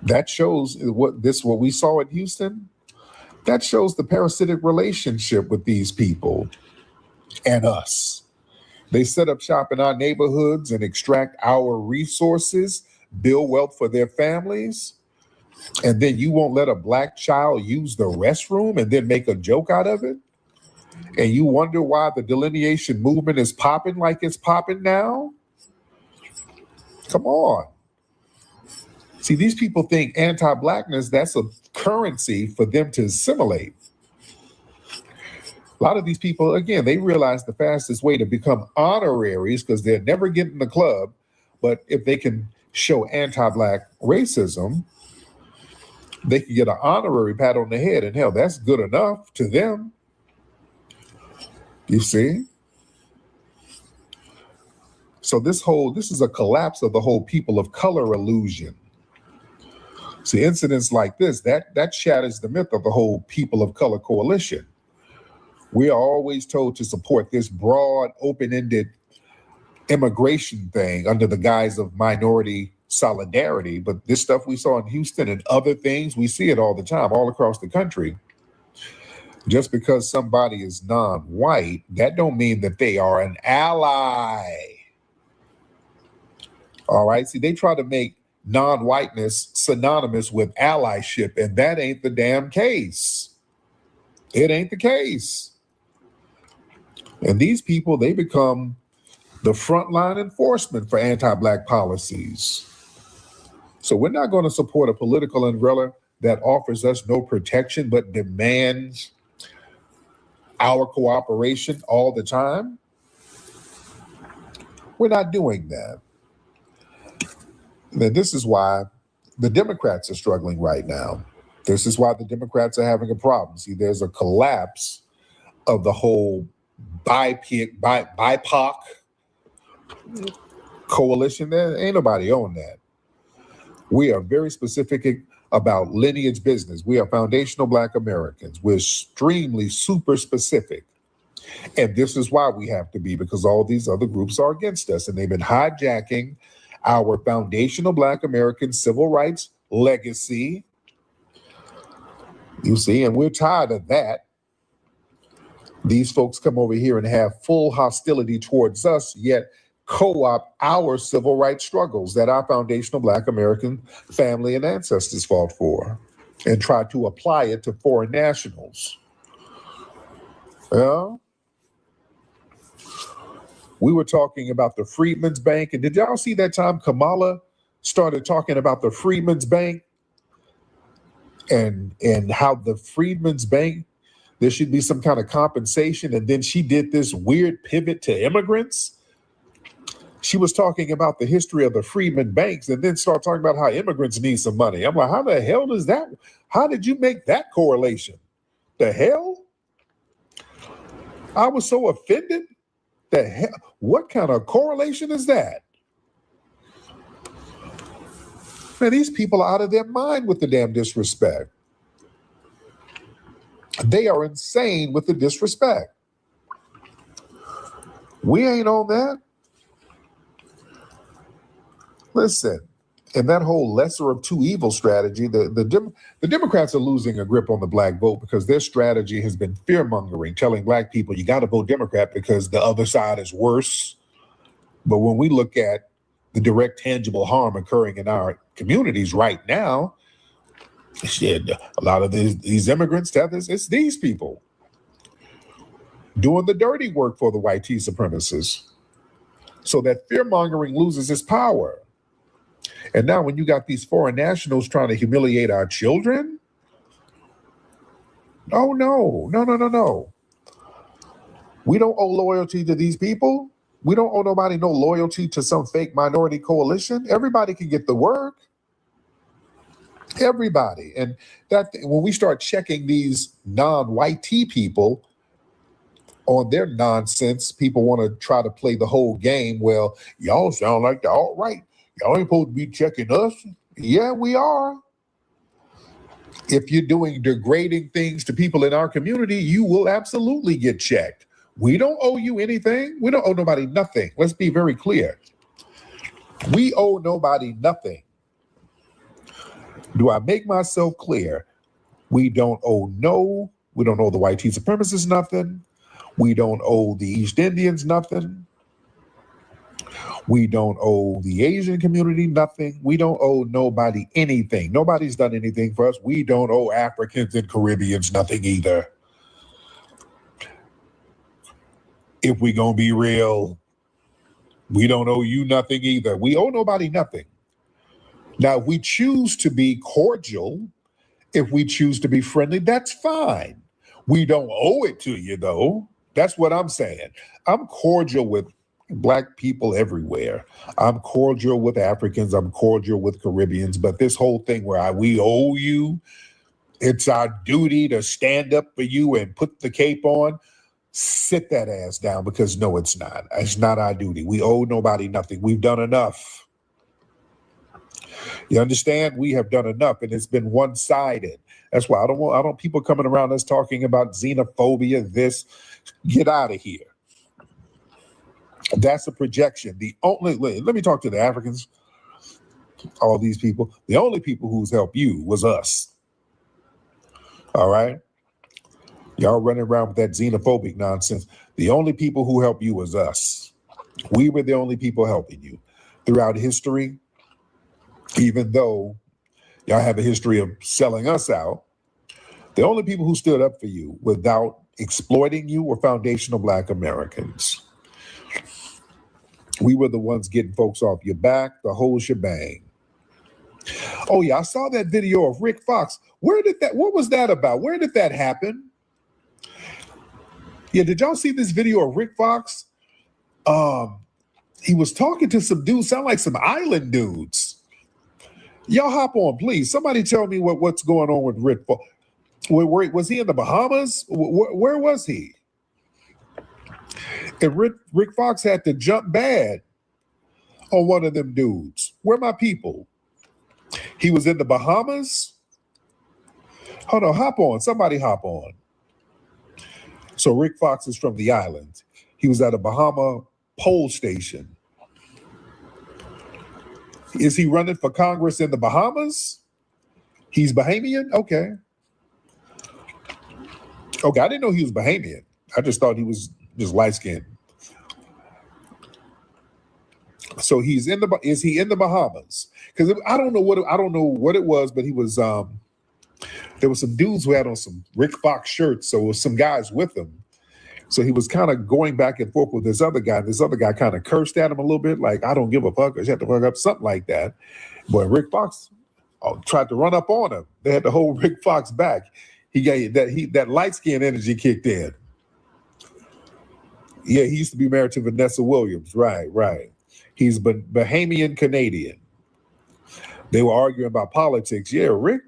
That shows what we saw in Houston. That shows the parasitic relationship with these people and us. They set up shop in our neighborhoods and extract our resources, build wealth for their families. And then you won't let a Black child use the restroom and then make a joke out of it. And you wonder why the delineation movement is popping like it's popping now. Come on. See, these people think anti-Blackness, that's a currency for them to assimilate. A lot of these people, again, they realize the fastest way to become honoraries because they're never getting the club. But if they can show anti-Black racism, they can get an honorary pat on the head. And hell, that's good enough to them. You see? So this is a collapse of the whole people of color illusion. See, incidents like this, that shatters the myth of the whole people of color coalition. We are always told to support this broad, open-ended immigration thing under the guise of minority solidarity. But this stuff we saw in Houston and other things, we see it all the time, all across the country. Just because somebody is non-white, that don't mean that they are an ally. All right. See, they try to make non-whiteness synonymous with allyship, and that ain't the damn case. It ain't the case. And these people, they become the frontline enforcement for anti-Black policies. So we're not going to support a political umbrella that offers us no protection but demands our cooperation all the time. We're not doing that. Now, this is why the Democrats are struggling right now. This is why the Democrats are having a problem. See, there's a collapse of the whole BIPOC coalition. There ain't nobody on that. We are very specific about lineage business. We are foundational Black Americans. We're extremely super specific. And this is why we have to be, because all these other groups are against us, and they've been hijacking our foundational Black American civil rights legacy. You see, and we're tired of that. These folks come over here and have full hostility towards us, yet co-opt our civil rights struggles that our foundational Black American family and ancestors fought for, and try to apply it to foreign nationals. Yeah. We were talking about the Freedmen's Bank, and did y'all see that time Kamala started talking about the Freedmen's Bank and how the Freedmen's Bank, there should be some kind of compensation, and then she did this weird pivot to immigrants? She was talking about the history of the Freedmen banks and then started talking about how immigrants need some money. I'm like, how the hell does that, how did you make that correlation? The hell? I was so offended. The hell? What kind of correlation is that? Man, these people are out of their mind with the damn disrespect. They are insane with the disrespect. We ain't on that. Listen, in that whole lesser of two evils strategy, the Democrats are losing a grip on the Black vote because their strategy has been fear-mongering, telling Black people, you got to vote Democrat because the other side is worse. But when we look at the direct, tangible harm occurring in our communities right now, shit, a lot of these immigrants, it's these people doing the dirty work for the white supremacists. So that fear-mongering loses its power. And now when you got these foreign nationals trying to humiliate our children, oh, no. We don't owe loyalty to these people. We don't owe nobody no loyalty to some fake minority coalition. Everybody can get the work. Everybody. And that when we start checking these non-white people on their nonsense, people want to try to play the whole game. Well, y'all sound like the alt-right. Y'all ain't supposed to be checking us. Yeah, we are. If you're doing degrading things to people in our community, you will absolutely get checked. We don't owe you anything. We don't owe nobody nothing. Let's be very clear. We owe nobody nothing. Do I make myself clear? We don't owe the white supremacists nothing. We don't owe the East Indians nothing. We don't owe the Asian community nothing. We don't owe nobody anything. Nobody's done anything for us. We don't owe Africans and Caribbeans nothing either. If we gonna be real, we don't owe you nothing either. We owe nobody nothing. Now, if we choose to be cordial, if we choose to be friendly, that's fine. We don't owe it to you, though. That's what I'm saying. I'm cordial with Black people everywhere. I'm cordial with Africans. I'm cordial with Caribbeans. But this whole thing where we owe you, it's our duty to stand up for you and put the cape on, sit that ass down, because no, it's not. It's not our duty. We owe nobody nothing. We've done enough. You understand? We have done enough, and it's been one-sided. That's why I don't want people coming around us talking about xenophobia, this. Get out of here. That's a projection. Let me talk to the Africans, all these people. The only people who's helped you was us. All right? Y'all running around with that xenophobic nonsense. The only people who helped you was us. We were the only people helping you. throughout history, even though y'all have a history of selling us out, the only people who stood up for you without exploiting you were foundational Black Americans. We were the ones getting folks off your back, the whole shebang. Oh yeah, I saw that video of Rick Fox. What was that about? Where did that happen? Yeah, did y'all see this video of Rick Fox? He was talking to some dudes, sound like some island dudes. Y'all hop on, please. Somebody tell me what's going on with Rick Fox. Was he in the Bahamas? Where was he? And Rick Fox had to jump bad on one of them dudes. Where my people? He was in the Bahamas? Hold on, hop on. Somebody hop on. So Rick Fox is from the island. He was at a Bahama poll station. Is he running for Congress in the Bahamas? He's Bahamian? Okay. Okay, I didn't know he was Bahamian. I just thought he was just light-skinned. So is he in the Bahamas? Because I don't know what it was, but he was there was some dudes who had on some Rick Fox shirts, so it was some guys with him. So he was kind of going back and forth with this other guy. This other guy kind of cursed at him a little bit, like, I don't give a fuck, or shut the fuck up, something like that. But Rick Fox tried to run up on him. They had to hold Rick Fox back. That light skin energy kicked in. Yeah, he used to be married to Vanessa Williams. Right. He's Bahamian Canadian. They were arguing about politics. Yeah, Rick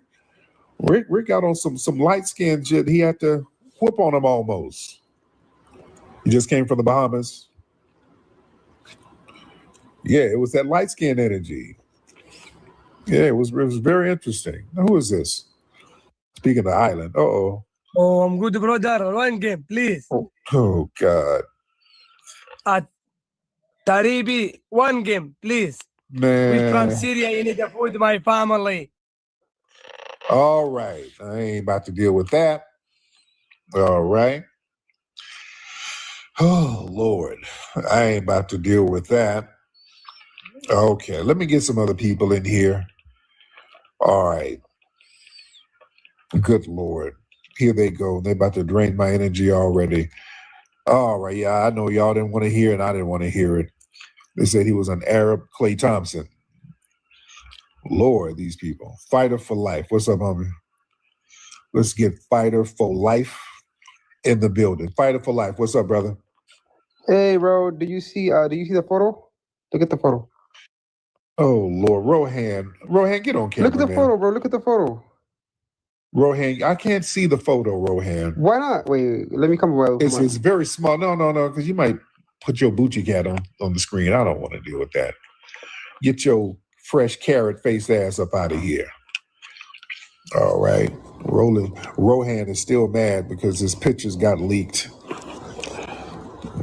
got on some light skin shit. He had to whoop on him almost. He just came from the Bahamas. Yeah, it was that light skin energy. Yeah, it was very interesting. Now, who is this? Speaking of the island. Uh-oh. Oh, I'm good, brother. One game, please. Oh God. Taribi, one game, please. Man. We from Syria, you need to food my family. All right. I ain't about to deal with that. All right. Oh, Lord. I ain't about to deal with that. Okay, let me get some other people in here. All right. Good Lord. Here they go. They're about to drain my energy already. All right. Yeah, I know y'all didn't want to hear it. I didn't want to hear it. They said he was an Arab Klay Thompson. Lord, these people. Fighter for life. What's up, homie? Let's get Fighter for life in the building. Fighter for life. What's up, brother? Hey, bro. Do you see the photo? Look at the photo. Oh, Lord. Rohan, get on camera, Look at the photo, bro. Look at the photo. Rohan, I can't see the photo, Rohan. Why not? Wait, let me come away. It's very small. No, because you might put your Bucci cat on the screen. I don't want to deal with that. Get your fresh carrot face ass up out of here. All right. Rohan is still mad because his pictures got leaked.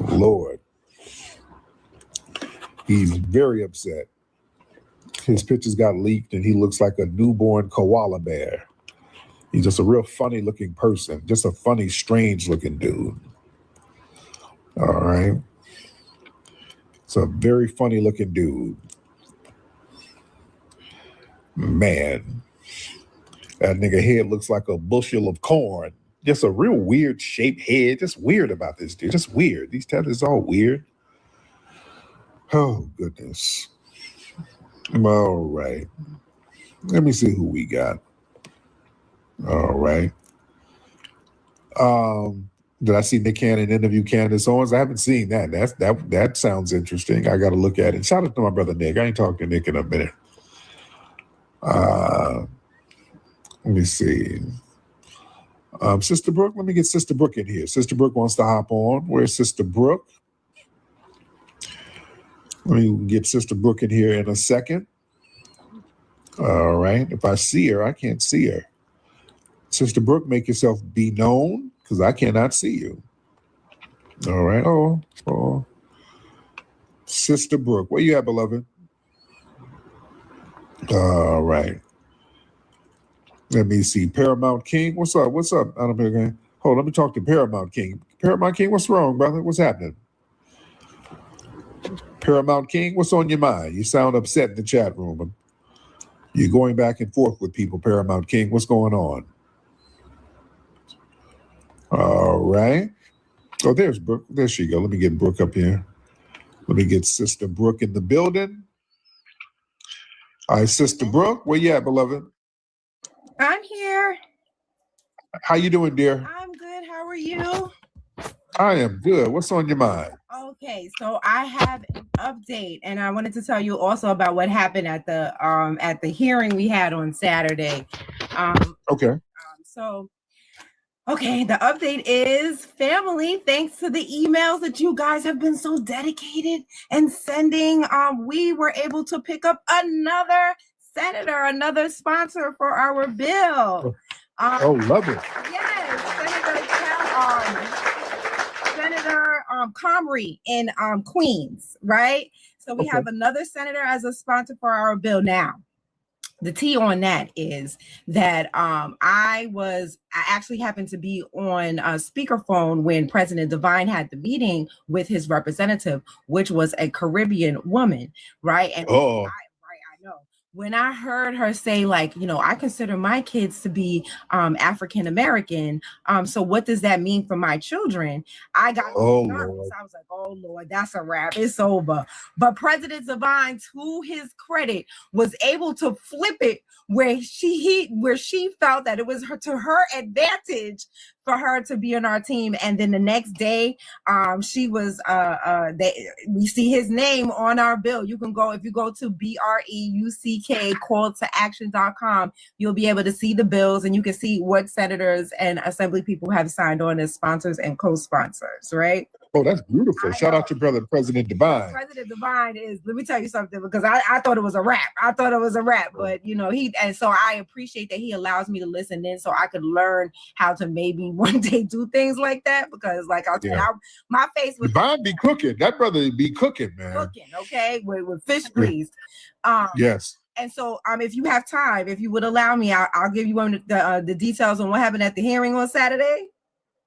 Lord. He's very upset. His pictures got leaked and he looks like a newborn koala bear. He's just a real funny looking person. Just a funny, strange looking dude. All right. It's a very funny looking dude. Man. That nigga head looks like a bushel of corn. Just a real weird shaped head. Just weird about this dude. Just weird. These tattoos all weird. Oh, goodness. All right. Let me see who we got. All right. Did I see Nick Cannon interview Candace Owens? I haven't seen that. That sounds interesting. I got to look at it. Shout out to my brother Nick. I ain't talked to Nick in a minute. Let me see. Sister Brooke, let me get Sister Brooke in here. Sister Brooke wants to hop on. Where's Sister Brooke? Let me get Sister Brooke in here in a second. All right. If I see her, I can't see her. Sister Brooke, make yourself be known because I cannot see you. All right. Oh. Sister Brooke, where you at, beloved? All right. Let me see. Paramount King, what's up? I don't know. Hold on, let me talk to Paramount King. Paramount King, what's wrong, brother? What's happening? Paramount King, what's on your mind? You sound upset in the chat room. You're going back and forth with people, Paramount King. What's going on? All right. Oh, there's Brooke. There she go. Let me get Brooke up here. Let me get Sister Brooke in the building. All right, Sister Brooke, where you at, beloved? I'm here. How you doing, dear? I'm good. How are you? I am good. What's on your mind? Okay, so I have an update, and I wanted to tell you also about what happened at the hearing we had on Saturday. Okay. Okay, the update is, family, thanks to the emails that you guys have been so dedicated and sending, we were able to pick up another senator, another sponsor for our bill. Love it. Yes, Senator Comrie in Queens, right? So we have another senator as a sponsor for our bill now. The tea on that is that I actually happened to be on a speakerphone when President Devine had the meeting with his representative, which was a Caribbean woman, right? And I know. When I heard her say, like, you know, I consider my kids to be African American. So what does that mean for my children? I got nervous. I was like, oh Lord, that's a wrap. It's over. But President Devine, to his credit, was able to flip it where she felt that it was to her advantage for her to be on our team. And then the next day, she was we see his name on our bill. You can go, if you go to BREUCK calltoaction.com, you'll be able to see the bills, and you can see what senators and assembly people have signed on as sponsors and co-sponsors, right? Oh, that's beautiful. Shout out to brother President Devine. President Devine is, let me tell you something, because I thought it was a wrap. But you know, and so I appreciate that he allows me to listen in so I could learn how to maybe one day do things like that, because like I'll tell you, my face was Devine be cooking. That brother be cooking, man. Cooking, okay, with fish grease. Yes. And so if you have time, if you would allow me, I'll give you the details on what happened at the hearing on Saturday.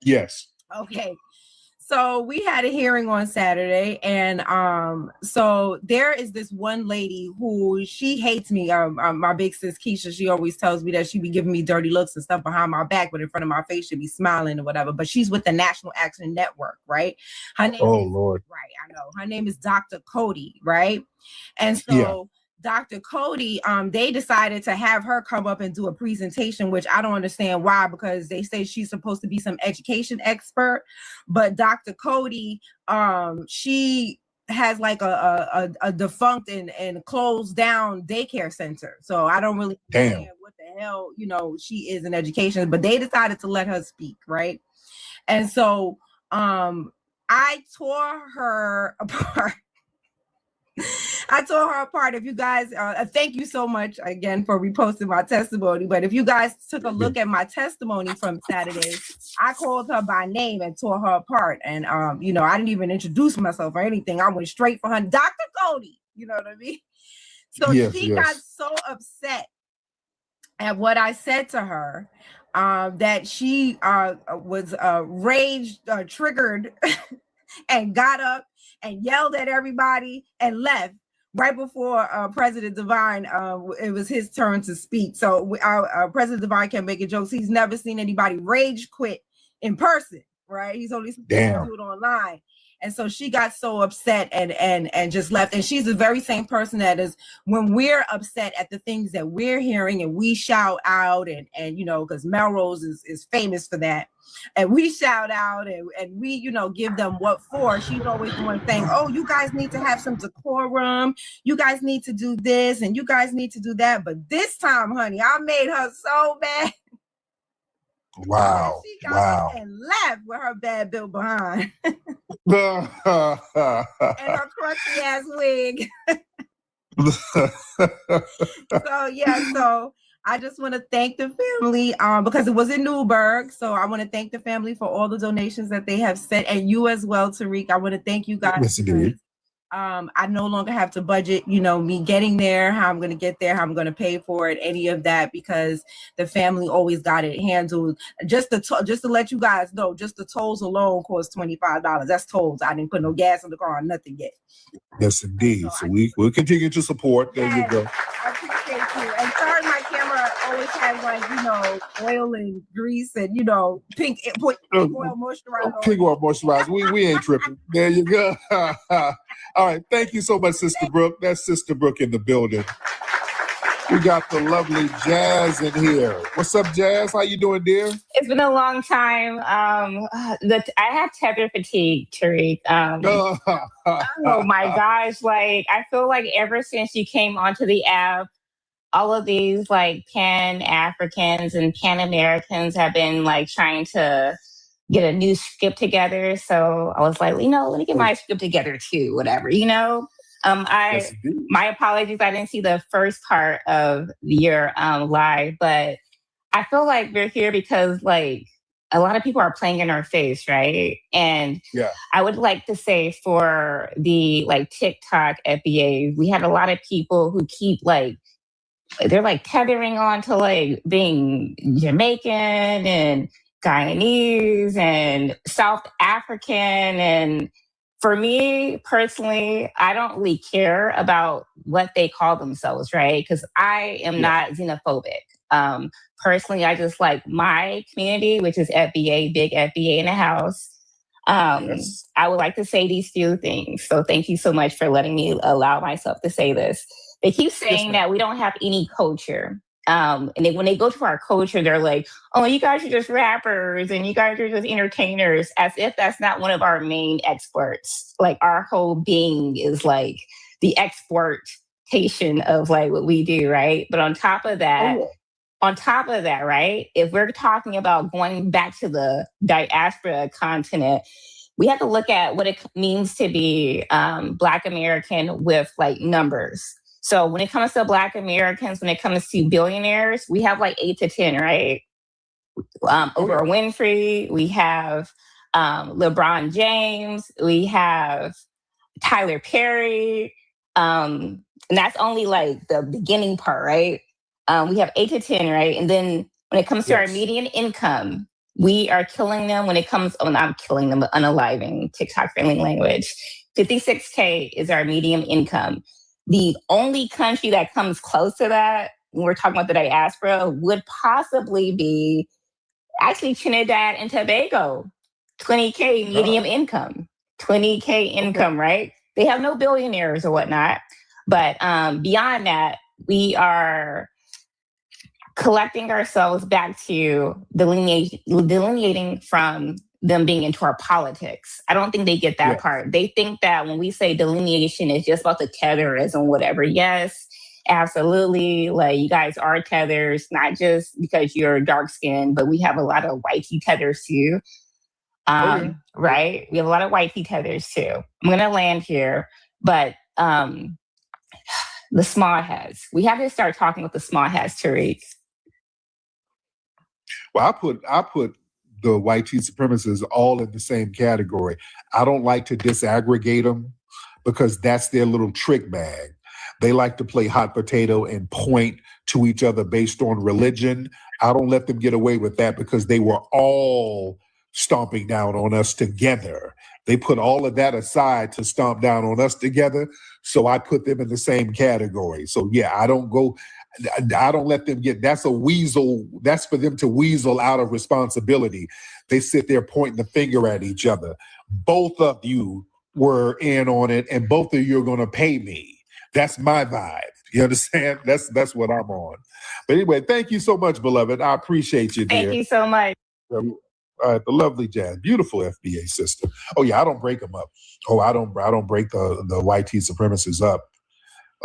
Yes. Okay. So we had a hearing on Saturday, and so there is this one lady who, she hates me. My big sis Keisha, she always tells me that she be giving me dirty looks and stuff behind my back, but in front of my face she'd be smiling or whatever. But she's with the National Action Network, right? Her name Lord. Right, I know. Her name is Dr. Cody, right? And so Dr. Cody, they decided to have her come up and do a presentation, which I don't understand why, because they say she's supposed to be some education expert. But Dr. Cody, she has like a defunct and closed down daycare center. So I don't really understand what the hell, you know, she is in education, but they decided to let her speak, right? And so I tore her apart. If you guys, thank you so much again for reposting my testimony. But if you guys took a look at my testimony from Saturday, I called her by name and tore her apart. And, you know, I didn't even introduce myself or anything. I went straight for her, Dr. Cody, you know what I mean? So she got so upset at what I said to her that she was rage triggered and got up and yelled at everybody and left right before President Devine, it was his turn to speak. So President Devine kept making jokes. He's never seen anybody rage quit in person, right? He's only seen people do it online. And so she got so upset and just left. And she's the very same person that is, when we're upset at the things that we're hearing and we shout out and you know, because Melrose is famous for that. And we shout out and we, you know, give them what for. She's always the one saying, oh, you guys need to have some decorum. You guys need to do this and you guys need to do that. But this time, honey, I made her so mad. Wow. She got up and left with her bad bill behind. And her crusty ass wig. So I just want to thank the family because it was in Newburgh. So I want to thank the family for all the donations that they have sent, and you as well, Tariq. I want to thank you guys. Yes, indeed. I no longer have to budget, me getting there, how I'm going to get there, how I'm going to pay for it, any of that, because the family always got it handled. Just to let you guys know, just the tolls alone cost $25. That's tolls. I didn't put no gas in the car or nothing yet. Yes, indeed. So we'll continue to support. There you go. I appreciate you. And sorry, my camera always has oil and grease and pink oil moisturizer. Pink oil moisturizer. We ain't tripping. There you go. All right. Thank you so much, Sister Brooke. That's Sister Brooke in the building. We got the lovely Jazz in here. What's up, Jazz? How you doing, dear? It's been a long time. I had tether fatigue, Tariq. Oh my gosh! I feel like ever since you came onto the app, all of these Pan Africans and Pan Americans have been trying to get a new script together. So I was like, let me get my script together too. Whatever, my apologies. I didn't see the first part of your live, but I feel like we're here because a lot of people are playing in our face, right? And I would like to say for the TikTok FBA, we had a lot of people who keep they're tethering on to being Jamaican and Guyanese and South African. And for me personally, I don't really care about what they call themselves, right? Because I am not xenophobic. Personally, I just like my community, which is FBA, big FBA in the house. I would like to say these few things. So thank you so much for letting me allow myself to say this. They keep saying that we don't have any culture. And when they go to our culture, they're like, oh, you guys are just rappers and you guys are just entertainers, as if that's not one of our main exports. Our whole being is the exportation of what we do, right? But on top of that, right, if we're talking about going back to the diaspora continent, we have to look at what it means to be Black American with numbers. So when it comes to Black Americans, when it comes to billionaires, we have 8 to 10, right? Oprah Winfrey, we have LeBron James, we have Tyler Perry. And that's only the beginning part, right? We have 8 to 10, right? And then when it comes to our median income, we are killing them when it comes, not killing them, but unaliving, TikTok-friendly language. 56K is our median income. The only country that comes close to that, when we're talking about the diaspora, would possibly be actually Trinidad and Tobago. 20K median income. 20K income, right? They have no billionaires or whatnot. But beyond that, we are collecting ourselves back to delineating from them being into our politics. I don't think they get that part. They think that when we say delineation, it's just about the terrorism, whatever. Yes, absolutely. You guys are tethers, not just because you're dark skinned, but we have a lot of whitey tethers too. Right? We have a lot of whitey tethers too. I'm going to land here, but the small heads. We have to start talking with the small heads, Tariq. Well, I put the white supremacists all in the same category. I don't like to disaggregate them because that's their little trick bag. They like to play hot potato and point to each other based on religion. I don't let them get away with that because they were all stomping down on us together. They put all of that aside to stomp down on us together. So I put them in the same category. So I don't let them get, that's a weasel. That's for them to weasel out of responsibility. They sit there pointing the finger at each other. Both of you were in on it and both of you are going to pay me. That's my vibe. You understand? That's what I'm on. But anyway, thank you so much, beloved. I appreciate you, dear. Thank you so much. The lovely Jazz, beautiful FBA sister. Oh yeah, I don't break them up. Oh, I don't break the white supremacists up.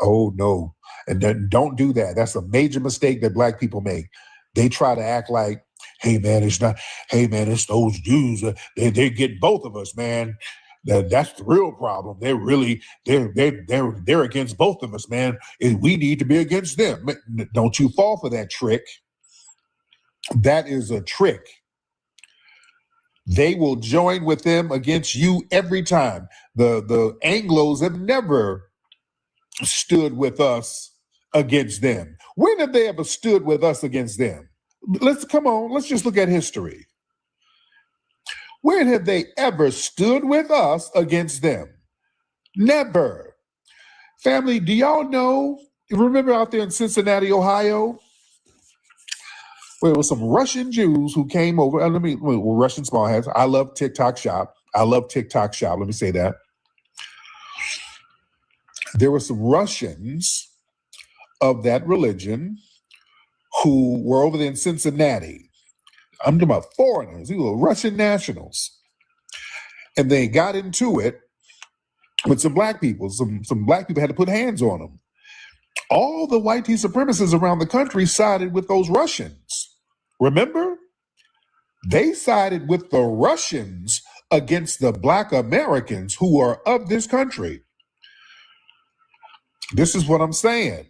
Oh no, and then don't do that. That's a major mistake that Black people make. They try to act like, hey man, it's not. Hey man, it's those Jews. They get both of us, man. That's the real problem. They're against both of us, man. And we need to be against them. Don't you fall for that trick. That is a trick. They will join with them against you every time. The Anglos have never stood with us against them. When have they ever stood with us against them? Let's just look at history. When have they ever stood with us against them? Never. Family, do y'all know? Remember out there in Cincinnati, Ohio? Well, it was some Russian Jews who came over. Russian small hats. I love TikTok Shop. Let me say that. There were some Russians of that religion who were over there in Cincinnati. I'm talking about foreigners. These were Russian nationals. And they got into it with some black people. Some black people had to put hands on them. All the white supremacists around the country sided with those Russians. Remember? They sided with the Russians against the Black Americans who are of this country. This is what I'm saying.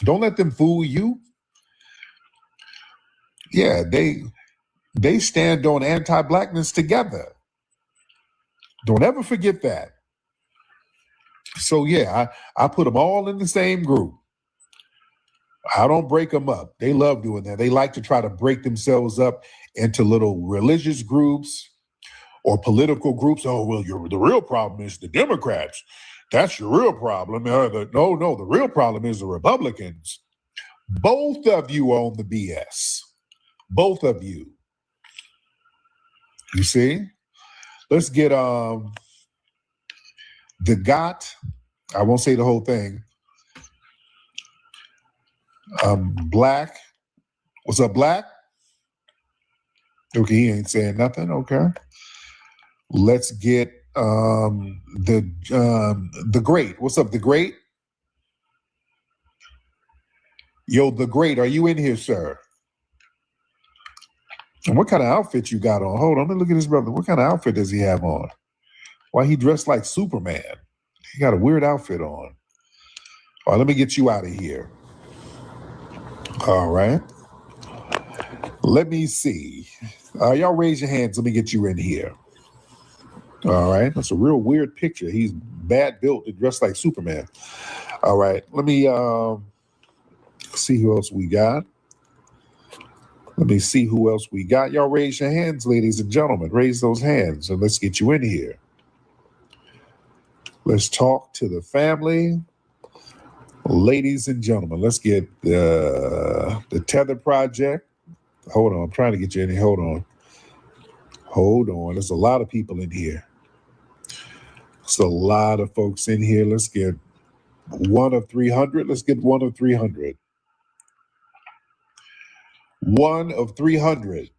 Don't let them fool you. Yeah, they stand on anti-blackness together. Don't ever forget that. So yeah, I put them all in the same group. I don't break them up. They love doing that. They like to try to break themselves up into little religious groups or political groups. Oh, well, the real problem is the Democrats. That's your real problem. No, the real problem is the Republicans. Both of you own the BS. Both of you. You see? Let's get the GOT. I won't say the whole thing. Blacc. What's up, Blacc? Okay, he ain't saying nothing. Okay. Let's get the Great. What's up, the Great? Yo, the Great, are you in here, sir? And what kind of outfit you got on? Hold on, let me look at this brother. What kind of outfit does he have on? Why he dressed like Superman? He got a weird outfit on. All right, let me get you out of here. All right. Let me see. Y'all raise your hands. Let me get you in here. All right. That's a real weird picture. He's bad built and dressed like Superman. All right. Let me see who else we got. Y'all raise your hands, ladies and gentlemen. Raise those hands and let's get you in here. Let's talk to the family. Ladies and gentlemen, let's get the Tether Project. Hold on. I'm trying to get you in here. Hold on. There's a lot of people in here. There's a lot of folks in here. Let's get one of 300. One of 300.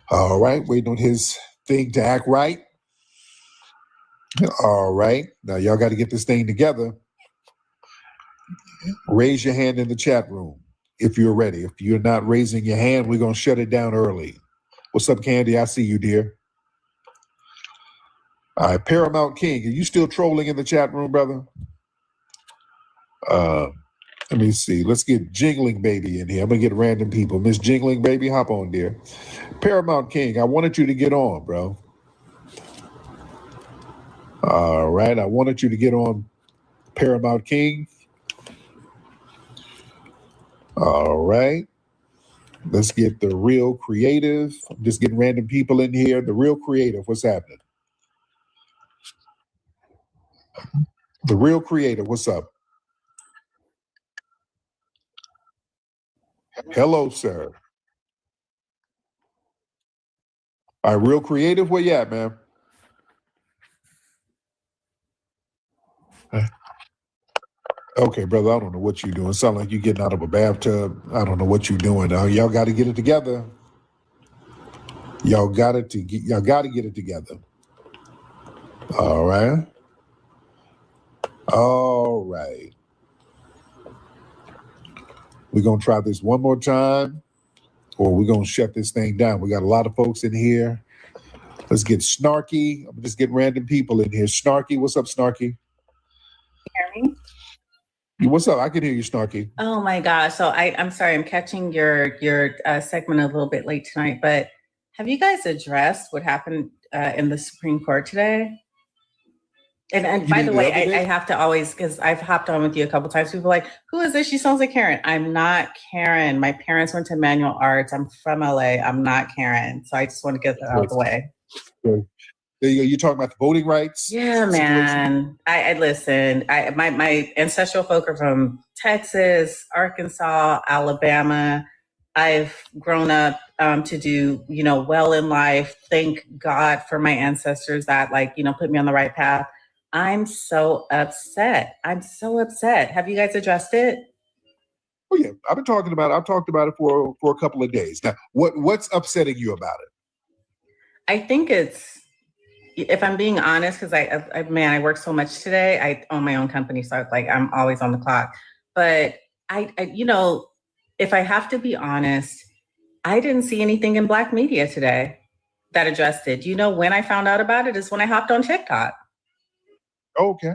All right. Waiting on his thing to act right. All right. Now, y'all got to get this thing together. Raise your hand in the chat room if you're ready. If you're not raising your hand, we're going to shut it down early. What's up, Candy? I see you, dear. All right. Paramount King, are you still trolling in the chat room, brother? Let me see. Let's get Jingling Baby in here. I'm going to get random people. Miss Jingling Baby, hop on, dear. Paramount King, I wanted you to get on, bro. All right. I wanted you to get on, Paramount King. All right. Let's get the Real Creative. I'm just getting random people in here. The Real Creative, what's happening? The Real Creative, what's up? Hello, sir. All right, Real Creative, where you at, man? Okay, brother, I don't know what you're doing. Sound like you're getting out of a bathtub. I don't know what you're doing. Y'all got to get it together. Y'all got to get it together. All right. All right. We're going to try this one more time, or we're going to shut this thing down. We got a lot of folks in here. Let's get Snarky. I'm just getting random people in here. Snarky, what's up, Snarky? Hear me? What's up? I can hear you, Snarky. Oh my gosh. So I'm sorry, I'm catching your segment a little bit late tonight, but have you guys addressed what happened in the Supreme Court today? And by the way, I have to always, because I've hopped on with you a couple times, people are like, who is this? She sounds like Karen. I'm not Karen. My parents went to Manual Arts. I'm from LA. I'm not Karen. So I just want to get that out of the way. There you go. You're talking about the voting rights? Yeah, man. I listen. My ancestral folk are from Texas, Arkansas, Alabama. I've grown up to do, well in life. Thank God for my ancestors that put me on the right path. I'm so upset. Have you guys addressed it? Oh yeah, I've talked about it for a couple of days. Now, what's upsetting you about it? I think it's, if I'm being honest, because I work so much today. I own my own company, so I'm always on the clock. But I if I have to be honest, I didn't see anything in Blacc Media today that addressed it. You know when I found out about it is when I hopped on TikTok. Okay.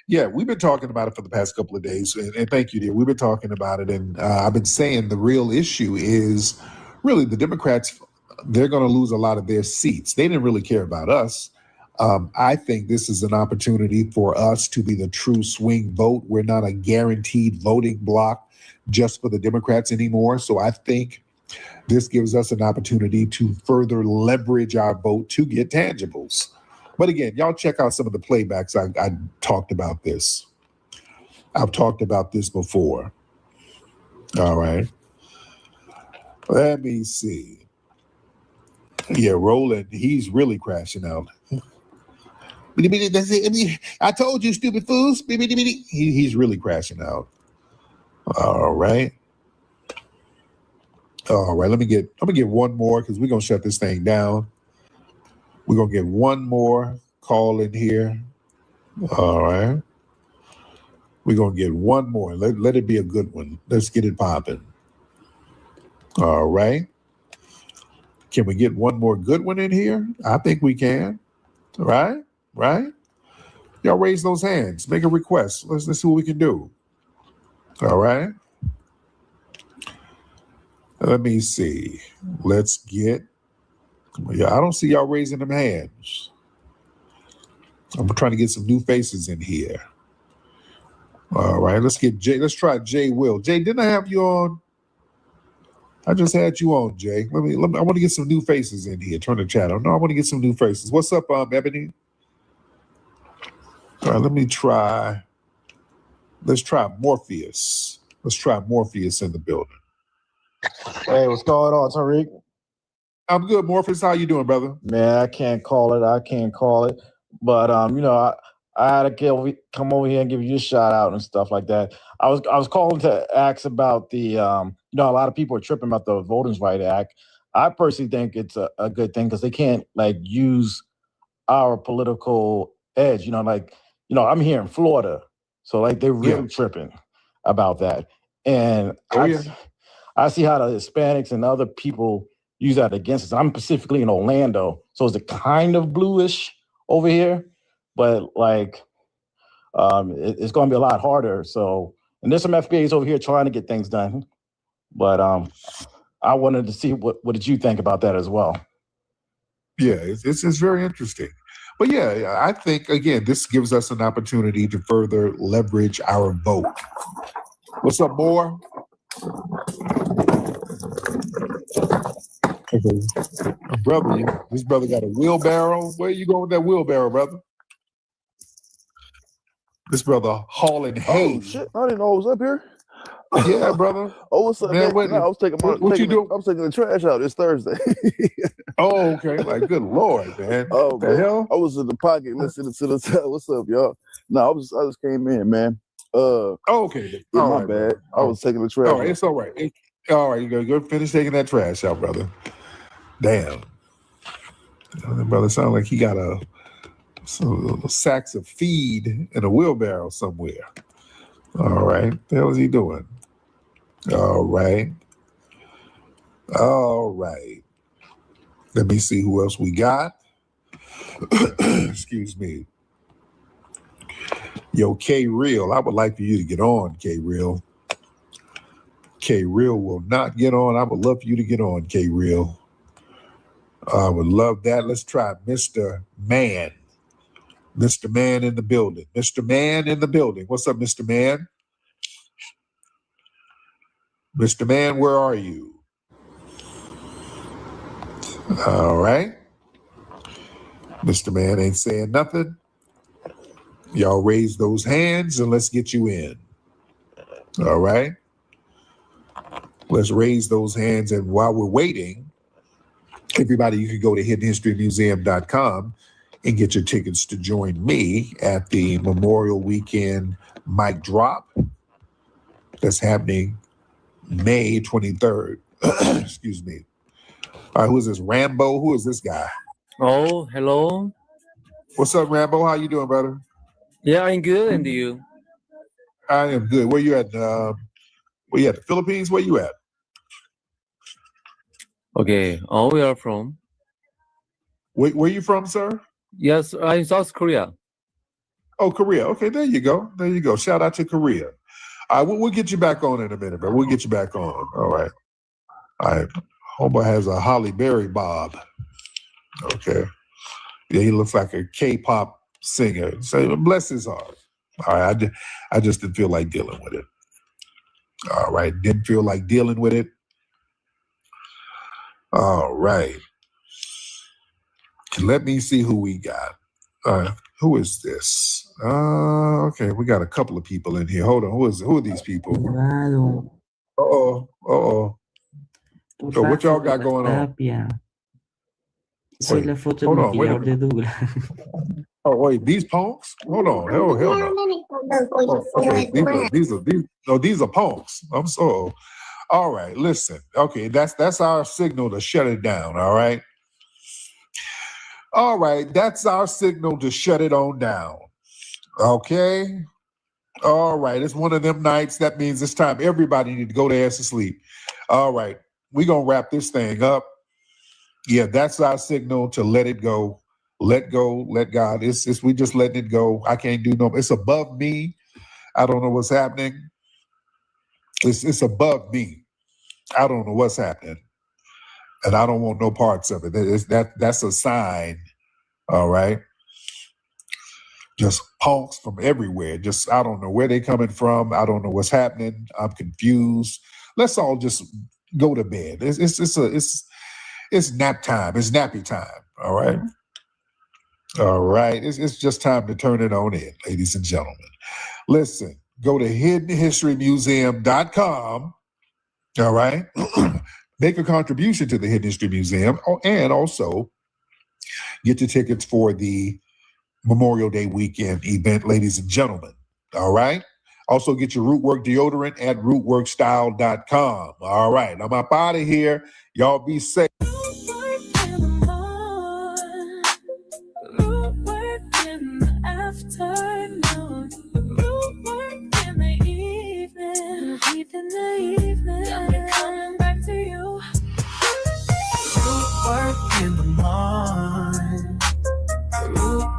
Yeah, we've been talking about it for the past couple of days, and thank you, dear. We've been talking about it, and I've been saying the real issue is really the Democrats. They're going to lose a lot of their seats. They didn't really care about us. I think this is an opportunity for us to be the true swing vote. We're not a guaranteed voting block just for the Democrats anymore. So I think this gives us an opportunity to further leverage our vote to get tangibles. But again, y'all check out some of the playbacks. I talked about this. I've talked about this before. All right. Let me see. Yeah, Roland, he's really crashing out. I told you, stupid fools. He's really crashing out. All right. Let me get one more because we're gonna shut this thing down. We're gonna get one more call in here. All right. We're gonna get one more. Let it be a good one. Let's get it popping. All right. Can we get one more good one in here? I think we can. Right? Y'all raise those hands. Make a request. Let's see what we can do. All right. Let me see. Let's get. Yeah, I don't see y'all raising them hands. I'm trying to get some new faces in here. All right, let's try Jay Will. Jay, didn't I have you on? I just had you on, Jay. I want to get some new faces in here. Turn the chat on. No, I want to get some new faces. What's up, Ebony? All right, let's try Morpheus. Let's try Morpheus in the building. Hey, what's going on, Tariq? I'm good, Morpheus. How you doing, brother? Man, I can't call it. But I had to come over here and give you a shout out and stuff like that. I was calling to ask about the a lot of people are tripping about the Voting Rights Act. I personally think it's a good thing because they can't use our political edge. I'm here in Florida, so they're really tripping about that. And I see how the Hispanics and other people use that against us. I'm specifically in Orlando, so it's kind of bluish over here, but it's going to be a lot harder. So, and there's some FBAs over here trying to get things done, but I wanted to see what did you think about that as well? Yeah, it's very interesting. But yeah, I think again this gives us an opportunity to further leverage our vote. What's up, Moore? Okay. Brother, this brother got a wheelbarrow. Where you going with that wheelbarrow, brother? This brother hauling hay. Oh shit! I didn't know I was up here. Yeah, brother. Oh, what's up, man? No, I was taking I was taking the trash out. It's Thursday. Oh, okay. Good Lord, man. Oh, what the man. hell? I was in the pocket listening to the. What's up, y'all? No, I just came in, man. Okay. Yeah, All my right, bad. brother. I was taking the trash. All right, it's all right. All right, you gotta go finish taking that trash out, brother. Damn. That brother sound like he got some sacks of feed in a wheelbarrow somewhere. All right. What the hell is he doing? All right. Let me see who else we got. Excuse me. Yo, K Real, I would like for you to get on, K Real. K Real will not get on. I would love for you to get on, K Real. I would love that. Let's try Mr. Man. Mr. Man in the building. Mr. Man in the building. What's up, Mr. Man? Mr. Man, where are you? All right. Mr. Man ain't saying nothing. Y'all raise those hands and let's get you in. All right. Let's raise those hands. And while we're waiting, everybody, you can go to hiddenhistorymuseum.com and get your tickets to join me at the Memorial Weekend mic drop that's happening May 23rd. Excuse me. All right, who is this? Rambo? Who is this guy? Oh, hello. What's up, Rambo? How you doing, brother? Yeah, I'm good. And you? I am good. Where you at? Where you at? The Philippines? Where you at? Okay. Oh, we are from? Where you from, sir? Yes, I'm South Korea. Oh, Korea. Okay, there you go. There you go. Shout out to Korea. All right, we'll get you back on in a minute, bro. We'll get you back on. All right. All right. Homeboy has a Holly Berry bob. Okay. Yeah, he looks like a K-pop singer. So bless his heart. All right. I just didn't feel like dealing with it. All right. Didn't feel like dealing with it. All right. Let me see who we got. Who is this? Okay, we got a couple of people in here. Hold on. Who are these people? Uh-oh. Uh-oh. So what y'all got going on? Wait, hold on. Wait a minute. Oh, wait, these punks? Hold on. Hell no. Oh, okay, these are punks. I'm so. All right, listen. Okay, that's our signal to shut it down, all right? All right, that's our signal to shut it on down. Okay? All right, it's one of them nights. That means it's time. Everybody need to go their ass to sleep. All right, we're going to wrap this thing up. Yeah, that's our signal to let it go. Let go, let God. We just letting it go. I can't do no. It's above me. I don't know what's happening. It's above me. I don't know what's happening. And I don't want no parts of it. That's a sign, all right? Just punks from everywhere. Just, I don't know where they coming from. I don't know what's happening. I'm confused. Let's all just go to bed. It's nap time. It's nappy time, all right? All right. It's just time to turn it on in, ladies and gentlemen. Listen, go to hiddenhistorymuseum.com, all right? Make a contribution to the Hidden History Museum, and also get your tickets for the Memorial Day weekend event, ladies and gentlemen. All right? Also get your Rootwork deodorant at rootworkstyle.com. All right. I'm up out of here. Y'all be safe. Work in the morning,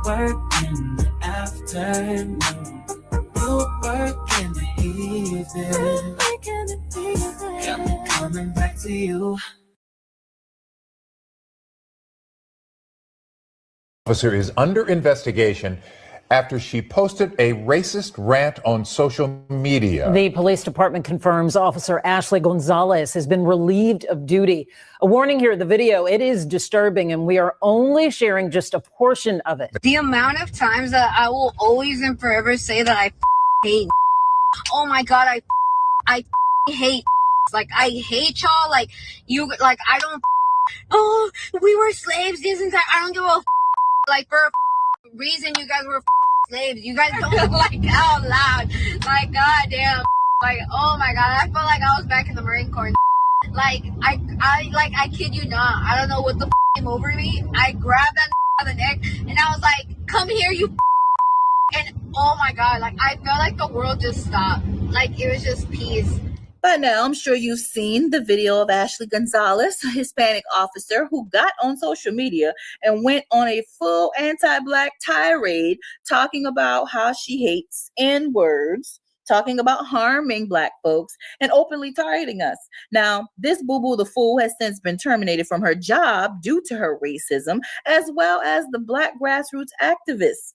work in the afternoon, work in the evening. I'm coming back to you. Officer is under investigation after she posted a racist rant on social media. The police department confirms Officer Ashley Gonzalez has been relieved of duty. A warning here, the video, it is disturbing, and we are only sharing just a portion of it. The amount of times that I will always and forever say that I hate. Oh my God, I hate. Like, I hate y'all. Like, you, like, I don't. Oh, we were slaves this entire. I don't give a. Like, for a reason, you guys were slaves. You guys don't like out loud. Like, goddamn. Like, oh my God, I felt like I was back in the Marine Corps. Like, I kid you not. I don't know what the came over me. I grabbed that by the neck and I was like, come here, you. And oh my God, like, I felt like the world just stopped. Like, it was just peace. By now, I'm sure you've seen the video of Ashley Gonzalez, a Hispanic officer who got on social media and went on a full anti-Black tirade talking about how she hates N-words, talking about harming Black folks, and openly targeting us. Now, this boo-boo the fool has since been terminated from her job due to her racism, as well as the Black grassroots activists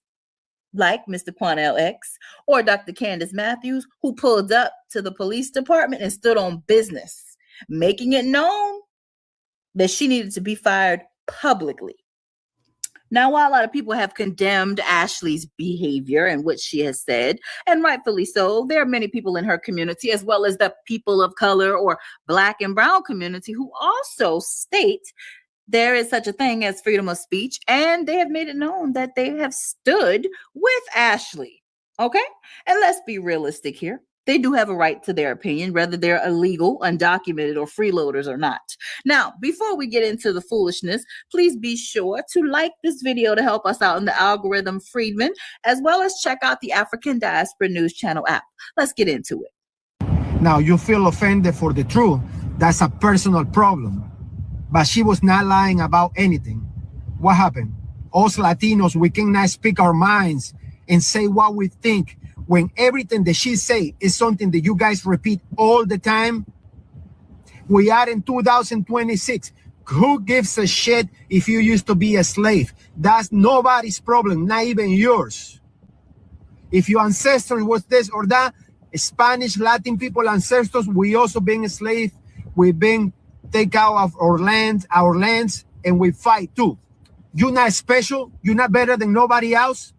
like Mr. Quanell X or Dr. Candace Matthews, who pulled up to the police department and stood on business, making it known that she needed to be fired publicly. Now, while a lot of people have condemned Ashley's behavior and what she has said, and rightfully so, there are many people in her community, as well as the people of color or Black and brown community, who also state there is such a thing as freedom of speech, and they have made it known that they have stood with Ashley. Okay? And let's be realistic here. They do have a right to their opinion, whether they're illegal, undocumented, or freeloaders or not. Now, before we get into the foolishness, please be sure to like this video to help us out in the algorithm, Friedman, as well as check out the African Diaspora News Channel app. Let's get into it. Now, you feel offended for the truth. That's a personal problem. But she was not lying about anything. What happened? Us Latinos, we cannot speak our minds and say what we think when everything that she say is something that you guys repeat all the time. We are in 2026. Who gives a shit if you used to be a slave? That's nobody's problem, not even yours. If your ancestors was this or that, Spanish, Latin people, ancestors, we also been a slave. We've been take out of our lands, and we fight too. You're not special. You're not better than nobody else.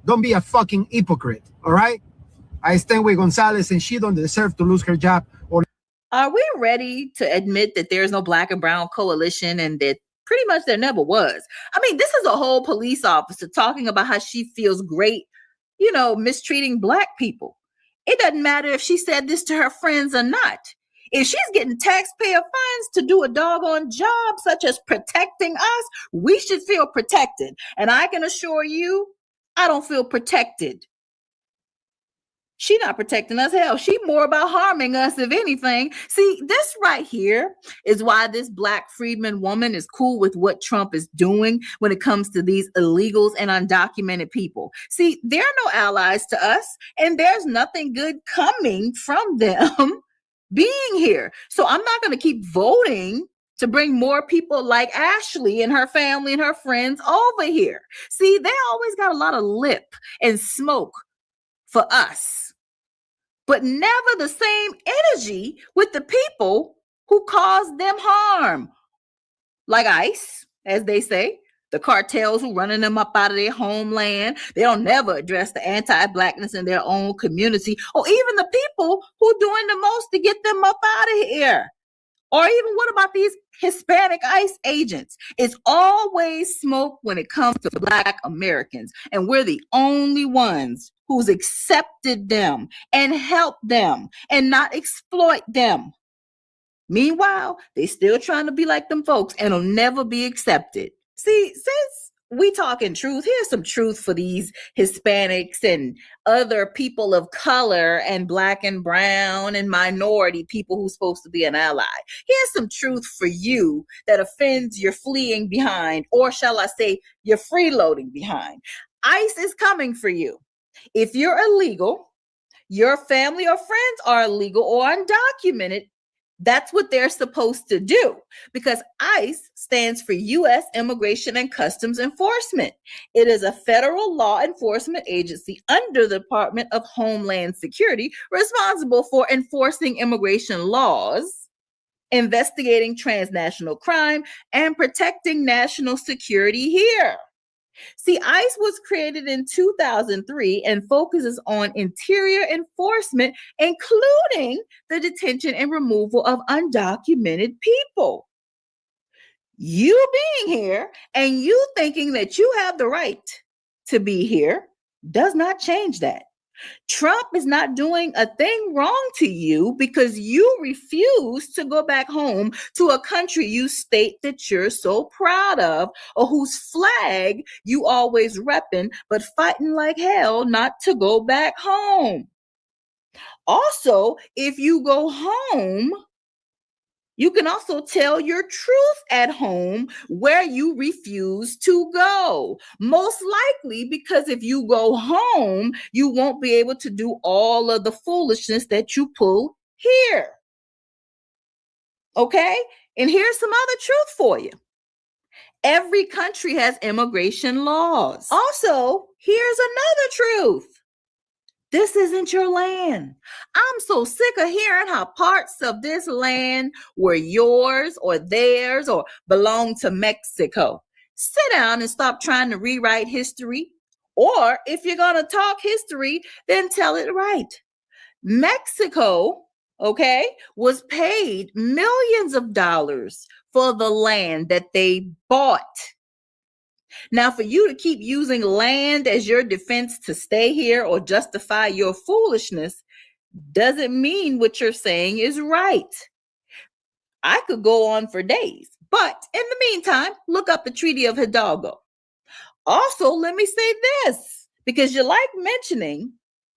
Don't be a fucking hypocrite, all right? I stand with Gonzalez, and she don't deserve to lose her job. Are we ready to admit that there's no Black and brown coalition and that pretty much there never was? I mean, this is a whole police officer talking about how she feels great, mistreating Black people. It doesn't matter if she said this to her friends or not. If she's getting taxpayer funds to do a doggone job such as protecting us, we should feel protected. And I can assure you, I don't feel protected. She not protecting us. Hell, she more about harming us, if anything. See, this right here is why this Black Friedman woman is cool with what Trump is doing when it comes to these illegals and undocumented people. See, they're no allies to us, and there's nothing good coming from them being here. So I'm not going to keep voting to bring more people like Ashley and her family and her friends over here. See, they always got a lot of lip and smoke for us, but never the same energy with the people who cause them harm. Like ICE, as they say, the cartels who running them up out of their homeland. They don't never address the anti-Blackness in their own community, or even the people who doing the most to get them up out of here. Or even what about these Hispanic ICE agents? It's always smoke when it comes to Black Americans. And we're the only ones who's accepted them and helped them and not exploit them. Meanwhile, they still trying to be like them folks and will never be accepted. See, since we talking truth, here's some truth for these Hispanics and other people of color and Black and brown and minority people who's supposed to be an ally. Here's some truth for you that offends your fleeing behind, or shall I say, you're freeloading behind. ICE is coming for you. If you're illegal, your family or friends are illegal or undocumented, that's what they're supposed to do, because ICE stands for U.S. Immigration and Customs Enforcement. It is a federal law enforcement agency under the Department of Homeland Security, responsible for enforcing immigration laws, investigating transnational crime, and protecting national security here. See, ICE was created in 2003 and focuses on interior enforcement, including the detention and removal of undocumented people. You being here and you thinking that you have the right to be here does not change that. Trump is not doing a thing wrong to you because you refuse to go back home to a country you state that you're so proud of, or whose flag you always repping, but fighting like hell not to go back home. Also, if you go home, you can also tell your truth at home where you refuse to go. Most likely because if you go home, you won't be able to do all of the foolishness that you pull here. Okay? And here's some other truth for you. Every country has immigration laws. Also, here's another truth. This isn't your land. I'm so sick of hearing how parts of this land were yours or theirs or belong to Mexico. Sit down and stop trying to rewrite history. Or if you're going to talk history, then tell it right. Mexico, okay, was paid millions of dollars for the land that they bought. Now, for you to keep using land as your defense to stay here or justify your foolishness doesn't mean what you're saying is right. I could go on for days, but in the meantime, look up the Treaty of Hidalgo. Also, let me say this, because you like mentioning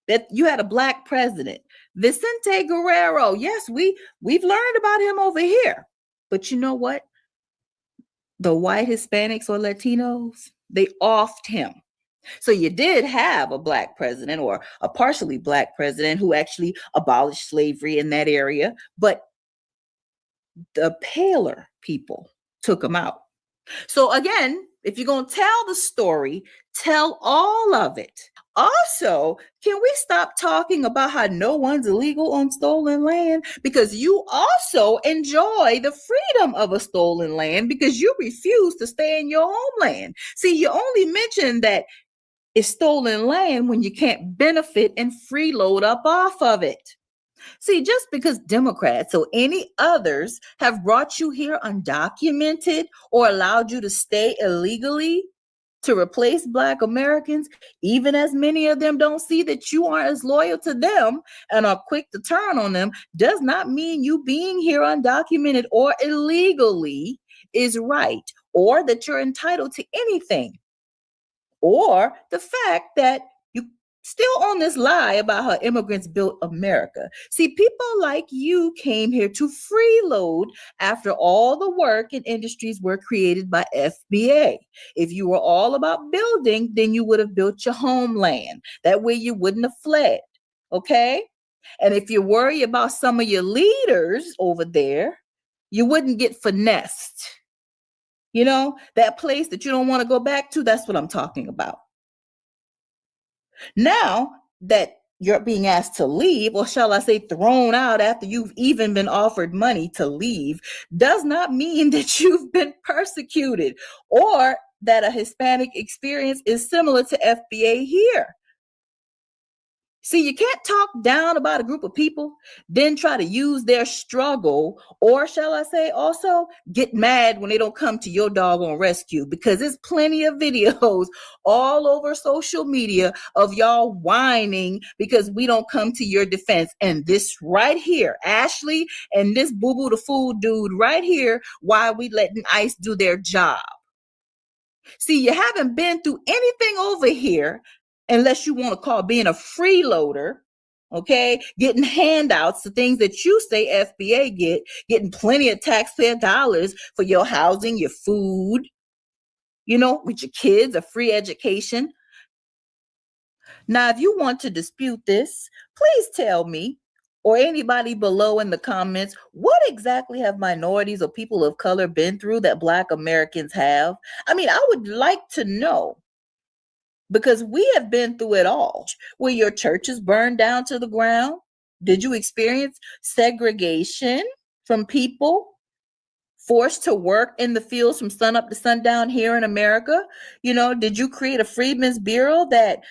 that you had a Black president, Vicente Guerrero. Yes, we've learned about him over here, but you know what? The white Hispanics or Latinos, they offed him. So you did have a Black president or a partially Black president who actually abolished slavery in that area, but the paler people took him out. So again, if you're going to tell the story, tell all of it. Also, can we stop talking about how no one's illegal on stolen land? Because you also enjoy the freedom of a stolen land because you refuse to stay in your homeland. See, you only mention that it's stolen land when you can't benefit and freeload up off of it. See, just because Democrats or any others have brought you here undocumented or allowed you to stay illegally to replace Black Americans, even as many of them don't see that you aren't as loyal to them and are quick to turn on them, does not mean you being here undocumented or illegally is right, or that you're entitled to anything, or the fact that you still on this lie about how immigrants built America. See, people like you came here to freeload after all the work and industries were created by FBA. If you were all about building, then you would have built your homeland. That way you wouldn't have fled, okay? And if you worry about some of your leaders over there, you wouldn't get finessed. You know, that place that you don't want to go back to, that's what I'm talking about. Now that you're being asked to leave, or shall I say thrown out after you've even been offered money to leave, does not mean that you've been persecuted or that a Hispanic experience is similar to FBA here. See, you can't talk down about a group of people, then try to use their struggle, or shall I say also get mad when they don't come to your doggone rescue, because there's plenty of videos all over social media of y'all whining because we don't come to your defense. And this right here, Ashley and this boo-boo the food dude right here, why we letting ICE do their job. See, you haven't been through anything over here unless you want to call being a freeloader, okay? Getting handouts, the things that you say FBA getting plenty of taxpayer dollars for your housing, your food, you know, with your kids, a free education. Now, if you want to dispute this, please tell me or anybody below in the comments, what exactly have minorities or people of color been through that Black Americans have? I mean, I would like to know. Because we have been through it all. Were your churches burned down to the ground? Did you experience segregation from people forced to work in the fields from sun up to sundown here in America? You know, did you create a Freedmen's Bureau that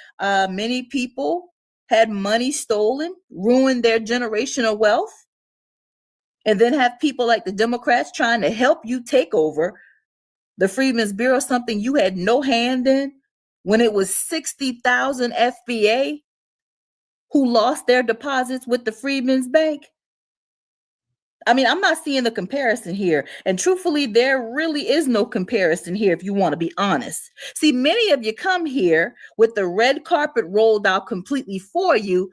many people had money stolen, ruined their generational wealth, and then have people like the Democrats trying to help you take over the Freedmen's Bureau, something you had no hand in? When it was 60,000 FBA who lost their deposits with the Freedmen's Bank? I mean, I'm not seeing the comparison here. And truthfully, there really is no comparison here if you want to be honest. See, many of you come here with the red carpet rolled out completely for you,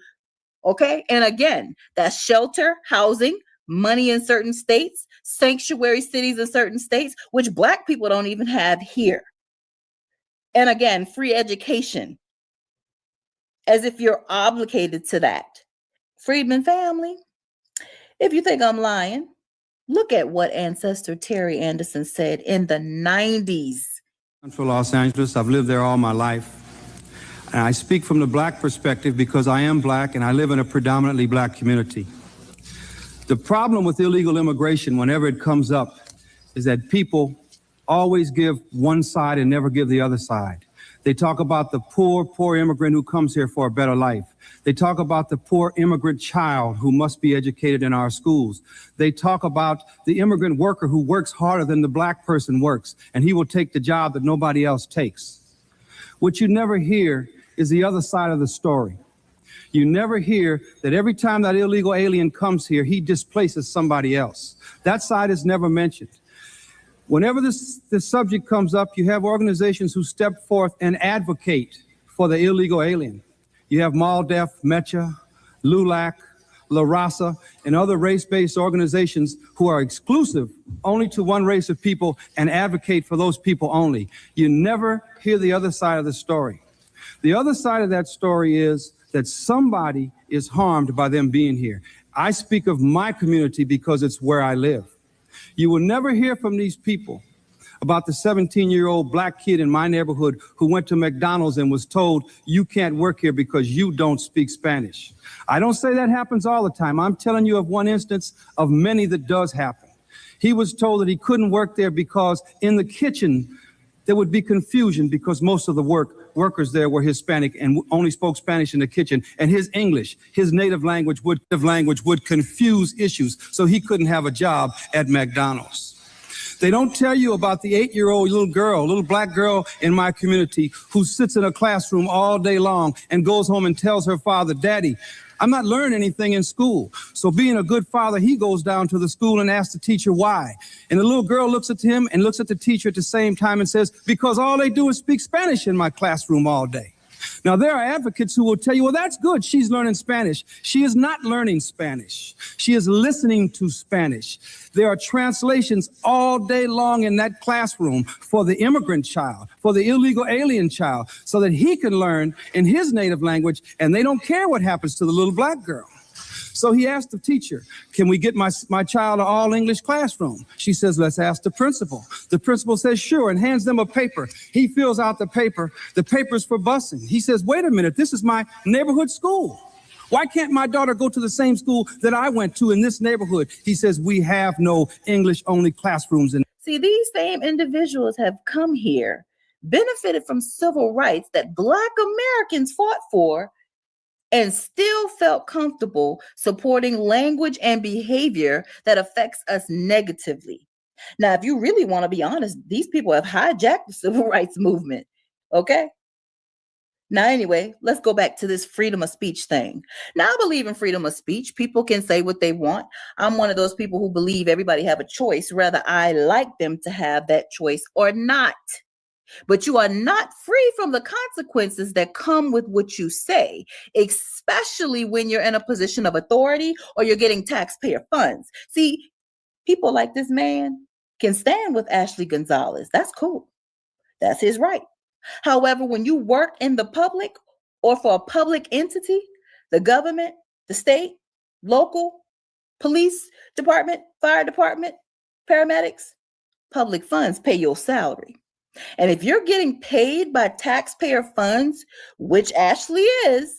Okay. And again, that's shelter, housing, money in certain states, sanctuary cities in certain states, which Black people don't even have here. And again, free education, as if you're obligated to that. Freedman family, if you think I'm lying, look at what ancestor Terry Anderson said in the 90s. Central Los Angeles. I've lived there all my life. And I speak from the Black perspective because I am Black and I live in a predominantly Black community. The problem with illegal immigration, whenever it comes up, is that people always give one side and never give the other side. They talk about the poor immigrant who comes here for a better life. They talk about the poor immigrant child who must be educated in our schools. They talk about the immigrant worker who works harder than the Black person works, and he will take the job that nobody else takes. What you never hear is the other side of the story. You never hear that every time that illegal alien comes here, he displaces somebody else. That side is never mentioned. Whenever this subject comes up, you have organizations who step forth and advocate for the illegal alien. You have MALDEF, MECHA, LULAC, La Raza, and other race-based organizations who are exclusive only to one race of people and advocate for those people only. You never hear the other side of the story. The other side of that story is that somebody is harmed by them being here. I speak of my community because it's where I live. You will never hear from these people about the 17-year-old Black kid in my neighborhood who went to McDonald's and was told, you can't work here because you don't speak Spanish. I don't say that happens all the time. I'm telling you of one instance of many that does happen. He was told that he couldn't work there because in the kitchen, there would be confusion because most of the workers there were Hispanic and only spoke Spanish in the kitchen, and his English, his native language would confuse issues, so he couldn't have a job at McDonald's. They don't tell you about the 8-year-old little Black girl in my community who sits in a classroom all day long and goes home and tells her father, Daddy, I'm not learning anything in school. So being a good father, he goes down to the school and asks the teacher why. And the little girl looks at him and looks at the teacher at the same time and says, because all they do is speak Spanish in my classroom all day. Now, there are advocates who will tell you, well, that's good. She's learning Spanish. She is not learning Spanish. She is listening to Spanish. There are translations all day long in that classroom for the immigrant child, for the illegal alien child, so that he can learn in his native language, and they don't care what happens to the little Black girl. So he asked the teacher, can we get my child an all-English classroom? She says, let's ask the principal. The principal says, sure, and hands them a paper. He fills out the paper. The paper's for busing. He says, wait a minute, this is my neighborhood school. Why can't my daughter go to the same school that I went to in this neighborhood? He says, we have no English-only classrooms. See, these same individuals have come here, benefited from civil rights that Black Americans fought for, and still felt comfortable supporting language and behavior that affects us negatively. Now, if you really want to be honest, these people have hijacked the civil rights movement. Okay. Now, anyway, let's go back to this freedom of speech thing. Now, I believe in freedom of speech. People can say what they want. I'm one of those people who believe everybody have a choice, whether I like them to have that choice or not. But you are not free from the consequences that come with what you say, especially when you're in a position of authority or you're getting taxpayer funds. See, people like this man can stand with Ashley Gonzalez. That's cool. That's his right. However, when you work in the public or for a public entity, the government, the state, local, police department, fire department, paramedics, public funds pay your salary. And if you're getting paid by taxpayer funds, which Ashley is,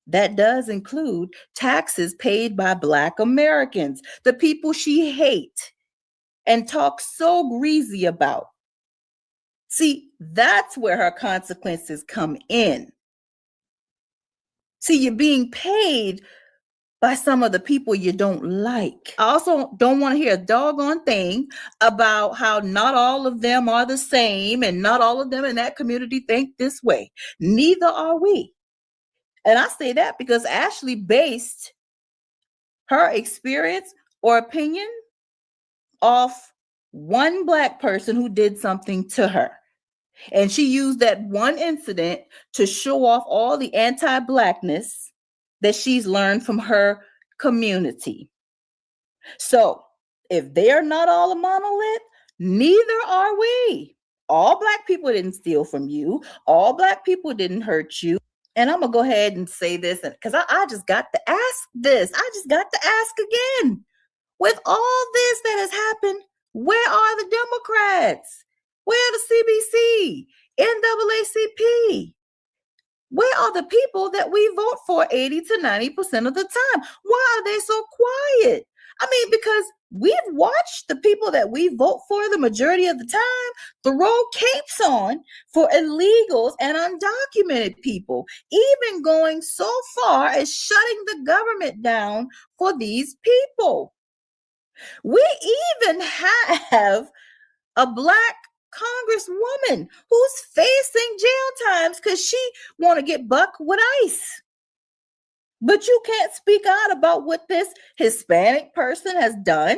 that does include taxes paid by Black Americans, the people she hates and talks so greasy about. See, that's where her consequences come in. See, you're being paid by some of the people you don't like. I also don't want to hear a doggone thing about how not all of them are the same and not all of them in that community think this way. Neither are we. And I say that because Ashley based her experience or opinion off one Black person who did something to her. And she used that one incident to show off all the anti-Blackness that she's learned from her community. So if they're not all a monolith, neither are we. All Black people didn't steal from you. All Black people didn't hurt you. And I'm going to go ahead and say this because I just got to ask this. I just got to ask again. With all this that has happened, where are the Democrats? Where are the CBC, NAACP? Where are the people that we vote for 80 to 90% of the time? Why are they so quiet? I mean, because we've watched the people that we vote for the majority of the time throw capes on for illegals and undocumented people, even going so far as shutting the government down for these people. We even have a Black congresswoman who's facing jail times because she want to get buck with ICE. But you can't speak out about what this Hispanic person has done.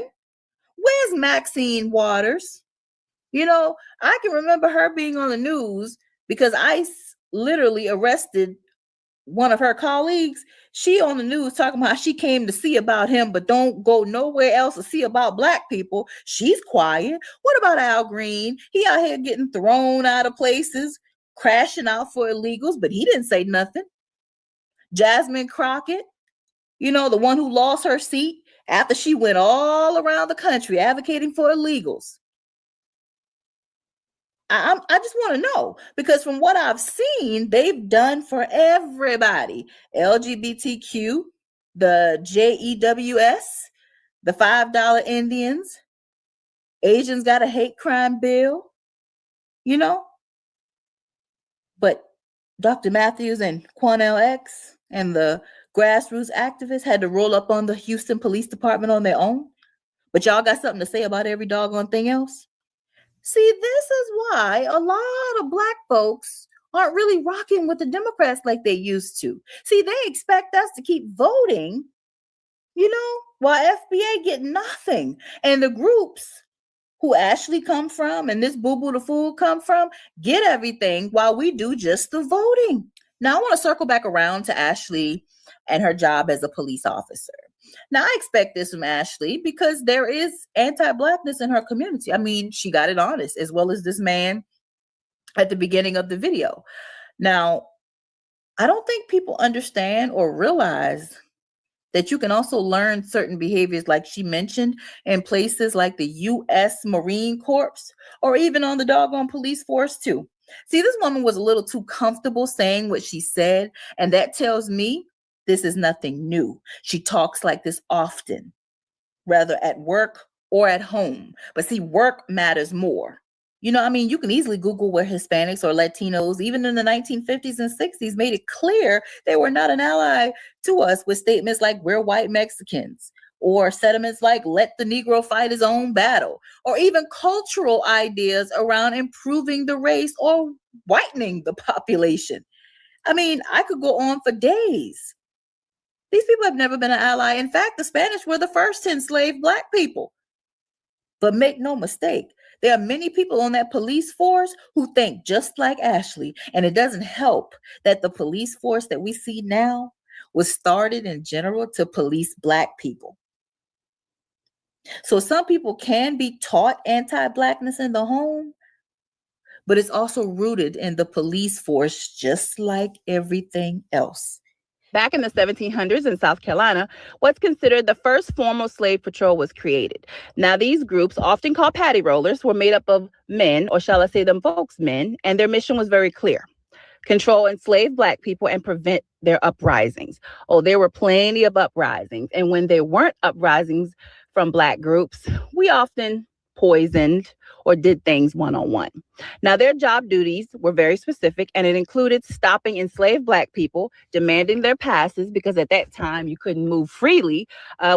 Where's Maxine Waters? You know, I can remember her being on the news because ICE literally arrested one of her colleagues. She on the news talking about how she came to see about him, but don't go nowhere else to see about Black people. She's quiet. What about Al Green? He out here getting thrown out of places, crashing out for illegals, but he didn't say nothing. Jasmine Crockett, you know, the one who lost her seat after she went all around the country advocating for illegals. I just want to know, because from what I've seen, they've done for everybody. LGBTQ, the JEWS, the $5 Indians, Asians got a hate crime bill, you know. But Dr. Matthews and Quanell X and the grassroots activists had to roll up on the Houston Police Department on their own. But y'all got something to say about every doggone thing else? See, this is why a lot of Black folks aren't really rocking with the Democrats like they used to. See, they expect us to keep voting, you know, while FBA get nothing. And the groups who Ashley come from and this Boo Boo the Fool come from get everything while we do just the voting. Now, I want to circle back around to Ashley and her job as a police officer. Now, I expect this from Ashley because there is anti-Blackness in her community. I mean, she got it honest, as well as this man at the beginning of the video. Now, I don't think people understand or realize that you can also learn certain behaviors, like she mentioned, in places like the U.S. Marine Corps or even on the doggone police force too. See, this woman was a little too comfortable saying what she said, and that tells me this is nothing new. She talks like this often, whether at work or at home. But see, work matters more. You know, I mean, you can easily Google where Hispanics or Latinos, even in the 1950s and 60s, made it clear they were not an ally to us with statements like, we're white Mexicans, or sentiments like, let the Negro fight his own battle, or even cultural ideas around improving the race or whitening the population. I mean, I could go on for days. These people have never been an ally. In fact, the Spanish were the first to enslave Black people. But make no mistake, there are many people on that police force who think just like Ashley. And it doesn't help that the police force that we see now was started in general to police Black people. So some people can be taught anti-Blackness in the home, but it's also rooted in the police force, just like everything else. Back in the 1700s in South Carolina, what's considered the first formal slave patrol was created. Now, these groups, often called paddy rollers, were made up of men, or shall I say them folks men, and their mission was very clear: control enslaved Black people and prevent their uprisings. Oh, there were plenty of uprisings. And when there weren't uprisings from Black groups, we often poisoned or did things one-on-one. Now, their job duties were very specific, and it included stopping enslaved Black people, demanding their passes, because at that time you couldn't move freely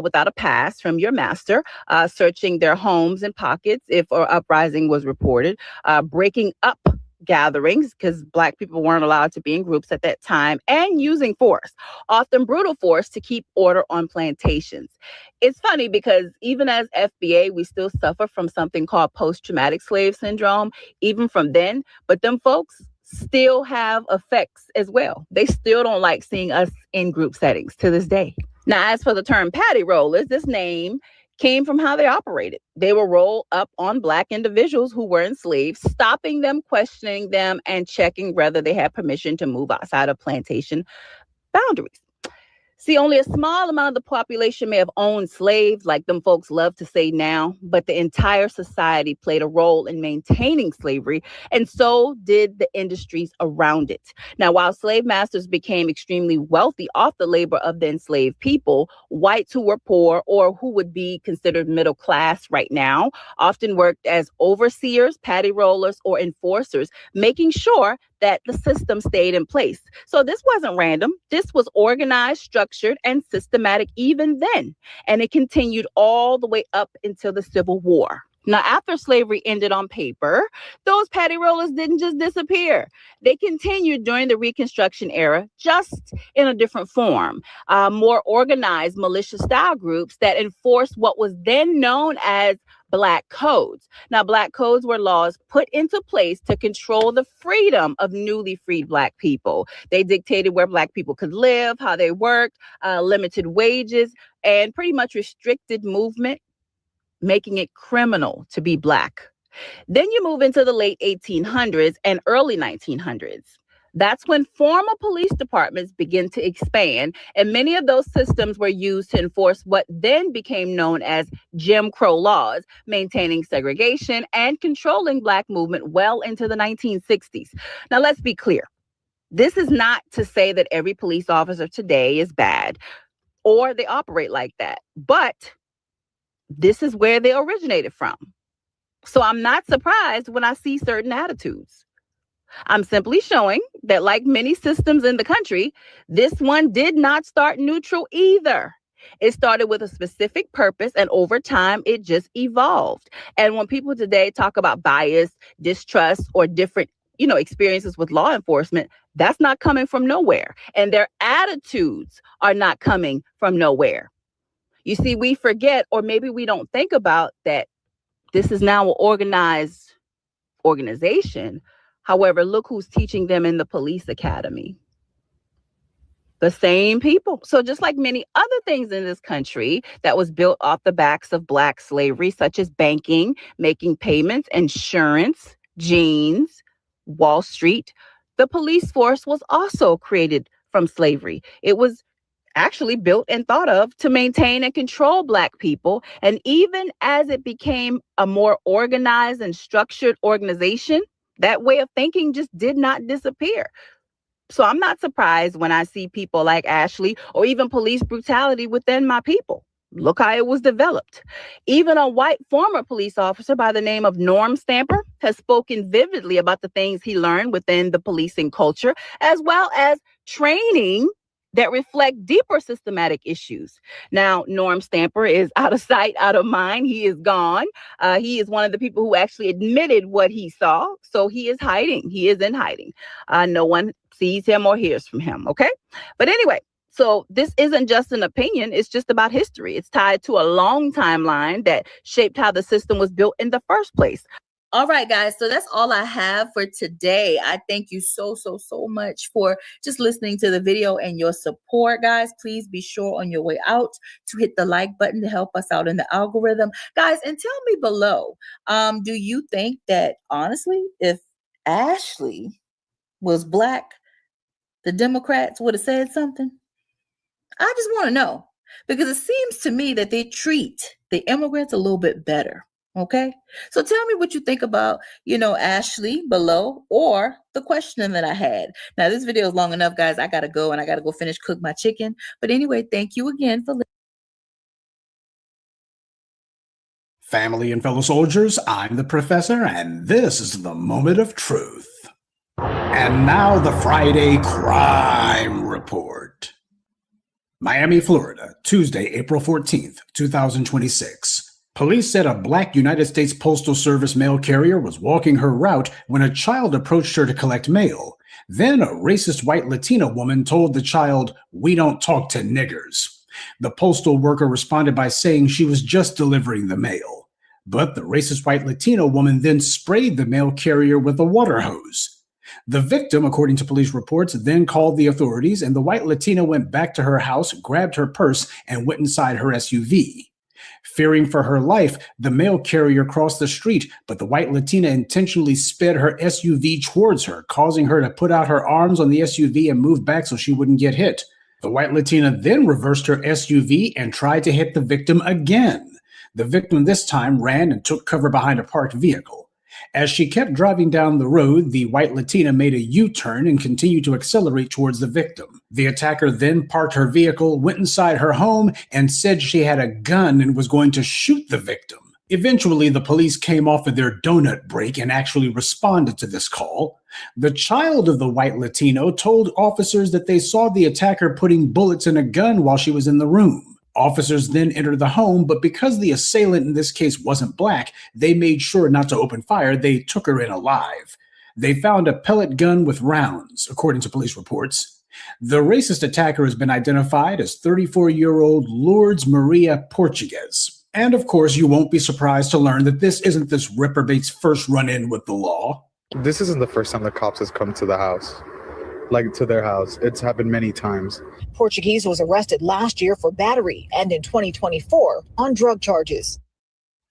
without a pass from your master, searching their homes and pockets if an uprising was reported, breaking up gatherings because Black people weren't allowed to be in groups at that time, and using force, often brutal force, to keep order on plantations. It's funny because even as FBA, we still suffer from something called post-traumatic slave syndrome, even from then. But them folks still have effects as well. They still don't like seeing us in group settings to this day. Now, as for the term patty rollers, this name came from how they operated. They would roll up on Black individuals who were enslaved, stopping them, questioning them, and checking whether they had permission to move outside of plantation boundaries. See, only a small amount of the population may have owned slaves, like them folks love to say now, but the entire society played a role in maintaining slavery, and so did the industries around it. Now, while slave masters became extremely wealthy off the labor of the enslaved people, whites who were poor or who would be considered middle class right now often worked as overseers, patty rollers, or enforcers, making sure that the system stayed in place. So this wasn't random. This was organized, structured, and systematic even then. And it continued all the way up until the Civil War. Now, after slavery ended on paper, those patty rollers didn't just disappear. They continued during the Reconstruction era, just in a different form. More organized militia-style groups that enforced what was then known as Black codes. Now, Black codes were laws put into place to control the freedom of newly freed Black people. They dictated where Black people could live, how they worked, limited wages, and pretty much restricted movement, making it criminal to be Black. Then you move into the late 1800s and early 1900s. That's when formal police departments begin to expand, and many of those systems were used to enforce what then became known as Jim Crow laws, maintaining segregation and controlling Black movement well into the 1960s. Now, let's be clear. This is not to say that every police officer today is bad or they operate like that, but this is where they originated from. So I'm not surprised when I see certain attitudes. I'm simply showing that, like many systems in the country, this one did not start neutral either. It started with a specific purpose, and over time, it just evolved. And when people today talk about bias, distrust, or different, experiences with law enforcement, that's not coming from nowhere. And their attitudes are not coming from nowhere. You see, we forget, or maybe we don't think about that this is now an organized organization. However, look who's teaching them in the police academy. The same people. So just like many other things in this country that was built off the backs of Black slavery, such as banking, making payments, insurance, jeans, Wall Street, the police force was also created from slavery. It was actually built and thought of to maintain and control Black people. And even as it became a more organized and structured organization, that way of thinking just did not disappear. So I'm not surprised when I see people like Ashley or even police brutality within my people. Look how it was developed. Even a white former police officer by the name of Norm Stamper has spoken vividly about the things he learned within the policing culture, as well as training that reflect deeper systematic issues. Now, Norm Stamper is out of sight, out of mind. He is gone. He is one of the people who actually admitted what he saw. So he is hiding. He is in hiding. No one sees him or hears from him. Okay. But anyway, so this isn't just an opinion. It's just about history. It's tied to a long timeline that shaped how the system was built in the first place. All right, guys. So that's all I have for today. I thank you so much for just listening to the video and your support, guys. Please be sure on your way out to hit the like button to help us out in the algorithm. Guys, and tell me below, do you think that, honestly, if Ashley was Black, the Democrats would have said something? I just want to know, because it seems to me that they treat the immigrants a little bit better. Okay, so tell me what you think about, Ashley below, or the question that I had. Now, this video is long enough, guys. I got to go, and I got to go finish cook my chicken. But anyway, thank you again for listening. Family and fellow soldiers, I'm the professor, and this is the moment of truth. And now the Friday Crime Report. Miami, Florida, Tuesday, April 14th, 2026. Police said a Black United States Postal Service mail carrier was walking her route when a child approached her to collect mail. Then a racist white Latino woman told the child, "We don't talk to niggers." The postal worker responded by saying she was just delivering the mail. But the racist white Latino woman then sprayed the mail carrier with a water hose. The victim, according to police reports, then called the authorities, and the white Latina went back to her house, grabbed her purse, and went inside her SUV. Fearing for her life, the mail carrier crossed the street, but the white Latina intentionally sped her SUV towards her, causing her to put out her arms on the SUV and move back so she wouldn't get hit. The white Latina then reversed her SUV and tried to hit the victim again. The victim this time ran and took cover behind a parked vehicle. As she kept driving down the road, the white Latina made a U-turn and continued to accelerate towards the victim. The attacker then parked her vehicle, went inside her home, and said she had a gun and was going to shoot the victim. Eventually, the police came off of their donut break and actually responded to this call. The child of the white Latino told officers that they saw the attacker putting bullets in a gun while she was in the room. Officers then entered the home, but because the assailant in this case wasn't black, they made sure not to open fire. They took her in alive. They found a pellet gun with rounds, according to police reports. The racist attacker has been identified as 34-year-old Lourdes Maria Portuguez. And of course, you won't be surprised to learn that this isn't this reprobate's first run-in with the law. This isn't the first time the cops has come to the house. Like to their house. It's happened many times. Portuguese was arrested last year for battery and in 2024 on drug charges.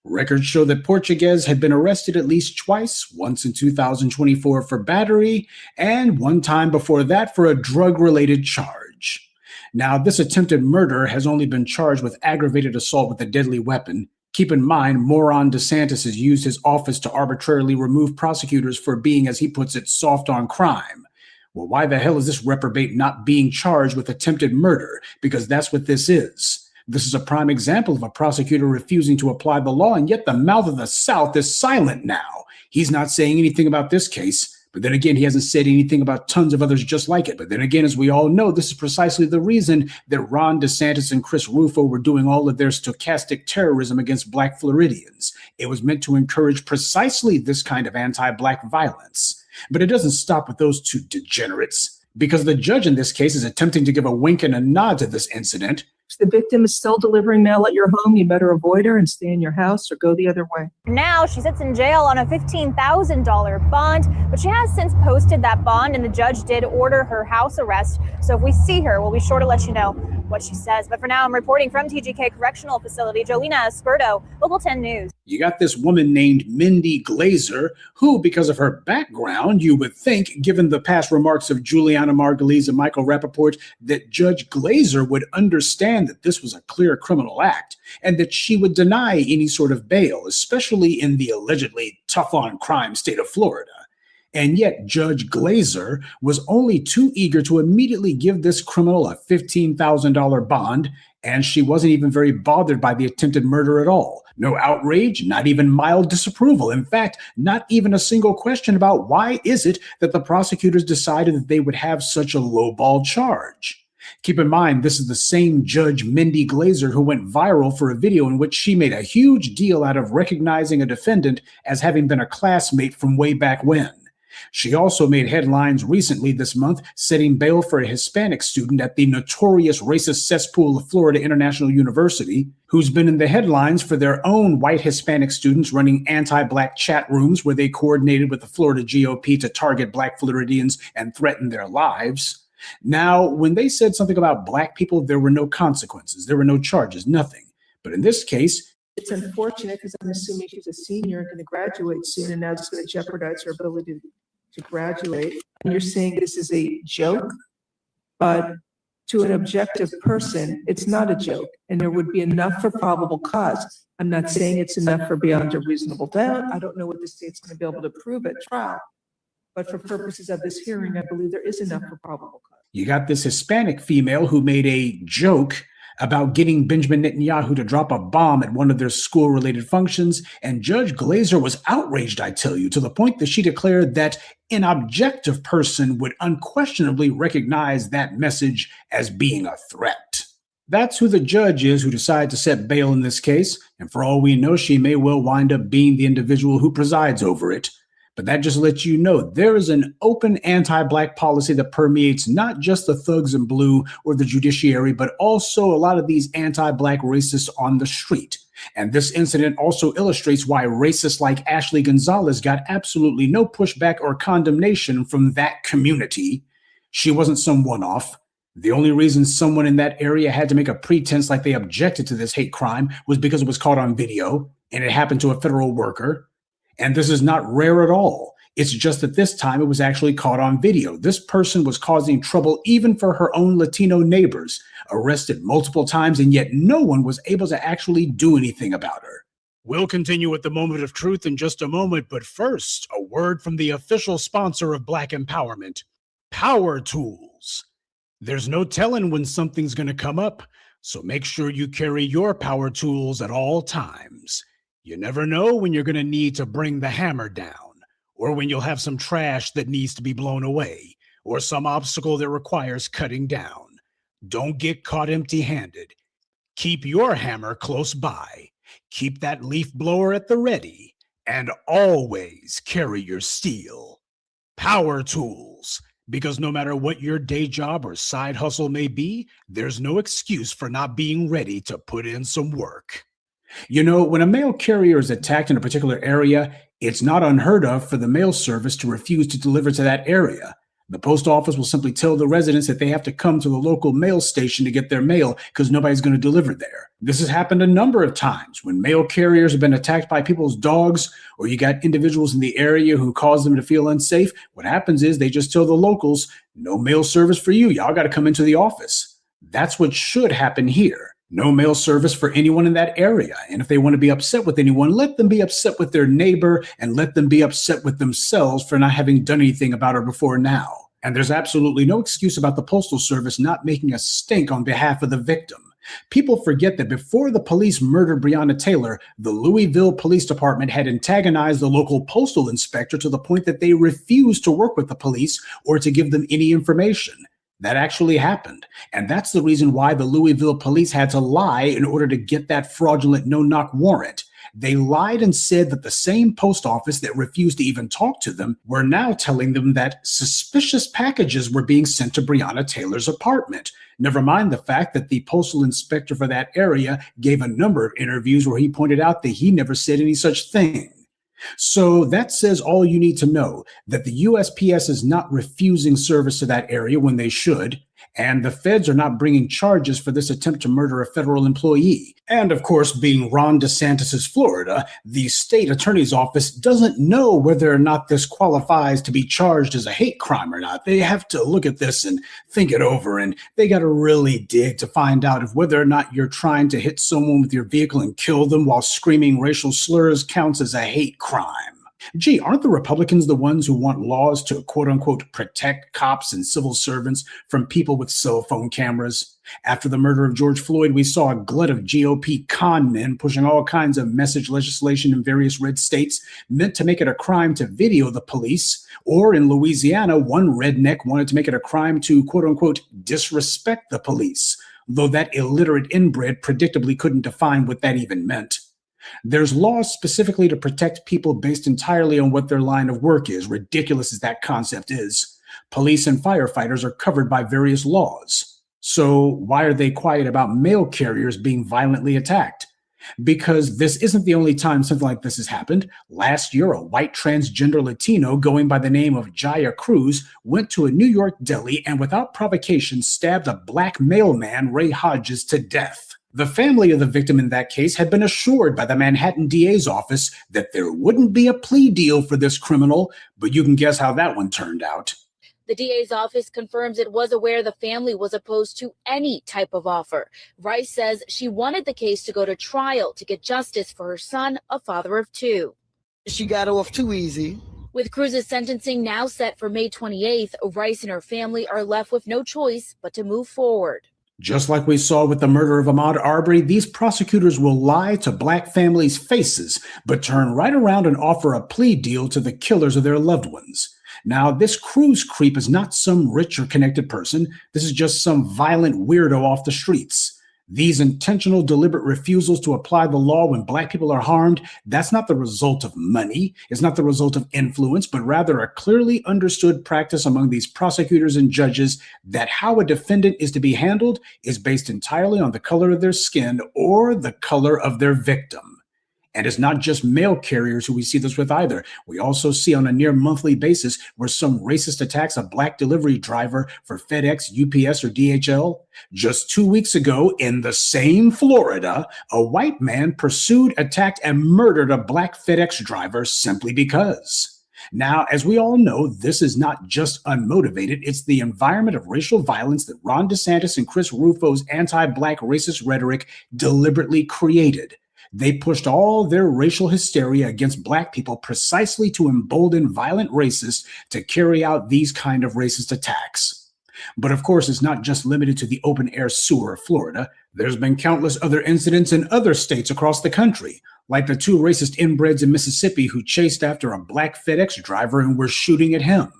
Records show that Portuguez had been arrested at least twice, once in 2024 for battery, and one time before that for a drug-related charge. Now, this attempted murder has only been charged with aggravated assault with a deadly weapon. Keep in mind, moron DeSantis has used his office to arbitrarily remove prosecutors for being, as he puts it, soft on crime. Well, why the hell is this reprobate not being charged with attempted murder? Because that's what this is. This is a prime example of a prosecutor refusing to apply the law, and yet the mouth of the South is silent now. He's not saying anything about this case, but then again, he hasn't said anything about tons of others just like it. But then again, as we all know, this is precisely the reason that Ron DeSantis and Chris Rufo were doing all of their stochastic terrorism against Black Floridians. It was meant to encourage precisely this kind of anti-Black violence. But it doesn't stop with those two degenerates, because the judge in this case is attempting to give a wink and a nod to this incident. If the victim is still delivering mail at your home, you better avoid her and stay in your house or go the other way. Now she sits in jail on a $15,000 bond, but she has since posted that bond and the judge did order her house arrest. So if we see her, we'll be sure to let you know what she says. But for now, I'm reporting from TGK Correctional Facility, Jolena Esperto, Local 10 News. You got this woman named Mindy Glazer, who, because of her background, you would think, given the past remarks of Juliana Margulies and Michael Rappaport, that Judge Glazer would understand that this was a clear criminal act and that she would deny any sort of bail, especially in the allegedly tough-on-crime state of Florida. And yet Judge Glazer was only too eager to immediately give this criminal a $15,000 bond, and she wasn't even very bothered by the attempted murder at all. No outrage, not even mild disapproval. In fact, not even a single question about why is it that the prosecutors decided that they would have such a lowball charge. Keep in mind, this is the same Judge Mindy Glazer who went viral for a video in which she made a huge deal out of recognizing a defendant as having been a classmate from way back when. She also made headlines recently this month setting bail for a Hispanic student at the notorious racist cesspool of Florida International University, who's been in the headlines for their own white Hispanic students running anti-Black chat rooms where they coordinated with the Florida GOP to target Black Floridians and threaten their lives. Now, when they said something about Black people, there were no consequences. There were no charges, nothing. But in this case, it's unfortunate because I'm assuming she's a senior and going to graduate soon, and now it's going to jeopardize her ability to graduate. And you're saying this is a joke, but to an objective person, it's not a joke, and there would be enough for probable cause. I'm not saying it's enough for beyond a reasonable doubt. I don't know what the state's going to be able to prove at trial, but for purposes of this hearing, I believe there is enough for probable cause. You got this Hispanic female who made a joke about getting Benjamin Netanyahu to drop a bomb at one of their school-related functions, and Judge Glazer was outraged, I tell you, to the point that she declared that an objective person would unquestionably recognize that message as being a threat. That's who the judge is who decided to set bail in this case, and for all we know, she may well wind up being the individual who presides over it. But that just lets you know there is an open anti-Black policy that permeates not just the thugs in blue or the judiciary, but also a lot of these anti-Black racists on the street. And this incident also illustrates why racists like Ashley Gonzalez got absolutely no pushback or condemnation from that community. She wasn't some one-off. The only reason someone in that area had to make a pretense like they objected to this hate crime was because it was caught on video and it happened to a federal worker. And this is not rare at all. It's just that this time it was actually caught on video. This person was causing trouble even for her own Latino neighbors, arrested multiple times, and yet no one was able to actually do anything about her. We'll continue with the moment of truth in just a moment, but first, a word from the official sponsor of Black Empowerment, Power Tools. There's no telling when something's going to come up, so make sure you carry your power tools at all times. You never know when you're going to need to bring the hammer down, or when you'll have some trash that needs to be blown away, or some obstacle that requires cutting down. Don't get caught empty-handed. Keep your hammer close by. Keep that leaf blower at the ready, and always carry your steel. Power tools. Because no matter what your day job or side hustle may be, there's no excuse for not being ready to put in some work. You know, when a mail carrier is attacked in a particular area, it's not unheard of for the mail service to refuse to deliver to that area. The post office will simply tell the residents that they have to come to the local mail station to get their mail because nobody's going to deliver there. This has happened a number of times when mail carriers have been attacked by people's dogs, or you got individuals in the area who cause them to feel unsafe. What happens is they just tell the locals, no mail service for you. Y'all got to come into the office. That's what should happen here. No mail service for anyone in that area. And if they want to be upset with anyone, let them be upset with their neighbor and let them be upset with themselves for not having done anything about her before now. And there's absolutely no excuse about the Postal Service not making a stink on behalf of the victim. People forget that before the police murdered Breonna Taylor, the Louisville Police Department had antagonized the local postal inspector to the point that they refused to work with the police or to give them any information. That actually happened. And that's the reason why the Louisville police had to lie in order to get that fraudulent no-knock warrant. They lied and said that the same post office that refused to even talk to them were now telling them that suspicious packages were being sent to Breonna Taylor's apartment. Never mind the fact that the postal inspector for that area gave a number of interviews where he pointed out that he never said any such thing. So that says all you need to know, that the USPS is not refusing service to that area when they should, and the feds are not bringing charges for this attempt to murder a federal employee. And of course, being Ron DeSantis's Florida, the state attorney's office doesn't know whether or not this qualifies to be charged as a hate crime or not. They have to look at this and think it over, and they got to really dig to find out if whether or not you're trying to hit someone with your vehicle and kill them while screaming racial slurs counts as a hate crime. Gee, aren't the Republicans the ones who want laws to quote unquote protect cops and civil servants from people with cell phone cameras? After the murder of George Floyd, we saw a glut of GOP con men pushing all kinds of message legislation in various red states meant to make it a crime to video the police. Or in Louisiana, one redneck wanted to make it a crime to quote unquote disrespect the police, though that illiterate inbred predictably couldn't define what that even meant. There's laws specifically to protect people based entirely on what their line of work is, ridiculous as that concept is. Police and firefighters are covered by various laws. So why are they quiet about mail carriers being violently attacked? Because this isn't the only time something like this has happened. Last year, a white transgender Latino going by the name of Jaya Cruz went to a New York deli and without provocation stabbed a black mailman, Ray Hodges, to death. The family of the victim in that case had been assured by the Manhattan DA's office that there wouldn't be a plea deal for this criminal, but you can guess how that one turned out. The DA's office confirms it was aware the family was opposed to any type of offer. Rice says she wanted the case to go to trial to get justice for her son, a father of two. She got off too easy. With Cruz's sentencing now set for May 28th, Rice and her family are left with no choice but to move forward. Just like we saw with the murder of Ahmaud Arbery, these prosecutors will lie to black families' faces, but turn right around and offer a plea deal to the killers of their loved ones. Now, this Cruz creep is not some rich or connected person. This is just some violent weirdo off the streets. These intentional, deliberate refusals to apply the law when Black people are harmed, that's not the result of money, it's not the result of influence, but rather a clearly understood practice among these prosecutors and judges that how a defendant is to be handled is based entirely on the color of their skin or the color of their victim. And it's not just mail carriers who we see this with either. We also see on a near monthly basis where some racist attacks a Black delivery driver for FedEx, UPS, or DHL. Just 2 weeks ago in the same Florida, a white man pursued, attacked, and murdered a Black FedEx driver simply because. Now, as we all know, this is not just unmotivated. It's the environment of racial violence that Ron DeSantis and Chris Rufo's anti-Black racist rhetoric deliberately created. They pushed all their racial hysteria against Black people precisely to embolden violent racists to carry out these kind of racist attacks. But of course, it's not just limited to the open-air sewer of Florida. There's been countless other incidents in other states across the country, like the 2 racist inbreds in Mississippi who chased after a Black FedEx driver and were shooting at him.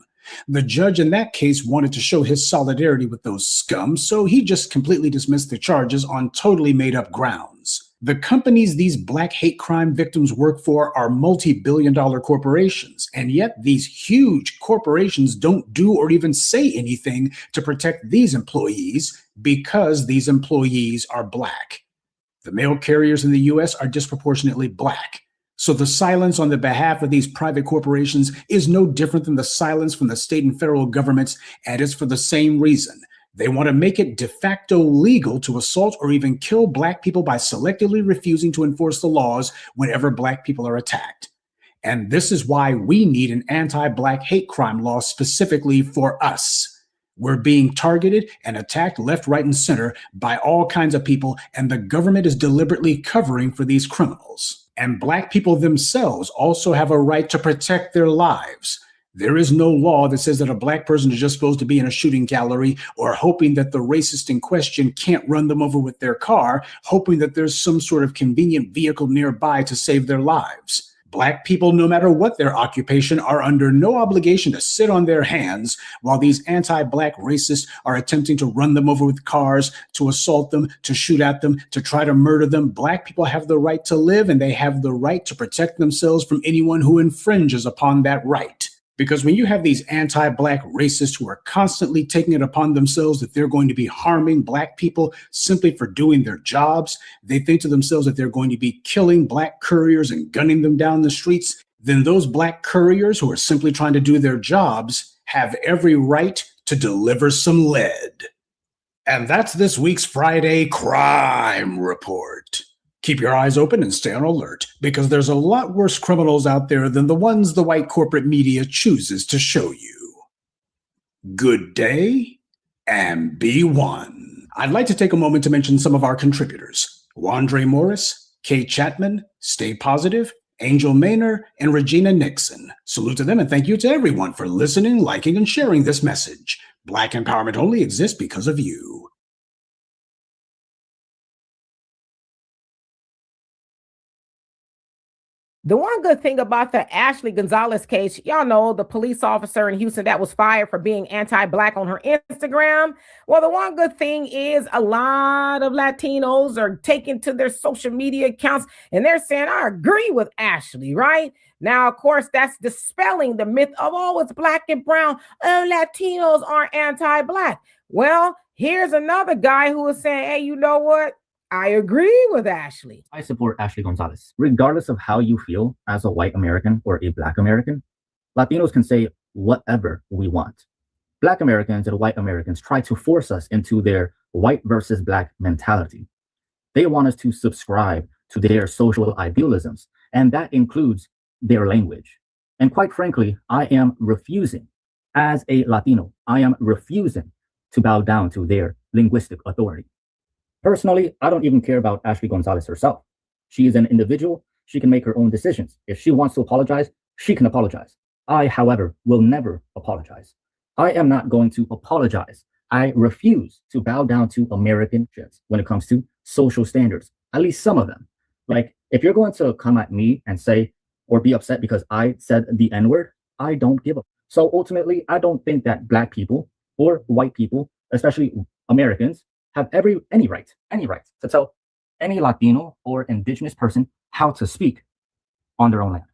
The judge in that case wanted to show his solidarity with those scum, so he just completely dismissed the charges on totally made-up grounds. The companies these Black hate crime victims work for are multi-billion-dollar corporations, and yet these huge corporations don't do or even say anything to protect these employees because these employees are Black. The mail carriers in the U.S. are disproportionately Black. So the silence on the behalf of these private corporations is no different than the silence from the state and federal governments, and it's for the same reason. They want to make it de facto legal to assault or even kill Black people by selectively refusing to enforce the laws whenever Black people are attacked. And this is why we need an anti-Black hate crime law specifically for us. We're being targeted and attacked left, right, and center by all kinds of people, and the government is deliberately covering for these criminals. And Black people themselves also have a right to protect their lives. There is no law that says that a Black person is just supposed to be in a shooting gallery or hoping that the racist in question can't run them over with their car, hoping that there's some sort of convenient vehicle nearby to save their lives. Black people, no matter what their occupation, are under no obligation to sit on their hands while these anti-Black racists are attempting to run them over with cars, to assault them, to shoot at them, to try to murder them. Black people have the right to live, and they have the right to protect themselves from anyone who infringes upon that right. Because when you have these anti-Black racists who are constantly taking it upon themselves that they're going to be harming Black people simply for doing their jobs, they think to themselves that they're going to be killing Black couriers and gunning them down the streets, then those Black couriers who are simply trying to do their jobs have every right to deliver some lead. And that's this week's Friday Crime Report. Keep your eyes open and stay on alert, because there's a lot worse criminals out there than the ones the white corporate media chooses to show you. Good day, and be one. I'd like to take a moment to mention some of our contributors: Wandre Morris, Kay Chapman, Stay Positive, Angel Maynor, and Regina Nixon. Salute to them, and thank you to everyone for listening, liking, and sharing this message. Black empowerment only exists because of you. The one good thing about the Ashley Gonzalez case, y'all know, the police officer in Houston that was fired for being anti-Black on her Instagram. Well, the one good thing is a lot of Latinos are taking to their social media accounts and they're saying, I agree with Ashley, right? Now, of course, that's dispelling the myth of, oh, it's Black and brown. Oh, Latinos aren't anti-Black. Well, here's another guy who is saying, hey, you know what? I agree with Ashley. I support Ashley Gonzalez. Regardless of how you feel as a white American or a Black American, Latinos can say whatever we want. Black Americans and white Americans try to force us into their white versus Black mentality. They want us to subscribe to their social idealisms, and that includes their language. And quite frankly, I am refusing, as a Latino, I am refusing to bow down to their linguistic authority. Personally, I don't even care about Ashley Gonzalez herself. She is an individual. She can make her own decisions. If she wants to apologize, she can apologize. I, however, will never apologize. I am not going to apologize. I refuse to bow down to American shits when it comes to social standards, at least some of them. Like, if you're going to come at me and say, or be upset because I said the N-word, I don't give a. So ultimately, I don't think that Black people or white people, especially Americans, have any right to tell any Latino or indigenous person how to speak on their own land.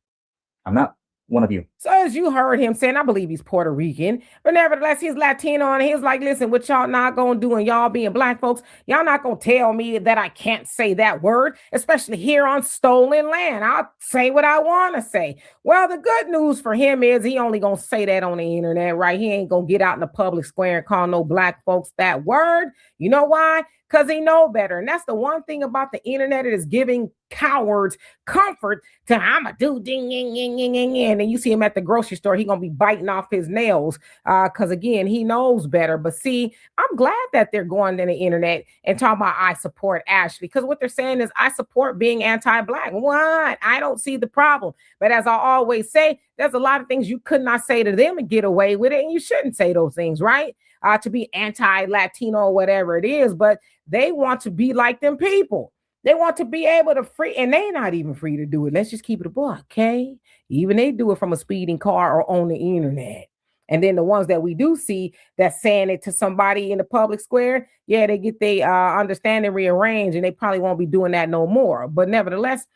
I'm not one of you. So as you heard him saying, I believe he's Puerto Rican, but nevertheless, he's Latino, and he's like, listen, what y'all not gonna do, and y'all being black folks, y'all not gonna tell me that I can't say that word, especially here on stolen land. I'll say what I want to say. Well, the good news for him is he only gonna say that on the internet, right? He ain't gonna get out in the public square and call no black folks that word. You know why? Because he know better. And that's the one thing about the internet. It is giving cowards comfort to, I'm a dude, ding, ding, ding, ding, ding, ding. And you see him at the grocery store, he going to be biting off his nails because, again, he knows better. But see, I'm glad that they're going to the internet and talking about I support Ashley, because what they're saying is I support being anti-black. What? I don't see the problem. But as I always say, there's a lot of things you could not say to them and get away with it. And you shouldn't say those things, right? To be anti-Latino or whatever it is. But they want to be like them people. They want to be able to free, and they're not even free to do it. Let's just keep it a buck, okay? Even they do it from a speeding car or on the internet. And then the ones that we do see that's saying it to somebody in the public square, yeah, they get their understanding rearranged, and they probably won't be doing that no more. But nevertheless,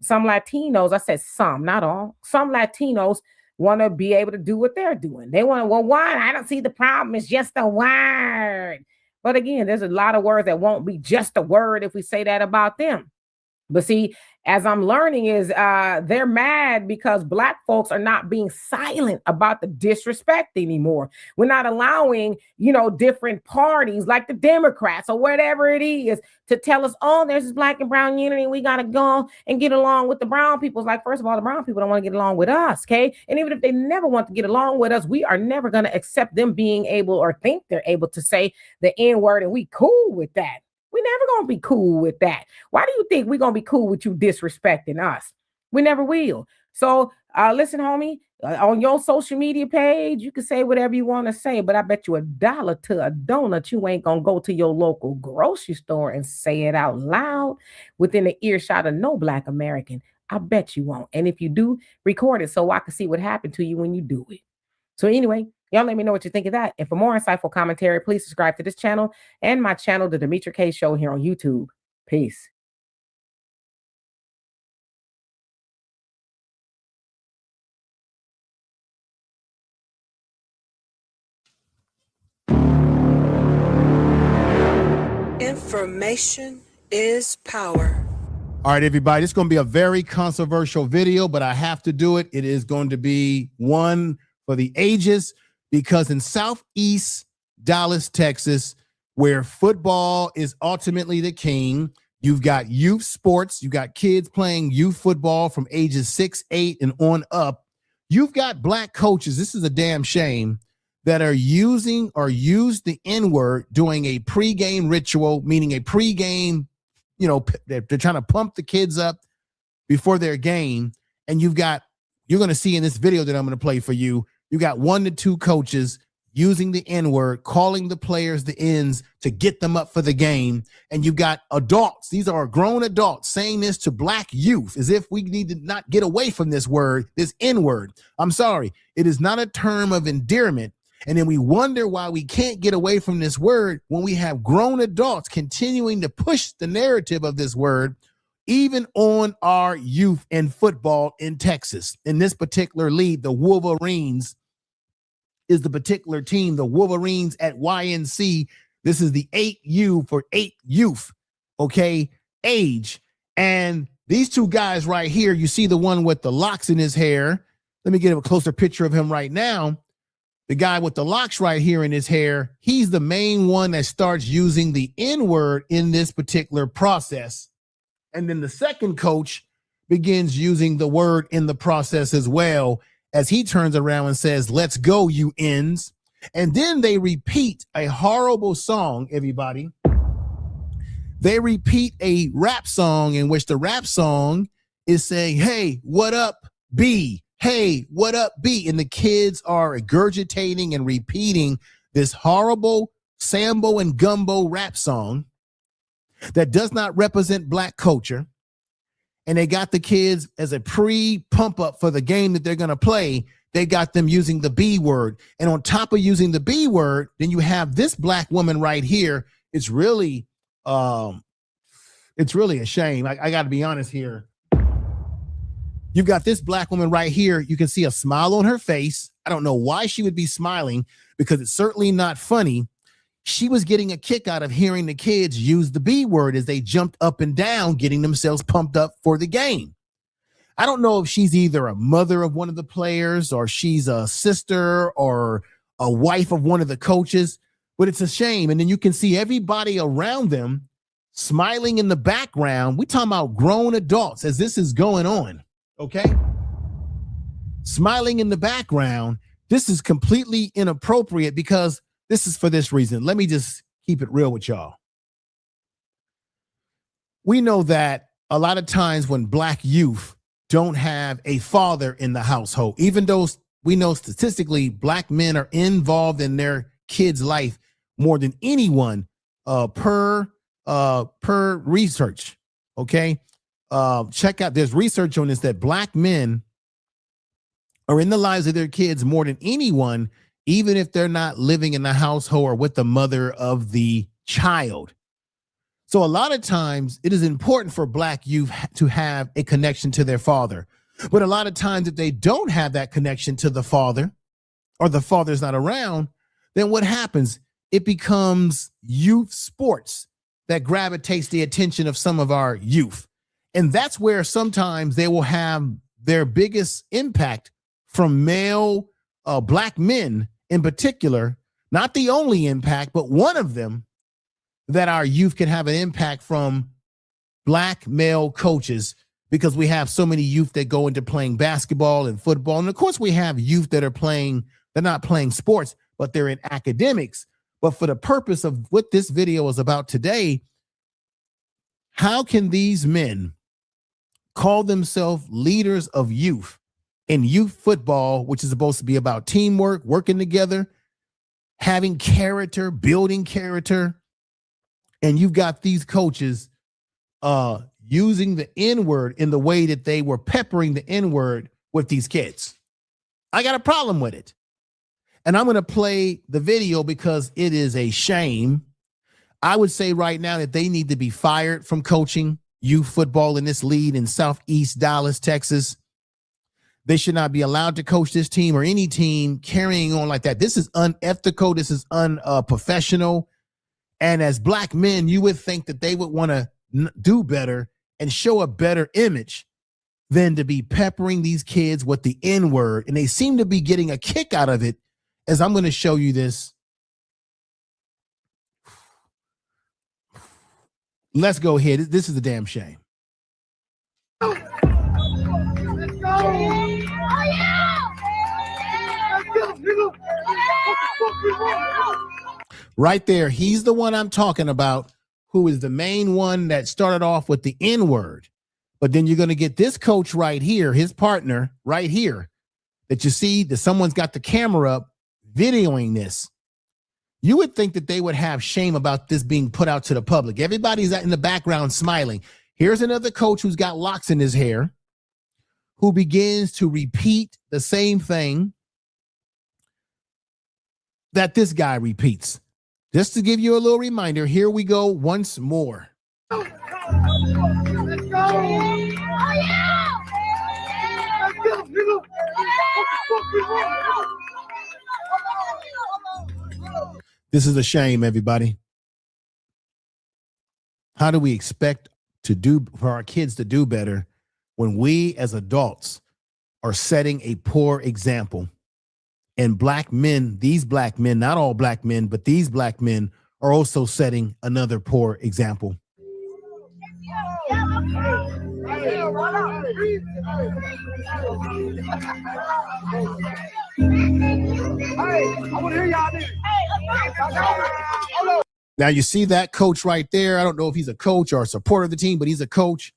some Latinos, I said some, not all, some Latinos want to be able to do what they're doing. They want to, well, why? I don't see the problem. It's just a word. But again, there's a lot of words that won't be just a word if we say that about them. But see, as I'm learning is they're mad because black folks are not being silent about the disrespect anymore. We're not allowing, different parties like the Democrats or whatever it is to tell us, oh, there's this black and brown unity. We got to go and get along with the brown people. It's like, first of all, the brown people don't want to get along with us, okay? And even if they never want to get along with us, we are never going to accept them being able or think they're able to say the N-word, and we cool with that. We never gonna be cool with that. Why do you think we're gonna be cool with you disrespecting us? We never will. So listen, homie, on your social media page, you can say whatever you want to say, but I bet you $1 to a donut, you ain't gonna go to your local grocery store and say it out loud within the earshot of no black American. I bet you won't. And if you do, record it so I can see what happened to you when you do it. So anyway, y'all let me know what you think of that. And for more insightful commentary, please subscribe to this channel and my channel, The Demetria K Show, here on YouTube. Peace. Information is power. All right, everybody, this is going to be a very controversial video, but I have to do it. It is going to be one for the ages, because in Southeast Dallas, Texas, where football is ultimately the king, you've got youth sports, you got kids playing youth football from ages 6, 8, and on up. You've got black coaches, this is a damn shame, that are using or use the N-word doing a pregame ritual, meaning a pregame, they're trying to pump the kids up before their game. And you're going to see in this video that I'm going to play for you, you got 1 to 2 coaches using the N-word, calling the players the N's to get them up for the game. And you've got adults, these are grown adults, saying this to black youth as if we need to not get away from this word, this N-word. I'm sorry, it is not a term of endearment. And then we wonder why we can't get away from this word when we have grown adults continuing to push the narrative of this word, even on our youth in football in Texas. In this particular league, the Wolverines is the particular team, the Wolverines at YNC. This is the 8U for 8 youth, okay, age. And these two guys right here, you see the one with the locks in his hair. Let me get a closer picture of him right now. The guy with the locks right here in his hair, he's the main one that starts using the N-word in this particular process. And then the second coach begins using the word in the process as well, as he turns around and says, let's go, you N's. And then they repeat a horrible song, everybody. They repeat a rap song in which the rap song is saying, hey, what up, B? Hey, what up, B? And the kids are regurgitating and repeating this horrible Sambo and Gumbo rap song that does not represent black culture. And they got the kids as a pre-pump up for the game that they're going to play. They got them using the B word. And on top of using the B word, then you have this black woman right here it's really a shame. I got to be honest here. You've got this black woman right here. You can see a smile on her face. I don't know why she would be smiling, because it's certainly not funny. She was getting a kick out of hearing the kids use the B word as they jumped up and down, getting themselves pumped up for the game. I don't know if she's either a mother of one of the players, or she's a sister or a wife of one of the coaches, but it's a shame. And then you can see everybody around them smiling in the background. We talking about grown adults as this is going on. Okay. Smiling in the background. This is completely inappropriate, because this is for this reason. Let me just keep it real with y'all. We know that a lot of times when black youth don't have a father in the household, even though we know statistically black men are involved in their kids' life more than anyone per research. Okay. Check out, there's research on this, that black men are in the lives of their kids more than anyone, even if they're not living in the household or with the mother of the child. So a lot of times it is important for black youth to have a connection to their father. But a lot of times if they don't have that connection to the father, or the father's not around, then what happens? It becomes youth sports that gravitates the attention of some of our youth. And that's where sometimes they will have their biggest impact from male black men in particular, not the only impact, but one of them, that our youth can have an impact from black male coaches, because we have so many youth that go into playing basketball and football. And of course we have youth that are playing, they're not playing sports, but they're in academics. But for the purpose of what this video is about today, how can these men call themselves leaders of youth in youth football, which is supposed to be about teamwork, working together, having character, building character, and you've got these coaches using the N-word in the way that they were peppering the N-word with these kids? I got a problem with it. And I'm going to play the video because it is a shame. I would say right now that they need to be fired from coaching youth football in this league in Southeast Dallas, Texas. They should not be allowed to coach this team or any team carrying on like that. This is unethical. This is unprofessional. And as black men, you would think that they would want to do better and show a better image than to be peppering these kids with the N-word. And they seem to be getting a kick out of it, as I'm going to show you this. Let's go ahead. This is a damn shame. Let's go! Right there, he's the one I'm talking about, who is the main one that started off with the N-word. But then you're going to get this coach right here, his partner right here, that you see that someone's got the camera up videoing this. You would think that they would have shame about this being put out to the public. Everybody's in the background smiling. Here's another coach who's got locks in his hair, who begins to repeat the same thing that this guy repeats. Just to give you a little reminder, here we go once more. Let's go! Oh, yeah! Let's go, nigga! This is a shame, everybody. How do we expect for our kids to do better when we as adults are setting a poor example? And black men, these black men, not all black men, but these black men are also setting another poor example. Now you see that coach right there. I don't know if he's a coach or a supporter of the team, but he's a coach.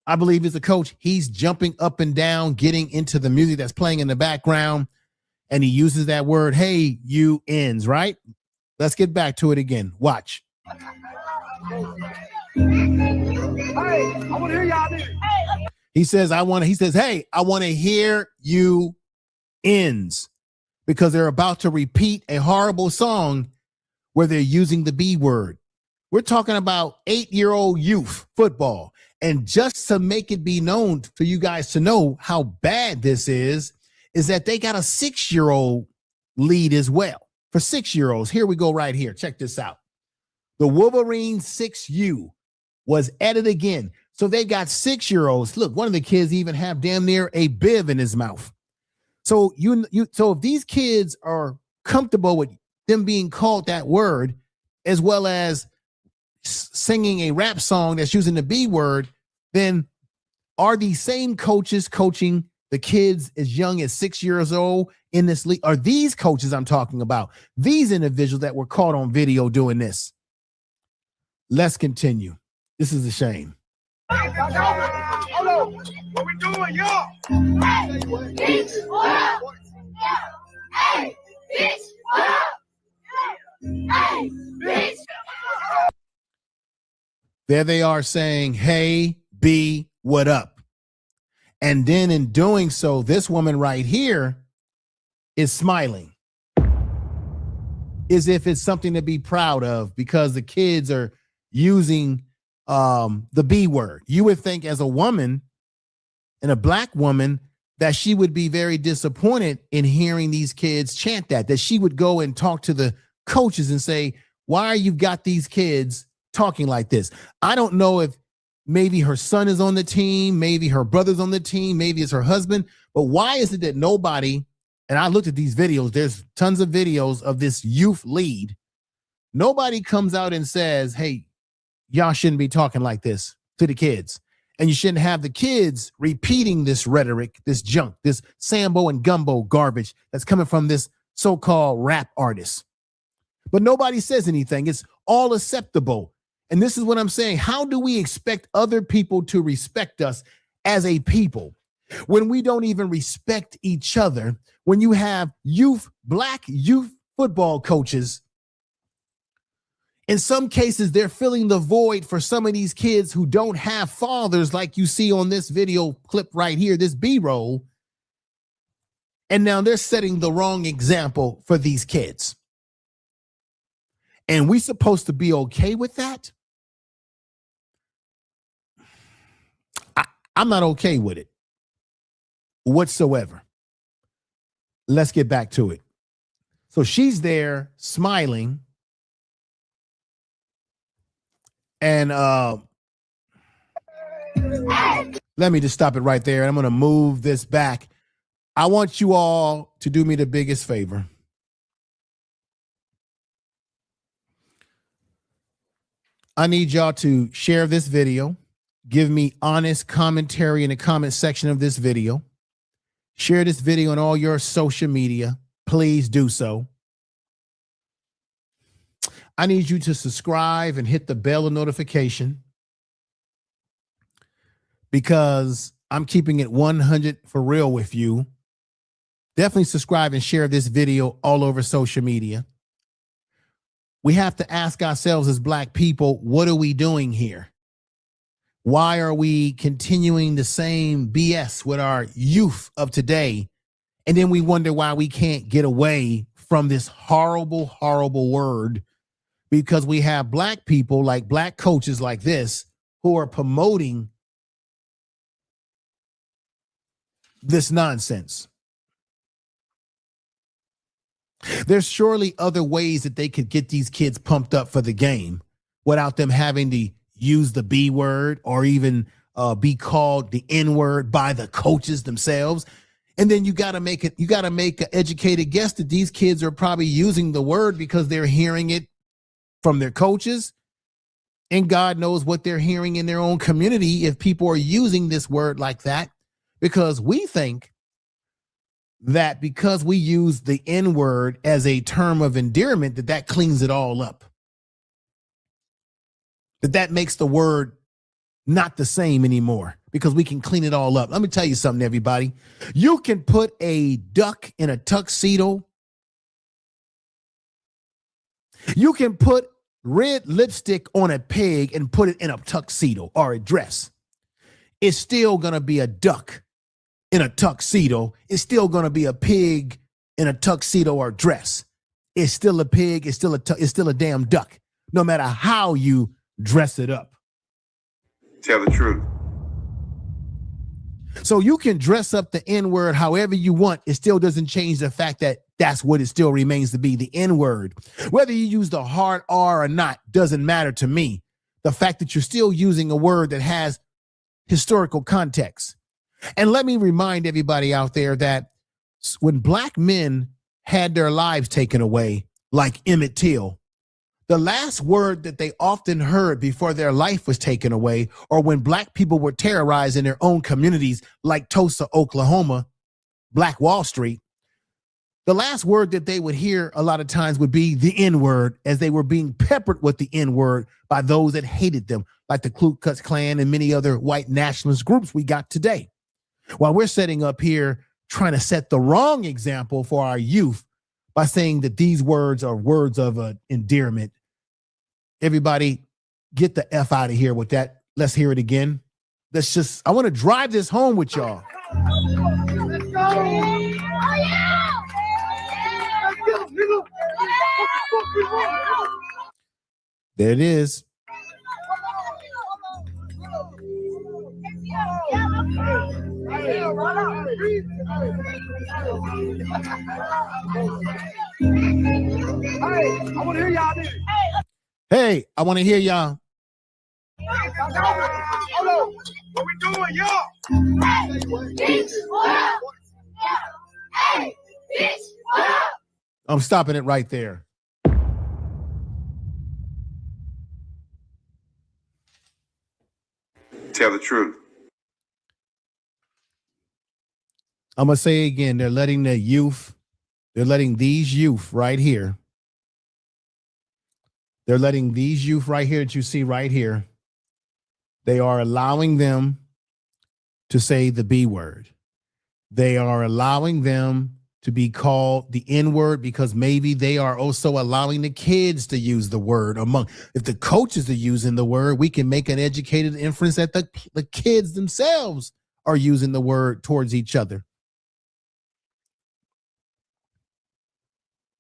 I believe he's a coach. He's jumping up and down, getting into the music that's playing in the background. And he uses that word, hey, you ends, right? Let's get back to it again. Watch. He says, hey, I want to hear you ends, because they're about to repeat a horrible song where they're using the B word. We're talking about 8-year-old youth football. And just to make it be known for you guys to know how bad this is that they got a 6-year-old lead as well. For 6-year-olds, here we go right here. Check this out. The Wolverine 6U was added again. So they got 6-year-olds. Look, one of the kids even have damn near a bib in his mouth. So so if these kids are comfortable with them being called that word, as well as singing a rap song that's using the B word, then are these same coaches coaching the kids as young as 6 years old in this league? Are these coaches I'm talking about, these individuals that were caught on video doing this? Let's continue. This is a shame. Hold on. What we doing, y'all? Hey, bitch, what up? Hey, bitch, what up? Hey, bitch. There they are saying, hey, B, what up? And then in doing so, this woman right here is smiling as if it's something to be proud of because the kids are using the B word. You would think as a woman and a black woman that she would be very disappointed in hearing these kids chant that she would go and talk to the coaches and say, why are you got these kids talking like this? I don't know if maybe her son is on the team, maybe her brother's on the team, maybe it's her husband, but why is it that nobody, and I looked at these videos, there's tons of videos of this youth lead, nobody comes out and says, hey, y'all shouldn't be talking like this to the kids. And you shouldn't have the kids repeating this rhetoric, this junk, this Sambo and Gumbo garbage that's coming from this so-called rap artist. But nobody says anything. It's all acceptable. And this is what I'm saying. How do we expect other people to respect us as a people when we don't even respect each other? When you have black youth football coaches, in some cases, they're filling the void for some of these kids who don't have fathers like you see on this video clip right here, this B-roll. And now they're setting the wrong example for these kids. And we supposed to be okay with that? I'm not okay with it whatsoever. Let's get back to it. So she's there smiling. And let me just stop it right there. I'm going to move this back. I want you all to do me the biggest favor. I need y'all to share this video. Give me honest commentary in the comment section of this video. Share this video on all your social media. Please do so. I need you to subscribe and hit the bell of notification because I'm keeping it 100 for real with you. Definitely subscribe and share this video all over social media. We have to ask ourselves as black people, what are we doing here? Why are we continuing the same BS with our youth of today? And then we wonder why we can't get away from this horrible, horrible word, because we have black people like black coaches like this who are promoting this nonsense. There's surely other ways that they could get these kids pumped up for the game without them having to use the B word or even be called the N word by the coaches themselves. And then you got to make an educated guess that these kids are probably using the word because they're hearing it from their coaches. And God knows what they're hearing in their own community if people are using this word like that, because we think that because we use the N word as a term of endearment, that cleans it all up. That makes the word not the same anymore because we can clean it all up. Let me tell you something, everybody. You can put a duck in a tuxedo. You can put red lipstick on a pig and put it in a tuxedo or a dress. It's still going to be a duck in a tuxedo. It's still going to be a pig in a tuxedo or dress. It's still a pig. It's still a damn duck, no matter how you dress it up. Tell the truth. So you can dress up the N-word however you want. It still doesn't change the fact that that's what it still remains to be, the N-word. Whether you use the hard R or not doesn't matter to me. The fact that you're still using a word that has historical context. And let me remind everybody out there that when black men had their lives taken away, like Emmett Till, the last word that they often heard before their life was taken away, or when black people were terrorized in their own communities, like Tulsa, Oklahoma, Black Wall Street, the last word that they would hear a lot of times would be the N-word, as they were being peppered with the N-word by those that hated them, like the Ku Klux Klan and many other white nationalist groups we got today. While we're setting up here trying to set the wrong example for our youth by saying that these words are words of endearment. Everybody get the F out of here with that. Let's hear it again. I want to drive this home with y'all. Let's go. There it is. Hey, I want to hear y'all. Hold on. What we doing, y'all? Hey, bitch, what up? Hey, bitch, what up? I'm stopping it right there. Tell the truth. I'm going to say again, they're letting these youth right here. They're letting these youth right here that you see right here. They are allowing them to say the B word. They are allowing them to be called the N-word because maybe they are also allowing the kids to use the word if the coaches are using the word, we can make an educated inference that the kids themselves are using the word towards each other.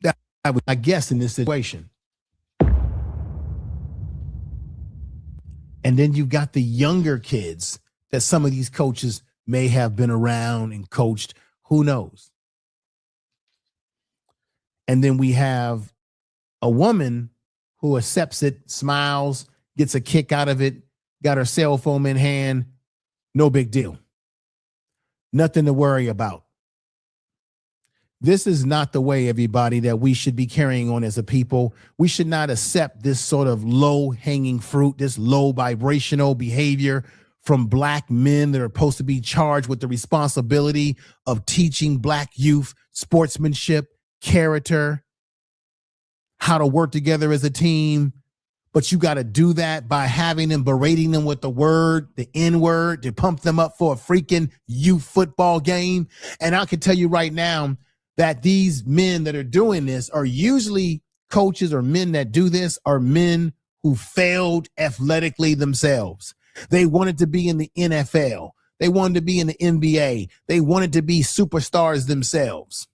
That I guess in this situation. And then you've got the younger kids that some of these coaches may have been around and coached. Who knows? And then we have a woman who accepts it, smiles, gets a kick out of it, got her cell phone in hand. No big deal. Nothing to worry about. This is not the way, everybody, that we should be carrying on as a people. We should not accept this sort of low-hanging fruit, this low vibrational behavior from black men that are supposed to be charged with the responsibility of teaching black youth sportsmanship, character, how to work together as a team. But you got to do that by having them, berating them with the word, the N-word, to pump them up for a freaking youth football game. And I can tell you right now that these men that are doing this are usually coaches, or men that do this are men who failed athletically themselves. They wanted to be in the NFL. They wanted to be in the NBA. They wanted to be superstars themselves.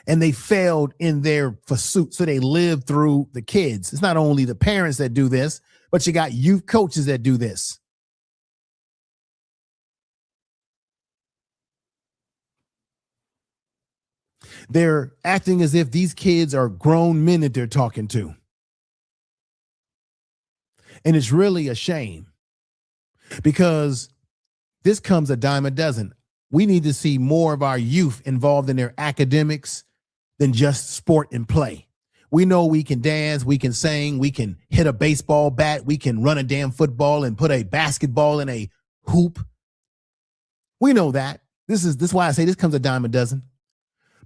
And they failed in their pursuit. So they lived through the kids. It's not only the parents that do this, but you got youth coaches that do this. They're acting as if these kids are grown men that they're talking to. And it's really a shame, because this comes a dime a dozen. We need to see more of our youth involved in their academics than just sport and play. We know we can dance, we can sing, we can hit a baseball bat, we can run a damn football and put a basketball in a hoop. We know that. This is why I say this comes a dime a dozen.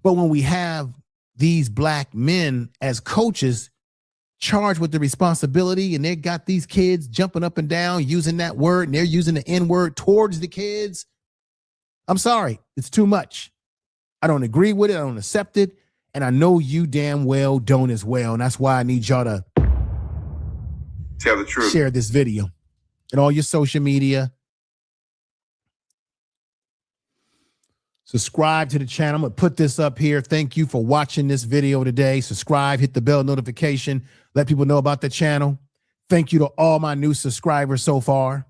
But when we have these black men as coaches charged with the responsibility, and they got these kids jumping up and down using that word, and they're using the N-word towards the kids, I'm sorry, it's too much. I don't agree with it. I don't accept it. And I know you damn well don't as well. And that's why I need y'all to tell the truth. Share this video and all your social media. Subscribe to the channel. I'm going to put this up here. Thank you for watching this video today. Subscribe, hit the bell notification, let people know about the channel. Thank you to all my new subscribers so far.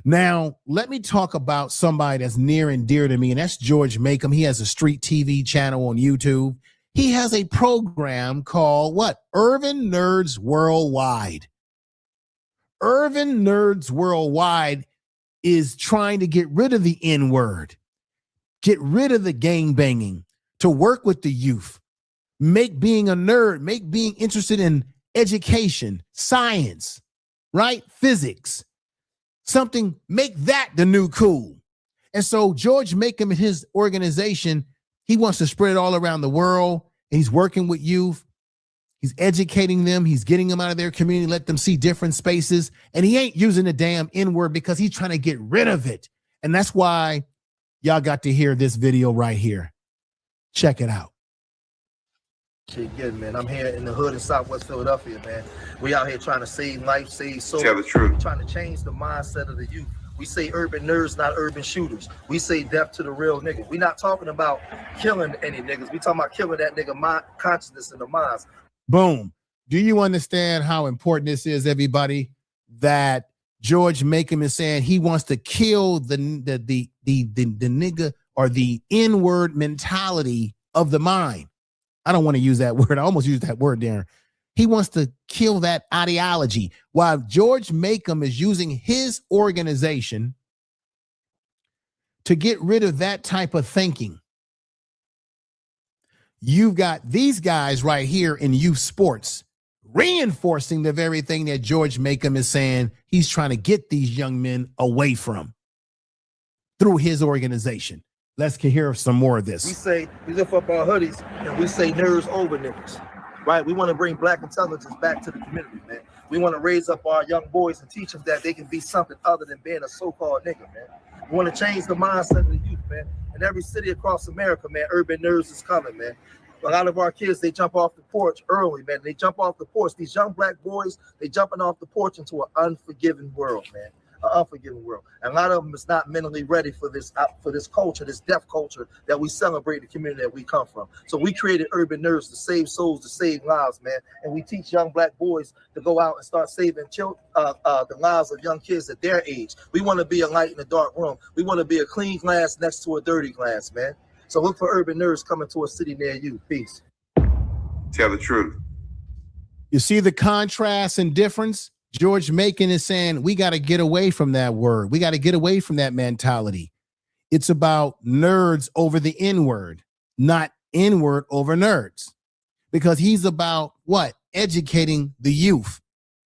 Now, let me talk about somebody that's near and dear to me, and that's George Makem. He has a street TV channel on YouTube. He has a program called what? Urban Nerds Worldwide. Urban Nerds Worldwide is trying to get rid of the N-word, get rid of the gang banging, to work with the youth, make being a nerd, make being interested in education, science, right? Physics, something, make that the new cool. And so George Makem and his organization, he wants to spread it all around the world. And he's working with youth. He's educating them. He's getting them out of their community, let them see different spaces. And he ain't using the damn N-word because he's trying to get rid of it. And that's why y'all got to hear this video right here. Check it out. Shit, good, man. I'm here in the hood in Southwest Philadelphia, man. We out here trying to save life, save souls. Tell the truth. We're trying to change the mindset of the youth. We say urban nerds, not urban shooters. We say death to the real nigga. We not talking about killing any niggas. We talking about killing that nigga mind, consciousness in the minds. Boom. Do you understand how important this is, everybody? That George Makem is saying he wants to kill the nigga or the N-word mentality of the mind. I don't want to use that word. I almost used that word there. He wants to kill that ideology. While George Makem is using his organization to get rid of that type of thinking. You've got these guys right here in youth sports reinforcing the very thing that George Makem is saying he's trying to get these young men away from through his organization. Let's hear some more of this. We say, we lift up our hoodies and we say nerds over niggas, right? We want to bring black intelligence back to the community, man. We want to raise up our young boys and teach them that they can be something other than being a so-called nigga, man. We want to change the mindset of the youth, man. In every city across America, man, urban nerds is coming, man. A lot of our kids, they jump off the porch early, man. They jump off the porch. These young black boys, they jumping off the porch into an unforgiving world, man. An unforgiving world. And a lot of them is not mentally ready for this culture, this deaf culture that we celebrate, the community that we come from. So we created urban nerds to save souls, to save lives, man. And we teach young black boys to go out and start saving the lives of young kids at their age. We want to be a light in a dark room. We want to be a clean glass next to a dirty glass, man. So look for urban nerds coming to a city near you. Peace. Tell the truth. You see the contrast and difference? George Makem is saying we got to get away from that word. We got to get away from that mentality. It's about nerds over the N-word, not N-word over nerds. Because he's about what? Educating the youth,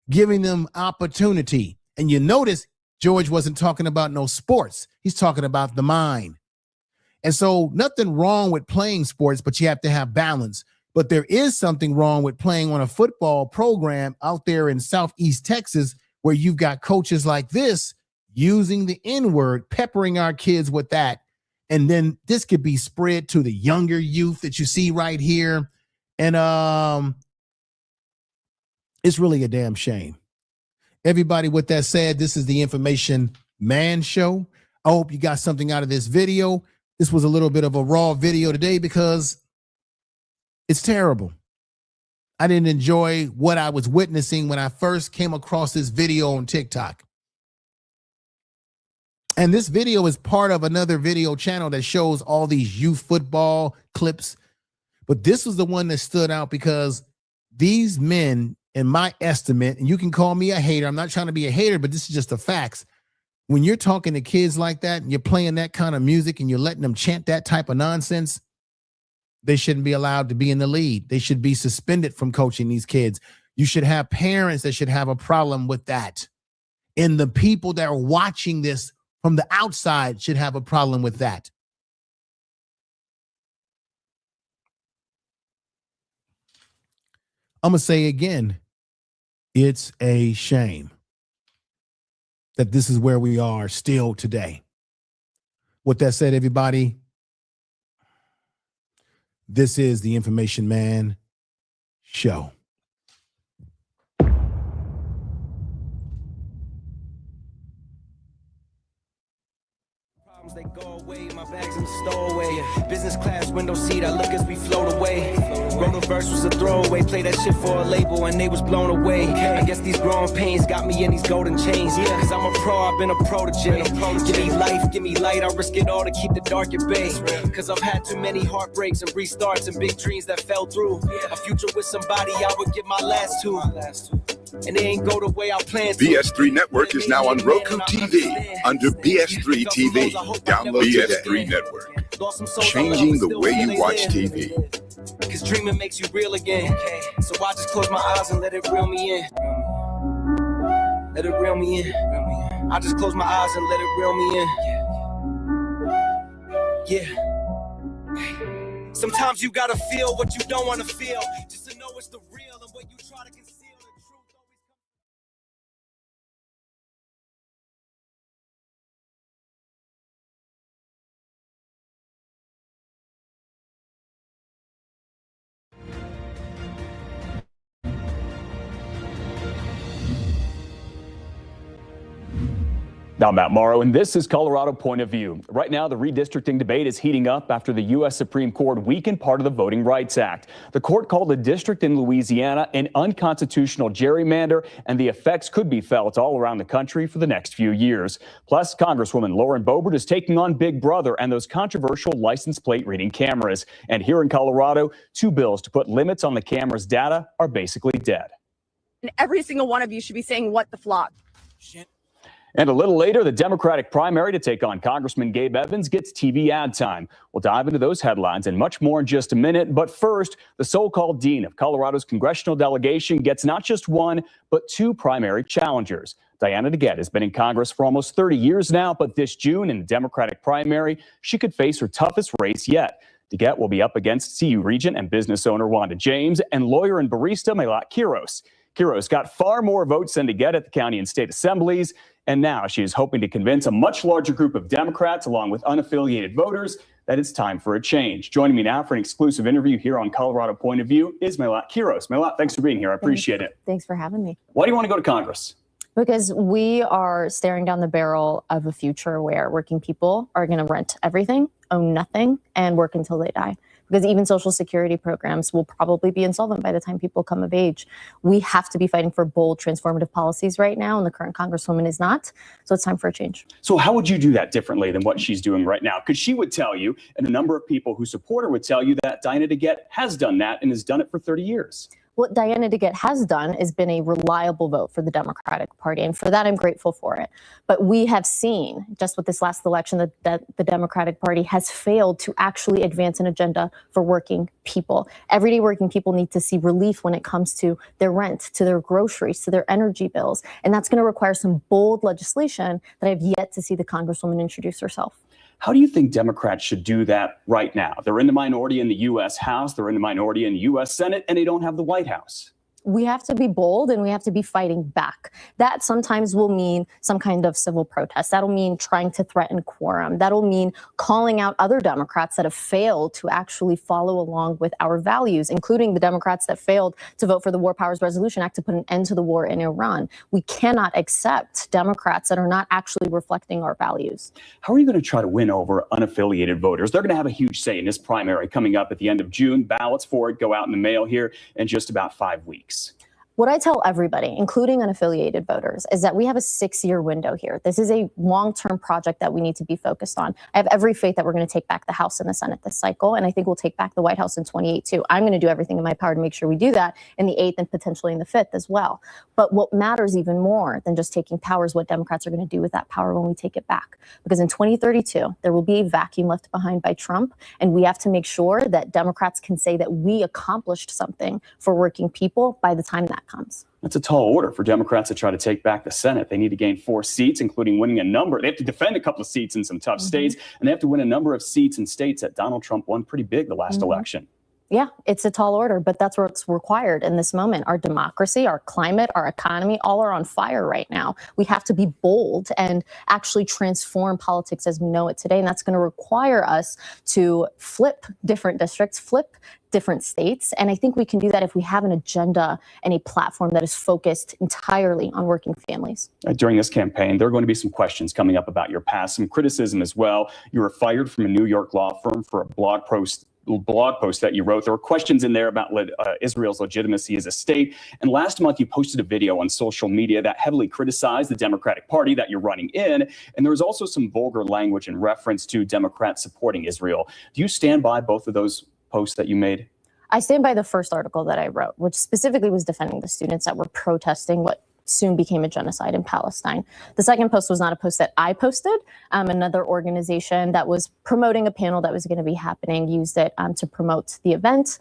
giving them opportunity. And you notice George wasn't talking about no sports. He's talking about the mind. And so nothing wrong with playing sports, but you have to have balance. But there is something wrong with playing on a football program out there in Southeast Texas, where you've got coaches like this using the N-word, peppering our kids with that. And then this could be spread to the younger youth that you see right here. And it's really a damn shame. Everybody, with that said, this is the Information Man Show. I hope you got something out of this video. This was a little bit of a raw video today because it's terrible. I didn't enjoy what I was witnessing when I first came across this video on TikTok. And this video is part of another video channel that shows all these youth football clips. But this was the one that stood out because these men, in my estimate, and you can call me a hater, I'm not trying to be a hater, but this is just the facts. When you're talking to kids like that and you're playing that kind of music and you're letting them chant that type of nonsense, they shouldn't be allowed to be in the lead. They should be suspended from coaching these kids. You should have parents that should have a problem with that. And the people that are watching this from the outside should have a problem with that. I'm going to say again, it's a shame that this is where we are still today. With that said, everybody, this is the Information Man Show. They My bags in the stowaway. Business class window seat, I look as we float away. Wrote a verse was a throwaway. Play that shit for a label and they was blown away. I guess these growing pains got me in these golden chains. Cause I'm a pro, I've been a protege. Give me life, give me light, I risk it all to keep the dark at bay. Cause I've had too many heartbreaks and restarts and big dreams that fell through. A future with somebody I would give my last to. And they ain't go the way I planned to. BS3 Network is now on Roku TV under BS3 TV. Download BS3 Network. Changing the way you watch TV. Cause dreaming makes you real again. So I just close my eyes and let it reel me in. Let it reel me in. I just close my eyes and let it reel me in. Yeah. Sometimes you gotta feel what you don't wanna feel, just to know it's the real and what you try to conceal. I'm Matt Morrow, and this is Colorado Point of View. Right now, the redistricting debate is heating up after the U.S. Supreme Court weakened part of the Voting Rights Act. The court called the district in Louisiana an unconstitutional gerrymander, and the effects could be felt all around the country for the next few years. Plus, Congresswoman Lauren Boebert is taking on Big Brother and those controversial license plate reading cameras. And here in Colorado, 2 bills to put limits on the camera's data are basically dead. And every single one of you should be saying, what the flock? And a little later, the Democratic primary to take on Congressman Gabe Evans gets TV ad time. We'll dive into those headlines and much more in just a minute. But first, the so-called dean of Colorado's congressional delegation gets not just one, but 2 primary challengers. Diana DeGette has been in Congress for almost 30 years now, but this June in the Democratic primary, she could face her toughest race yet. DeGette will be up against CU Regent and business owner Wanda James and lawyer and barista Mailwoman. Quiros got far more votes than DeGette at the county and state assemblies, and now she is hoping to convince a much larger group of Democrats, along with unaffiliated voters, that it's time for a change. Joining me now for an exclusive interview here on Colorado Point of View is Mailwoman Quiros. Mailwoman, thanks for being here. I appreciate it. Thanks for having me. Why do you want to go to Congress? Because we are staring down the barrel of a future where working people are going to rent everything, own nothing, and work until they die. Because even Social Security programs will probably be insolvent by the time people come of age. We have to be fighting for bold, transformative policies right now, and the current Congresswoman is not. So it's time for a change. So how would you do that differently than what she's doing right now? Because she would tell you, and a number of people who support her would tell you, that Diana DeGette has done that and has done it for 30 years. What Diana DeGette has done is been a reliable vote for the Democratic Party, and for that I'm grateful for it. But we have seen, just with this last election, that the Democratic Party has failed to actually advance an agenda for working people. Everyday working people need to see relief when it comes to their rent, to their groceries, to their energy bills, and that's going to require some bold legislation that I've yet to see the Congresswoman introduce herself. How do you think Democrats should do that right now? They're in the minority in the U.S. House, they're in the minority in the U.S. Senate, and they don't have the White House. We have to be bold and we have to be fighting back. That sometimes will mean some kind of civil protest. That'll mean trying to threaten quorum. That'll mean calling out other Democrats that have failed to actually follow along with our values, including the Democrats that failed to vote for the War Powers Resolution Act to put an end to the war in Iran. We cannot accept Democrats that are not actually reflecting our values. How are you going to try to win over unaffiliated voters? They're going to have a huge say in this primary coming up at the end of June. Ballots for it go out in the mail here in just about 5 weeks. What I tell everybody, including unaffiliated voters, is that we have a 6-year window here. This is a long-term project that we need to be focused on. I have every faith that we're going to take back the House and the Senate this cycle, and I think we'll take back the White House in 2028 too. I'm going to do everything in my power to make sure we do that in the 8th and potentially in the 5th as well. But what matters even more than just taking power is what Democrats are going to do with that power when we take it back. Because in 2032, there will be a vacuum left behind by Trump, and we have to make sure that Democrats can say that we accomplished something for working people by the time that comes. That's a tall order for Democrats to try to take back the Senate. They need to gain 4 seats, including winning a number. They have to defend a couple of seats in some tough states, and they have to win a number of seats in states that Donald Trump won pretty big the last election. Yeah, it's a tall order, but that's what's required in this moment. Our democracy, our climate, our economy, all are on fire right now. We have to be bold and actually transform politics as we know it today. And that's going to require us to flip different districts, flip different states. And I think we can do that if we have an agenda and a platform that is focused entirely on working families. During this campaign, there are going to be some questions coming up about your past, some criticism as well. You were fired from a New York law firm for a blog post that you wrote. There were questions in there about Israel's legitimacy as a state. And last month, you posted a video on social media that heavily criticized the Democratic Party that you're running in. And there was also some vulgar language in reference to Democrats supporting Israel. Do you stand by both of those posts that you made? I stand by the first article that I wrote, which specifically was defending the students that were protesting what soon became a genocide in Palestine. The second post was not a post that I posted. Another organization that was promoting a panel that was going to be happening used it to promote the event.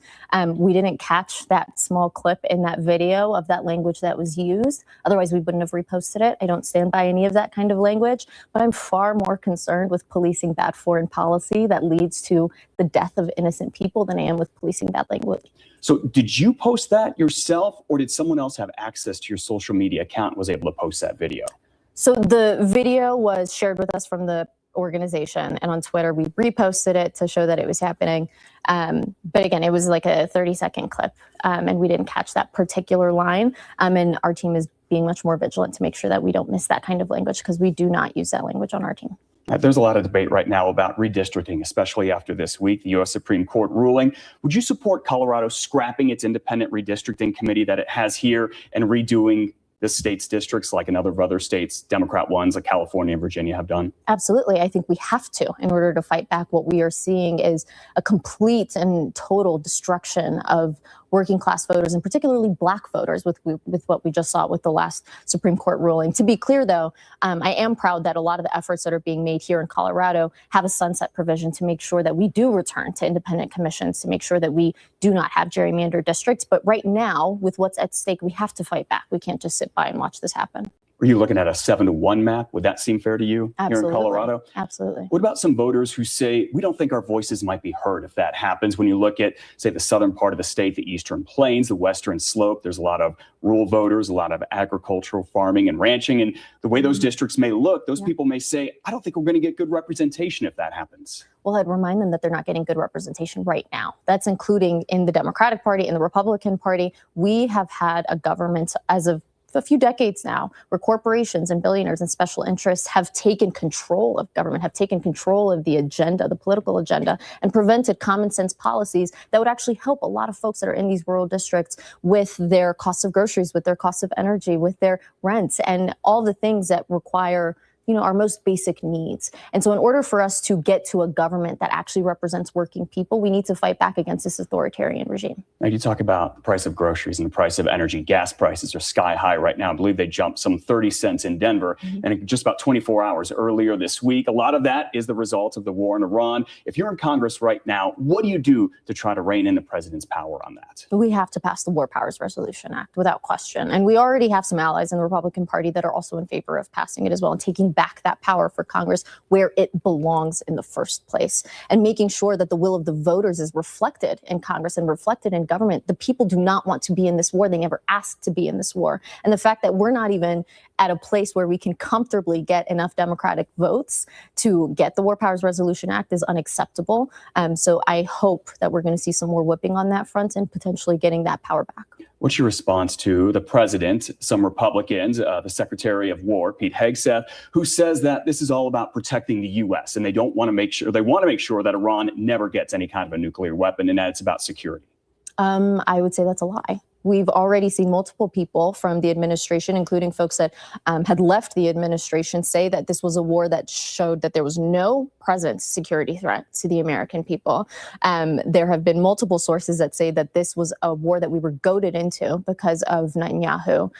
We didn't catch that small clip in that video of that language that was used. Otherwise, we wouldn't have reposted it. I don't stand by any of that kind of language, but I'm far more concerned with policing bad foreign policy that leads to the death of innocent people than I am with policing bad language. So did you post that yourself, or did someone else have access to your social media account and was able to post that video? So the video was shared with us from the organization, and on Twitter we reposted it to show that it was happening. But again, it was like a 30-second clip, and we didn't catch that particular line. And our team is being much more vigilant to make sure that we don't miss that kind of language, because we do not use that language on our team. There's a lot of debate right now about redistricting, especially after this week, the U.S. Supreme Court ruling. Would you support Colorado scrapping its independent redistricting committee that it has here and redoing the state's districts like in other states, Democrat ones like California and Virginia have done? Absolutely. I think we have to, in order to fight back. What we are seeing is a complete and total destruction of working class voters, and particularly Black voters, with what we just saw with the last Supreme Court ruling. To be clear, though, I am proud that a lot of the efforts that are being made here in Colorado have a sunset provision to make sure that we do return to independent commissions, to make sure that we do not have gerrymandered districts. But right now, with what's at stake, we have to fight back. We can't just sit by and watch this happen. Are you looking at a 7-1 map? Would that seem fair to you? Absolutely. Here in Colorado? Absolutely. What about some voters who say, we don't think our voices might be heard if that happens? When you look at, say, the southern part of the state, the eastern plains, the western slope, there's a lot of rural voters, a lot of agricultural farming and ranching. And the way those districts may look, those people may say, I don't think we're going to get good representation if that happens. Well, I'd remind them that they're not getting good representation right now. That's including in the Democratic Party, in the Republican Party. We have had a government as of a few decades now where corporations and billionaires and special interests have taken control of government, have taken control of the agenda, the political agenda, and prevented common sense policies that would actually help a lot of folks that are in these rural districts with their costs of groceries, with their costs of energy, with their rents, and all the things that require our most basic needs. And so in order for us to get to a government that actually represents working people, we need to fight back against this authoritarian regime. Now, you talk about the price of groceries and the price of energy. Gas prices are sky high right now. I believe they jumped some 30 cents in Denver and in just about 24 hours earlier this week. A lot of that is the result of the war in Iran. If you're in Congress right now, what do you do to try to rein in the president's power on that? We have to pass the War Powers Resolution Act without question. And we already have some allies in the Republican Party that are also in favor of passing it as well, and taking back that power for Congress where it belongs in the first place, and making sure that the will of the voters is reflected in Congress and reflected in government. The people do not want to be in this war. They never asked to be in this war. And the fact that we're not even at a place where we can comfortably get enough Democratic votes to get the War Powers Resolution Act is unacceptable. So I hope that we're going to see some more whipping on that front and potentially getting that power back. What's your response to the president, some Republicans, the Secretary of War, Pete Hegseth, who says that this is all about protecting the U.S. and they want to make sure that Iran never gets any kind of a nuclear weapon, and that it's about security? I would say that's a lie. We've already seen multiple people from the administration, including folks that had left the administration, say that this was a war that showed that there was no present security threat to the American people. There have been multiple sources that say that this was a war that we were goaded into because of Netanyahu.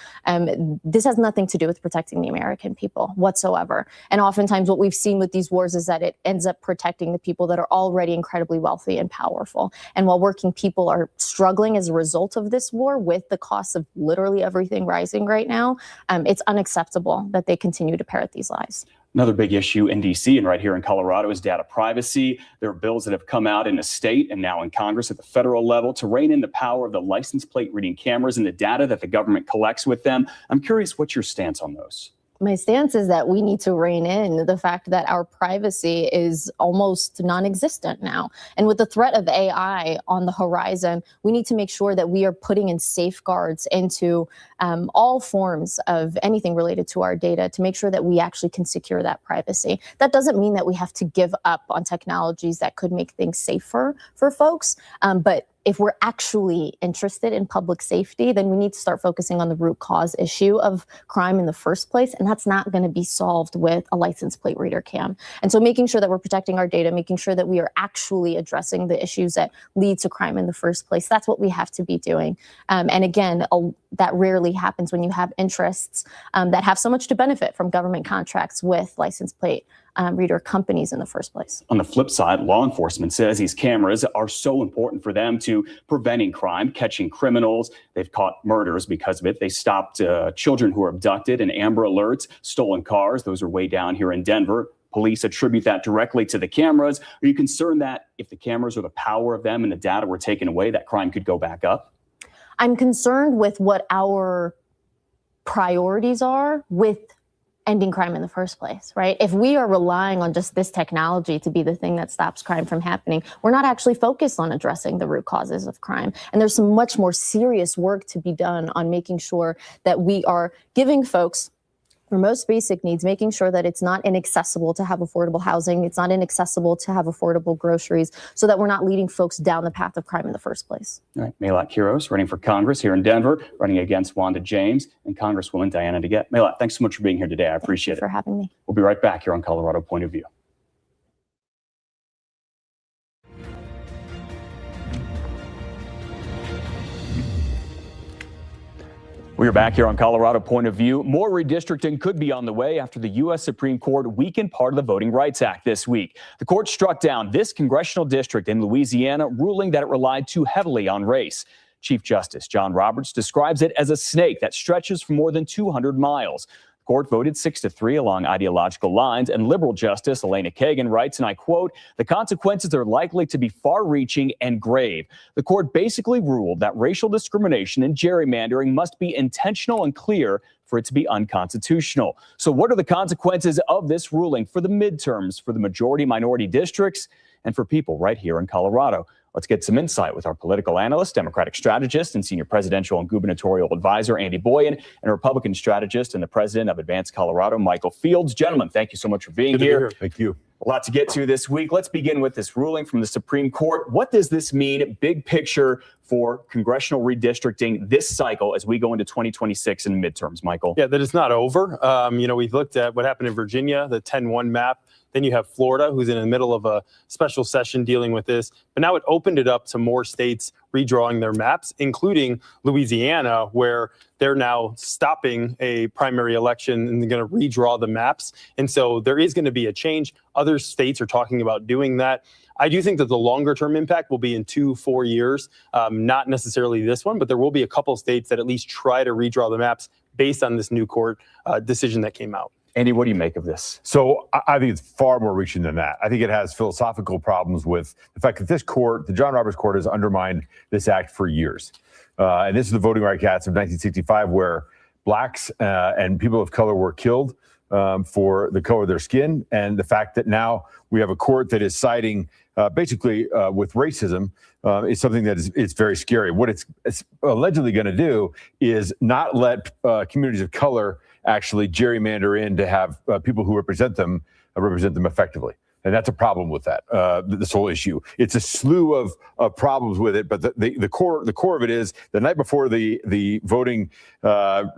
This has nothing to do with protecting the American people whatsoever. And oftentimes what we've seen with these wars is that it ends up protecting the people that are already incredibly wealthy and powerful. And while working people are struggling as a result of this war, with the cost of literally everything rising right now, it's unacceptable that they continue to parrot these lies. Another big issue in D.C. and right here in Colorado is data privacy. There are bills that have come out in the state and now in Congress at the federal level to rein in the power of the license plate reading cameras and the data that the government collects with them. I'm curious, what's your stance on those? My stance is that we need to rein in the fact that our privacy is almost non-existent now. And with the threat of AI on the horizon, we need to make sure that we are putting in safeguards into all forms of anything related to our data to make sure that we actually can secure that privacy. That doesn't mean that we have to give up on technologies that could make things safer for folks, but if we're actually interested in public safety, then we need to start focusing on the root cause issue of crime in the first place. And that's not going to be solved with a license plate reader cam. And so making sure that we're protecting our data, making sure that we are actually addressing the issues that lead to crime in the first place, that's what we have to be doing. And again, that rarely happens when you have interests that have so much to benefit from government contracts with license plate reader companies in the first place. On the flip side, law enforcement says these cameras are so important for them to preventing crime, catching criminals. They've caught murders because of it. They stopped children who were abducted and Amber Alerts, stolen cars. Those are way down here in Denver. Police attribute that directly to the cameras. Are you concerned that if the cameras or the power of them and the data were taken away, that crime could go back up? I'm concerned with what our priorities are with ending crime in the first place, right? If we are relying on just this technology to be the thing that stops crime from happening, we're not actually focused on addressing the root causes of crime. And there's some much more serious work to be done on making sure that we are giving folks for most basic needs, making sure that it's not inaccessible to have affordable housing, it's not inaccessible to have affordable groceries, so that we're not leading folks down the path of crime in the first place. All right, Mailwoman running for Congress here in Denver, running against Wanda James and Congresswoman Diana DeGette. Mailwoman, thanks so much for being here today. I appreciate it. For having me. We'll be right back here on Colorado Point of View. We are back here on Colorado Point of View. More redistricting could be on the way after the U.S. Supreme Court weakened part of the Voting Rights Act this week. The court struck down this congressional district in Louisiana, ruling that it relied too heavily on race. Chief Justice John Roberts describes it as a snake that stretches for more than 200 miles. The court voted 6-3 along ideological lines, and liberal Justice Elena Kagan writes, and I quote, "The consequences are likely to be far-reaching and grave." The court basically ruled that racial discrimination and gerrymandering must be intentional and clear for it to be unconstitutional. So what are the consequences of this ruling for the midterms, for the majority-minority districts, and for people right here in Colorado? Let's get some insight with our political analyst, Democratic strategist, and senior presidential and gubernatorial advisor, Andy Boyan, and Republican strategist and the president of Advanced Colorado, Michael Fields. Gentlemen, thank you so much for being here. Thank you. A lot to get to this week. Let's begin with this ruling from the Supreme Court. What does this mean, big picture, for congressional redistricting this cycle as we go into 2026 and midterms, Michael? Yeah, that it's not over. We've looked at what happened in Virginia, the 10-1 map. Then you have Florida, who's in the middle of a special session dealing with this. But now it opened it up to more states redrawing their maps, including Louisiana, where they're now stopping a primary election and they're going to redraw the maps. And so there is going to be a change. Other states are talking about doing that. I do think that the longer term impact will be in 2-4 years, not necessarily this one, but there will be a couple states that at least try to redraw the maps based on this new court decision that came out. Andy, what do you make of this? So I think it's far more reaching than that. I think it has philosophical problems with the fact that this court, the John Roberts court, has undermined this act for years. And this is the Voting Rights Act of 1965, where blacks and people of color were killed for the color of their skin. And the fact that now we have a court that is siding basically with racism is something that is very scary. What it's allegedly going to do is not let communities of color actually gerrymander in to have people who represent them effectively. And that's a problem with that, this whole issue. It's a slew of problems with it, but the core of it is the night before the voting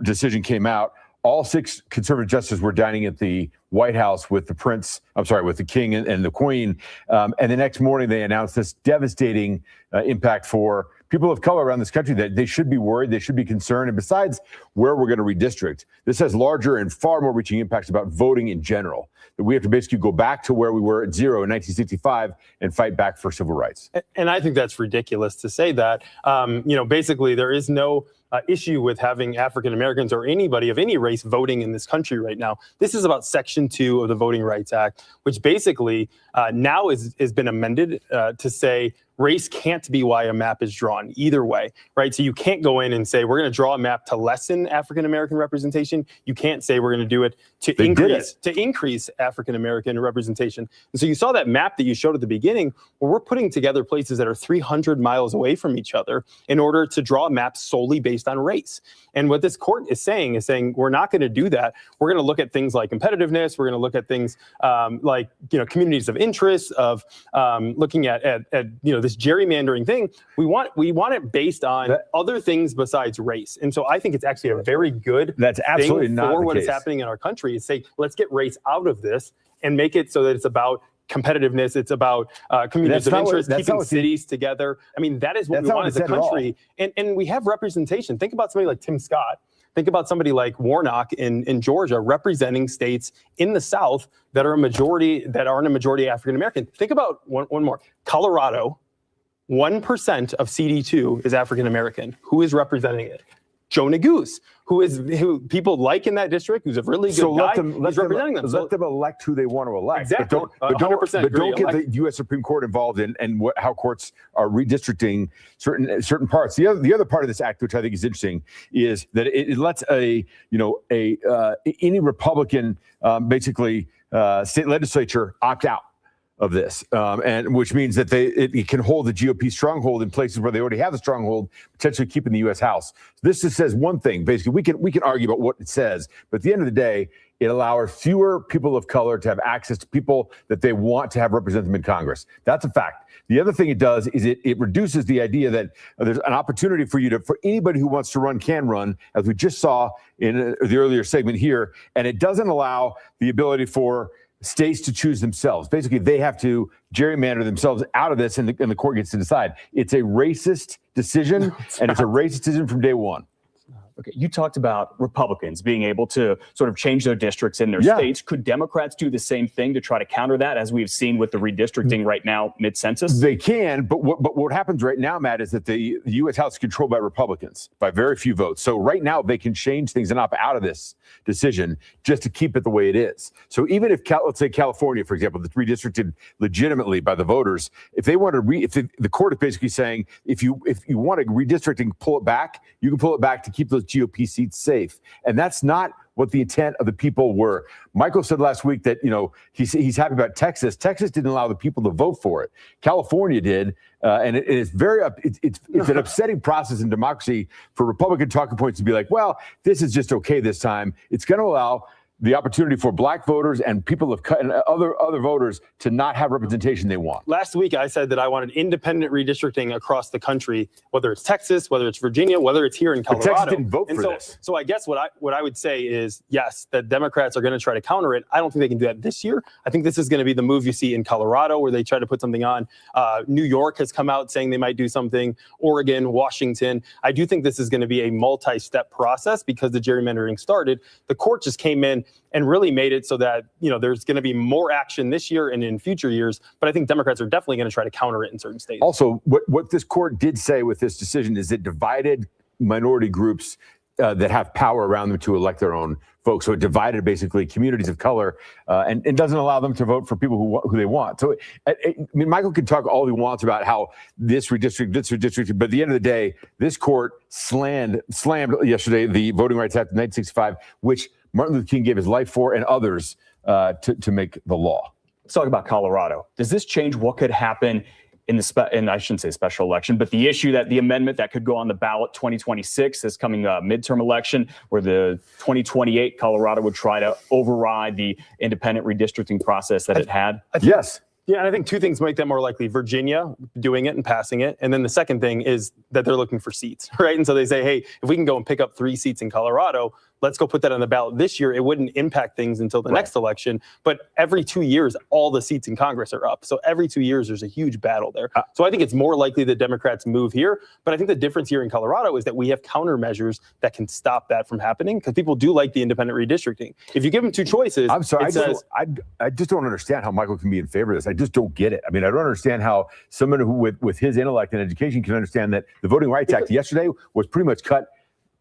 decision came out, all 6 conservative justices were dining at the White House with the king and the queen. And the next morning they announced this devastating impact for people of color around this country, that they should be worried, they should be concerned. And besides where we're going to redistrict, this has larger and far more reaching impacts about voting in general. That we have to basically go back to where we were at 0 in 1965 and fight back for civil rights. And I think that's ridiculous to say that. Basically there is no issue with having African Americans or anybody of any race voting in this country right now. This is about Section 2 of the Voting Rights Act, which basically now has been amended to say race can't be why a map is drawn either way, right? So you can't go in and say, we're going to draw a map to lessen African-American representation. You can't say we're going to do it to increase African-American representation. And so you saw that map that you showed at the beginning, where we're putting together places that are 300 miles away from each other in order to draw a map solely based on race. And what this court is saying we're not going to do that. We're going to look at things like competitiveness. We're going to look at things like, communities of interest, of looking at this gerrymandering thing. We want it based on other things besides race. And so I think it's actually a very good thing for what is happening in our country is say, let's get race out of this and make it so that it's about competitiveness. It's about communities of interest, keeping cities together. I mean, that is what we want as a country. And we have representation. Think about somebody like Tim Scott. Think about somebody like Warnock in Georgia representing states in the South that aren't a majority African American. Think about one more. Colorado, 1% of CD2 is African American. Who is representing it? Joe Neguse, who people like in that district, who's a really good guy. He's representing them. Let them elect who they want to elect. Exactly. But don't get the U.S. Supreme Court involved in how courts are redistricting certain parts. The other part of this act, which I think is interesting, is that it lets any Republican state legislature opt out of this, and which means that it can hold the GOP stronghold in places where they already have a stronghold, potentially keeping the U.S. House. This just says one thing. Basically, we can argue about what it says, but at the end of the day, it allows fewer people of color to have access to people that they want to have represent them in Congress. That's a fact. The other thing it does is it reduces the idea that there's an opportunity for anybody who wants to run can run, as we just saw in the earlier segment here, and it doesn't allow the ability for states to choose themselves. Basically, they have to gerrymander themselves out of this, and the court gets to decide. It's a racist decision, and it's a racist decision from day one. Okay, you talked about Republicans being able to sort of change their districts in their states. Could Democrats do the same thing to try to counter that, as we've seen with the redistricting right now mid-census? They can, but what happens right now, Matt, is that the U.S. House is controlled by Republicans by very few votes. So right now they can change things and opt out of this decision just to keep it the way it is. So even if, let's say California, for example, that's redistricted legitimately by the voters, if they want to, the court is basically saying, if you want to redistricting, pull it back, you can pull it back to keep those GOP seats safe. And that's not what the intent of the people were. Michael said last week that, he's happy about Texas. Texas didn't allow the people to vote for it. California did. And it is it's an upsetting process in democracy for Republican talking points to be like, well, this is just okay this time. It's going to allow the opportunity for black voters and people of and other voters to not have representation they want. Last week, I said that I wanted independent redistricting across the country, whether it's Texas, whether it's Virginia, whether it's here in Colorado. But Texas didn't vote for this. So I guess what I would say is, yes, that Democrats are going to try to counter it. I don't think they can do that this year. I think this is going to be the move you see in Colorado, where they try to put something on. New York has come out saying they might do something. Oregon, Washington. I do think this is going to be a multi-step process because the gerrymandering started. The court just came in and really made it so that, there's going to be more action this year and in future years. But I think Democrats are definitely going to try to counter it in certain states. Also, what this court did say with this decision is it divided minority groups that have power around them to elect their own folks. So it divided basically communities of color and doesn't allow them to vote for people who they want. So, Michael can talk all he wants about how this redistricting, but at the end of the day, this court slammed yesterday the Voting Rights Act of 1965, which Martin Luther King gave his life for, and others to make the law. Let's talk about Colorado. Does this change what could happen in I shouldn't say special election, but the issue that the amendment that could go on the ballot 2026, this coming midterm election, where the 2028 Colorado would try to override the independent redistricting process that it had? Yes. Yeah, and I think two things make that more likely. Virginia doing it and passing it. And then the second thing is that they're looking for seats, right? And so they say, hey, if we can go and pick up 3 seats in Colorado, let's go put that on the ballot this year. It wouldn't impact things until the next election. But every 2 years, all the seats in Congress are up. So every 2 years, there's a huge battle there. So I think it's more likely that Democrats move here. But I think the difference here in Colorado is that we have countermeasures that can stop that from happening, because people do like the independent redistricting. If you give them 2 choices, I'm sorry, I just don't understand how Michael can be in favor of this. I just don't get it. I mean, I don't understand how someone who with his intellect and education can understand that the Voting Rights Act yesterday was pretty much cut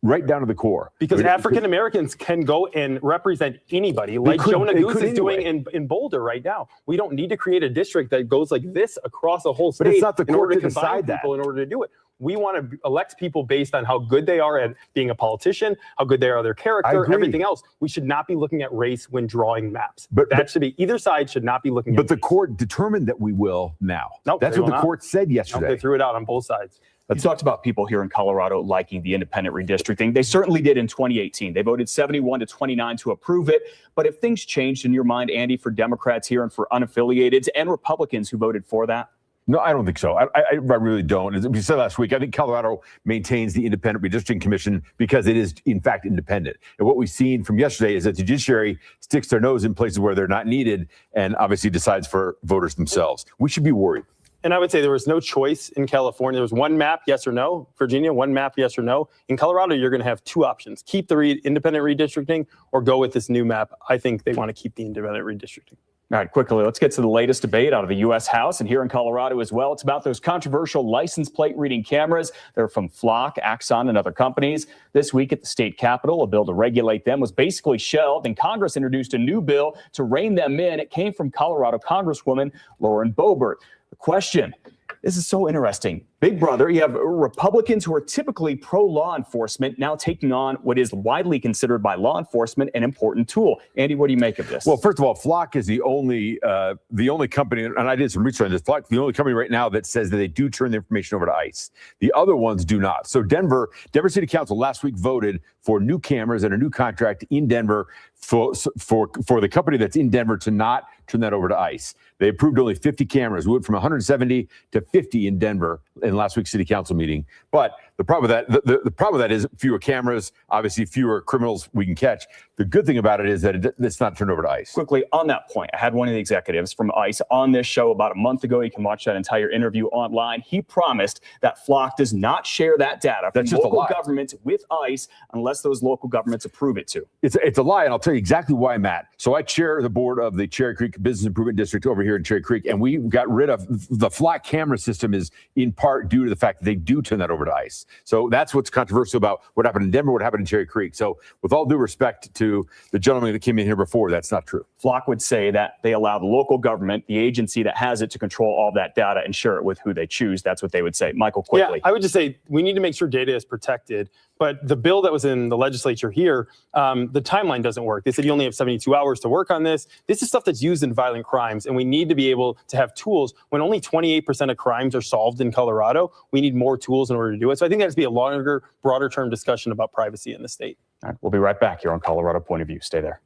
right down to the core. Because African Americans can go and represent anybody, like Jonah Goose is doing in Boulder right now. We don't need to create a district that goes like this across a whole state. But it's not the in order court to to combine decide that. people in order to do it. We want to elect people based on how good they are at being a politician, how good they are at their character, everything else. We should not be looking at race when drawing maps. But that should be, either side should not be looking at But the race. court determined that we will now. Nope, That's they what will the not. court said yesterday. Nope, they threw it out on both sides. You talked about people here in Colorado liking the independent redistricting. They certainly did in 2018. They voted 71 to 29 to approve it. But if things changed in your mind, Andy, for Democrats here and for unaffiliateds and Republicans who voted for that? No, I don't think so. I really don't. As we said last week, I think Colorado maintains the Independent Redistricting Commission because it is, in fact, independent. And what we've seen from yesterday is that the judiciary sticks their nose in places where they're not needed and obviously decides for voters themselves. We should be worried. And I would say there was no choice in California. There was one map, yes or no. Virginia, one map, yes or no. In Colorado, you're going to have two options. Keep the independent redistricting or go with this new map. I think they want to keep the independent redistricting. All right, quickly, let's get to the latest debate out of the U.S. House and here in Colorado as well. It's about those controversial license plate reading cameras. They're from Blacc, Axon, and other companies. This week at the state capitol, a bill to regulate them was basically shelved, and Congress introduced a new bill to rein them in. It came from Colorado Congresswoman Lauren Boebert. The question, this is so interesting. Big Brother, you have Republicans who are typically pro-law enforcement now taking on what is widely considered by law enforcement an important tool. Andy, what do you make of this? Well, first of all, Blacc is the only company, and I did some research on this, Blacc, the only company right now that says that they do turn the information over to ICE. The other ones do not. So Denver City Council last week voted for new cameras and a new contract in Denver for the company that's in Denver to not turn that over to ICE. They approved only 50 cameras. We went from 170 to 50 in Denver in last week's city council meeting. But the problem with that, the problem with that is fewer cameras, obviously fewer criminals we can catch. The good thing about it is that it's not turned over to ICE. Quickly, on that point, I had one of the executives from ICE on this show about a month ago. You can watch that entire interview online. He promised that Blacc does not share that data from local governments with ICE unless those local governments approve it to. It's a lie, and I'll tell you exactly why, Matt. So I chair the board of the Cherry Creek Business Improvement District over here in Cherry Creek, and we got rid of the Blacc camera system is in part due to the fact that they do turn that over to ICE. So that's what's controversial about what happened in Denver, what happened in Cherry Creek. So with all due respect to the gentleman that came in here before, that's not true. Blacc would say that they allow the local government, the agency that has it, to control all that data and share it with who they choose. That's what they would say. Michael, quickly. Yeah, I would just say we need to make sure data is protected. But the bill that was in the legislature here, the timeline doesn't work. They said you only have 72 hours to work on this. This is stuff that's used in violent crimes, and we need to be able to have tools. When only 28% of crimes are solved in Colorado, we need more tools in order to do it. So I think that has to be a longer, broader term discussion about privacy in the state. All right, we'll be right back here on Colorado Point of View. Stay there.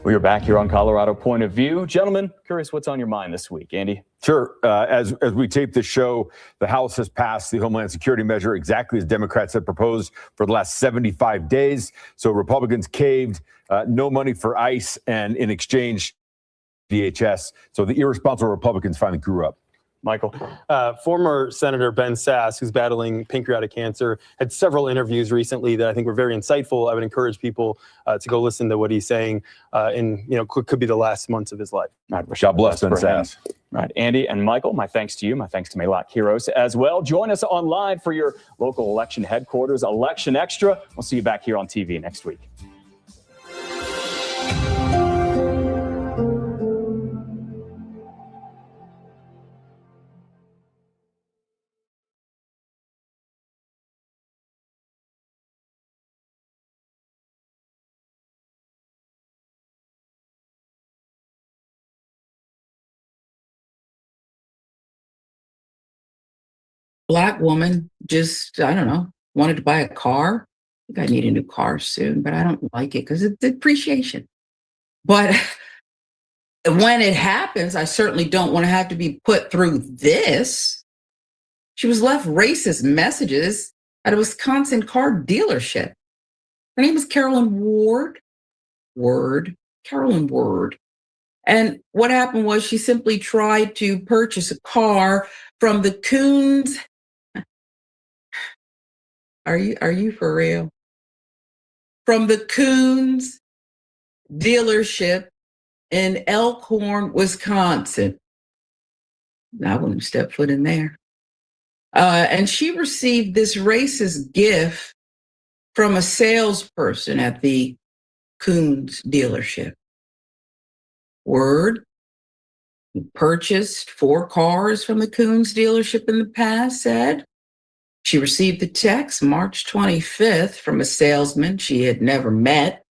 We are back here on Colorado Point of View. Gentlemen, curious what's on your mind this week. Andy? Sure. As we tape this show, the House has passed the Homeland Security measure exactly as Democrats had proposed for the last 75 days. So Republicans caved, no money for ICE, and in exchange, DHS. So the irresponsible Republicans finally grew up. Michael, former Senator Ben Sasse, who's battling pancreatic cancer, had several interviews recently that I think were very insightful. I would encourage people to go listen to what he's saying in, could be the last months of his life. Right, God bless Ben Sasse. Right, Andy and Michael, my thanks to you. My thanks to Mailwoman Heroes as well. Join us online for your local election headquarters, Election Extra. We'll see you back here on TV next week. Black woman, just, I don't know, wanted to buy a car. I think I need a new car soon, but I don't like it because it's depreciation. But when it happens, I certainly don't want to have to be put through this. She was left racist messages at a Wisconsin car dealership. Her name is Carolyn Carolyn Ward. And what happened was she simply tried to purchase a car from the Coons. Are you for real? From the Coons dealership in Elkhorn, Wisconsin. I wouldn't step foot in there. And she received this racist gift from a salesperson at the Coons dealership. Word, who purchased 4 cars from the Coons dealership in the past, said she received the text March 25th from a salesman she had never met.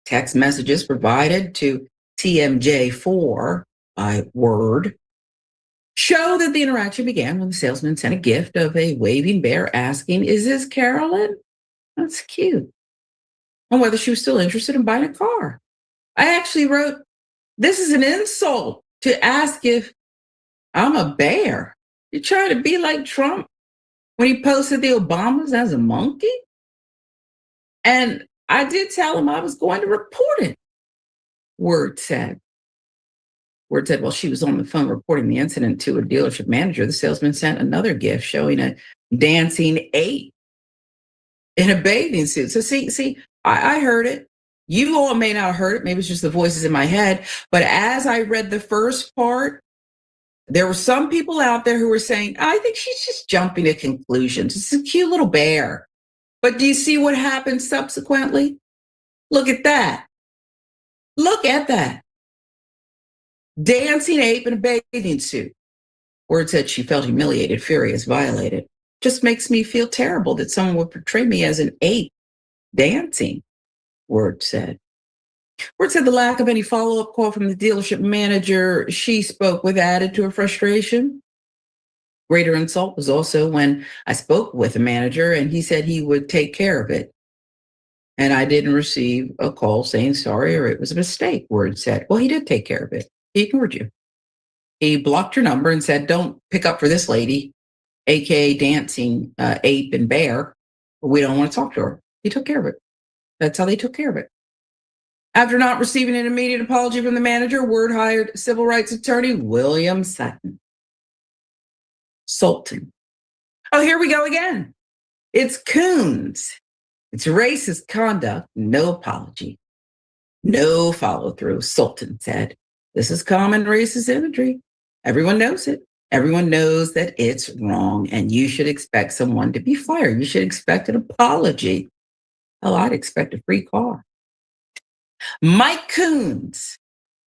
Text messages provided to TMJ4 by Word show that the interaction began when the salesman sent a gift of a waving bear asking, "Is this Carolyn?" That's cute. And whether she was still interested in buying a car. I actually wrote, "This is an insult to ask if I'm a bear. You're trying to be like Trump when he posted the Obamas as a monkey?" And I did tell him I was going to report it, Word said. Word said while she was on the phone reporting the incident to a dealership manager, the salesman sent another gift showing a dancing ape in a bathing suit. So see, I heard it. You all may not have heard it. Maybe it's just the voices in my head. But as I read the first part, there were some people out there who were saying, "I think she's just jumping to conclusions. It's a cute little bear." But do you see what happened subsequently? Look at that. Look at that. Dancing ape in a bathing suit. Word said she felt humiliated, furious, violated. Just makes me feel terrible that someone would portray me as an ape dancing, Word said. Word said the lack of any follow-up call from the dealership manager she spoke with added to her frustration. Greater insult was also when I spoke with the manager and he said he would take care of it. And I didn't receive a call saying sorry or it was a mistake, Word said. Well, he did take care of it. He ignored you. He blocked your number and said, "Don't pick up for this lady, AKA dancing ape and bear. We don't want to talk to her." He took care of it. That's how they took care of it. After not receiving an immediate apology from the manager, Word hired civil rights attorney William Sultan. Oh, here we go again. It's Coons. It's racist conduct, no apology, no follow through, Sultan said. This is common racist imagery. Everyone knows it. Everyone knows that it's wrong, and you should expect someone to be fired. You should expect an apology. Hell, I'd expect a free car. Mike Coons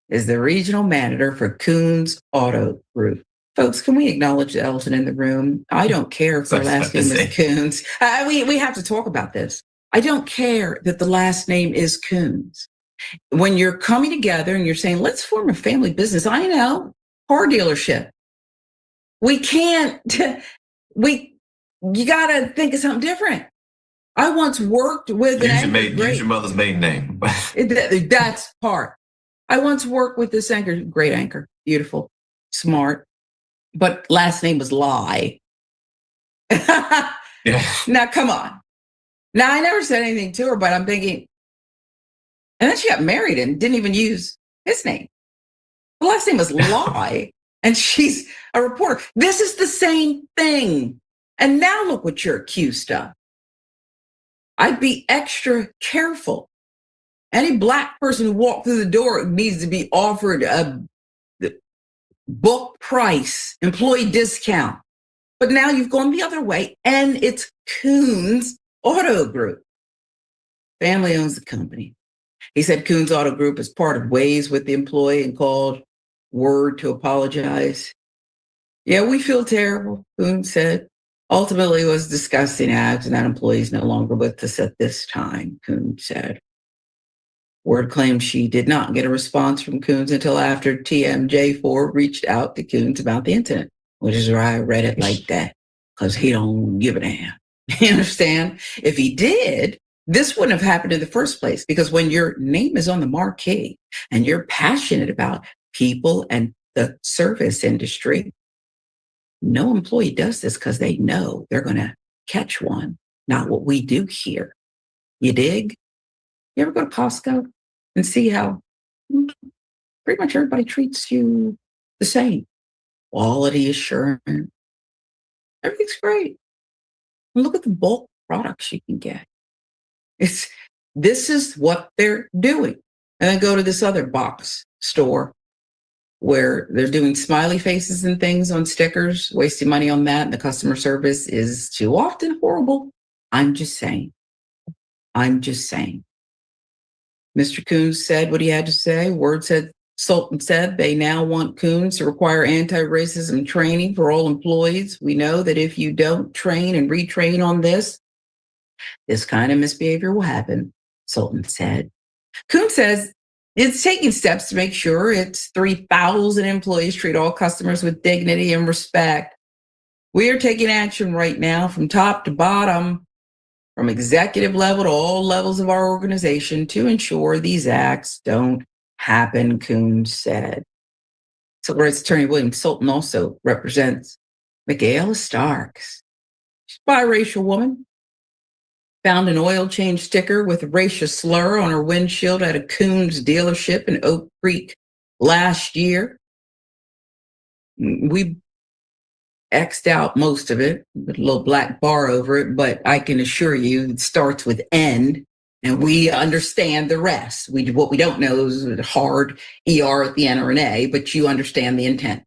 is the regional manager for Coons Auto Group. Folks, can we acknowledge the elephant in the room? I don't care if the last name is Coons. We have to talk about this. I don't care that the last name is Coons. When you're coming together and you're saying, let's form a family business, I know, car dealership. We can't, you got to think of something different. I once worked with use your mother's maiden name. That's part. I once worked with this anchor, great anchor, beautiful, smart, but last name was Lie. Yeah. Now, come on. Now, I never said anything to her, but I'm thinking, and then she got married and didn't even use his name. The last name was Lie, and she's a reporter. This is the same thing. And now look what you're accused of. I'd be extra careful. Any Black person who walked through the door needs to be offered a book price, employee discount. But now you've gone the other way, and it's Coons Auto Group. Family owns the company. He said Coons Auto Group is part of ways with the employee and called Word to apologize. Yeah, we feel terrible, Coons said. Ultimately, it was disgusting acts, and that employee is no longer with us at this time, Coons said. Word claimed she did not get a response from Coons until after TMJ4 reached out to Coons about the incident, which is why I read it like that, because he don't give a damn. You understand? If he did, this wouldn't have happened in the first place, because when your name is on the marquee and you're passionate about people and the service industry, no employee does this because they know they're going to catch one. Not what we do here. You dig? You ever go to Costco and see how pretty much everybody treats you the same? Quality assurance. Everything's great. And look at the bulk products you can get. This is what they're doing. And then go to this other box store where they're doing smiley faces and things on stickers, wasting money on that, and the customer service is too often horrible. I'm just saying. Mr. Coons said what he had to say. Sultan said they now want Coons to require anti-racism training for all employees. We know that if you don't train and retrain on this kind of misbehavior will happen, Sultan said. Coons says it's taking steps to make sure its 3,000 employees treat all customers with dignity and respect. We are taking action right now from top to bottom, from executive level to all levels of our organization to ensure these acts don't happen, Coons said. Civil Rights Attorney William Sultan also represents Michaela Starks. She's a biracial woman. Found an oil change sticker with a racial slur on her windshield at a Coons dealership in Oak Creek last year. We X'd out most of it, with a little black bar over it, but I can assure you it starts with N, and we understand the rest. What we don't know is a hard ER at the end or an A, but you understand the intent.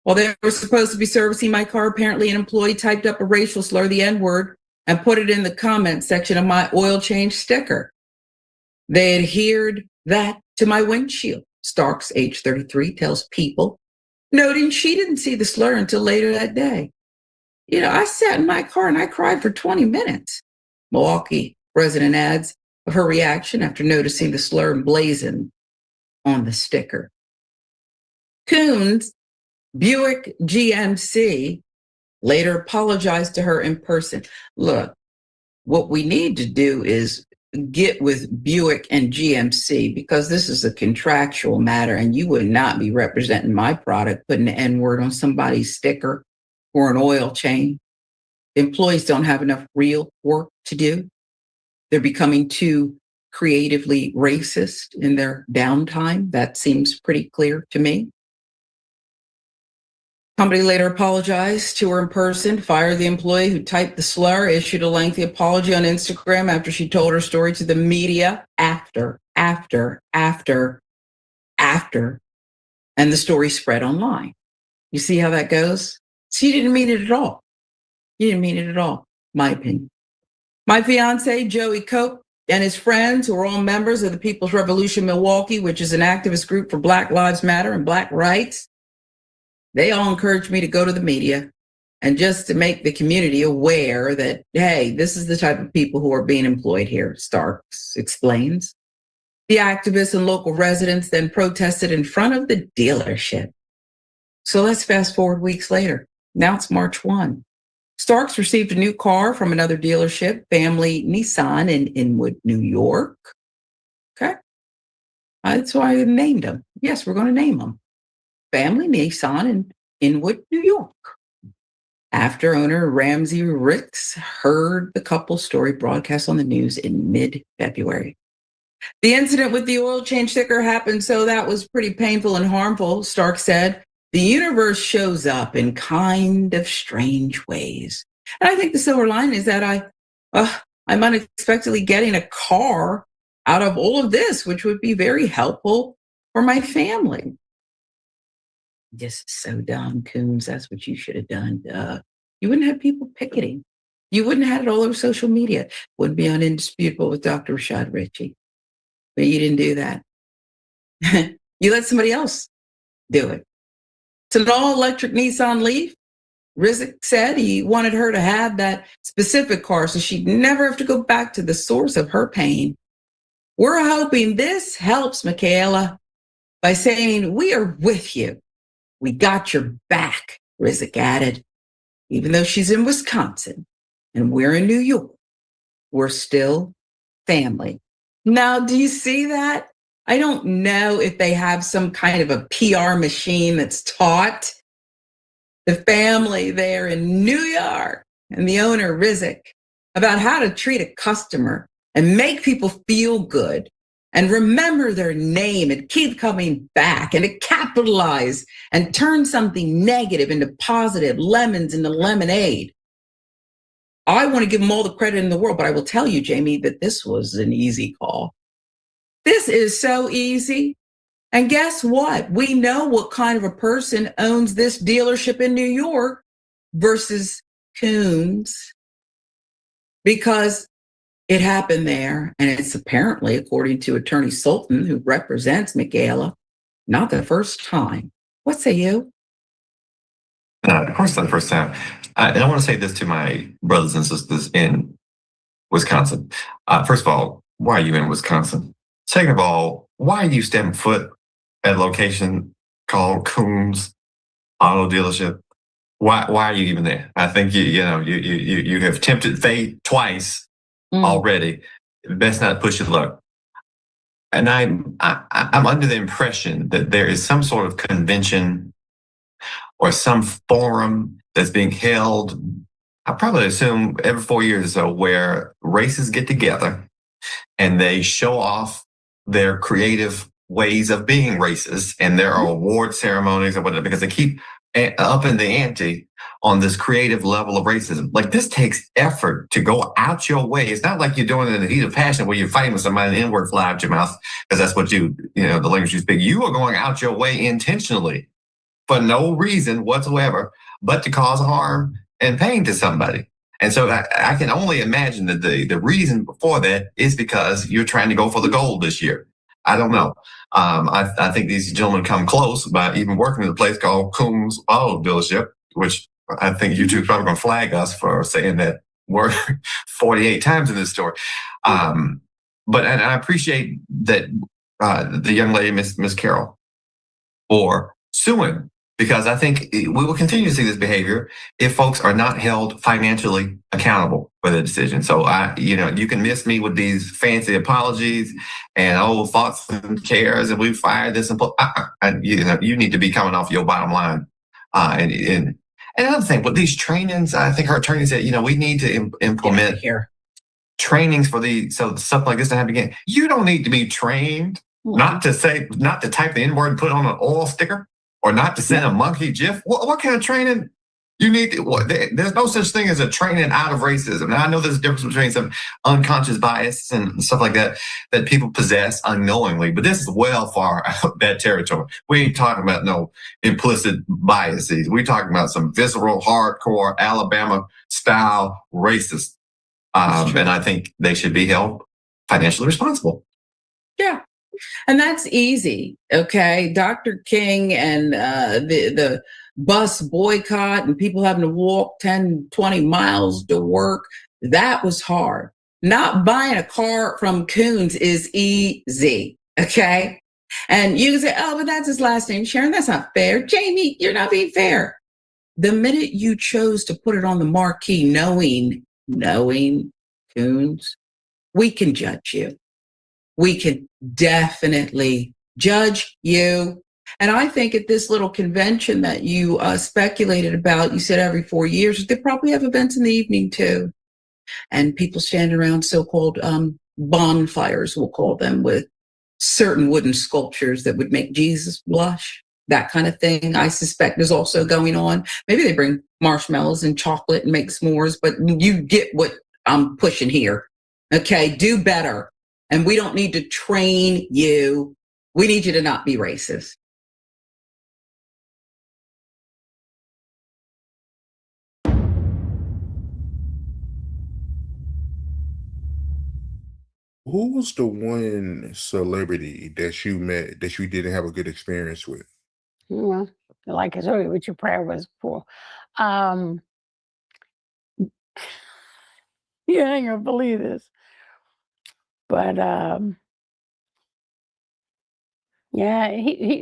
While they were supposed to be servicing my car, apparently an employee typed up a racial slur, the N-word, and put it in the comment section of my oil change sticker. They adhered that to my windshield. Starks, age 33, tells People, noting she didn't see the slur until later that day. I sat in my car and I cried for 20 minutes. Milwaukee resident adds of her reaction after noticing the slur emblazoned on the sticker. Coons, Buick GMC, later apologized to her in person. Look, what we need to do is get with Buick and GMC, because this is a contractual matter and you would not be representing my product, putting the N-word on somebody's sticker or an oil change. Employees don't have enough real work to do. They're becoming too creatively racist in their downtime. That seems pretty clear to me. Company later apologized to her in person, fired the employee who typed the slur, issued a lengthy apology on Instagram after she told her story to the media after, and the story spread online. You see how that goes? She didn't mean it at all. My opinion. My fiance, Joey Cope, and his friends, who are all members of the People's Revolution Milwaukee, which is an activist group for Black Lives Matter and Black rights, they all encouraged me to go to the media and just to make the community aware that, hey, this is the type of people who are being employed here, Starks explains. The activists and local residents then protested in front of the dealership. So let's fast forward weeks later. Now it's March 1. Starks received a new car from another dealership, Family Nissan in Inwood, New York. Okay. That's why I named them. Yes, we're going to name them. Family Nissan in Inwood, New York. After owner Ramsey Ricks heard the couple's story broadcast on the news in mid-February. The incident with the oil change sticker happened, so that was pretty painful and harmful, Stark said. The universe shows up in kind of strange ways. And I think the silver lining is that I'm unexpectedly getting a car out of all of this, which would be very helpful for my family. Just so dumb, Coons. That's what you should have done. You wouldn't have people picketing. You wouldn't have had it all over social media. Wouldn't be on Indisputable with Dr. Rashad Ritchie. But you didn't do that. You let somebody else do it. It's an all-electric Nissan Leaf. Rizek said he wanted her to have that specific car so she'd never have to go back to the source of her pain. We're hoping this helps, Michaela, by saying we are with you. We got your back, Rizek added. Even though she's in Wisconsin and we're in New York, we're still family. Now, do you see that? I don't know if they have some kind of a PR machine that's taught the family there in New York and the owner, Rizek, about how to treat a customer and make people feel good and remember their name and keep coming back and to capitalize and turn something negative into positive, lemons into lemonade. I want to give them all the credit in the world, but I will tell you, Jamie, that this was an easy call. This is so easy. And guess what? We know what kind of a person owns this dealership in New York versus Coons, because it happened there. And it's apparently, according to Attorney Sultan, who represents Michaela, not the first time. What say you? Of course, not the first time. And I want to say this to my brothers and sisters in Wisconsin. First of all, why are you in Wisconsin? Second of all, why are you stepping foot at a location called Coons Auto Dealership? Why are you even there? I think you have tempted fate twice already. Best not push your luck. And I'm under the impression that there is some sort of convention or some forum that's being held, I probably assume every 4 years or so, where races get together and they show off their creative ways of being racist, and there are award ceremonies or whatever, because they keep upping the ante on this creative level of racism. Like, this takes effort to go out your way. It's not like you're doing it in the heat of passion where you're fighting with somebody and the N-word fly out your mouth, because that's what the language you speak. You are going out your way intentionally for no reason whatsoever but to cause harm and pain to somebody. And so I can only imagine that the reason for that is because you're trying to go for the gold this year. I don't know. I think these gentlemen come close by even working at a place called Coons Auto Dealership, which I think YouTube's probably going to flag us for saying that word 48 times in this story. But I appreciate that the young lady, Miss Carol, for suing, because I think we will continue to see this behavior if folks are not held financially accountable for their decision. So you can miss me with these fancy apologies and thoughts and cares, and we fired this and you need to be coming off your bottom line. And another thing with these trainings, I think our attorney said, we need to implement trainings so stuff like this to happen again. You don't need to be trained not to type the N-word and put it on an oil sticker, or not to send a monkey GIF. What kind of training you need? There's no such thing as a training out of racism. Now, I know there's a difference between some unconscious bias and stuff like that people possess unknowingly, but this is well far out that territory. We ain't talking about no implicit biases. We're talking about some visceral, hardcore, Alabama-style racist. And I think they should be held financially responsible. Yeah. And that's easy, okay? Dr. King and the bus boycott and people having to walk 10, 20 miles to work, that was hard. Not buying a car from Coons is easy, okay? And you can say, but that's his last name, Sharon. That's not fair. Jamie, you're not being fair. The minute you chose to put it on the marquee, knowing Coons, we can judge you. We can definitely judge you. And I think at this little convention that you speculated about, you said every 4 years, they probably have events in the evening too. And people stand around so-called bonfires, we'll call them, with certain wooden sculptures that would make Jesus blush. That kind of thing, I suspect, is also going on. Maybe they bring marshmallows and chocolate and make s'mores, but you get what I'm pushing here. Okay, do better. And we don't need to train you. We need you to not be racist. Who was the one celebrity that you met that you didn't have a good experience with? Well, like I told you, what your prayer was for. You ain't gonna believe this. But yeah,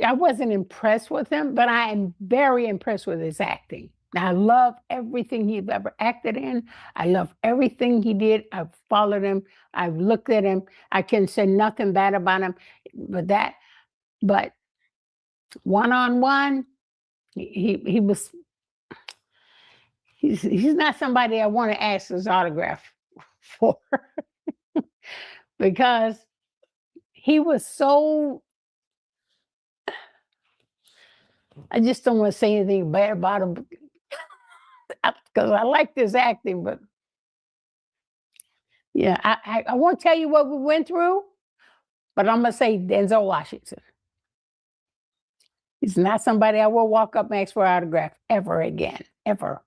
I wasn't impressed with him, but I am very impressed with his acting. I love everything he's ever acted in. I love everything he did. I've followed him. I've looked at him. I can say nothing bad about him. But one-on-one, he's not somebody I want to ask his autograph for. Because he was so, I just don't want to say anything bad about him because I like his acting, but yeah, I won't tell you what we went through, but I'm going to say Denzel Washington. He's not somebody I will walk up and ask for an autograph ever again, ever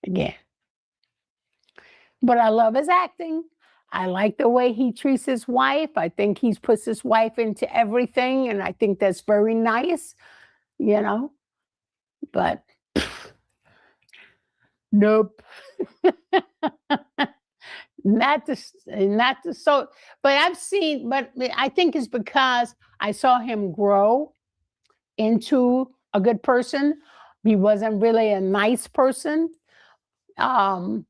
again. But I love his acting. I like the way he treats his wife. I think he puts his wife into everything, and I think that's very nice, you know. But nope. not the so. But I've seen. But I think it's because I saw him grow into a good person. He wasn't really a nice person. I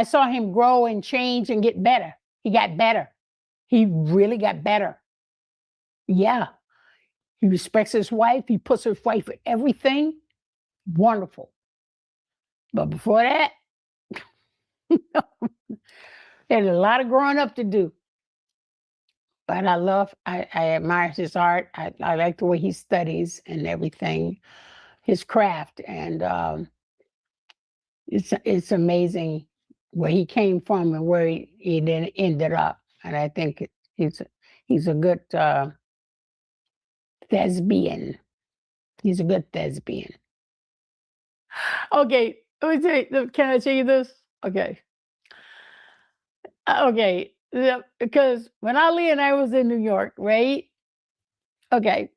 saw him grow and change and get better. He got better. He really got better. Yeah. He respects his wife. He puts his wife in everything. Wonderful. But before that, there's a lot of growing up to do. But I admire his art. I like the way he studies and everything, his craft. And it's amazing where he came from and where he then ended up. And I think he's a good thespian. He's a good thespian. Okay, let me tell you, can I tell you this? Okay. Okay, because when Ali and I was in New York, right? Okay.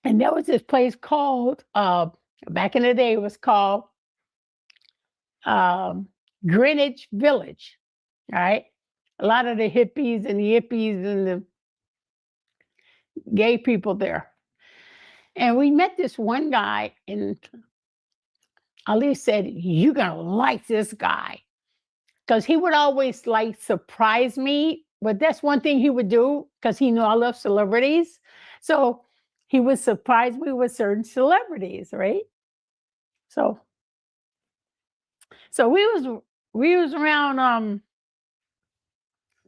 And there was this place called, back in the day, it was called Greenwich Village, all right? A lot of the hippies and the gay people there. And we met this one guy, and Ali said, "You're gonna like this guy." Because he would always like surprise me, but that's one thing he would do because he knew I love celebrities. So he would surprise me with certain celebrities, right? So we was around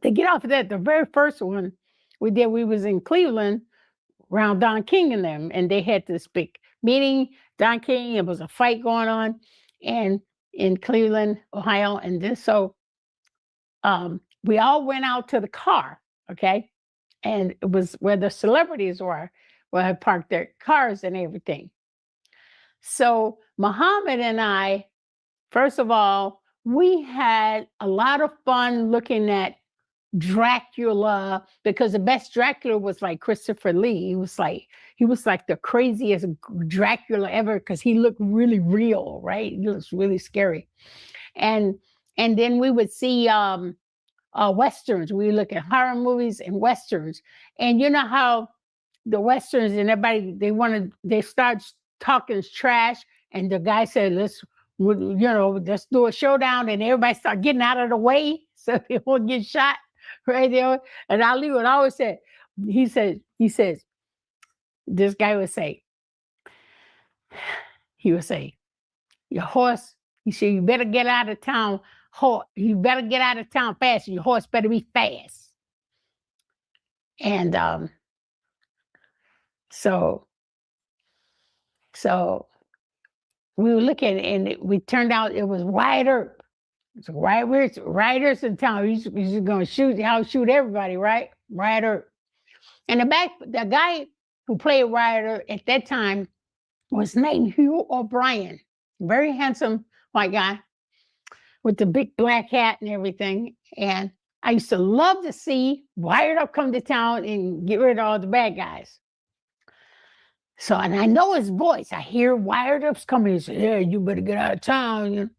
to get off of that, the very first one we did, we was in Cleveland around Don King and them, and they had this big meeting. Don King, it was a fight going on, and in Cleveland, Ohio, and this, so we all went out to the car, okay? And it was where the celebrities were, where I parked their cars and everything. So Muhammad and I, first of all, we had a lot of fun looking at Dracula, because the best Dracula was like Christopher Lee. He was like the craziest Dracula ever because he looked really real, right? He looks really scary. And then we would see westerns. We look at horror movies and westerns. And you know how the westerns and everybody, they start talking trash, and the guy said, let's do a showdown, and everybody start getting out of the way so they won't get shot. Right there. And Ali would always say, he says, this guy would say, your horse, he said, you better get out of town. You better get out of town fast, and your horse better be fast. And so we were looking, and we turned out it was Wyatt Earp. So rioters in town. He's gonna shoot everybody, right? Wyatt Earp. And the guy who played Wyatt Earp at that time was named Hugh O'Brien. Very handsome white guy with the big black hat and everything. And I used to love to see Wyatt Earp come to town and get rid of all the bad guys. So, and I know his voice. I hear Wyatt Earp's coming. He said, "Yeah, you better get out of town." You know?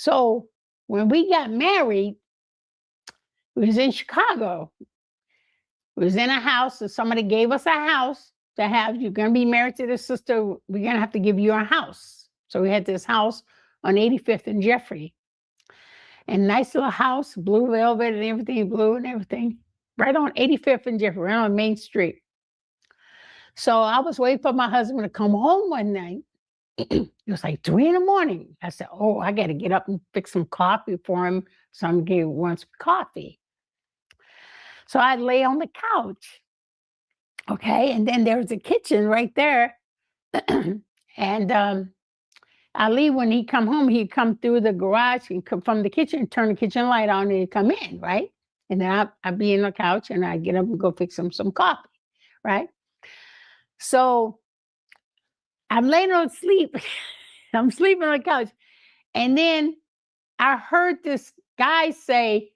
So when we got married, it was in Chicago. It was in a house, and somebody gave us a house to have. You're going to be married to this sister. We're going to have to give you a house. So we had this house on 85th and Jeffrey. And nice little house, blue velvet and everything, blue and everything. Right on 85th and Jeffrey, right on Main Street. So I was waiting for my husband to come home one night. It was like 3 a.m. I said, "Oh, I got to get up and fix some coffee for him." Somebody wants coffee. So I lay on the couch. Okay. And then there was a kitchen right there. And Ali, when he come home, he'd come through the garage and come from the kitchen, turn the kitchen light on, and he'd come in, right? And then I'd be in the couch and I'd get up and go fix him some coffee, right? So I'm laying on sleep. I'm sleeping on the couch. And then I heard this guy say,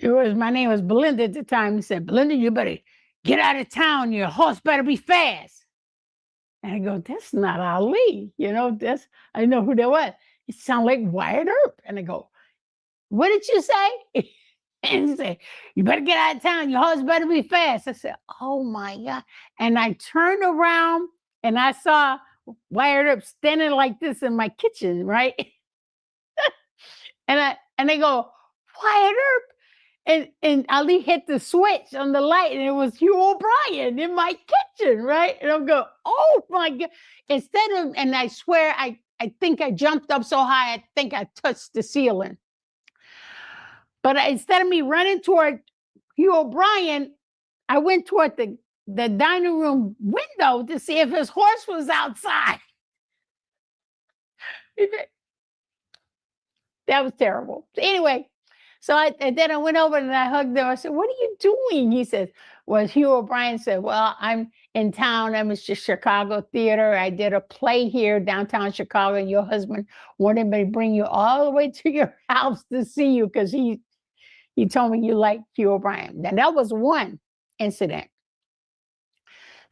my name was Belinda at the time. He said, Belinda, you better get out of town. Your horse better be fast. And I go, that's not Ali. You know, I know who that was. It sounded like Wyatt Earp. And I go, what did you say? And he said, you better get out of town. Your horse better be fast. I said, oh my God. And I turned around and I saw Wyatt Earp standing like this in my kitchen, right? and they go, Wyatt Earp. And Ali hit the switch on the light and it was Hugh O'Brien in my kitchen, right? And I'm going, oh my God. And I swear, I think I jumped up so high, I think I touched the ceiling. But instead of me running toward Hugh O'Brien, I went toward the dining room window to see if his horse was outside. That was terrible. Anyway, then I went over and I hugged him. I said, what are you doing? He says, well, Hugh O'Brien said, well, I'm in town. I'm at the Chicago Theater. I did a play here, downtown Chicago, and your husband wanted me to bring you all the way to your house to see you because he told me you like Hugh O'Brien. Now, that was one incident.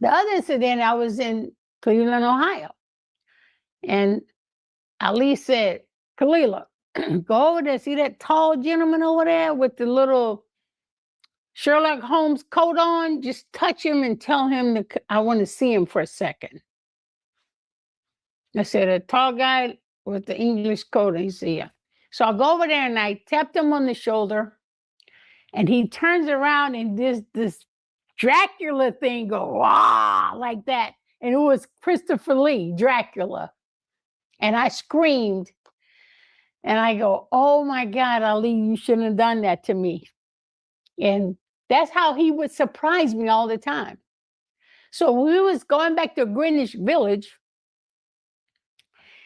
The other incident, I was in Cleveland, Ohio. And Ali said, Kalila, go over there, see that tall gentleman over there with the little Sherlock Holmes coat on? Just touch him and tell him I want to see him for a second. I said, a tall guy with the English coat. And he said, yeah. So I go over there and I tapped him on the shoulder and he turns around and this Dracula thing go, wah, like that. And it was Christopher Lee, Dracula. And I screamed. And I go, oh my God, Ali, you shouldn't have done that to me. And that's how he would surprise me all the time. So when we was going back to Greenwich Village,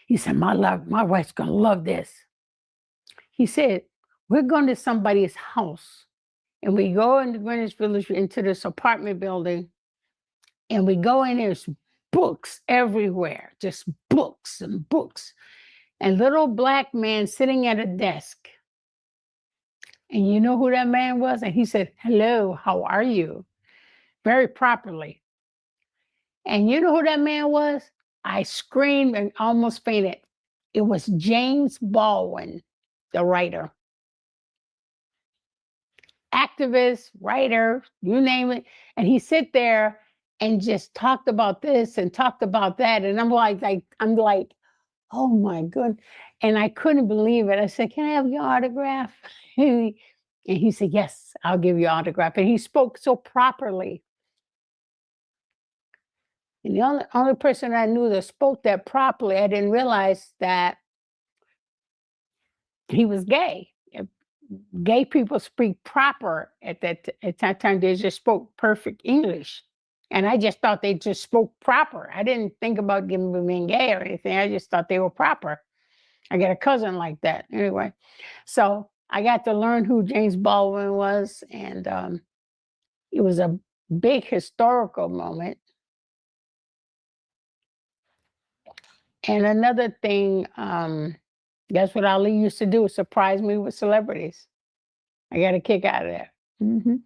he said, my wife's gonna love this. He said, we're going to somebody's house. And we go into Greenwich Village, into this apartment building, and we go in, there's books everywhere, just books and books. And little black man sitting at a desk. And you know who that man was? And he said, hello, how are you? Very properly. And you know who that man was? I screamed and almost fainted. It was James Baldwin, the writer. Activist, writer, you name it. And he sit there and just talked about this and talked about that. And I'm like, oh my goodness. And I couldn't believe it. I said, can I have your autograph? And he said, yes, I'll give you an autograph. And he spoke so properly. And the only person I knew that spoke that properly, I didn't realize that he was gay. Gay people speak proper at that time. They just spoke perfect English. And I just thought they just spoke proper. I didn't think about them being gay or anything. I just thought they were proper. I got a cousin like that. Anyway, so I got to learn who James Baldwin was. And it was a big historical moment. And another thing, that's what Ali used to do, surprise me with celebrities. I got a kick out of that. Mm-hmm.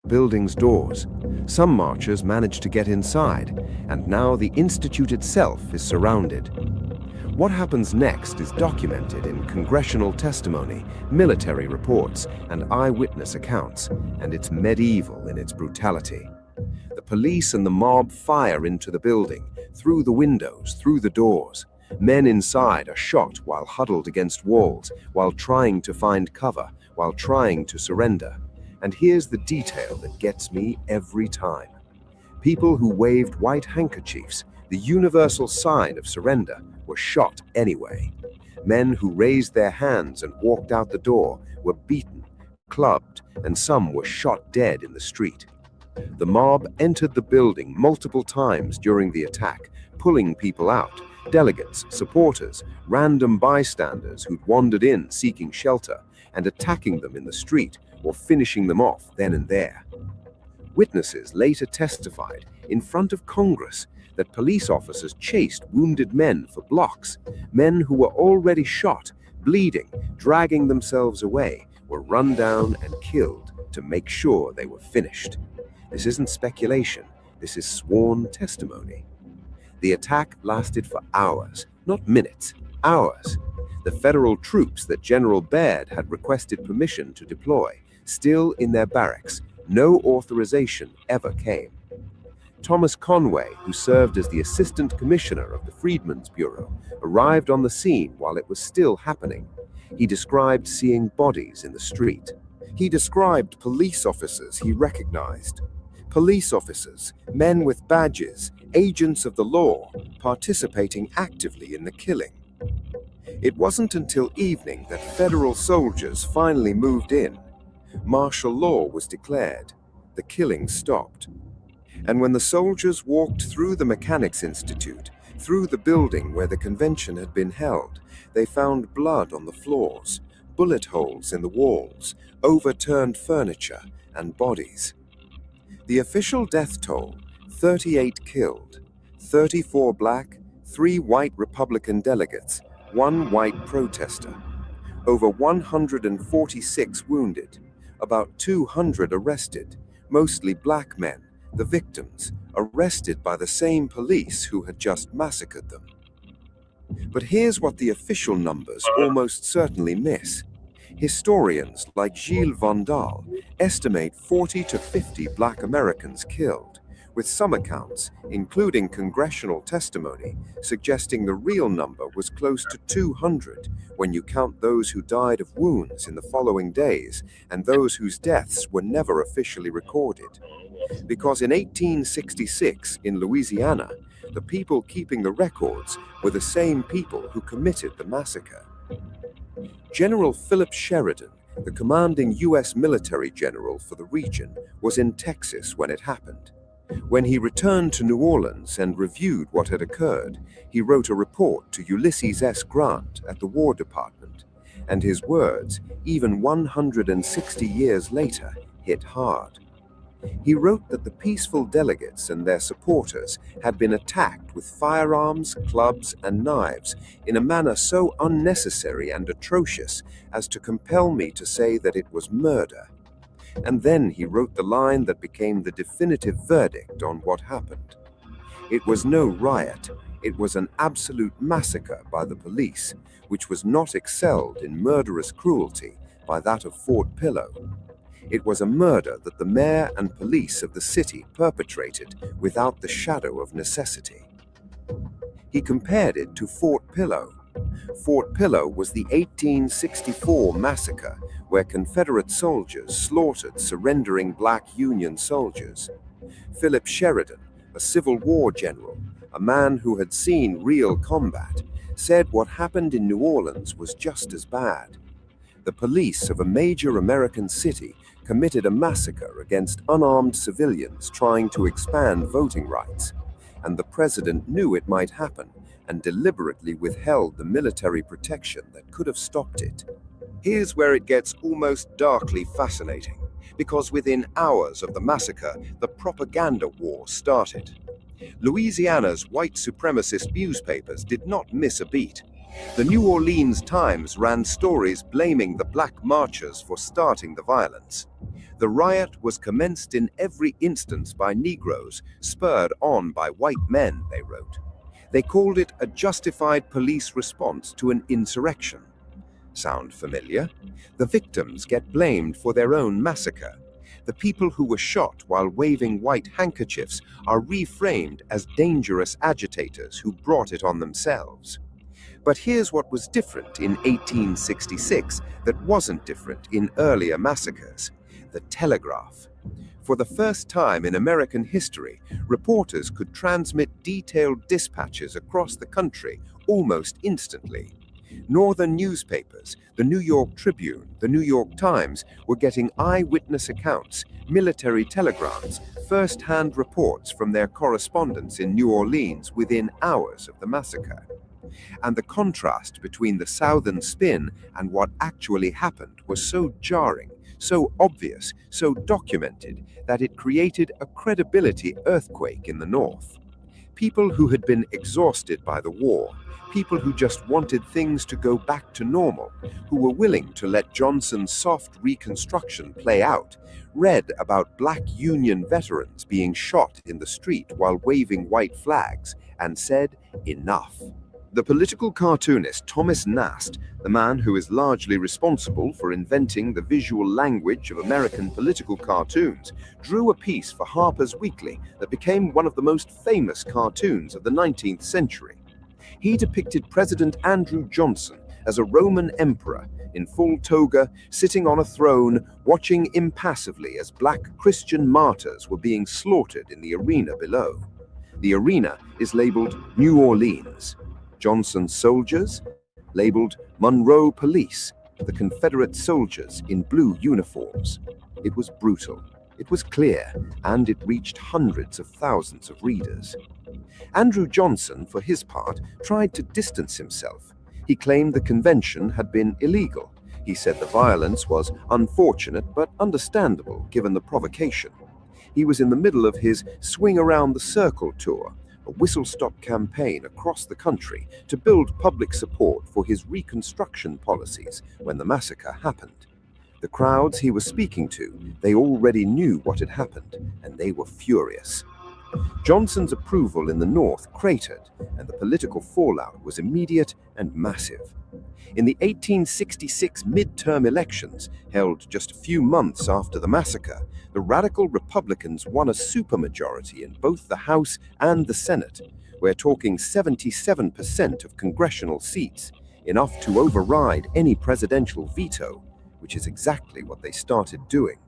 Building's doors. Some marchers managed to get inside, and now the institute itself is surrounded. What happens next is documented in congressional testimony, military reports, and eyewitness accounts, and it's medieval in its brutality. The police and the mob fire into the building, through the windows, through the doors. Men inside are shot while huddled against walls, while trying to find cover, while trying to surrender. And here's the detail that gets me every time. People who waved white handkerchiefs, the universal sign of surrender, were shot anyway. Men who raised their hands and walked out the door were beaten, clubbed, and some were shot dead in the street. The mob entered the building multiple times during the attack, pulling people out, Delegates, supporters, random bystanders who'd wandered in seeking shelter and attacking them in the street or finishing them off then and there. Witnesses later testified in front of Congress that police officers chased wounded men for blocks. Men who were already shot, bleeding, dragging themselves away, were run down and killed to make sure they were finished. This isn't speculation, this is sworn testimony. The attack lasted for hours, not minutes, hours. The federal troops that General Baird had requested permission to deploy, still in their barracks, no authorization ever came. Thomas Conway, who served as the assistant commissioner of the Freedmen's Bureau, arrived on the scene while it was still happening. He described seeing bodies in the street. He described police officers he recognized. Police officers, men with badges, agents of the law, participating actively in the killing. It wasn't until evening that federal soldiers finally moved in. Martial law was declared. The killing stopped. And when the soldiers walked through the Mechanics Institute, through the building where the convention had been held, they found blood on the floors, bullet holes in the walls, overturned furniture, and bodies. The official death toll, 38 killed, 34 black, 3 white Republican delegates, 1 white protester, over 146 wounded, about 200 arrested, mostly black men, the victims, arrested by the same police who had just massacred them. But here's what the official numbers almost certainly miss. Historians like Gilles Vandal estimate 40 to 50 black Americans killed, with some accounts, including congressional testimony, suggesting the real number was close to 200 when you count those who died of wounds in the following days and those whose deaths were never officially recorded. Because in 1866 in Louisiana, the people keeping the records were the same people who committed the massacre. General Philip Sheridan, the commanding U.S. military general for the region, was in Texas when it happened. When he returned to New Orleans and reviewed what had occurred, he wrote a report to Ulysses S. Grant at the War Department, and his words, even 160 years later, hit hard. He wrote that the peaceful delegates and their supporters had been attacked with firearms, clubs, and knives in a manner so unnecessary and atrocious as to compel me to say that it was murder. And then he wrote the line that became the definitive verdict on what happened. It was no riot, it was an absolute massacre by the police, which was not excelled in murderous cruelty by that of Fort Pillow. It was a murder that the mayor and police of the city perpetrated without the shadow of necessity. He compared it to Fort Pillow. Fort Pillow was the 1864 massacre where Confederate soldiers slaughtered surrendering black Union soldiers. Philip Sheridan, a Civil War general, a man who had seen real combat, said what happened in New Orleans was just as bad. The police of a major American city committed a massacre against unarmed civilians trying to expand voting rights, and the president knew it might happen and deliberately withheld the military protection that could have stopped it. Here's where it gets almost darkly fascinating, because within hours of the massacre, the propaganda war started. Louisiana's white supremacist newspapers did not miss a beat. The New Orleans Times ran stories blaming the black marchers for starting the violence. The riot was commenced in every instance by Negroes, spurred on by white men, they wrote. They called it a justified police response to an insurrection. Sound familiar? The victims get blamed for their own massacre. The people who were shot while waving white handkerchiefs are reframed as dangerous agitators who brought it on themselves. But here's what was different in 1866 that wasn't different in earlier massacres: the telegraph. For the first time in American history, reporters could transmit detailed dispatches across the country almost instantly. Northern newspapers, the New York Tribune, the New York Times, were getting eyewitness accounts, military telegrams, first-hand reports from their correspondents in New Orleans within hours of the massacre. And the contrast between the Southern spin and what actually happened was so jarring, so obvious, so documented, that it created a credibility earthquake in the North. People who had been exhausted by the war, people who just wanted things to go back to normal, who were willing to let Johnson's soft reconstruction play out, read about Black Union veterans being shot in the street while waving white flags, and said, enough. The political cartoonist Thomas Nast, the man who is largely responsible for inventing the visual language of American political cartoons, drew a piece for Harper's Weekly that became one of the most famous cartoons of the 19th century. He depicted President Andrew Johnson as a Roman emperor in full toga, sitting on a throne, watching impassively as Black Christian martyrs were being slaughtered in the arena below. The arena is labeled New Orleans. Johnson's soldiers, labeled Monroe Police, the Confederate soldiers in blue uniforms. It was brutal, it was clear, and it reached hundreds of thousands of readers. Andrew Johnson, for his part, tried to distance himself. He claimed the convention had been illegal. He said the violence was unfortunate but understandable given the provocation. He was in the middle of his Swing Around the Circle tour, a whistle-stop campaign across the country to build public support for his Reconstruction policies when the massacre happened. The crowds he was speaking to, they already knew what had happened, and they were furious. Johnson's approval in the North cratered, and the political fallout was immediate and massive. In the 1866 midterm elections, held just a few months after the massacre, the radical Republicans won a supermajority in both the House and the Senate. We're talking 77% of congressional seats, enough to override any presidential veto, which is exactly what they started doing.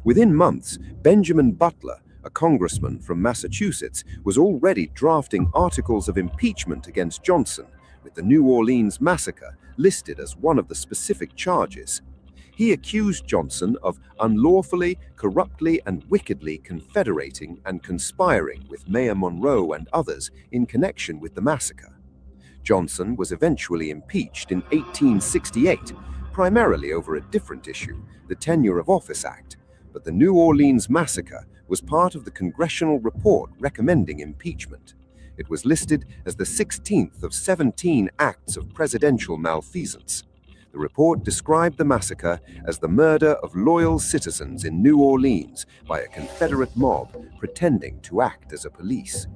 Within months, Benjamin Butler, a congressman from Massachusetts, was already drafting articles of impeachment against Johnson, with the New Orleans massacre listed as one of the specific charges. He accused Johnson of unlawfully, corruptly, and wickedly confederating and conspiring with Mayor Monroe and others in connection with the massacre. Johnson was eventually impeached in 1868, primarily over a different issue, the Tenure of Office Act, but the New Orleans massacre was part of the congressional report recommending impeachment. It was listed as the 16th of 17 acts of presidential malfeasance. The report described the massacre as the murder of loyal citizens in New Orleans by a Confederate mob pretending to act as a police.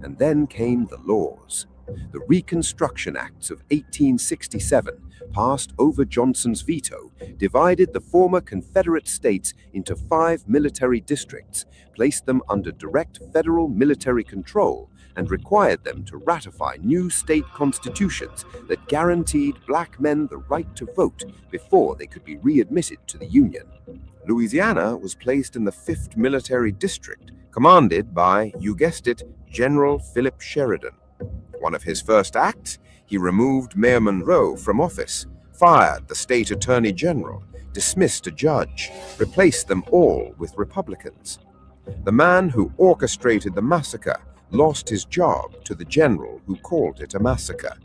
And then came the laws. The Reconstruction Acts of 1867, passed over Johnson's veto, divided the former Confederate states into 5 military districts, placed them under direct federal military control, and required them to ratify new state constitutions that guaranteed Black men the right to vote before they could be readmitted to the Union. Louisiana was placed in the 5th Military District, commanded by, you guessed it, General Philip Sheridan. One of his first acts, he removed Mayor Monroe from office, fired the state attorney general, dismissed a judge, replaced them all with Republicans. The man who orchestrated the massacre lost his job to the general who called it a massacre.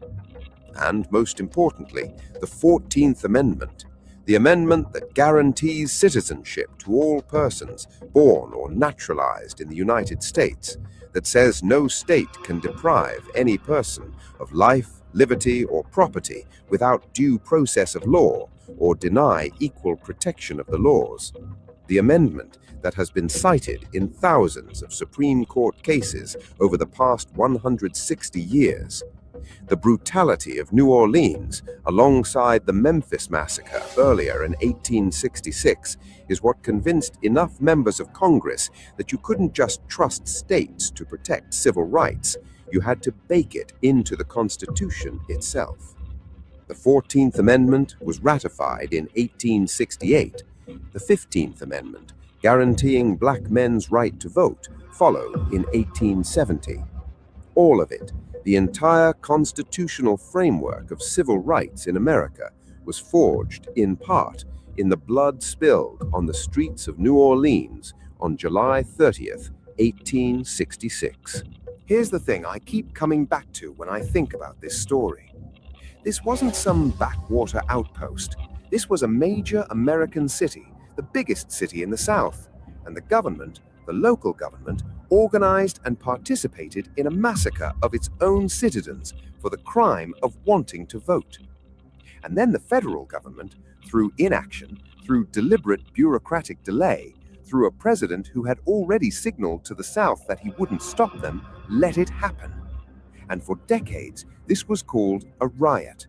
And most importantly, the 14th Amendment, the amendment that guarantees citizenship to all persons born or naturalized in the United States, that says no state can deprive any person of life, liberty, or property without due process of law or deny equal protection of the laws. The amendment that has been cited in thousands of Supreme Court cases over the past 160 years. The brutality of New Orleans, alongside the Memphis massacre earlier in 1866, is what convinced enough members of Congress that you couldn't just trust states to protect civil rights. You had to bake it into the Constitution itself. The 14th Amendment was ratified in 1868. The 15th Amendment, guaranteeing Black men's right to vote, followed in 1870. All of it The entire constitutional framework of civil rights in America was forged, in part, in the blood spilled on the streets of New Orleans on July 30th, 1866. Here's the thing I keep coming back to when I think about this story. This wasn't some backwater outpost. This was a major American city, the biggest city in the South, and the government, the local government, organized and participated in a massacre of its own citizens for the crime of wanting to vote. And then the federal government, through inaction, through deliberate bureaucratic delay, through a president who had already signaled to the South that he wouldn't stop them, let it happen. And for decades, this was called a riot.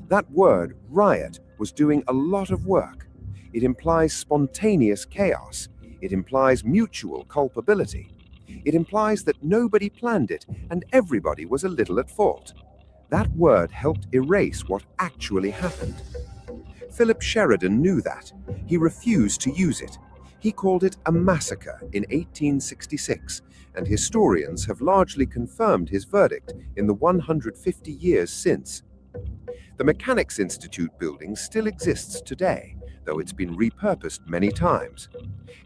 That word, riot, was doing a lot of work. It implies spontaneous chaos. It implies mutual culpability. It implies that nobody planned it and everybody was a little at fault. That word helped erase what actually happened. Philip Sheridan knew that. He refused to use it. He called it a massacre in 1866, and historians have largely confirmed his verdict in the 150 years since. The Mechanics Institute building still exists today, though it's been repurposed many times.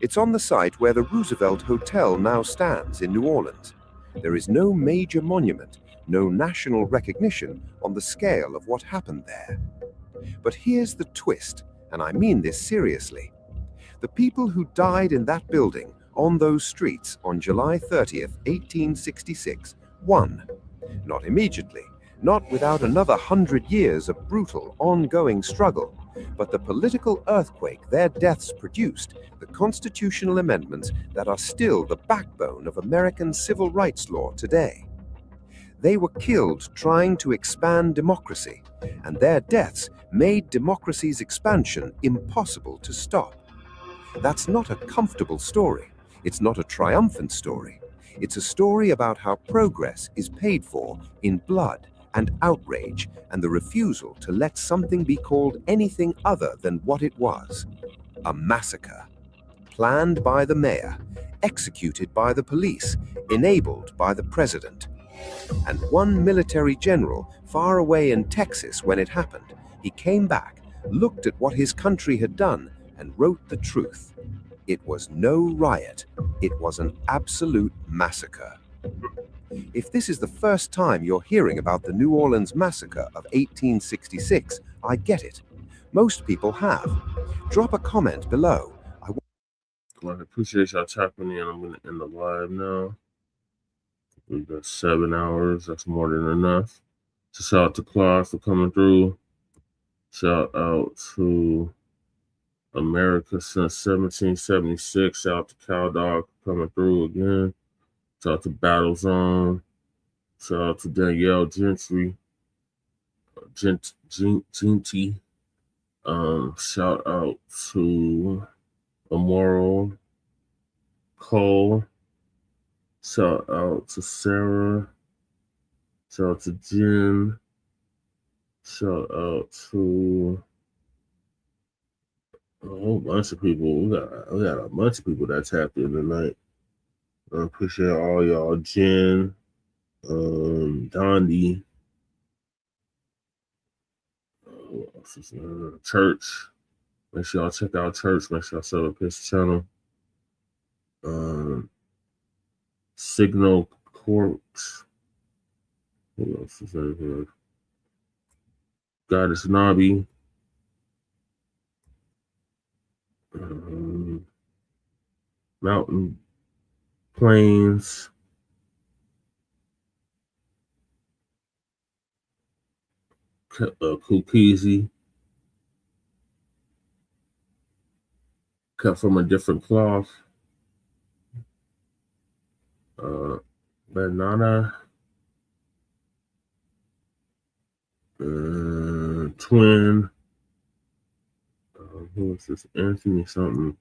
It's on the site where the Roosevelt Hotel now stands in New Orleans. There is no major monument, no national recognition on the scale of what happened there. But here's the twist, and I mean this seriously. The people who died in that building, on those streets, on July 30th, 1866, won. Not immediately, not without another 100 years of brutal, ongoing struggle, but the political earthquake their deaths produced, the constitutional amendments that are still the backbone of American civil rights law today. They were killed trying to expand democracy, and their deaths made democracy's expansion impossible to stop. That's not a comfortable story. It's not a triumphant story. It's a story about how progress is paid for in blood and outrage and the refusal to let something be called anything other than what it was. A massacre. Planned by the mayor, executed by the police, enabled by the president. And one military general far away in Texas when it happened, he came back, looked at what his country had done, and wrote the truth. It was no riot. It was an absolute massacre. If this is the first time you're hearing about the New Orleans massacre of 1866, I get it. Most people have. Drop a comment below. I appreciate y'all tapping in. I'm going to end the live now. We've got 7 hours. That's more than enough. So shout out to Claude for coming through. Shout out to America since 1776. Shout out to Cow Dog coming through again. Shout out to Battle Zone. Shout out to Danielle Gentry. Genty. Shout out to Immoral Cole. Shout out to Sarah. Shout out to Jen. Shout out to a whole bunch of people. We got a bunch of people that tapped in tonight. I appreciate all y'all. Jen, Dondi, Church. Make sure y'all check out Church. Make sure y'all sub up his channel. Signal Corpse. Who else is in here? Goddess Nobby. Mountain Plains. Kukizi. Cut from a different cloth. Banana. Twin. Who is this? Anthony something.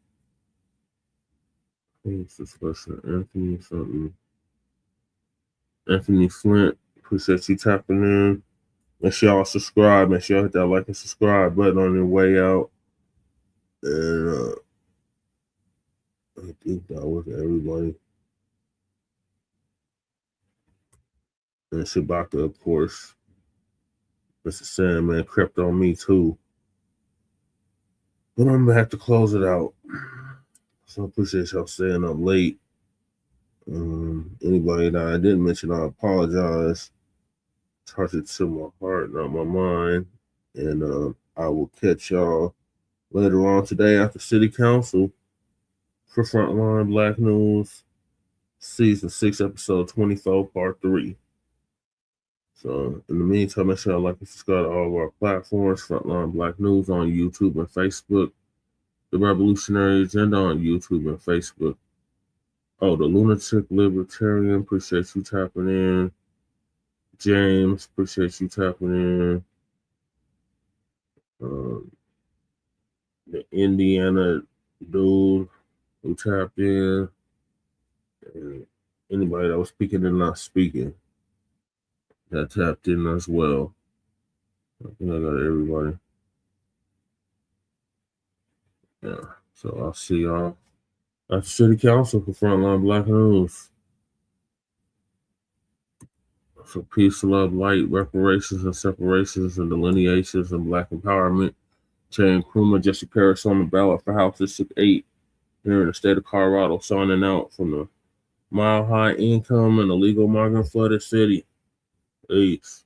Who is this person? Anthony something. Anthony Flint. Appreciate you tapping in. Make sure y'all subscribe. Make sure y'all hit that like and subscribe button on your way out. And I think that was everybody. And Shabaka, of course, Mr. Sandman crept on me too. But I'm gonna have to close it out. So I appreciate y'all staying up late. Anybody that I didn't mention, I apologize. Touch it to my heart, not my mind. And I will catch y'all later on today after City Council for Frontline Black News, Season 6, Episode 24, Part 3. So in the meantime, make sure y'all like and subscribe to all of our platforms, Frontline Black News on YouTube and Facebook, The Revolutionary Agenda on YouTube and Facebook. Oh, the Lunatic Libertarian, appreciate you tapping in. James, appreciate you tapping in. The Indiana dude who tapped in. And anybody that was speaking and not speaking that tapped in as well. I think I got everybody. Yeah. So I'll see y'all at the City Council for Frontline Black News. So peace, love, light, reparations and separations and delineations and Black empowerment. Jay Nkrumah, Jesse Paris on the ballot for House District 8 here in the state of Colorado, signing out from the mile high income and illegal migrant flooded city. Peace.